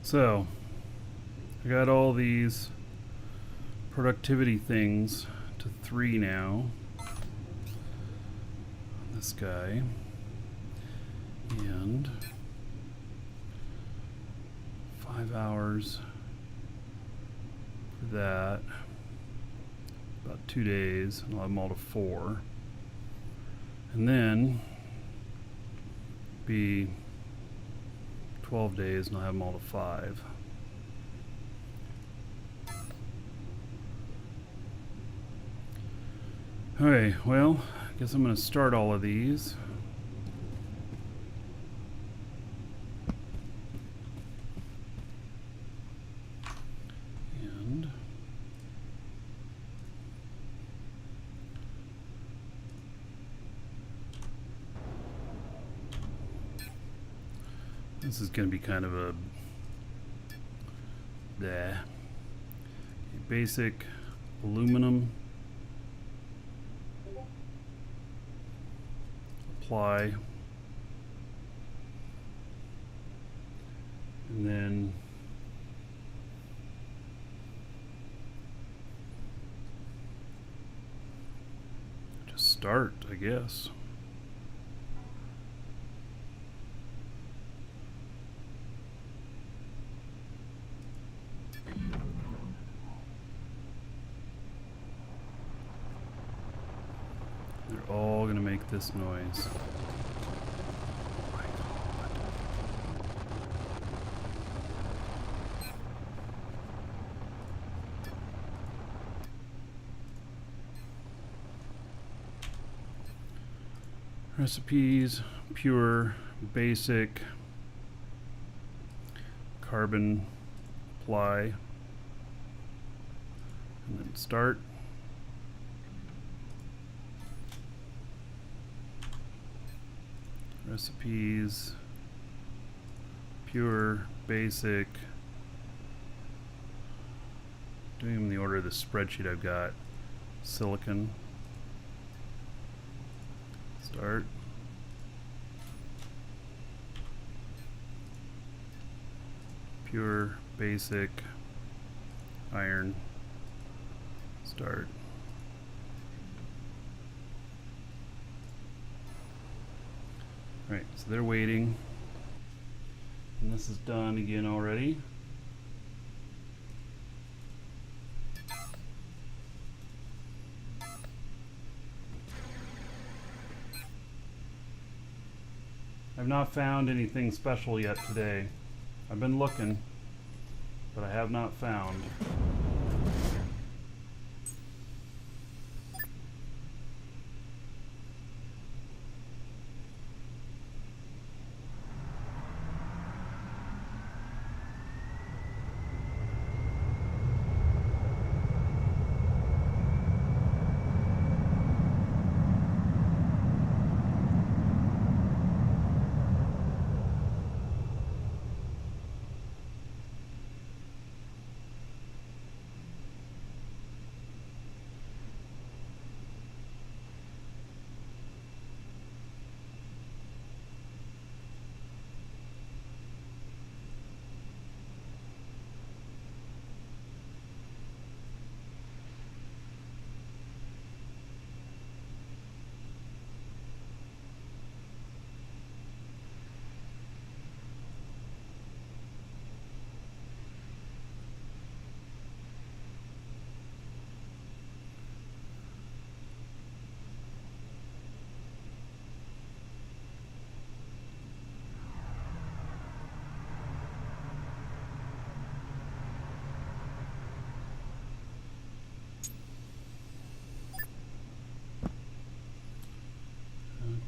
So, I got all these productivity things to 3 now. This guy. And 5 hours for that. About 2 days, and I'll have them all to 4. And then be 12 days, and I'll have them all to 5. Okay, well, I guess I'm going to start all of these. And this is going to be kind of a basic aluminum. Apply. And then just start, I guess. They're all gonna make this noise. Oh my God. Recipes, pure, basic, carbon, apply, and then start. Recipes, pure, basic. Doing them in the order of the spreadsheet I've got. Silicon. Start. Pure, basic, iron. Start. Right, so they're waiting. And this is done again already. I've not found anything special yet today. I've been looking, but I have not found.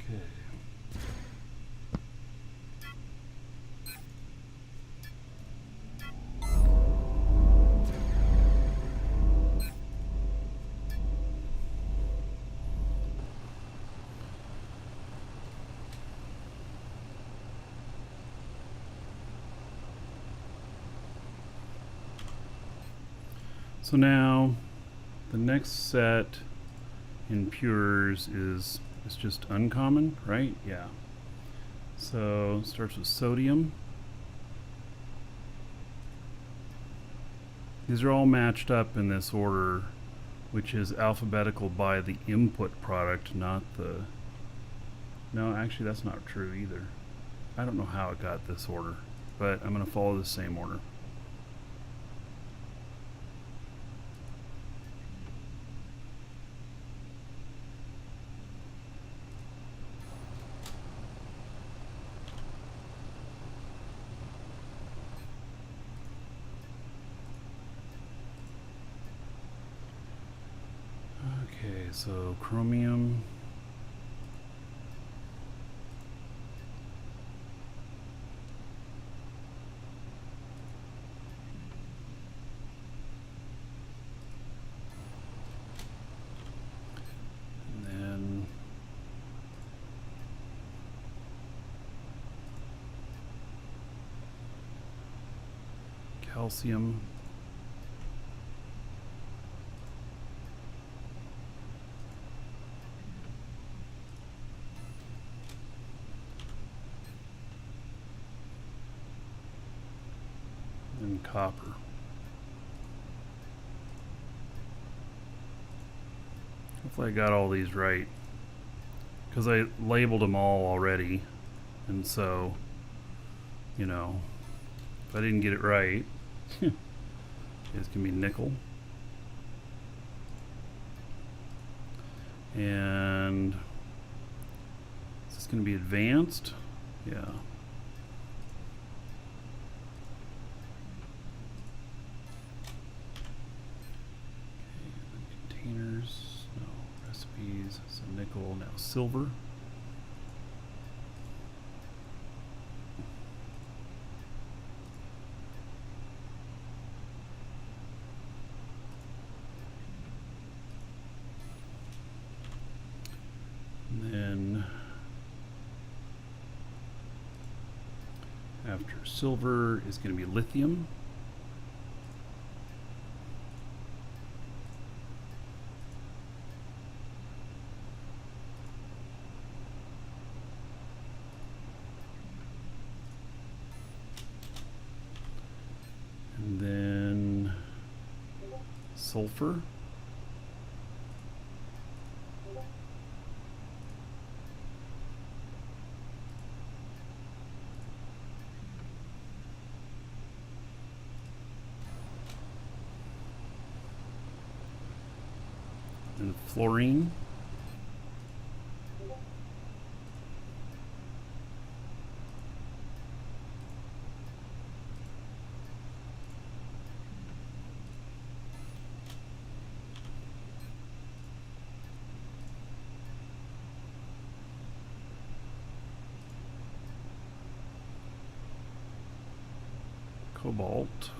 Okay. So now the next set in pures is just uncommon, right? Yeah. So starts with sodium. These are all matched up in this order, which is alphabetical by the input product, not the... No, actually that's not true either. I don't know how it got this order, but I'm going to follow the same order. Okay, so chromium. And then calcium. And copper. Hopefully I got all these right, because I labeled them all already, and so, you know, if I didn't get it right, it's gonna be nickel. And is this gonna be advanced? Yeah. Containers, no, recipes, so nickel, now silver. And then after silver is going to be lithium. And then sulfur. And fluorine. Cobalt.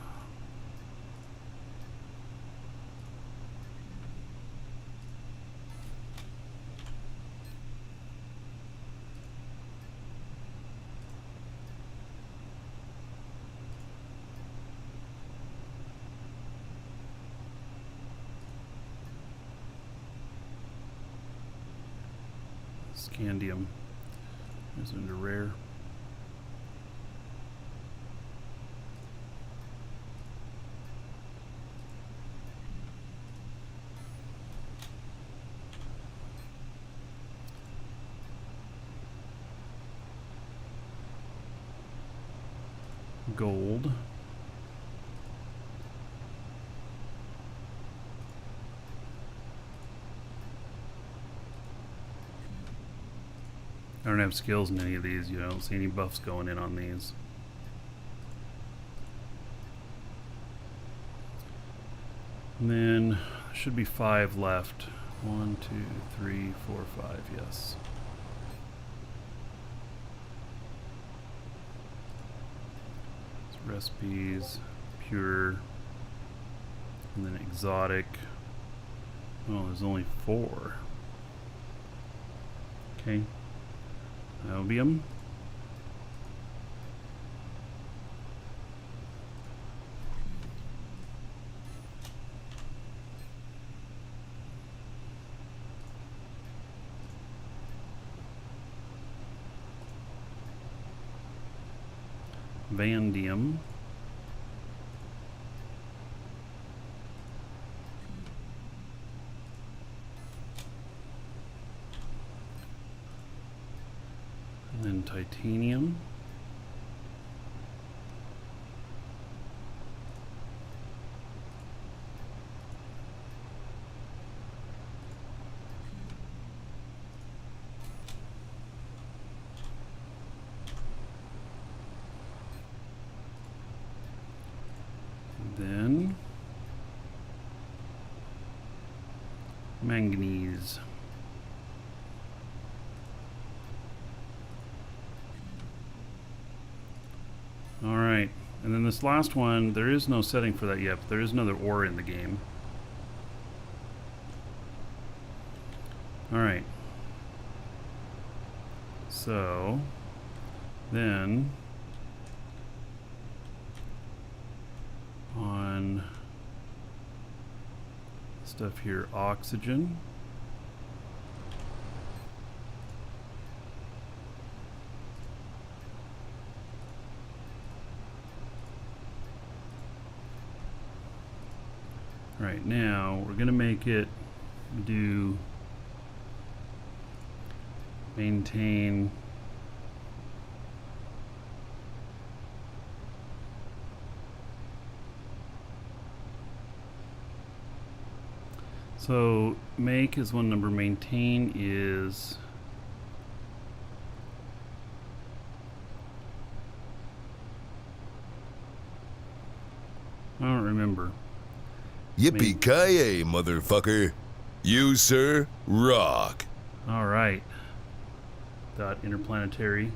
Scandium is under rare. Gold. I don't have skills in any of these. You don't see any buffs going in on these. And then there should be 5 left. 1, 2, 3, 4, 5. Yes. Recipes, pure, and then exotic. Oh, there's only 4. Okay. Niobium. Vanadium. titanium. Then manganese. All right, and then this last one, there is no setting for that yet, but there is another ore in the game. All right. So then on stuff here, oxygen. Right now, we're gonna make it do maintain so make is one number, maintain is I don't remember. Yippee-ki-yay, motherfucker. You, sir, rock. All right. Dot interplanetary.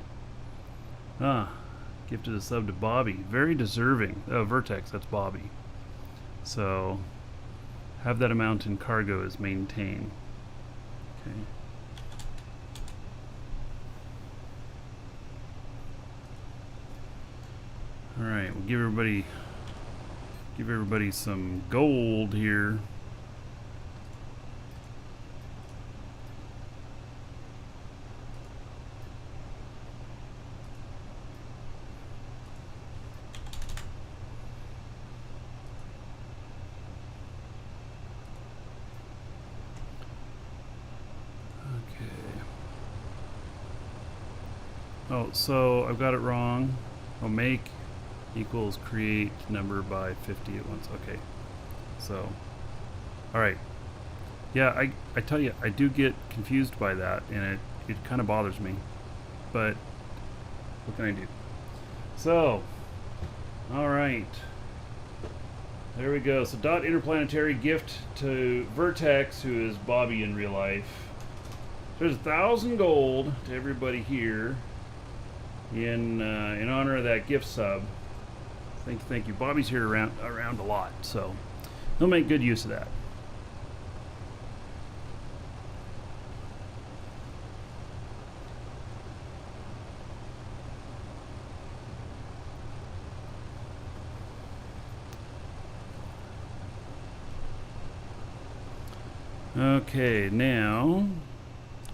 Gifted a sub to Bobby. Very deserving. Oh, Vertex, that's Bobby. So, have that amount in cargo as maintain. Okay. All right, we'll give everybody some gold here. Oh, so I've got it wrong. Oh, make equals create number by 50 at once. Okay. So, all right. Yeah, I tell you, I do get confused by that, and it kind of bothers me. But what can I do? So, all right. There we go. So, dot interplanetary gift to Vertex, who is Bobby in real life. There's 1,000 gold to everybody here in honor of that gift sub. Thank you. Bobby's here around a lot, so he'll make good use of that. Okay, now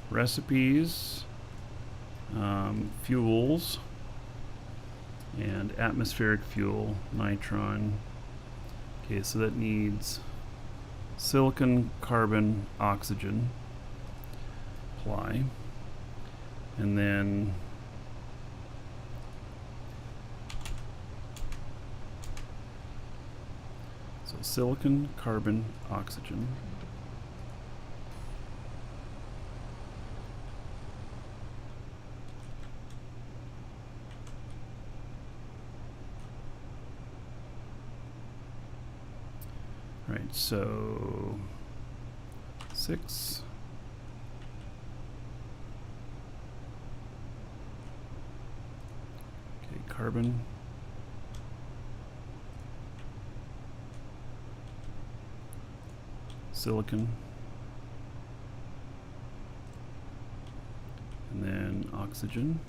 recipes, fuels, and atmospheric fuel, nitron. Okay, so that needs silicon, carbon, oxygen. Apply. And then so silicon, carbon, oxygen. Right, so 6. Okay, carbon. Silicon. And then oxygen.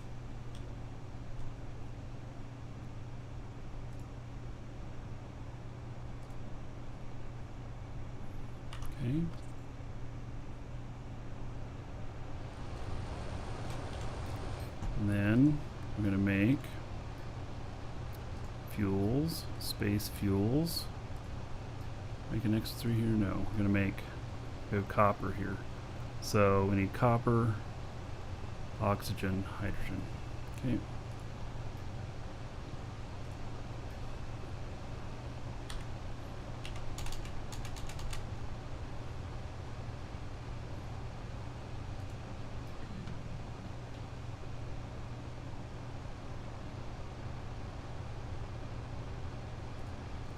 Okay. And then we're going to make fuels, space fuels. Make an X3 here? No. We're going to make, we have copper here. So we need copper, oxygen, hydrogen. Okay.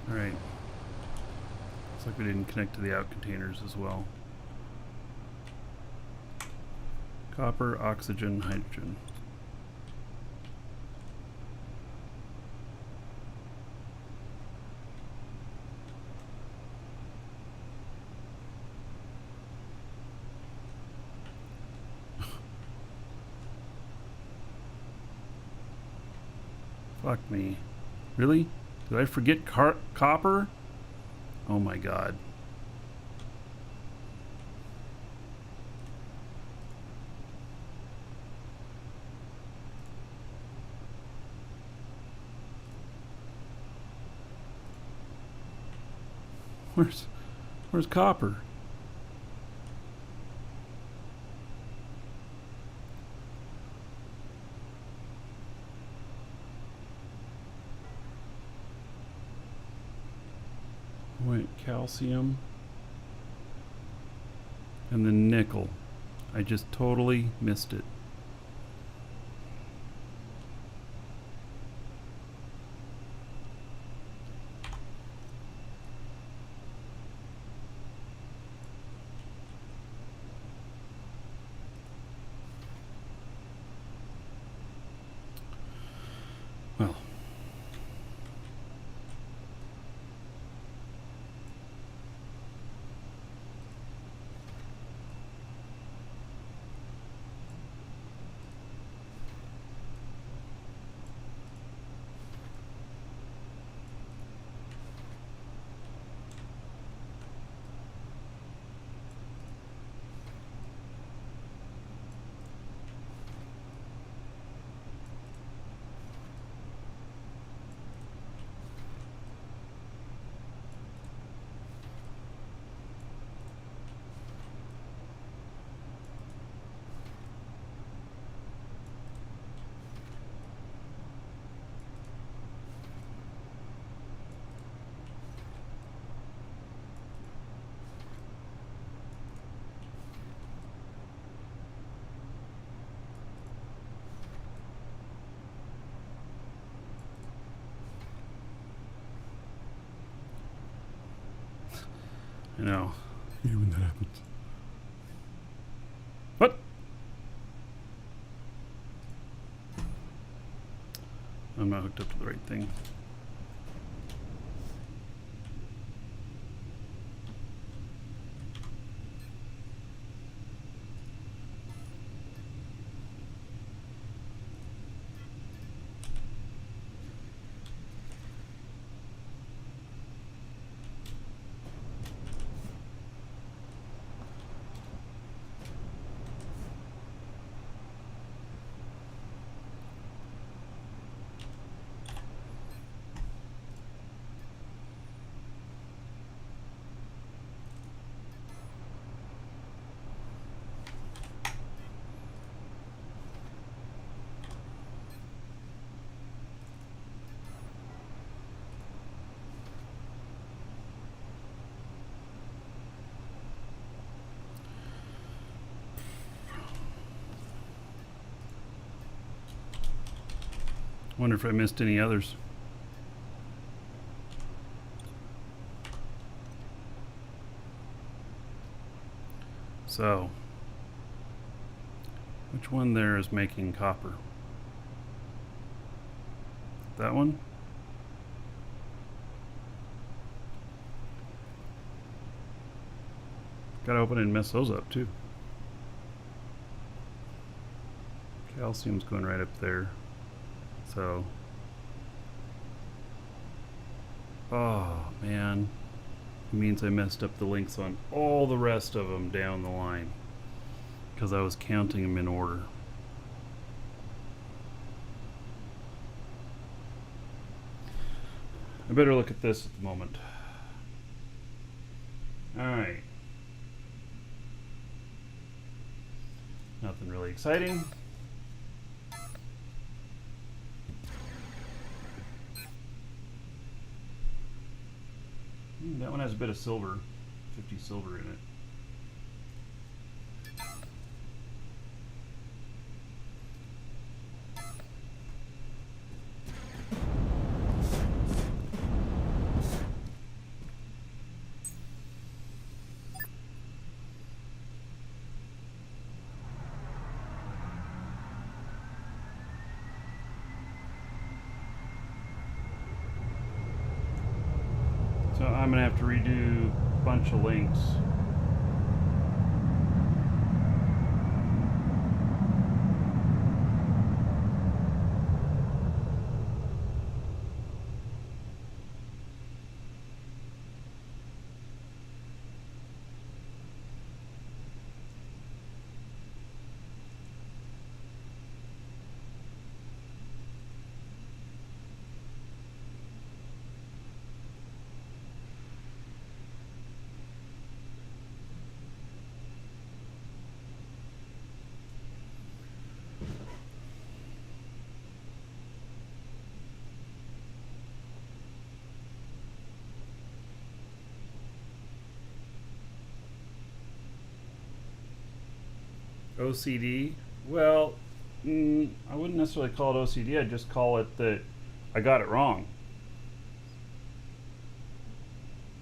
Alright. Looks like we didn't connect to the out containers as well. Copper, oxygen, hydrogen. Fuck me. Really? Did I forget copper? Oh my god. Where's copper? Wait, calcium. And then nickel. I just totally missed it. Well. I know. I hate when that happens. What? I'm not hooked up to the right thing. Wonder if I missed any others. So, which one there is making copper? That one? Gotta open it and mess those up too. Calcium's going right up there. So, oh man, it means I messed up the links on all the rest of them down the line because I was counting them in order. I better look at this at the moment. Alright. Nothing really exciting. That one has a bit of silver, 50 silver in it. So I'm gonna have to redo a bunch of links. OCD? Well, I wouldn't necessarily call it OCD. I'd just call it that I got it wrong.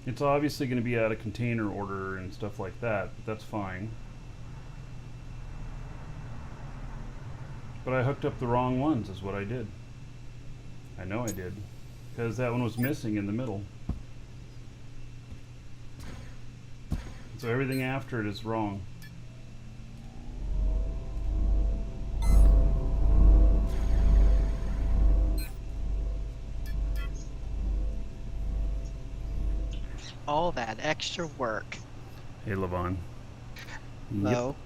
It's obviously going to be out of container order and stuff like that, but that's fine. But I hooked up the wrong ones is what I did. I know I did. Because that one was missing in the middle. So everything after it is wrong. All that extra work. Hey, Levon. No.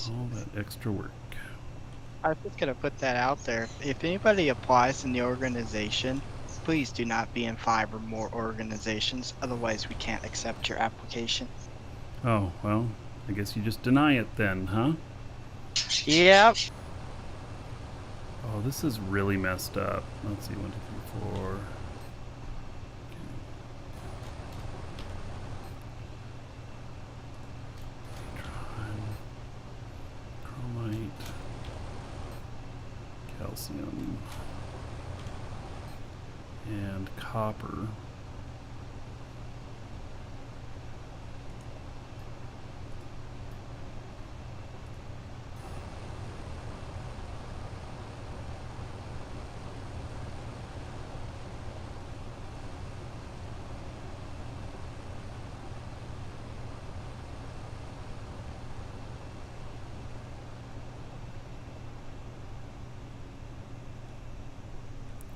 All that extra work. I was just gonna put that out there. If anybody applies in the organization, please do not be in 5 or more organizations. Otherwise, we can't accept your application. Oh, well, I guess you just deny it then, huh? Yep. Oh, this is really messed up. Let's see, 1, 2, 3, 4. Chromite, calcium, and copper.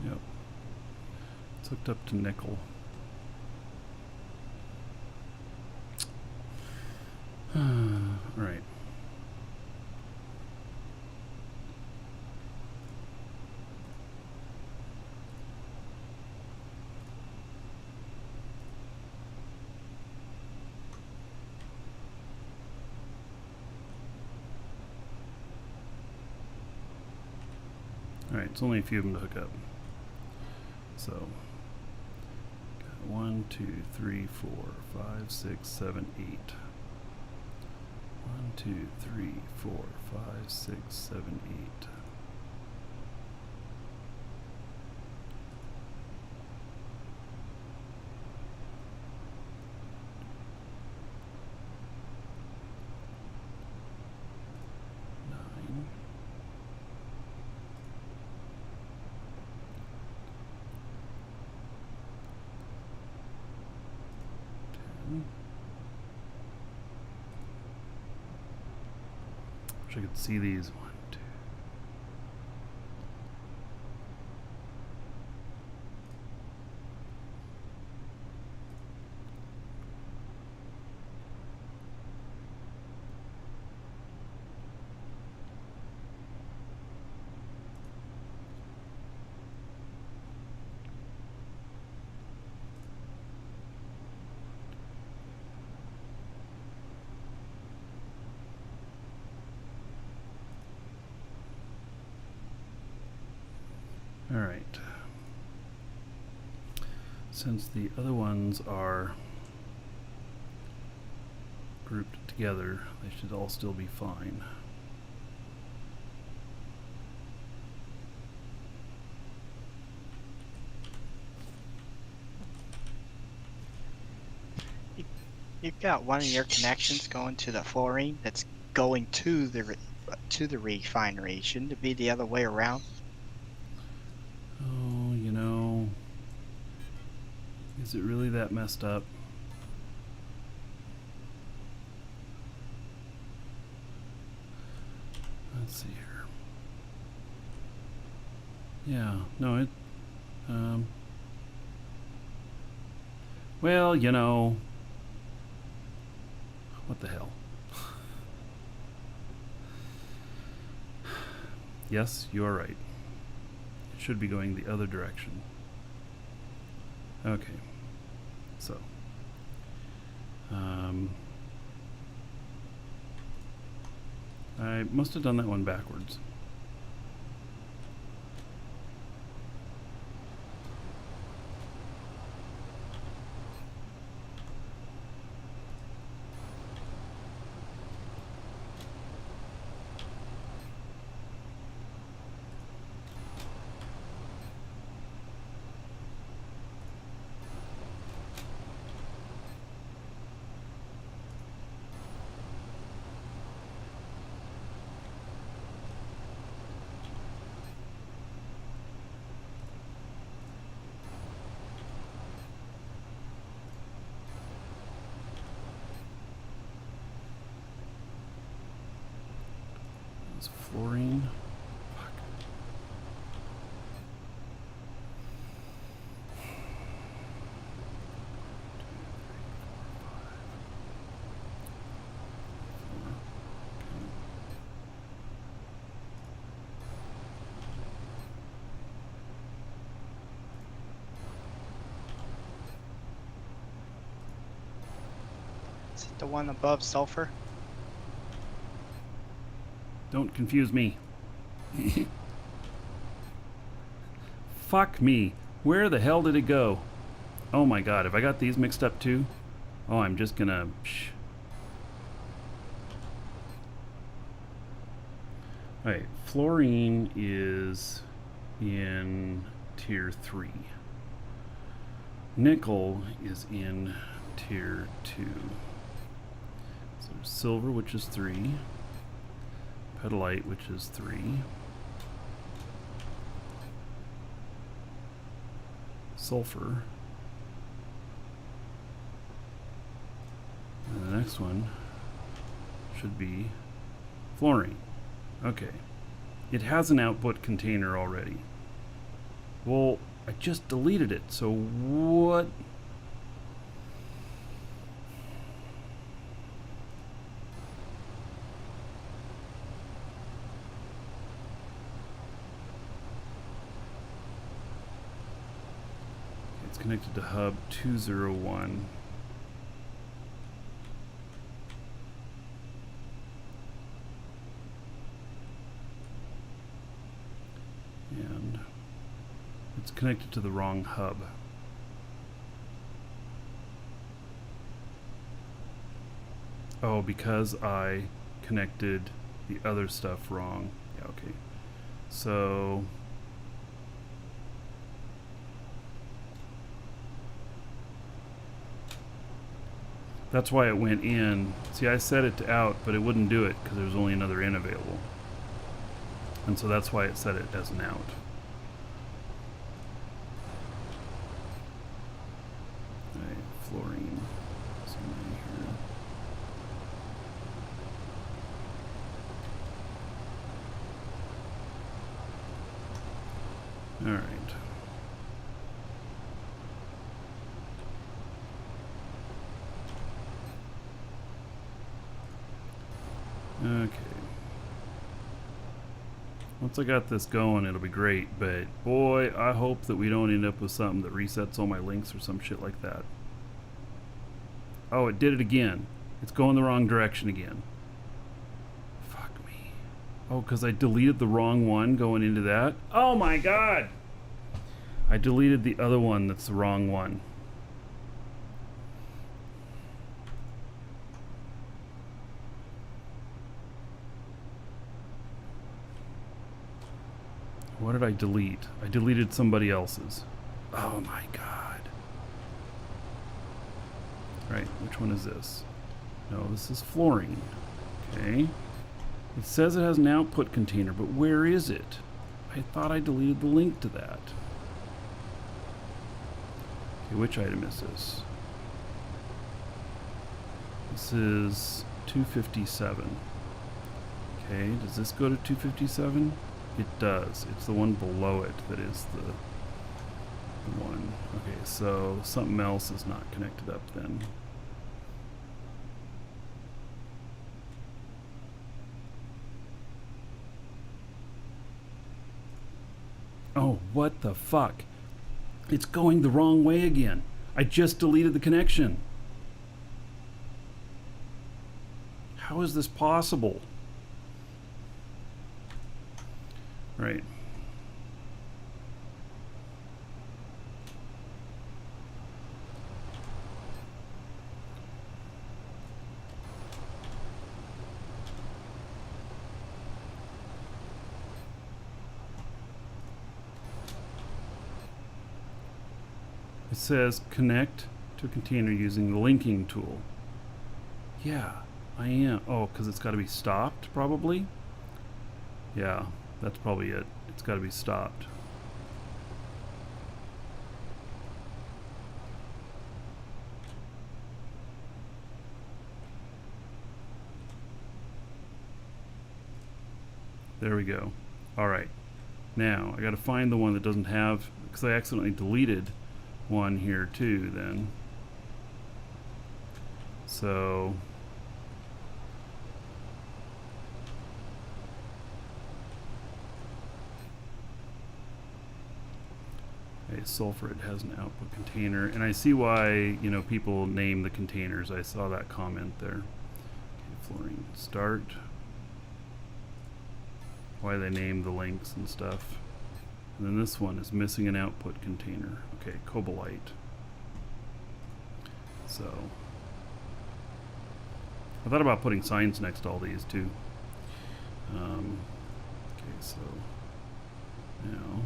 Yep. It's hooked up to nickel. Alright. Alright, it's only a few of them to hook up. So, got 1, 2, 3, 4, 5, 6, 7, 8. 1, 2, 3, 4, 5, 6, 7, 8. Wish I could see these. 1, 2. All right. since the other ones are grouped together, they should all still be fine. You've got one of your connections going to the fluorine that's going to the refinery. Shouldn't it be the other way around? Oh, you know, is it really that messed up? Let's see here. Yeah, no, it, well, you know, what the hell? Yes, you are right. It should be going the other direction. Okay. So. I must have done that one backwards. It's fluorine. Fuck. Is it the one above sulfur? Don't confuse me. Fuck me. Where the hell did it go? Oh my god, have I got these mixed up too? Oh, I'm just gonna... Alright, fluorine is in tier 3. Nickel is in tier 2. So there's silver, which is 3. Petalite, which is 3. Sulfur. And the next one should be fluorine. Okay. It has an output container already. Well, I just deleted it, so what? It's connected to hub 201. And it's connected to the wrong hub. Oh, because I connected the other stuff wrong. Yeah, okay. So that's why it went in. See, I set it to out, but it wouldn't do it because there was only another in available. And so that's why it set it as an out. Alright, fluorine. Somewhere here. Alright. Okay. Once I got this going, it'll be great, but boy, I hope that we don't end up with something that resets all my links or some shit like that. Oh, it did it again. It's going the wrong direction again. Fuck me. Oh, because I deleted the wrong one going into that? Oh my god! I deleted the other one that's the wrong one. What did I delete? I deleted somebody else's. Oh my god. Right, which one is this? No, this is flooring. Okay. It says it has an output container, but where is it? I thought I deleted the link to that. Okay, which item is this? This is 257. Okay, does this go to 257? It does. It's the one below it that is the one. Okay, so something else is not connected up then. Oh, what the fuck? It's going the wrong way again. I just deleted the connection. How is this possible? Right. It says connect to a container using the linking tool. Yeah, I am. Oh, because it's got to be stopped, probably? Yeah, that's probably it. It's got to be stopped. There we go. All right. Now, I got to find the one that doesn't have, because I accidentally deleted one here too then. So okay, sulfur, it has an output container, and I see why, you know, people name the containers. I saw that comment there. Okay, fluorine start. Why they name the links and stuff. And then this one is missing an output container. Okay, cobalite. So I thought about putting signs next to all these too. Okay, so now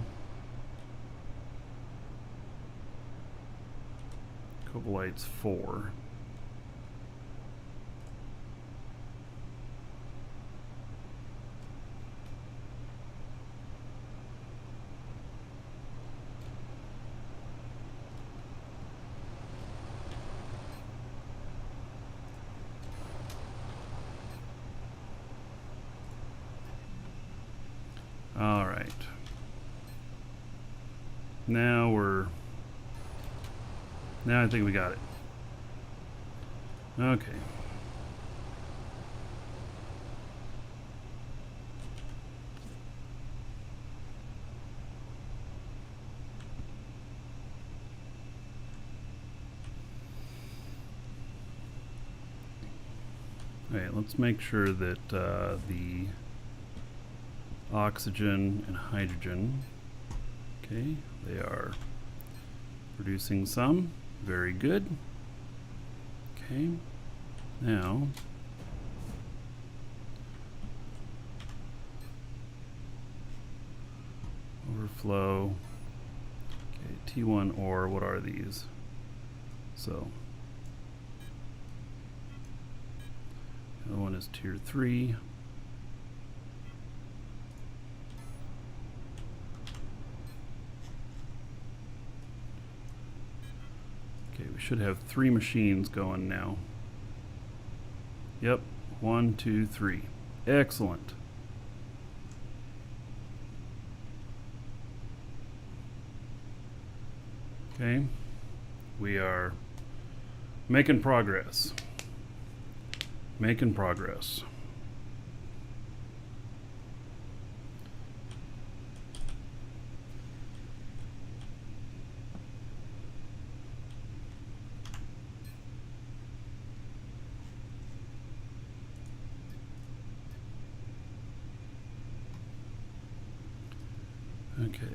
cobalite's 4. All right. Now I think we got it. Okay. All right, let's make sure that the oxygen and hydrogen, okay, they are producing some. Very good. Okay, now overflow. Okay, T1 ore, what are these? So the other one is tier 3. Okay, we should have 3 machines going now. Yep, 1, 2, 3. Excellent. Okay, we are making progress. Making progress. Okay.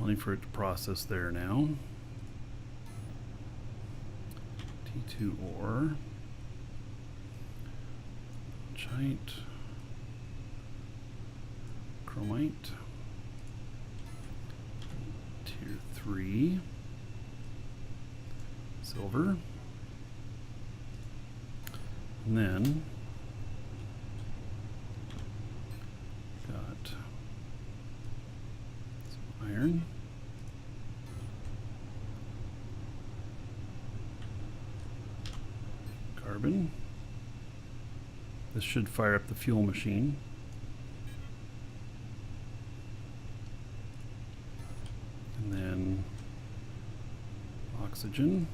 plenty for it to process there now. T2 ore. Chite. Chromite. Tier 3. Silver. And then got some iron. Carbon. This should fire up the fuel machine. And then oxygen.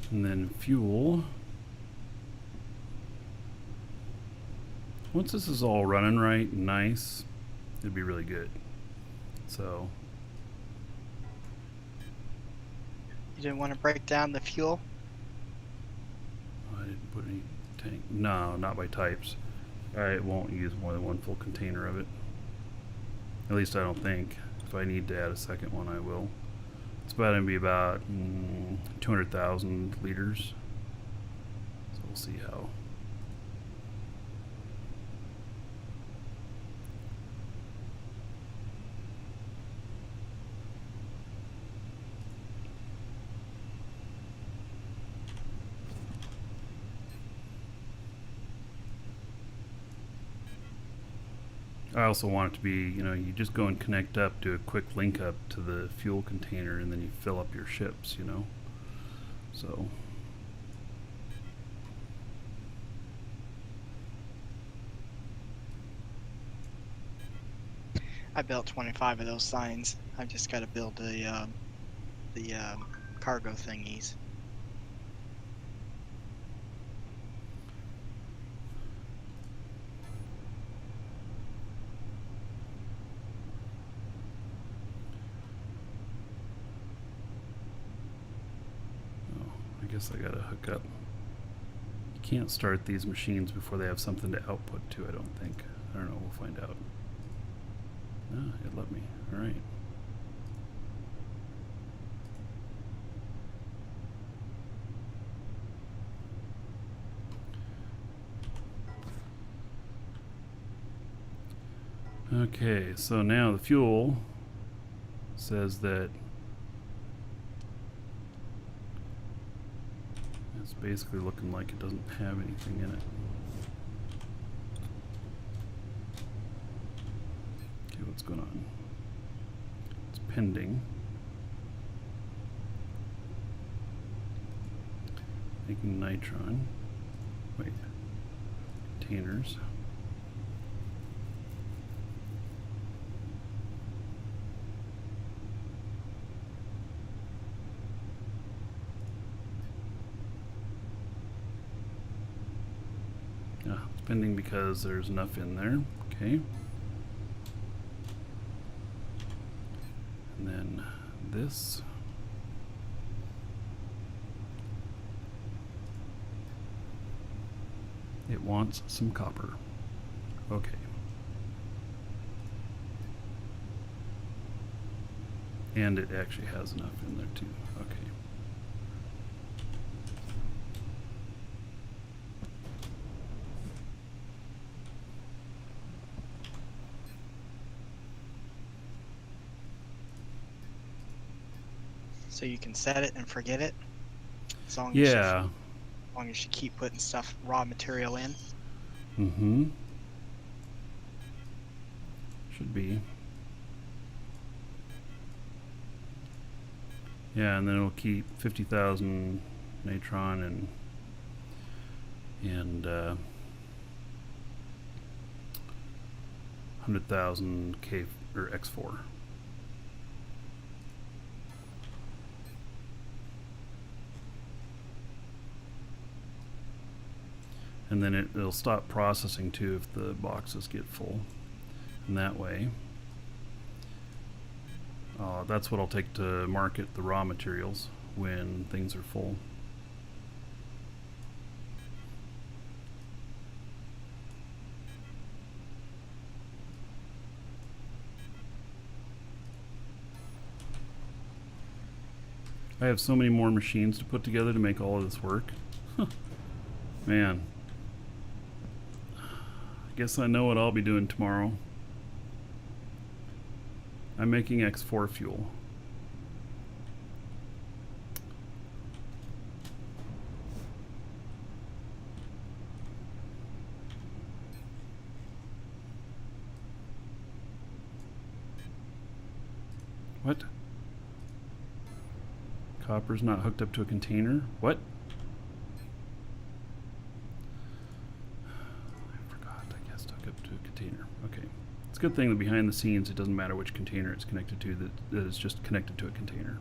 And then fuel. Once this is all running right and nice, it'd be really good. So You didn't want to break down the fuel? I didn't put any tank. No, not by types. I won't use more than one full container of it. At least I don't think. If I need to add a second one, I will. It's about going to be about 200,000 liters. So we'll see how. I also want it to be, you just go and connect up, do a quick link up to the fuel container, and then you fill up your ships, So. I built 25 of those signs. I've just got to build the cargo thingies. I guess I gotta hook up. You can't start these machines before they have something to output to, I don't think. I don't know, we'll find out. No, it let me. Alright. Okay, so now the fuel says that it's basically looking like it doesn't have anything in it. Okay, what's going on? It's pending. Making nitron. Wait. Containers. Pending because there's enough in there. Okay. And then this. It wants some copper. Okay. And it actually has enough in there too. Okay. So you can set it and forget it, as long Yeah. as you keep putting raw material in. Mm-hmm. Should be. Yeah, and then it'll keep 50,000 natron and 100,000 K or X4. And then it'll stop processing too if the boxes get full. And that way, that's what I'll take to market the raw materials when things are full. I have so many more machines to put together to make all of this work. Man. I guess I know what I'll be doing tomorrow. I'm making X4 fuel. What? Copper's not hooked up to a container? What? I forgot, I guess, to hook up to a container. Okay. It's a good thing that behind the scenes it doesn't matter which container it's connected to, that it's just connected to a container.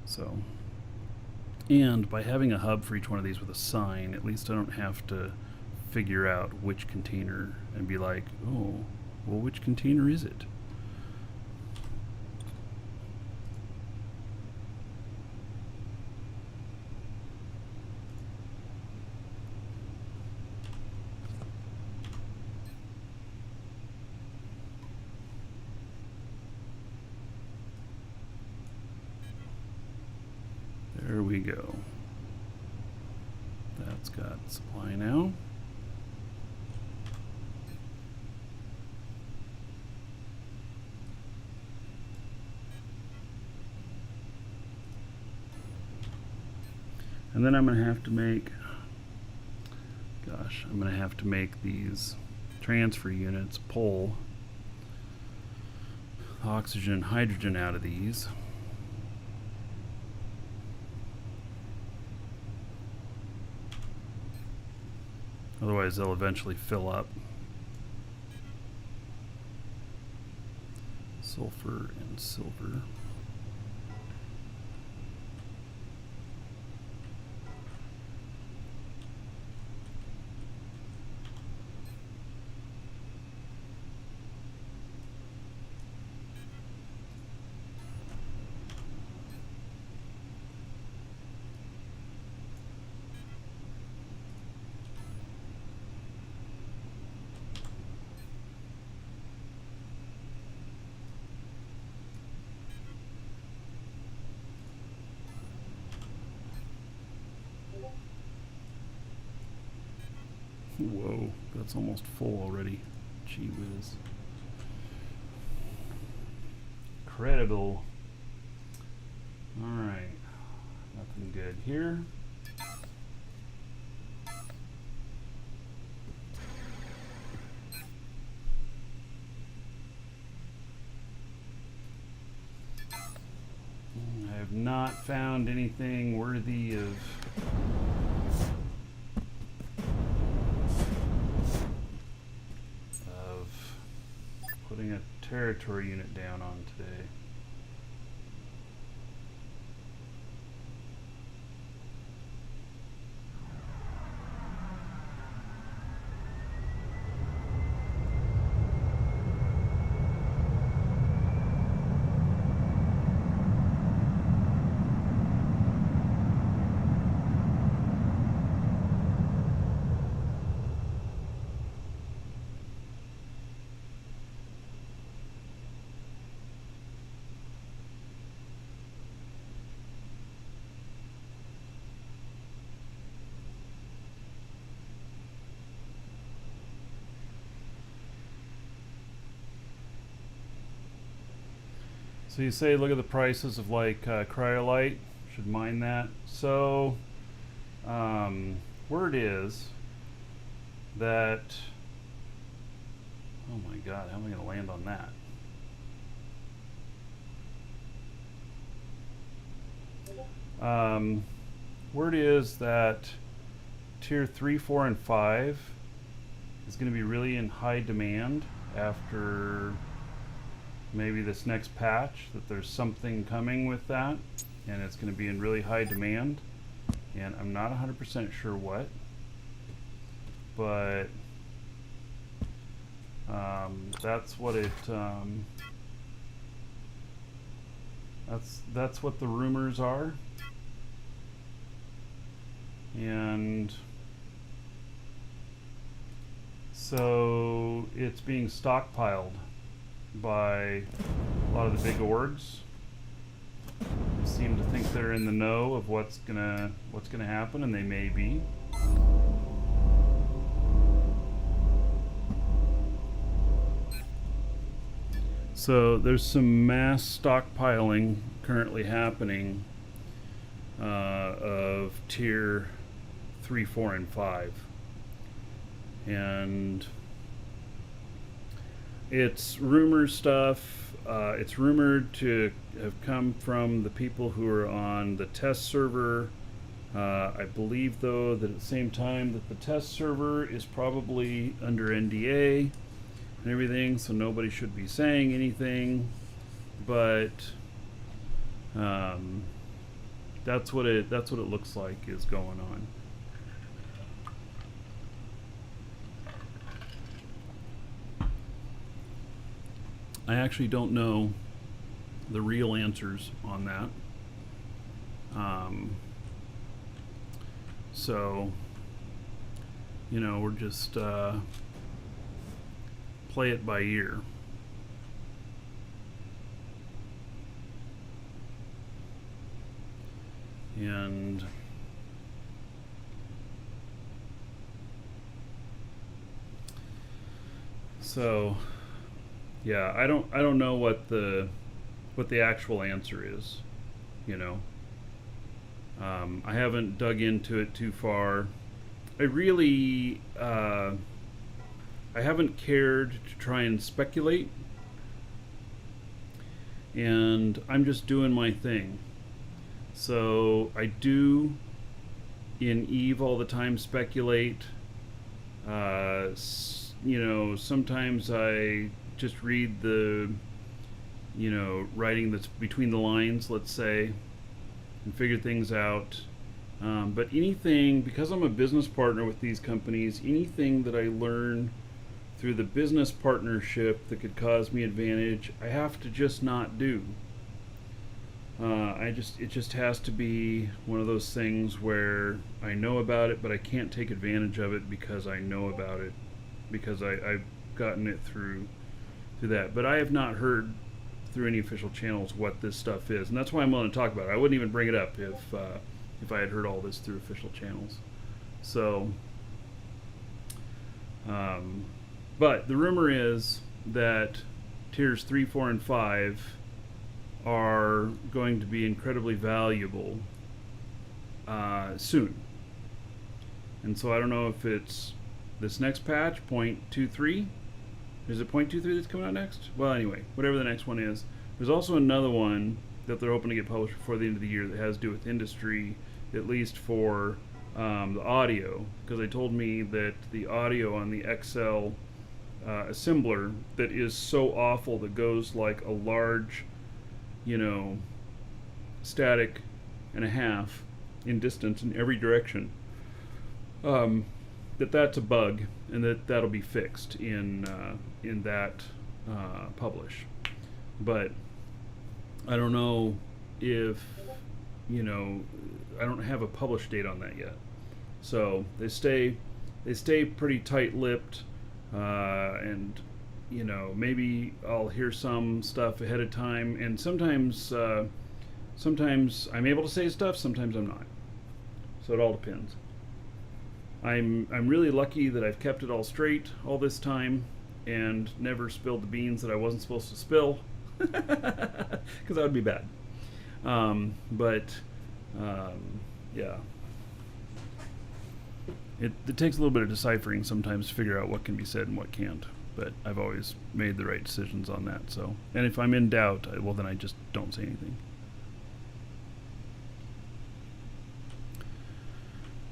So, and by having a hub for each one of these with a sign, at least I don't have to figure out which container and be like, oh, well, which container is it? There we go. That's got supply now. And then I'm going to have to make, gosh, I'm going to have to make these transfer units pull oxygen and hydrogen out of these. Otherwise, they'll eventually fill up. Sulfur and silver. Whoa, that's almost full already. Gee whiz. Incredible. Alright. Nothing good here. I have not found anything worthy of putting a territory unit down on today. So you say look at the prices of like cryolite, should mine that. So word is that, oh my god, how am I going to land on that? Word is that tier 3, 4, and 5 is going to be really in high demand after maybe this next patch, that there's something coming with that and it's going to be in really high demand, and I'm not 100% sure what, but that's what it that's what the rumors are. And so it's being stockpiled by a lot of the big orgs. They seem to think they're in the know of what's gonna happen, and they may be. So there's some mass stockpiling currently happening of tier 3, 4, and 5. And it's rumor stuff. It's rumored to have come from the people who are on the test server. I believe, though, that at the same time that the test server is probably under NDA and everything, so nobody should be saying anything. But that's what it looks like is going on. I actually don't know the real answers on that. So, you know, we're just play it by ear. And so, yeah, I don't know what the actual answer is, you know. I haven't dug into it too far. I really I haven't cared to try and speculate, and I'm just doing my thing. So I do in Eve all the time speculate. You know, sometimes I just read the, you know, writing that's between the lines, let's say, and figure things out. But anything, because I'm a business partner with these companies, anything that I learn through the business partnership that could cause me advantage, I have to just not do. It just has to be one of those things where I know about it, but I can't take advantage of it because I know about it, because I've gotten it through that. But I have not heard through any official channels what this stuff is, and that's why I'm willing to talk about it. I wouldn't even bring it up if I had heard all this through official channels. So, but the rumor is that tiers 3, 4, and 5 are going to be incredibly valuable soon. And so I don't know if it's this next patch, 0.23. Is it 0.23 that's coming out next? Well, anyway, whatever the next one is. There's also another one that they're hoping to get published before the end of the year that has to do with industry, at least for the audio, because they told me that the audio on the XL assembler that is so awful, that goes like a large, you know, static and a half in distance in every direction, that's a bug, and that'll be fixed in that publish. But I don't know if, you know, I don't have a publish date on that yet. So they stay pretty tight-lipped, and you know, maybe I'll hear some stuff ahead of time, and sometimes I'm able to say stuff, sometimes I'm not. So it all depends. I'm really lucky that I've kept it all straight all this time and never spilled the beans that I wasn't supposed to spill, because that would be bad. Yeah. It takes a little bit of deciphering sometimes to figure out what can be said and what can't. But I've always made the right decisions on that. So, and if I'm in doubt, well, then I just don't say anything.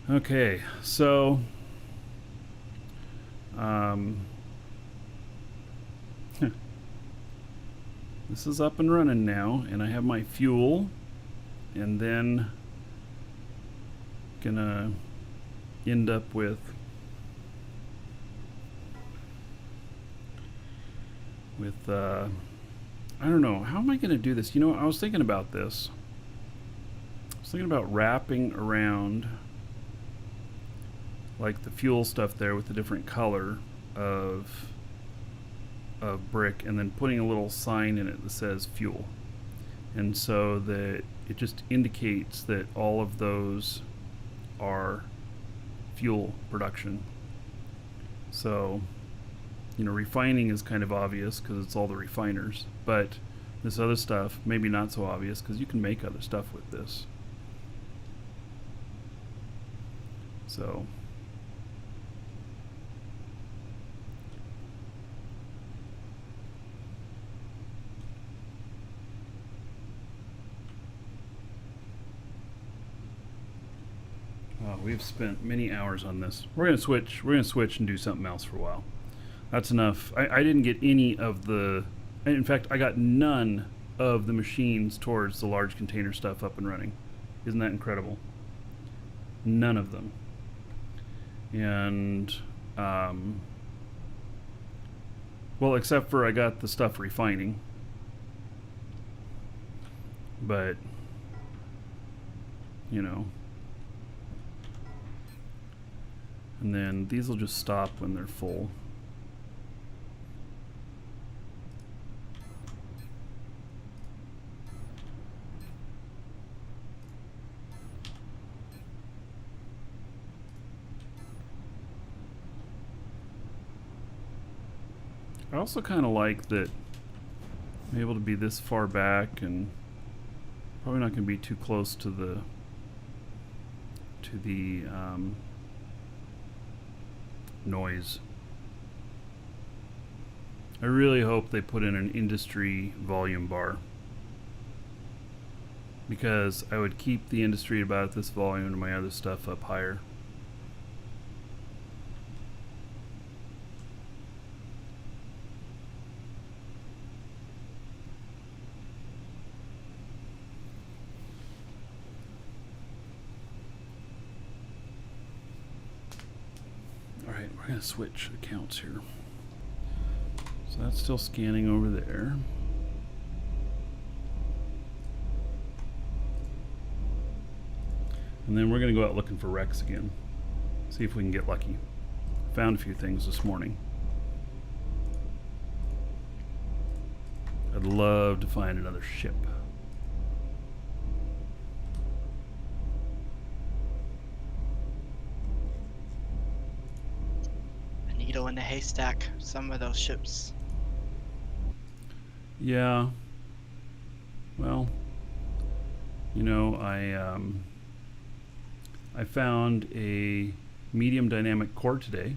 Okay, so this is up and running now, and I have my fuel, and then gonna end up with I don't know, how am I gonna do this? You know, I was thinking about this. I was thinking about wrapping around like the fuel stuff there with the different color of brick, and then putting a little sign in it that says fuel. And so that it just indicates that all of those are fuel production. So, you know, refining is kind of obvious because it's all the refiners, but this other stuff, maybe not so obvious because you can make other stuff with this. So, we've spent many hours on this. We're gonna switch and do something else for a while. That's enough. I didn't get any of the, in fact, I got none of the machines towards the large container stuff up and running. Isn't that incredible? None of them. And, well, except for I got the stuff refining. But, you know. And then these will just stop when they're full. I also kind of like that I'm able to be this far back and probably not going to be too close to the noise. I really hope they put in an industry volume bar, because I would keep the industry about this volume and my other stuff up higher. Alright, we're going to switch accounts here. So that's still scanning over there. And then we're going to go out looking for wrecks again. See if we can get lucky. Found a few things this morning. I'd love to find another ship. A needle in a haystack. Some of those ships. Yeah. Well, you know, I found a medium dynamic core today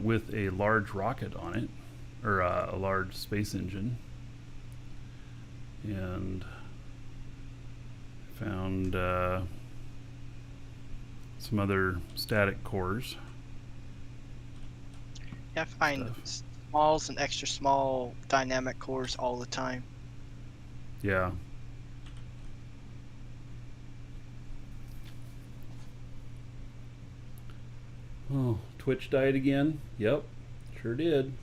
with a large rocket on it, or a large space engine, and found some other static cores. Yeah, I find smalls and extra small dynamic cores all the time. Yeah. Oh, Twitch died again? Yep, sure did.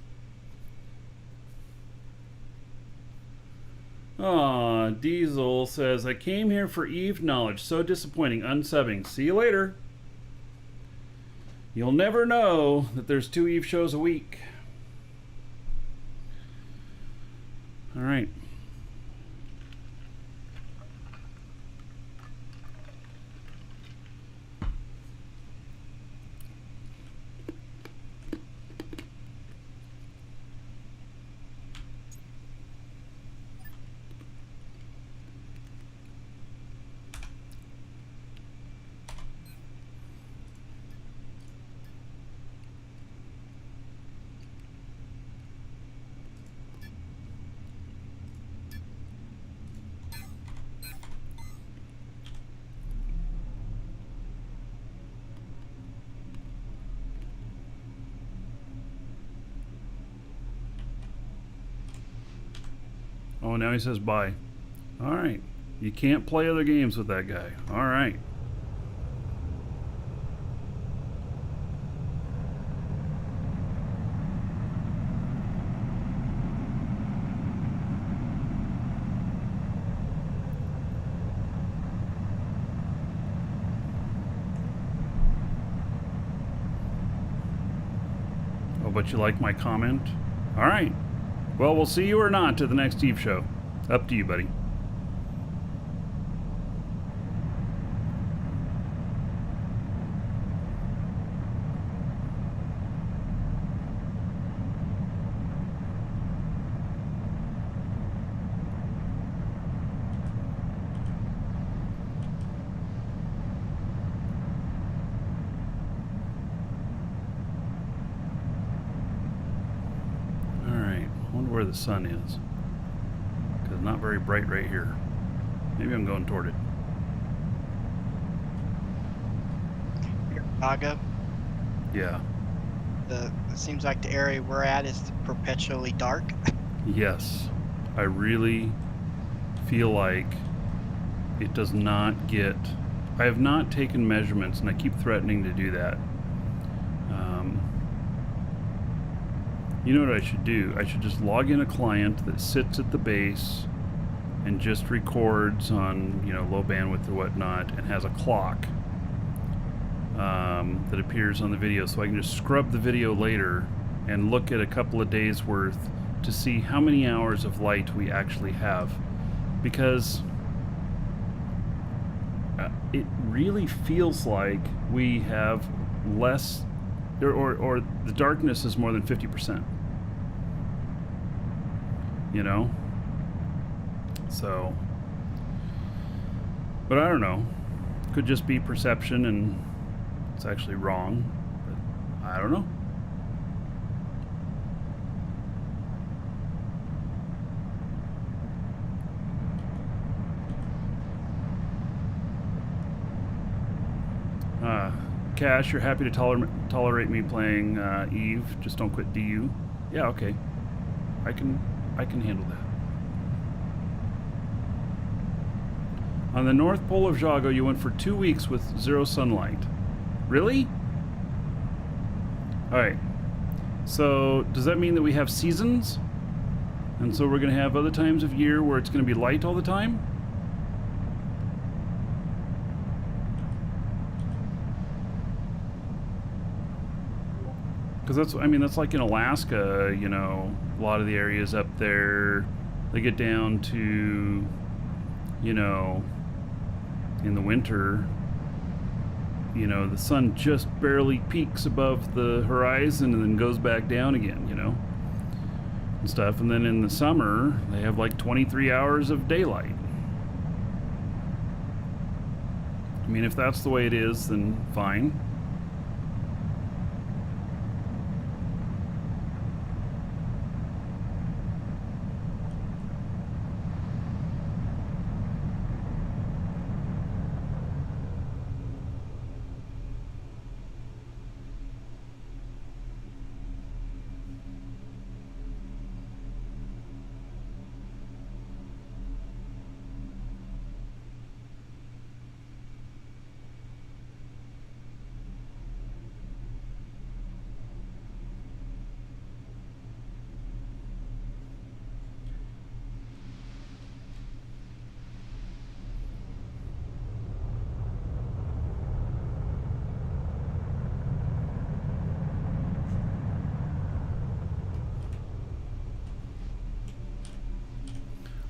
Aw, Diesel says, I came here for Eve knowledge. So disappointing. Unsubbing. See you later. You'll never know that there's 2 Eve shows a week. Alright. Oh, now he says bye. Alright. You can't play other games with that guy. Alright. Oh, but you like my comment? All right. Well, we'll see you or not at the next Eve show. Up to you, buddy. Where the sun is, because it's not very bright right here. Maybe I'm going toward it. Chicago. Yeah. It seems like the area we're at is perpetually dark. Yes. I really feel like it does not get... I have not taken measurements, and I keep threatening to do that. You know what I should do? I should just log in a client that sits at the base and just records on, you know, low bandwidth or whatnot, and has a clock that appears on the video, so I can just scrub the video later and look at a couple of days worth to see how many hours of light we actually have, because it really feels like we have less, or the darkness is more than 50%. You know? So, but I don't know. Could just be perception and it's actually wrong. But I don't know. Cash, you're happy to tolerate me playing Eve. Just don't quit DU. Yeah, okay. I can handle that. On the North Pole of Jago, you went for 2 weeks with 0 sunlight. Really? Alright. So, does that mean that we have seasons? And so we're going to have other times of year where it's going to be light all the time? Because that's, I mean, that's like in Alaska, you know, a lot of the areas up there, they get down to, you know, in the winter, you know, the sun just barely peaks above the horizon and then goes back down again, you know, and stuff. And then in the summer, they have like 23 hours of daylight. I mean, if that's the way it is, then fine.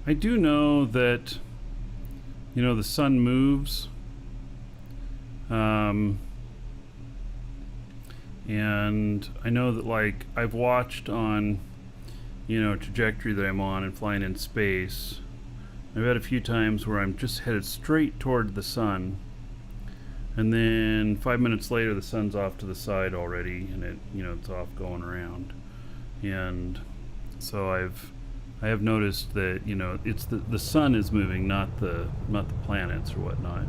I do know that, you know, the sun moves, and I know that, like, I've watched on, you know, trajectory that I'm on and flying in space, I've had a few times where I'm just headed straight toward the sun, and then 5 minutes later the sun's off to the side already, and it, you know, it's off going around. And so I have noticed that, you know, it's the sun is moving, not the planets or whatnot.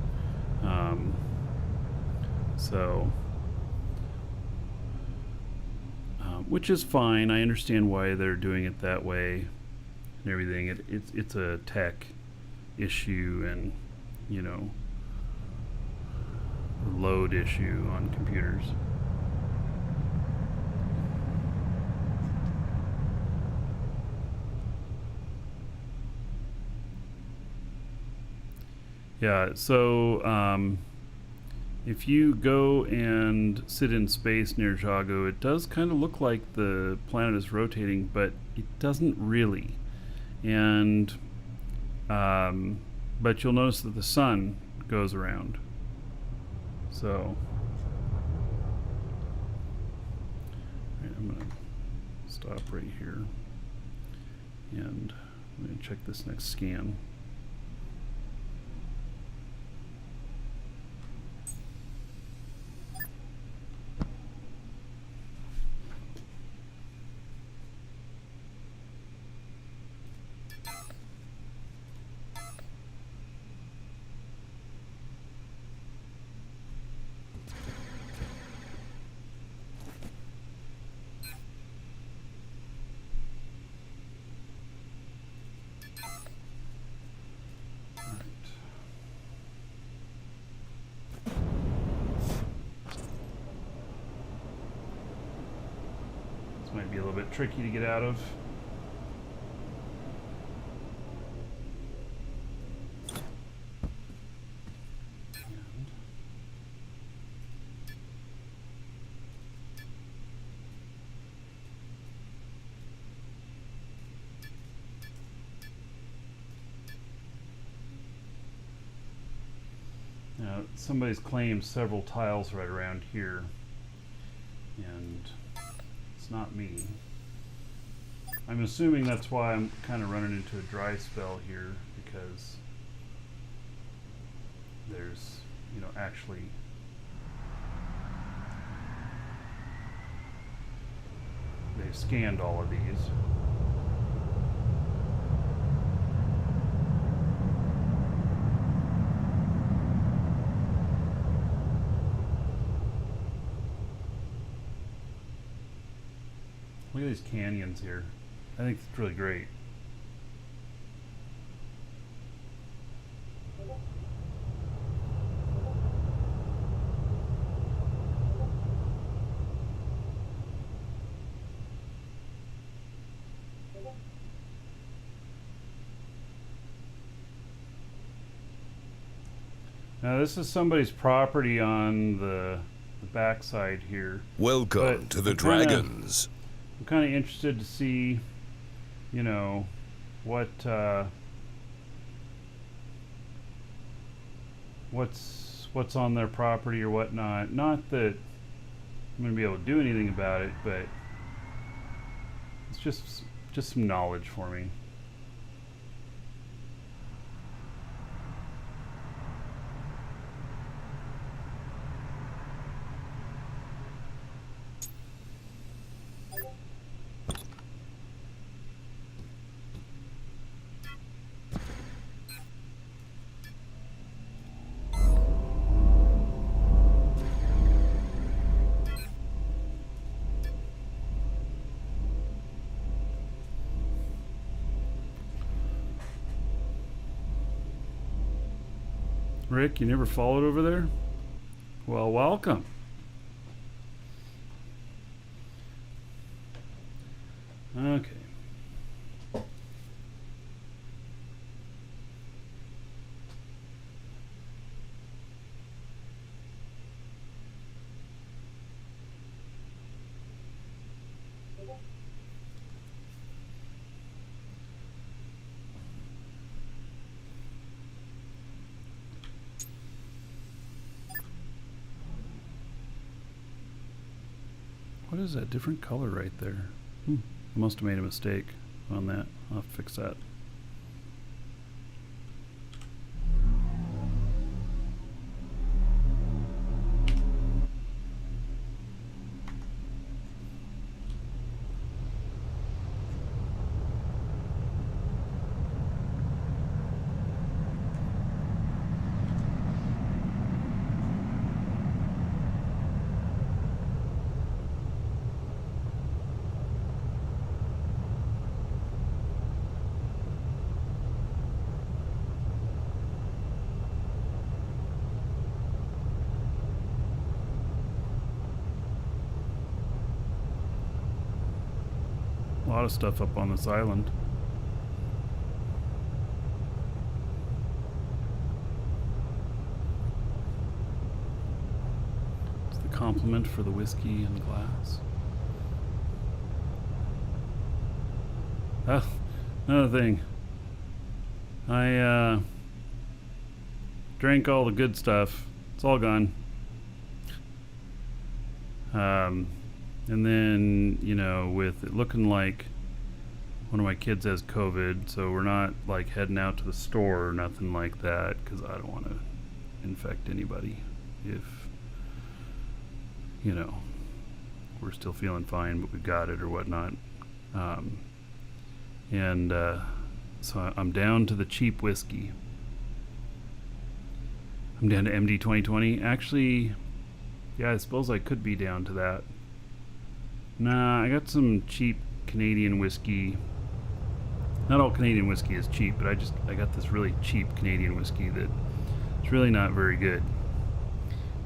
Which is fine. I understand why they're doing it that way and everything. It's a tech issue and, you know, load issue on computers. Yeah, so if you go and sit in space near Jago, it does kind of look like the planet is rotating, but it doesn't really. And but you'll notice that the sun goes around. So right, I'm gonna stop right here, and I'm gonna check this next scan. This might be a little bit tricky to get out of. Now, somebody's claimed several tiles right around here, and it's not me. I'm assuming that's why I'm kind of running into a dry spell here, because there's, you know, actually they've scanned all of these. Look at these canyons here. I think it's really great. Now this is somebody's property on the backside here. Welcome But to the I'm kinda- Dragons. I'm kind of interested to see, you know, what's on their property or whatnot. Not that I'm going to be able to do anything about it, but it's just some knowledge for me. Rick, you never followed over there? Well, welcome. Okay. What is that different color right there? I must have made a mistake on that. I'll have to fix that. A lot of stuff up on this island. compliment for the whiskey and glass. Oh, another thing. I drank all the good stuff. It's all gone. And then, you know, with it looking like one of my kids has COVID, so we're not like heading out to the store or nothing like that, because I don't want to infect anybody if, you know, we're still feeling fine but we've got it or whatnot. So I'm down to the cheap whiskey. I'm down to MD 2020. Actually, yeah, I suppose I could be down to that. Nah, I got some cheap Canadian whiskey. Not all Canadian whiskey is cheap, but I got this really cheap Canadian whiskey that it's really not very good.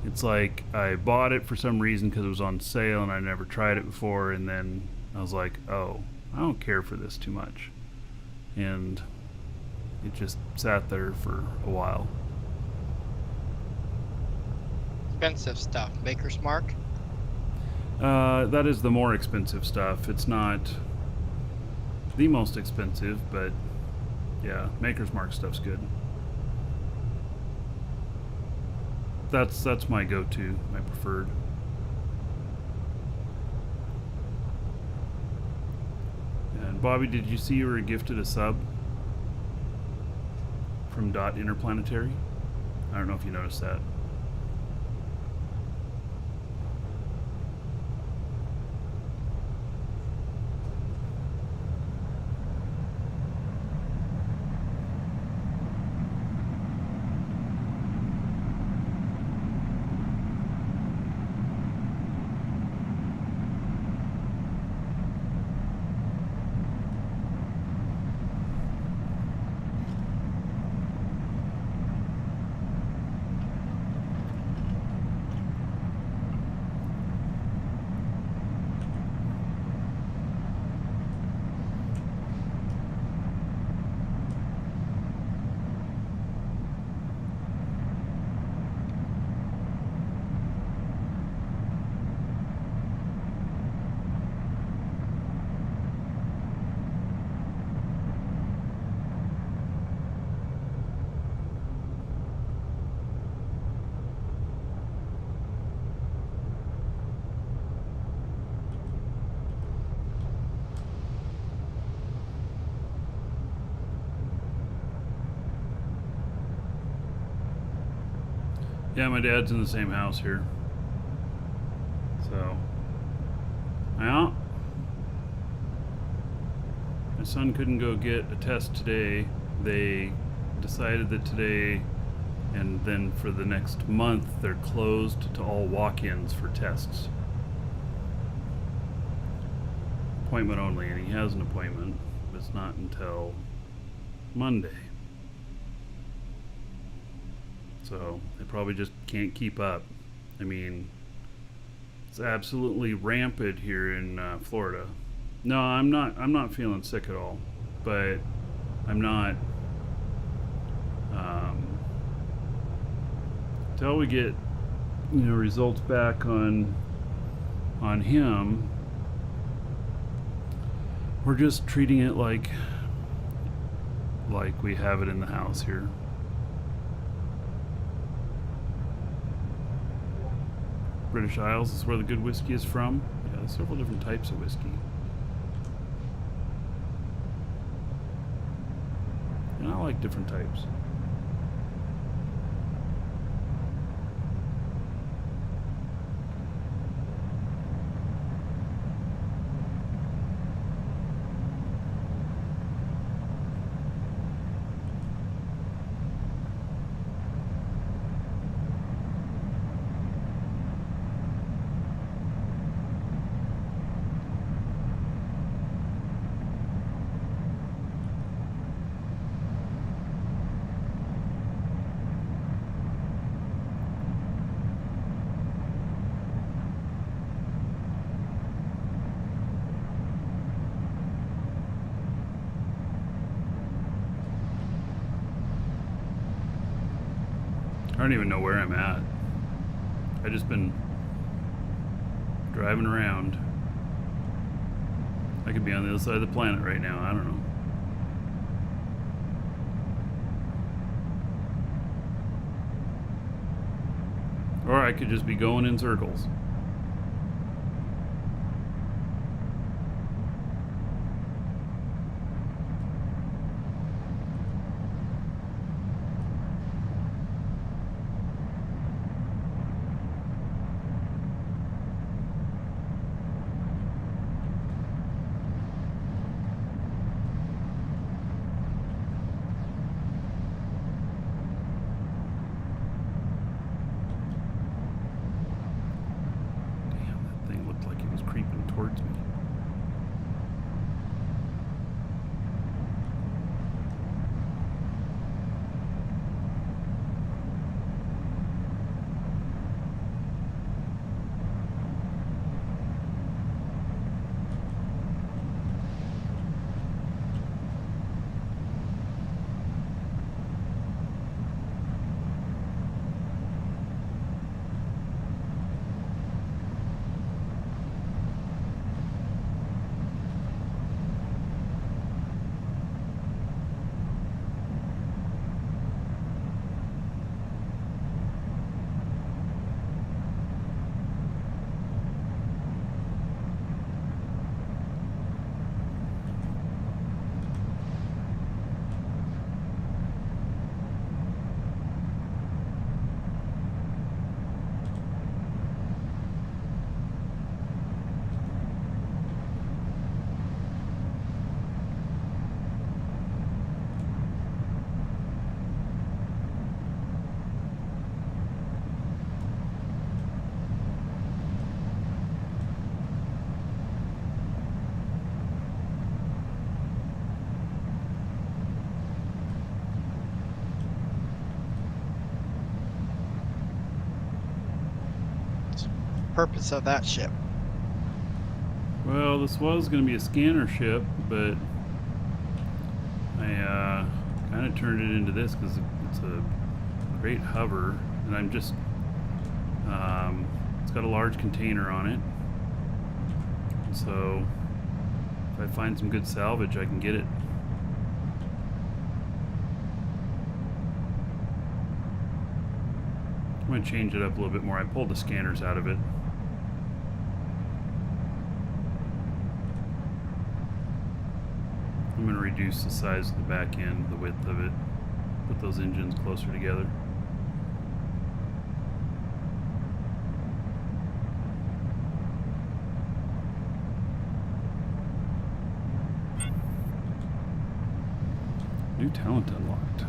It's like I bought it for some reason because it was on sale and I never tried it before, and then I was like, oh, I don't care for this too much. And it just sat there for a while. Expensive stuff. Maker's Mark. That is the more expensive stuff. It's not the most expensive, but yeah, Maker's Mark stuff's good. That's my go-to, my preferred. And Bobby, did you see you were gifted a sub from Dot Interplanetary? I don't know if you noticed that. Yeah, my dad's in the same house here. So, yeah. My son couldn't go get a test today. They decided that today and then for the next month they're closed to all walk-ins for tests. Appointment only, and he has an appointment, but it's not until Monday. So they probably just can't keep up. I mean, it's absolutely rampant here in Florida. No, I'm not feeling sick at all, but I'm not. Till we get, results back on him, we're just treating it like we have it in the house here. British Isles is where the good whiskey is from. Yeah, there's several different types of whiskey. And I like different types. I don't even know where I'm at. I just been driving around. I could be on the other side of the planet right now. I don't know. Or I could just be going in circles. Towards me. Purpose of that ship. Well, this was going to be a scanner ship, but I kind of turned it into this because it's a great hover, and I'm just it's got a large container on it, so if I find some good salvage, I can get it. I'm going to change it up a little bit more. I pulled the scanners out of it. I'm going to reduce the size of the back end, the width of it, put those engines closer together. New talent unlocked.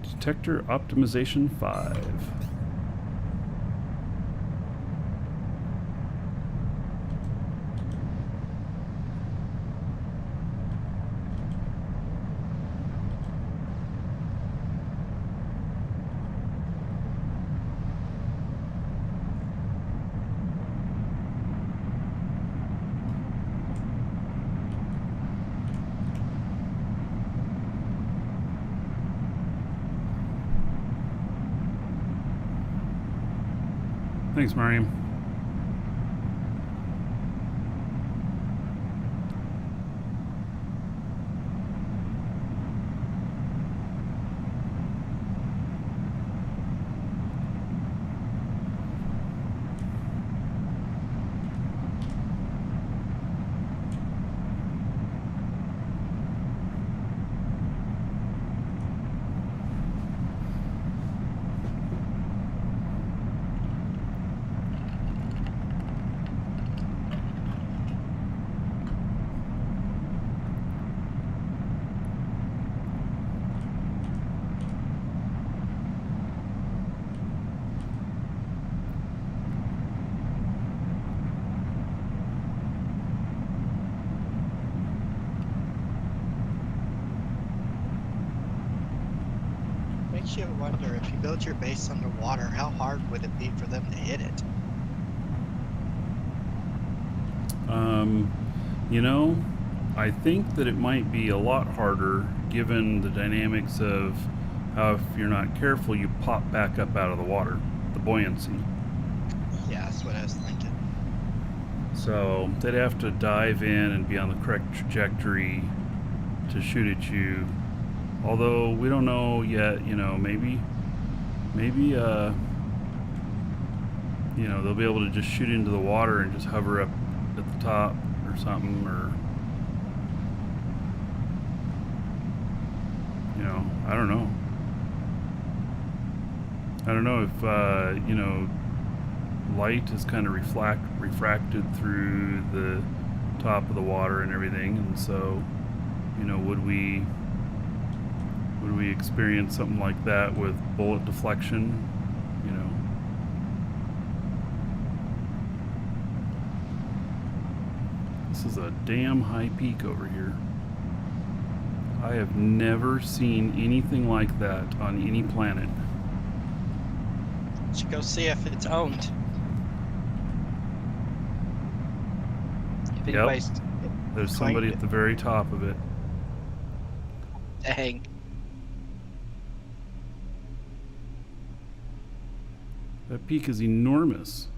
Detector Optimization 5. Thanks, Mariam. Makes you wonder, if you build your base underwater, how hard would it be for them to hit it? You know, I think that it might be a lot harder given the dynamics of how if you're not careful, you pop back up out of the water, the buoyancy. Yeah, that's what I was thinking. So they'd have to dive in and be on the correct trajectory to shoot at you. Although we don't know yet, you know, maybe, you know, they'll be able to just shoot into the water and just hover up at the top or something, or, you know, I don't know. I don't know if, you know, light is kind of refracted through the top of the water and everything, and so, you know, would we experience something like that with bullet deflection, you know? This is a damn high peak over here. I have never seen anything like that on any planet. Should go see if it's owned. If Yep. anybody's There's somebody at the very top of it. Dang. That peak is enormous.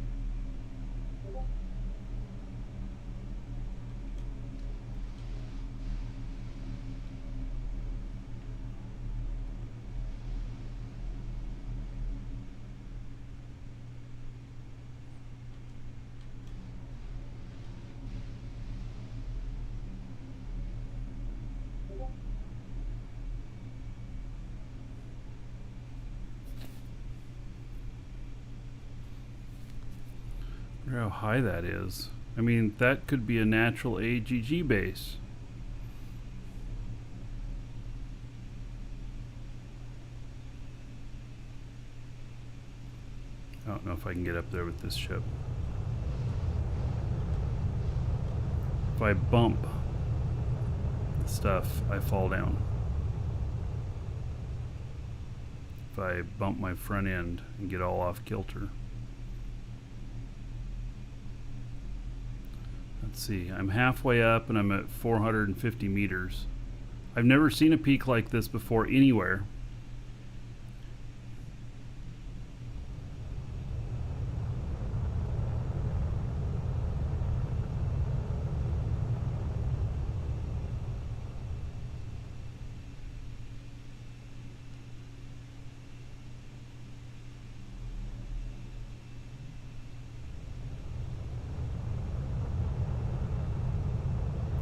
I wonder how high that is. I mean, that could be a natural AGG base. I don't know if I can get up there with this ship. If I bump the stuff, I fall down. If I bump my front end and get all off kilter. Let's see, I'm halfway up and I'm at 450 meters. I've never seen a peak like this before anywhere.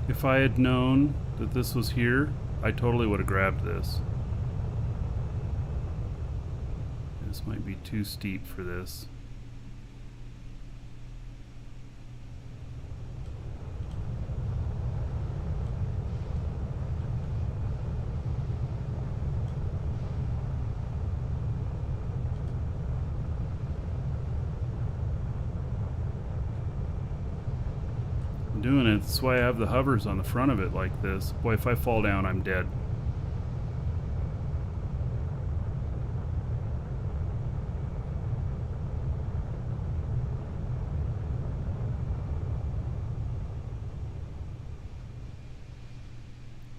If I had known that this was here, I totally would have grabbed this. This might be too steep for this. Doing it. That's why I have the hovers on the front of it like this. Boy, if I fall down, I'm dead.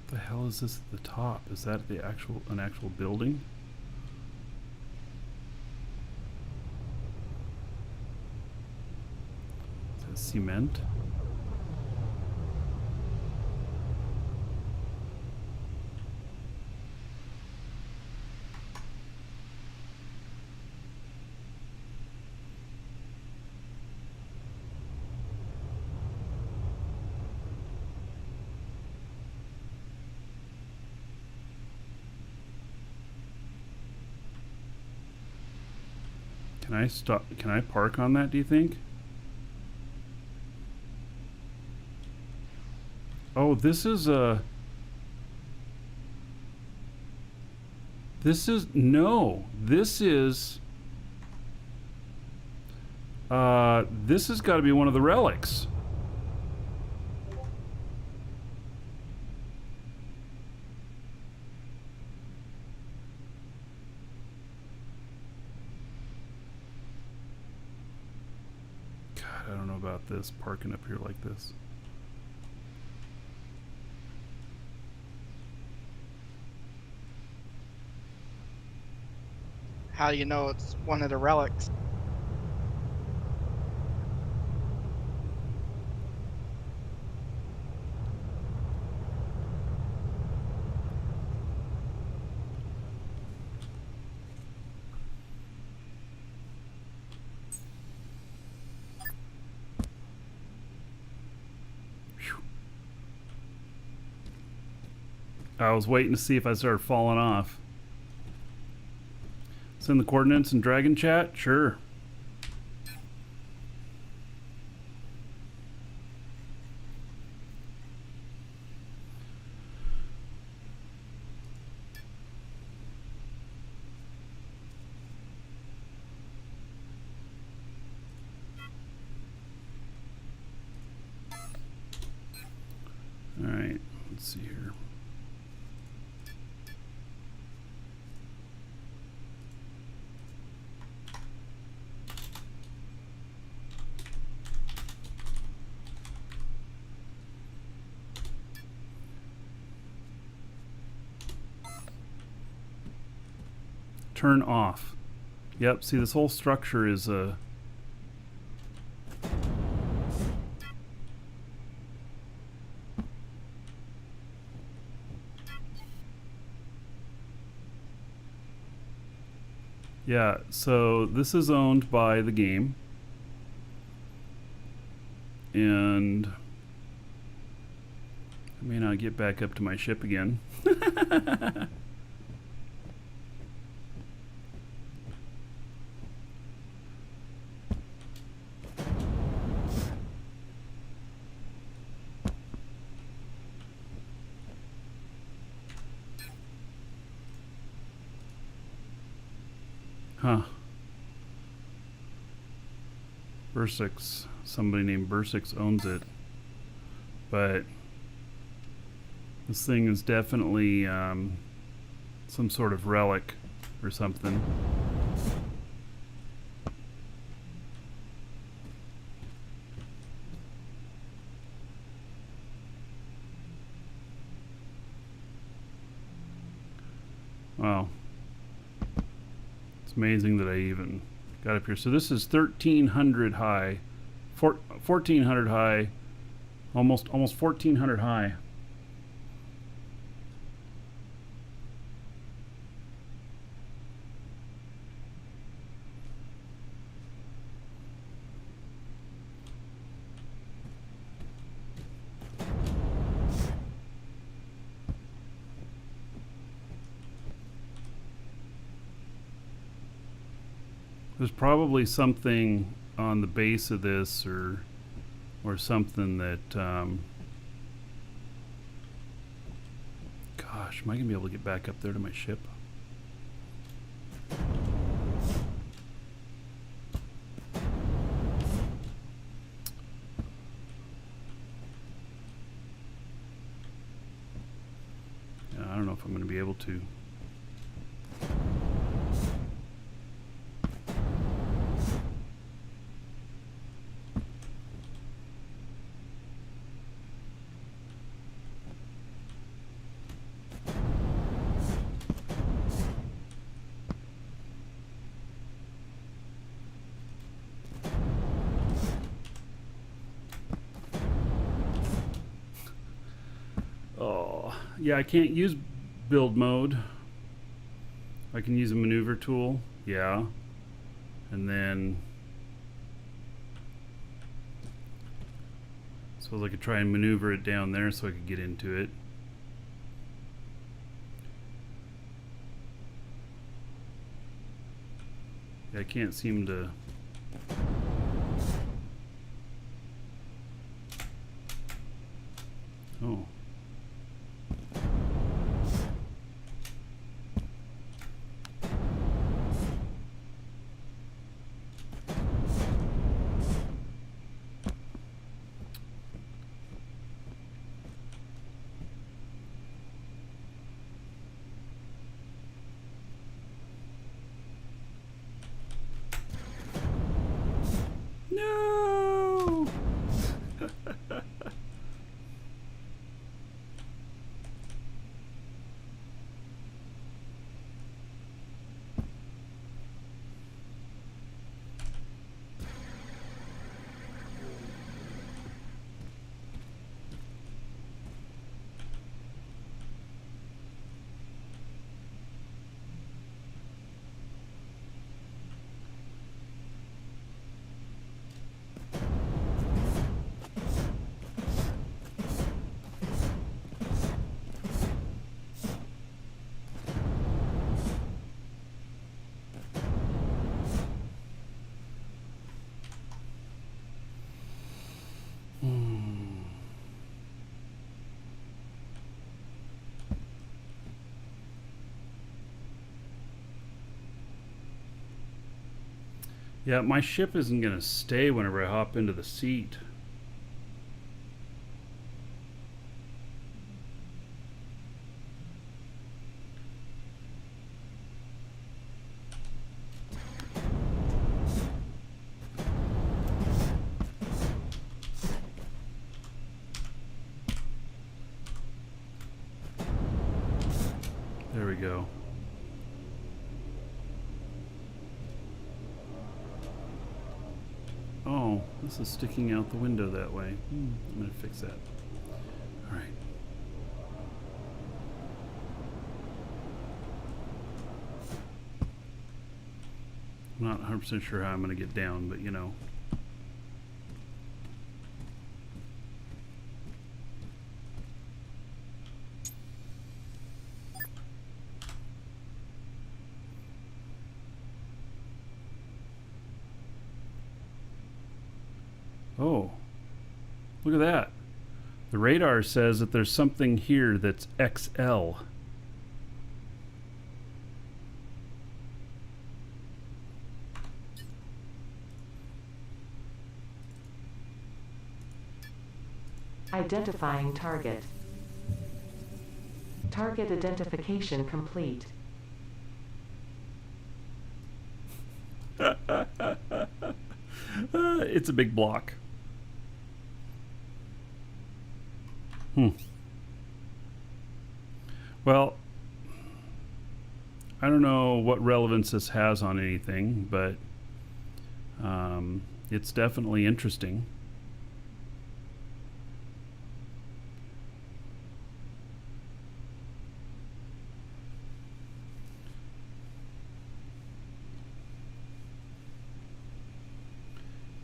What the hell is this at the top? Is that an actual building? Is that cement? Can I stop? Can I park on that, do you think? Oh, this is a... This is... No. This is... This has got to be one of the relics. about this parking up here like this. How do you know it's one of the relics? I was waiting to see if I started falling off. Send the coordinates in Dragon Chat? Sure. All right, let's see here. Turn off. Yep, see this whole structure is yeah, so this is owned by the game. And I may not get back up to my ship again. Huh. Bursix. Somebody named Bursix owns it. But this thing is definitely some sort of relic or something. Wow. Amazing that I even got up here. So this is 1,300 high, 1,400 high, almost 1,400 high. There's probably something on the base of this or something that gosh, am I gonna be able to get back up there to my ship? Yeah, I don't know if I'm gonna be able to. Yeah, I can't use build mode. I can use a maneuver tool. Yeah. And then suppose I could try and maneuver it down there so I could get into it. Yeah, I can't seem to. Oh. No! Yeah, my ship isn't going to stay whenever I hop into the seat. There we go. Oh, this is sticking out the window that way. I'm going to fix that. All right. I'm not 100% sure how I'm going to get down, but you know. Oh, look at that. The radar says that there's something here that's XL. Identifying target. Target identification complete. It's a big block. Well, I don't know what relevance this has on anything, but it's definitely interesting.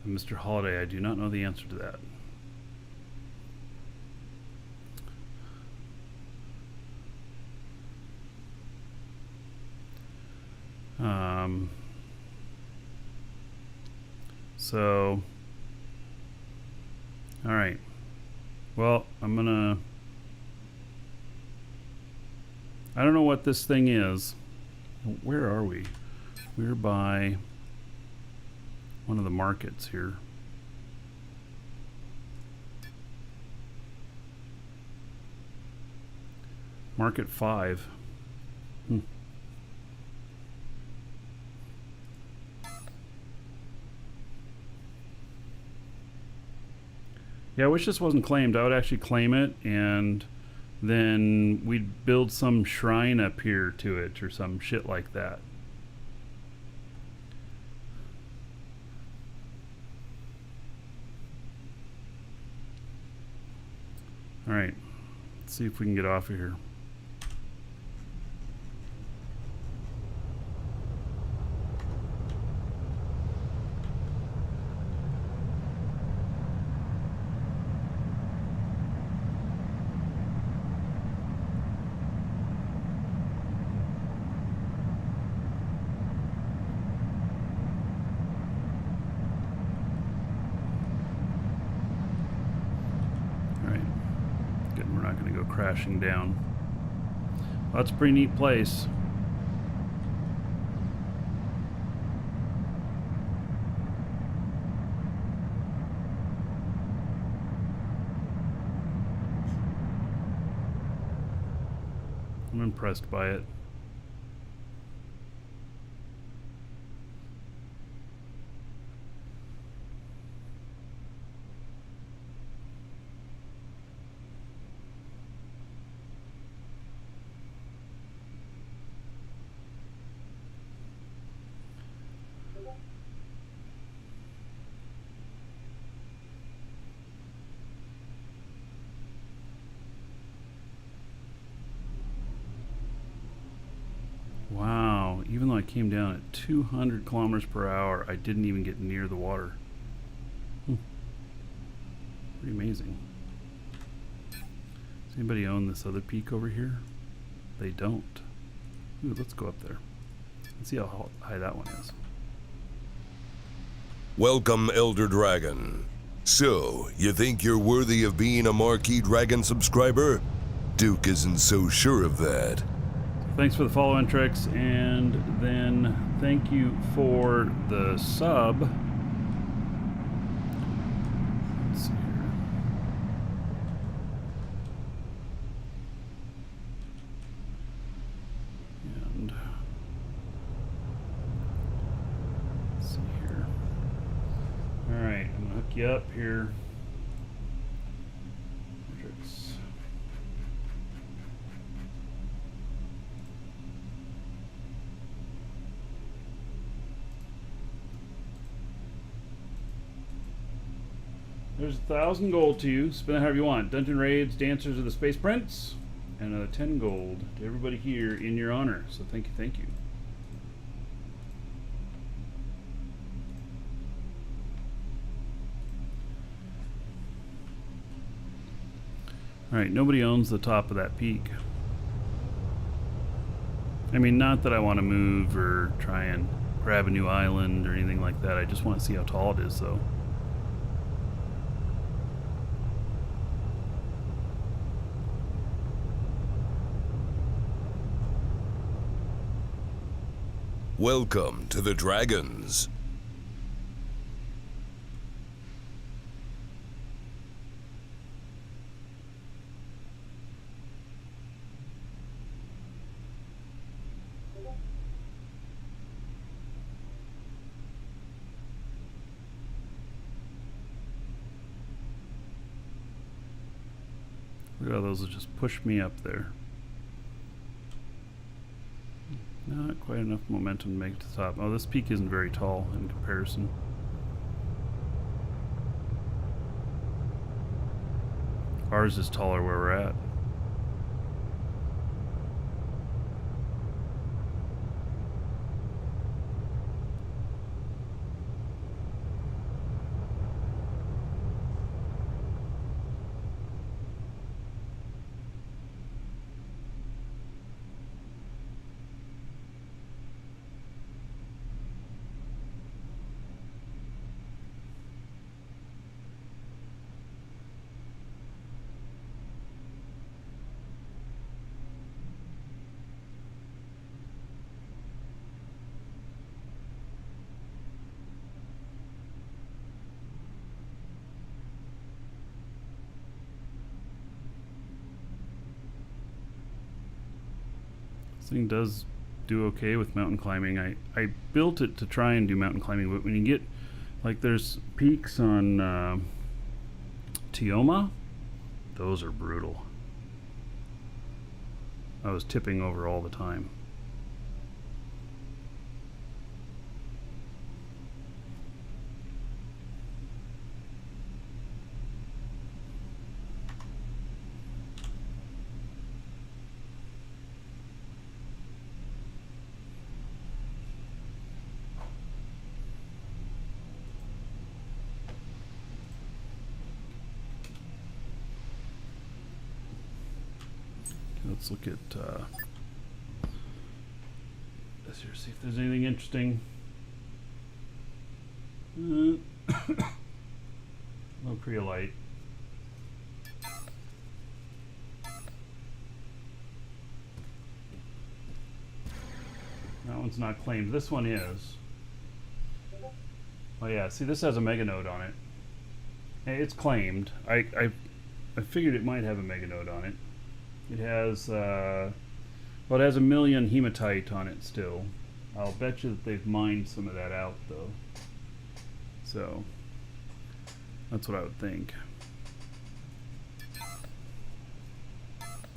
Mr. Holiday, I do not know the answer to that. So, all right. Well, I'm gonna. I don't know what this thing is. Where are we? We're by one of the markets here. Market 5. Yeah, I wish this wasn't claimed. I would actually claim it, and then we'd build some shrine up here to it or some shit like that. All right, let's see if we can get off of here. Crashing down. Well, that's a pretty neat place. I'm impressed by it. Wow, even though I came down at 200 kilometers per hour, I didn't even get near the water. Pretty amazing. Does anybody own this other peak over here? They don't. Ooh, let's go up there. Let's see how high that one is. Welcome, Elder Dragon. So, you think you're worthy of being a Marquee Dragon subscriber? Duke isn't so sure of that. Thanks for the follow and tricks, and then thank you for the sub. Let's see here. And let's see here. All right, I'm gonna hook you up here. Tricks. There's 1,000 gold to you. Spend it however you want. Dungeon raids, dancers of the Space Prince, and 10 gold to everybody here in your honor. So thank you, thank you. All right, nobody owns the top of that peak. I mean, not that I want to move or try and grab a new island or anything like that. I just want to see how tall it is, though. Welcome to the Dragons. Look at how those will just push me up there. Not quite enough momentum to make it to the top. Oh, this peak isn't very tall in comparison. Ours is taller where we're at. This thing does do okay with mountain climbing. I built it to try and do mountain climbing, but when you get, like, there's peaks on Tioma, those are brutal. I was tipping over all the time. Let's look at this here, see if there's anything interesting. No creolite. That one's not claimed. This one is. Oh yeah, see, this has a mega node on it. Hey, it's claimed. I figured it might have a mega node on it. It has, well, it has 1 million hematite on it still. I'll bet you that they've mined some of that out, though. So, that's what I would think.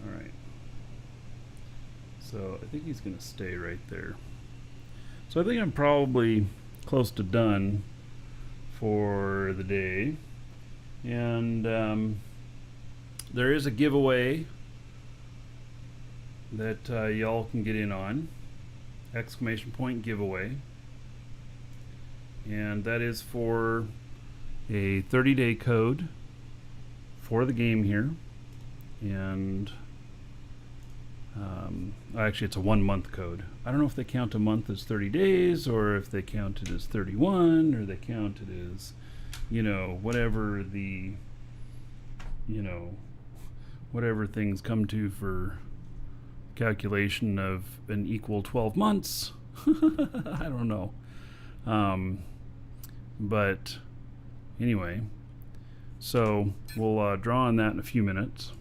Alright. So, I think he's going to stay right there. So, I think I'm probably close to done for the day. And, there is a giveaway that y'all can get in on. Exclamation point giveaway. And that is for a 30-day code for the game here. And actually it's a 1-month code. I don't know if they count a month as 30 days or if they count it as 31 or they count it as, you know, whatever the, you know, whatever things come to for calculation of an equal 12 months. I don't know. But anyway, so we'll draw on that in a few minutes.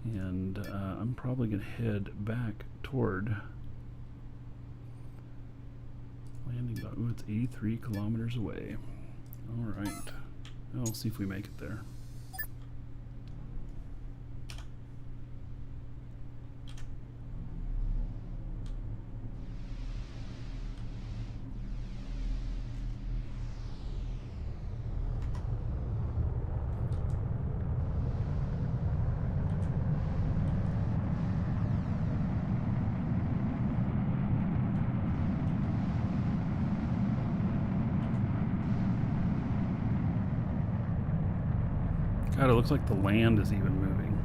And I'm probably going to head back toward landing. Oh, it's 83 kilometers away. All right. We'll see if we make it there. God, it looks like the land is even moving.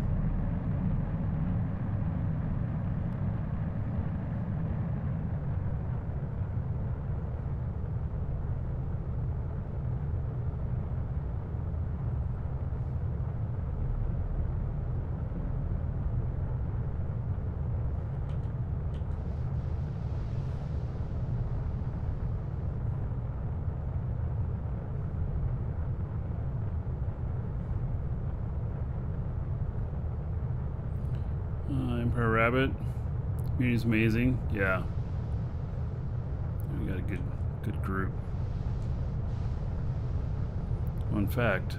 Empire Rabbit. Community's amazing. Yeah. We got a good group. Well, in fact,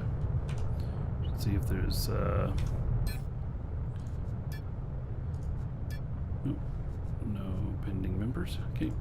let's see if there's no pending members. Okay.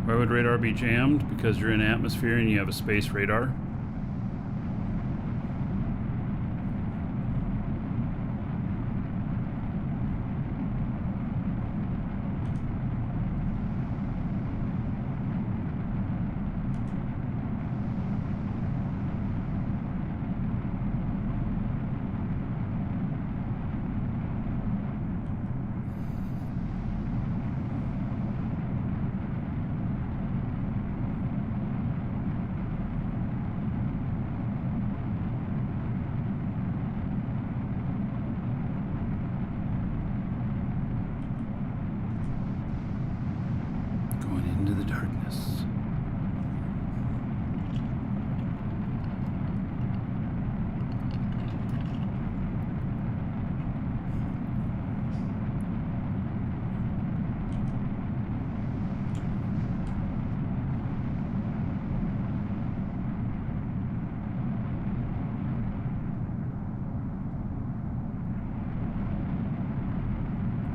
Why would radar be jammed? Because you're in atmosphere and you have a space radar. Into the darkness.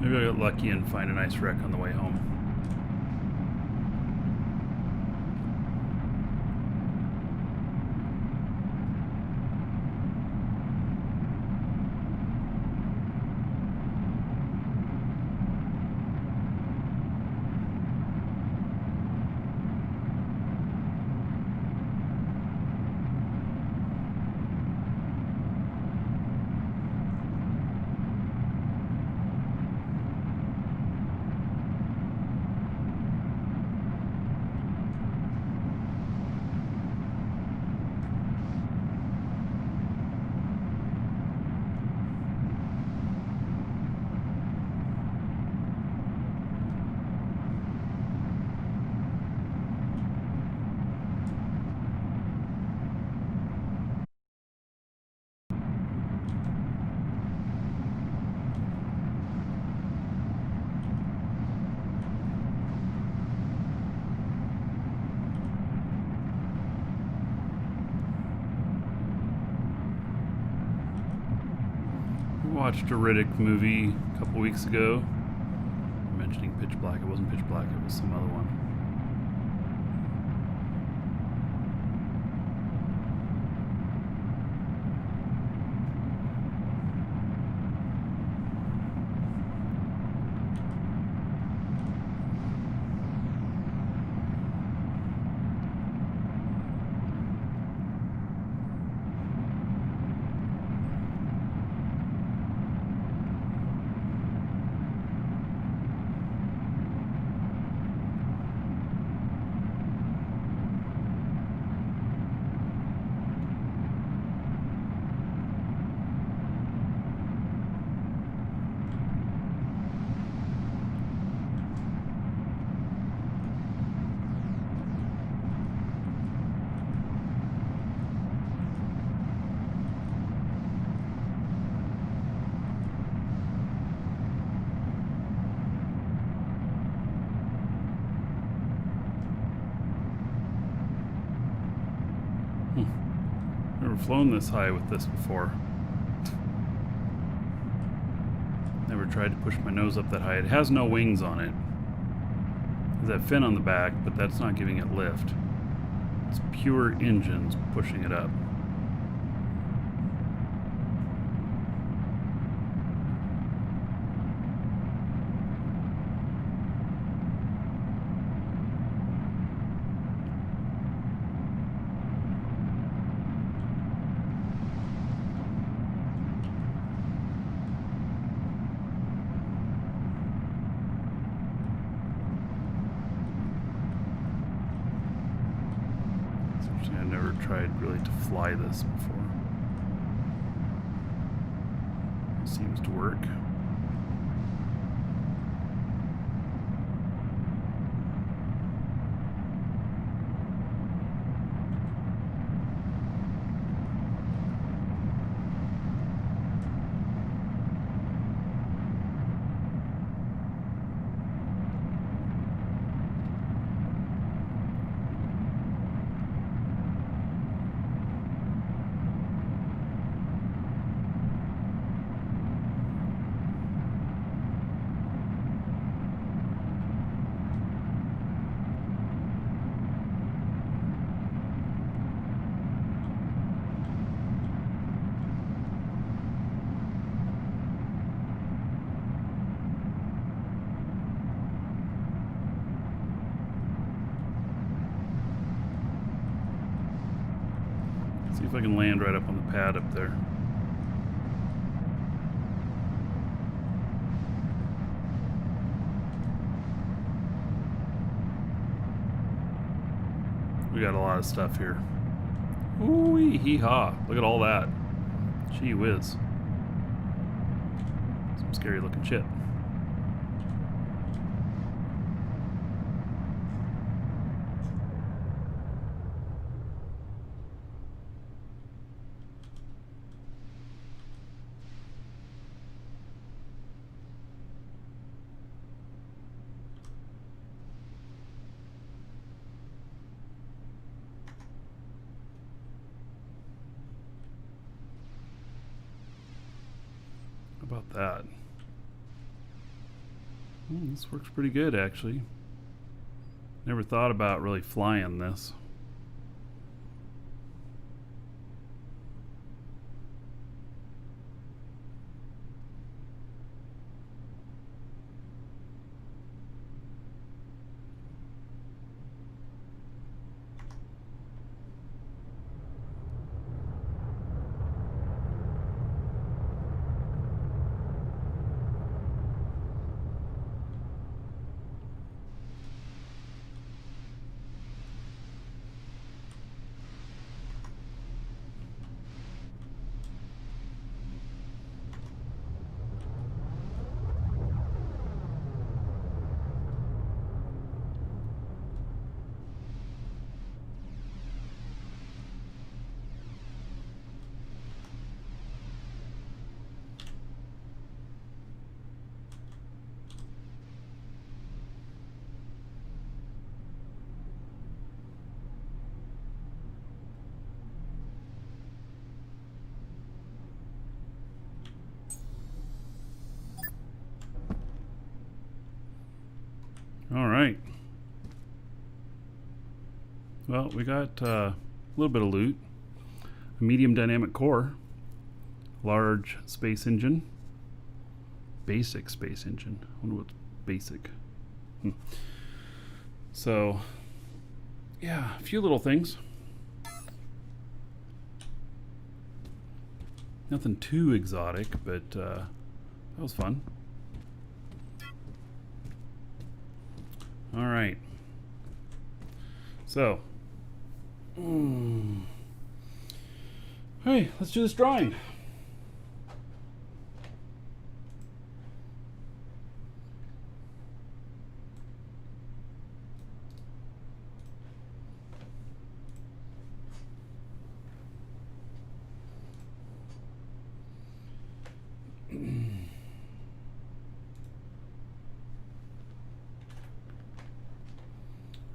Maybe I'll get lucky and find a nice wreck on the way home. Watched a Riddick movie a couple weeks ago. I'm mentioning Pitch Black. It wasn't Pitch Black, it was some other one. Never flown this high with this before. Never tried to push my nose up that high. It has no wings on it. There's that fin on the back, but that's not giving it lift. It's pure engines pushing it up. I've never tried really to fly this before. It seems to work. See if I can land right up on the pad up there. We got a lot of stuff here. Ooh-wee, hee-haw. Look at all that. Gee whiz. Some scary looking shit. How about that? This works pretty good, actually. Never thought about really flying this. All right. Well, we got a little bit of loot. A medium dynamic core, large space engine, basic space engine. I wonder what's basic. So, yeah, a few little things. Nothing too exotic, but that was fun. All right. So, hey, let's do this drawing.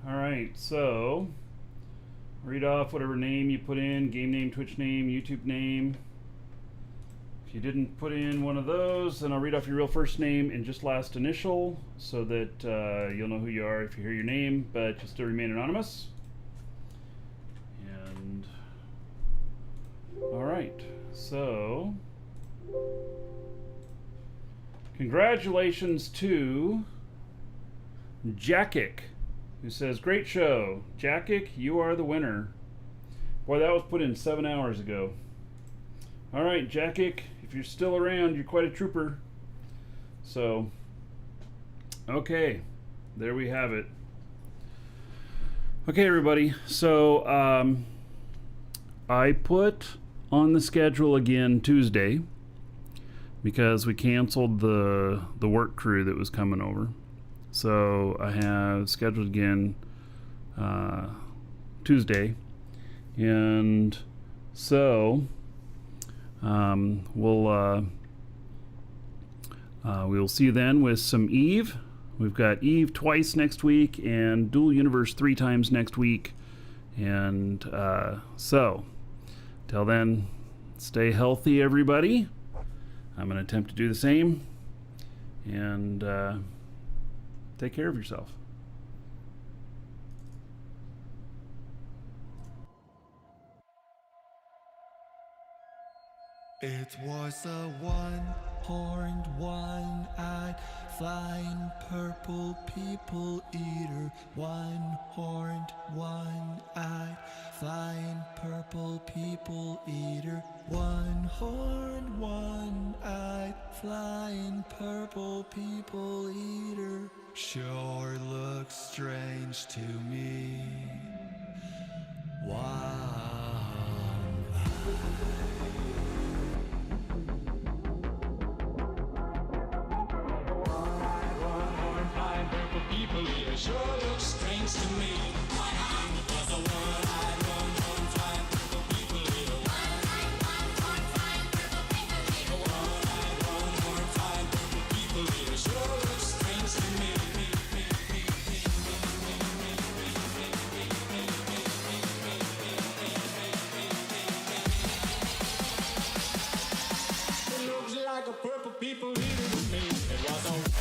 All right, so Read off whatever name you put in, game name, Twitch name, YouTube name. If you didn't put in one of those, then I'll read off your real first name and just last initial so that you'll know who you are if you hear your name, but you'll still remain anonymous. And all right, so congratulations to Jackick, who says, great show. Jackick, you are the winner. Boy, that was put in 7 hours ago. All right, Jackick, if you're still around, you're quite a trooper. So, okay, there we have it. Okay, everybody, so I put on the schedule again Tuesday because we canceled the work crew that was coming over. So I have scheduled again Tuesday, and so we'll see you then with some Eve. We've got Eve twice next week and Dual Universe 3 times next week, and so till then, stay healthy, everybody. I'm going to attempt to do the same, and take care of yourself. It was a one-horned, one-eyed, flying purple people eater. One-horned, one-eyed, flying purple people eater. One-horned, one-eyed, flying purple people eater. Sure looks strange to me. Sure looks strange to me. Was a one-eyed, one-horned, flying purple people eater. One-eyed, one-horned, flying purple people eater. One-eyed, one-horned, flying purple people eater. Sure looks strange to me. It looks like a purple people eater to me. It was a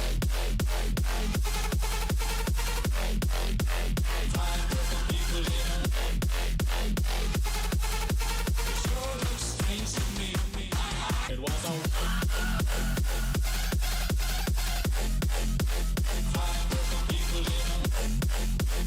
It was a